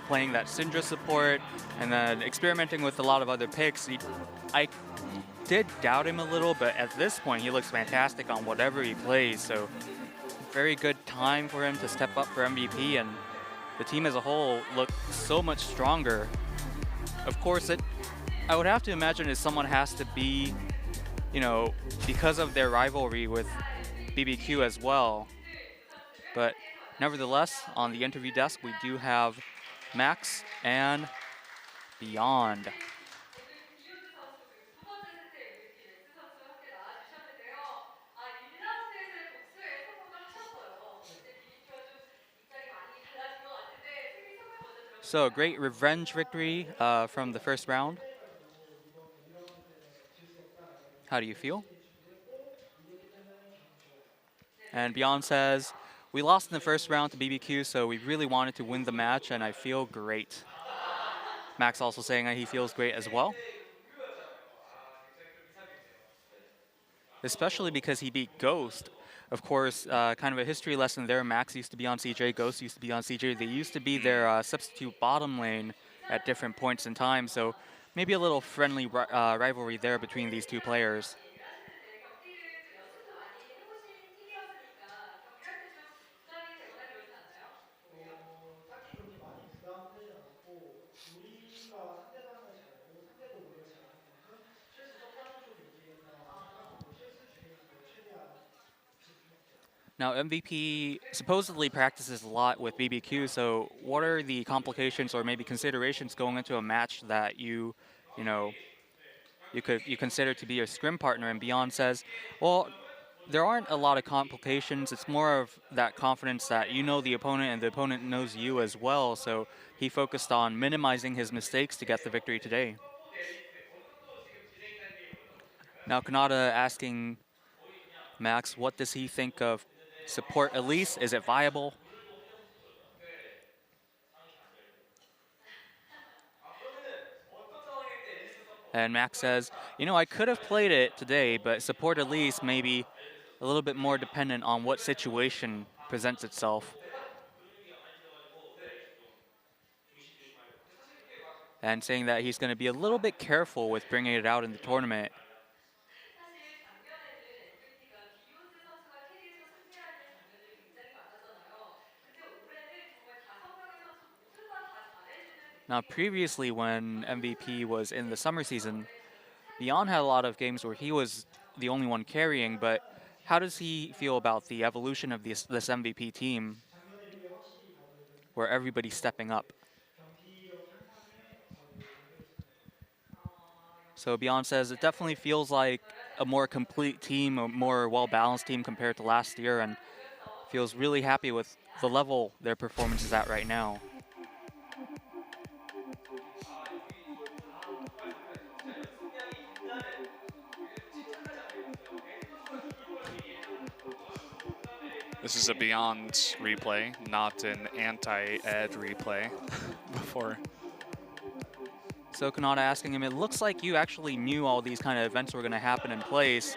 playing that Syndra support and then experimenting with a lot of other picks, I did doubt him a little, but at this point he looks fantastic on whatever he plays. So very good time for him to step up for MVP, and the team as a whole looked so much stronger. Of course, I would have to imagine is someone has to be, because of their rivalry with BBQ as well. But nevertheless, on the interview desk, we do have Max and Beyond. So a great revenge victory from the first round. How do you feel? And Beyond says, we lost in the first round to BBQ, so we really wanted to win the match, and I feel great. Max also saying that he feels great as well. Especially because he beat Ghost. Of course, kind of a history lesson there. Max used to be on CJ, Ghost used to be on CJ. They used to be their substitute bottom lane at different points in time, so maybe a little friendly rivalry there between these two players. Now, MVP supposedly practices a lot with BBQ, so what are the complications or maybe considerations going into a match that you consider to be your scrim partner? And Beyond says, well, there aren't a lot of complications. It's more of that confidence that you know the opponent and the opponent knows you as well. So he focused on minimizing his mistakes to get the victory today. Now, Kanata asking Max, what does he think of support Elise? Is it viable? And Max says, I could have played it today, but support Elise may be a little bit more dependent on what situation presents itself. And saying that he's going to be a little bit careful with bringing it out in the tournament. Now, previously when MVP was in the summer season, Beyond had a lot of games where he was the only one carrying, but how does he feel about the evolution of this MVP team where everybody's stepping up? So Beyond says it definitely feels like a more complete team, a more well-balanced team compared to last year, and feels really happy with the level their performance is at right now. This is a Beyond replay, not an anti-Ed replay before. So Kanata asking him, it looks like you actually knew all these kind of events were going to happen in place,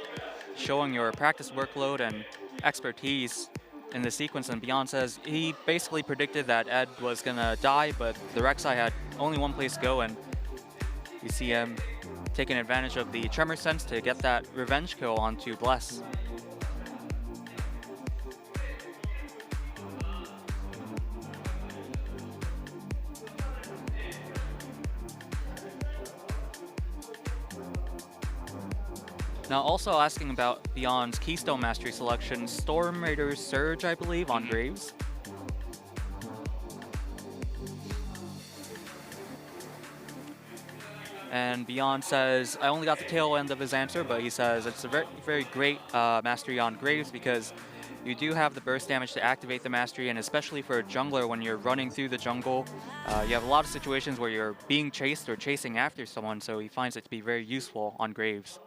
showing your practice workload and expertise in the sequence. And Beyond says he basically predicted that Ed was going to die, but the Rek'Sai had only one place to go, and you see him taking advantage of the Tremor Sense to get that revenge kill onto Bless. Now also asking about Beyond's Keystone Mastery selection, Storm Raider's Surge, I believe, on Graves. And Beyond says, I only got the tail end of his answer, but he says it's a very, very great mastery on Graves because you do have the burst damage to activate the mastery, and especially for a jungler when you're running through the jungle, you have a lot of situations where you're being chased or chasing after someone, so he finds it to be very useful on Graves.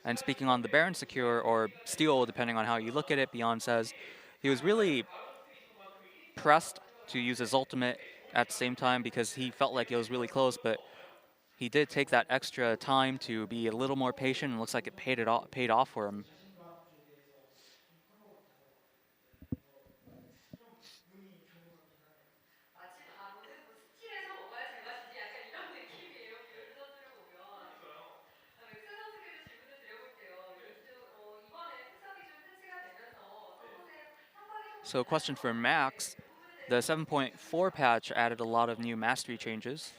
And speaking on the Baron Secure, or Steal, depending on how you look at it, Beyond says he was really pressed to use his ultimate at the same time because he felt like it was really close, but he did take that extra time to be a little more patient, and looks like it paid off for him. So question for Max, the 7.4 patch added a lot of new mastery changes.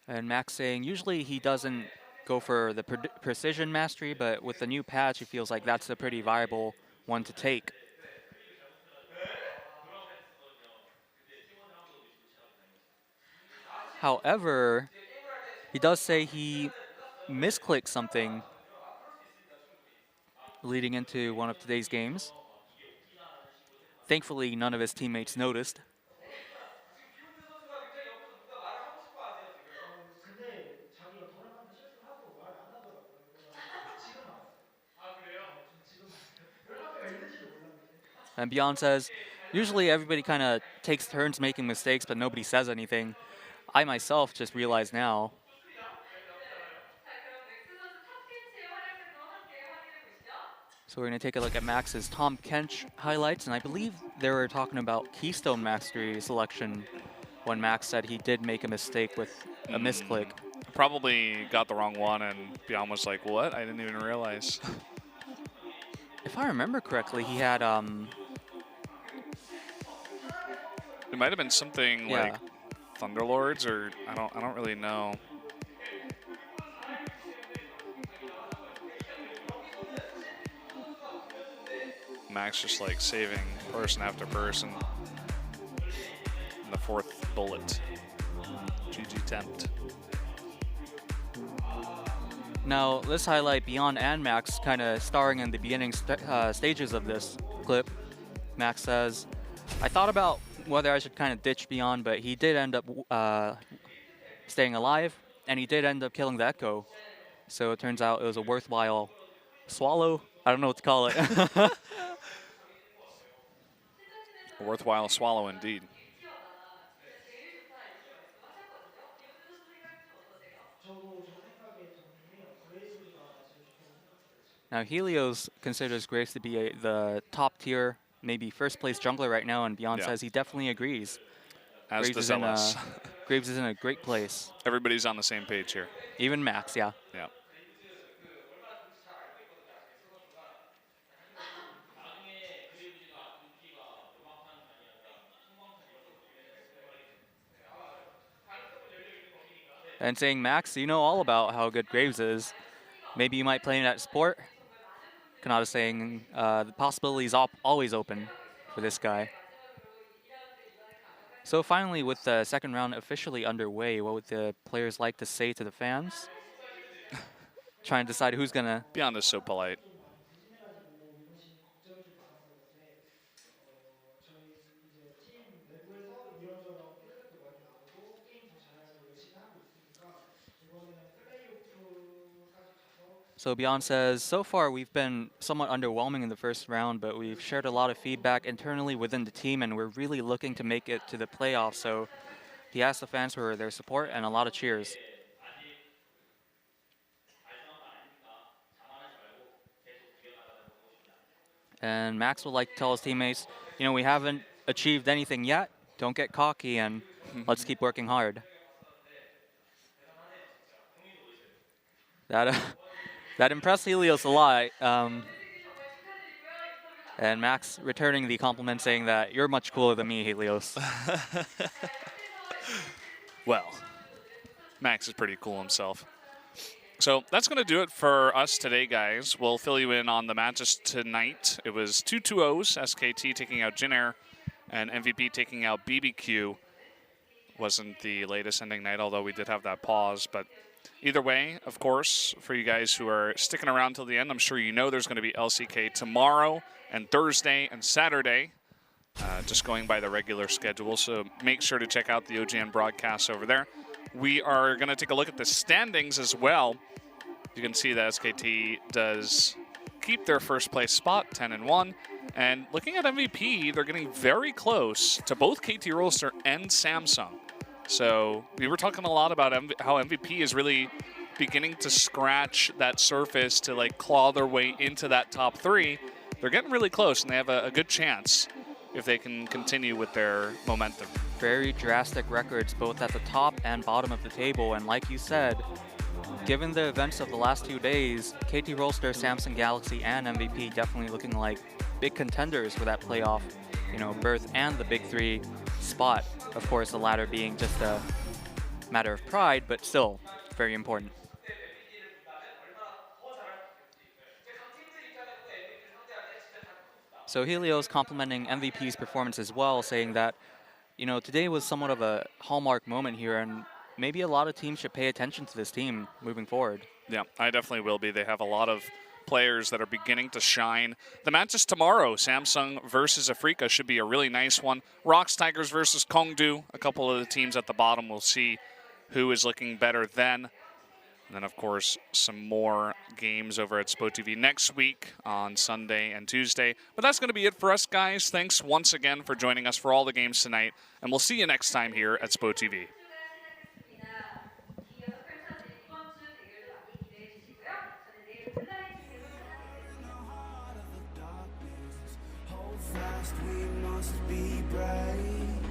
And Max saying usually he doesn't go for the precision mastery, but with the new patch, he feels like that's a pretty viable one to take. However, he does say he misclicked something leading into one of today's games. Thankfully, none of his teammates noticed. And Beyond says, usually everybody kind of takes turns making mistakes, but nobody says anything. I myself just realized now. So we're going to take a look at Max's Tom Kench highlights, and I believe they were talking about Keystone Mastery selection when Max said he did make a mistake with a misclick. Probably got the wrong one, and Beyond was like, what? I didn't even realize. If I remember correctly, he had It might have been something like Thunderlords, or I don't really know. Max just like saving person after person. In the 4th bullet. GG tempt. Now, let's highlight Beyond and Max kind of starring in the beginning stages of this clip. Max says, I thought about whether I should kind of ditch Beyond, but he did end up staying alive, and he did end up killing the Echo. So it turns out it was a worthwhile swallow. I don't know what to call it. A worthwhile swallow indeed. Now, Helios considers Graves to be the top tier, maybe first place jungler right now, and Beyond says he definitely agrees. As does LS. Graves is in a great place. Everybody's on the same page here. Even Max, yeah. Yeah. And saying, Max, you know all about how good Graves is. Maybe you might play him at support. Kanata saying the possibility is always open for this guy. So finally, with the second round officially underway, what would the players like to say to the fans? Trying to decide who's going to... Beyond is so polite. So Beyond says, so far we've been somewhat underwhelming in the first round, but we've shared a lot of feedback internally within the team, and we're really looking to make it to the playoffs. So he asked the fans for their support and a lot of cheers. And Max would like to tell his teammates, you know, we haven't achieved anything yet. Don't get cocky, and let's keep working hard. That impressed Helios a lot. And Max returning the compliment saying that you're much cooler than me, Helios. Well, Max is pretty cool himself. So that's going to do it for us today, guys. We'll fill you in on the matches tonight. It was 2 2-0s, SKT taking out Jin Air, and MVP taking out BBQ. Wasn't the latest ending night, although we did have that pause. But either way, of course, for you guys who are sticking around till the end, I'm sure you know there's going to be LCK tomorrow and Thursday and Saturday, just going by the regular schedule. So make sure to check out the OGN broadcasts over there. We are going to take a look at the standings as well. You can see that SKT does keep their first place spot, 10-1. And looking at MVP, they're getting very close to both KT Rolster and Samsung. So we were talking a lot about how MVP is really beginning to scratch that surface to like claw their way into that top 3. They're getting really close, and they have a good chance if they can continue with their momentum. Very drastic records both at the top and bottom of the table, and like you said, given the events of the last 2 days, KT Rolster, Samsung Galaxy, and MVP definitely looking like big contenders for that playoff, you know, berth and the big 3 spot. Of course, the latter being just a matter of pride, but still very important. So Helios complimenting MVP's performance as well, saying that, you know, today was somewhat of a hallmark moment here, and maybe a lot of teams should pay attention to this team moving forward. Yeah, I definitely will be. They have a lot of players that are beginning to shine. The match is tomorrow. Samsung versus Afrika should be a really nice one. Rocks Tigers versus Kongdu. A couple of the teams at the bottom. We'll see who is looking better then. And then, of course, some more games over at SPOTV next week on Sunday and Tuesday. But that's going to be it for us, guys. Thanks once again for joining us for all the games tonight. And we'll see you next time here at SPOTV. We must be brave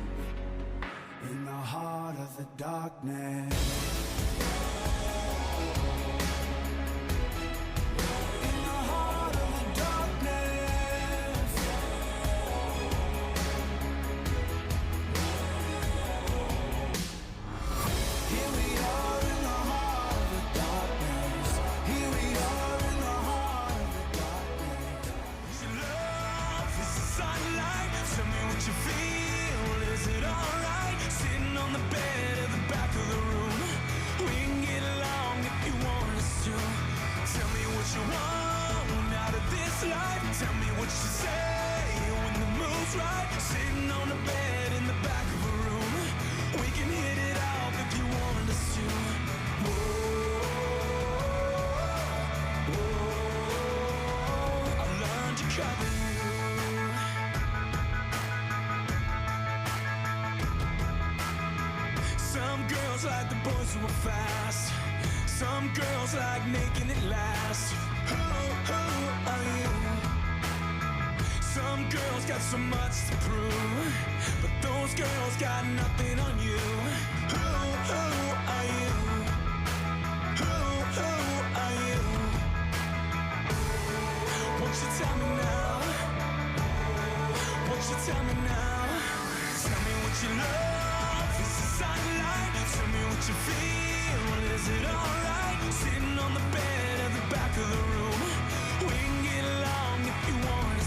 in the heart of the darkness. In the heart of the darkness. Here we are in the heart of the darkness. Here we are in the heart of the darkness. Love is the sunlight. Tell me what you feel. Is it alright? Sitting on the bed at the back of the room. We can get along if you want us to. Tell me what you want out of this life. Tell me what you say when the mood's right. Sitting on the bed in the back of a room. We can hit it off if you want us to. I've learned to cover you. Some girls like the boys who are fast. Some girls like making it last. Who are you? Some girls got so much to prove, but those girls got nothing on you. Who are you? Who are you? Won't you tell me now? Won't you tell me now? Tell me what you love. Is the sunlight? Tell me what you feel. Is it alright? Sitting on the bed at the back of the room. We can get along if you want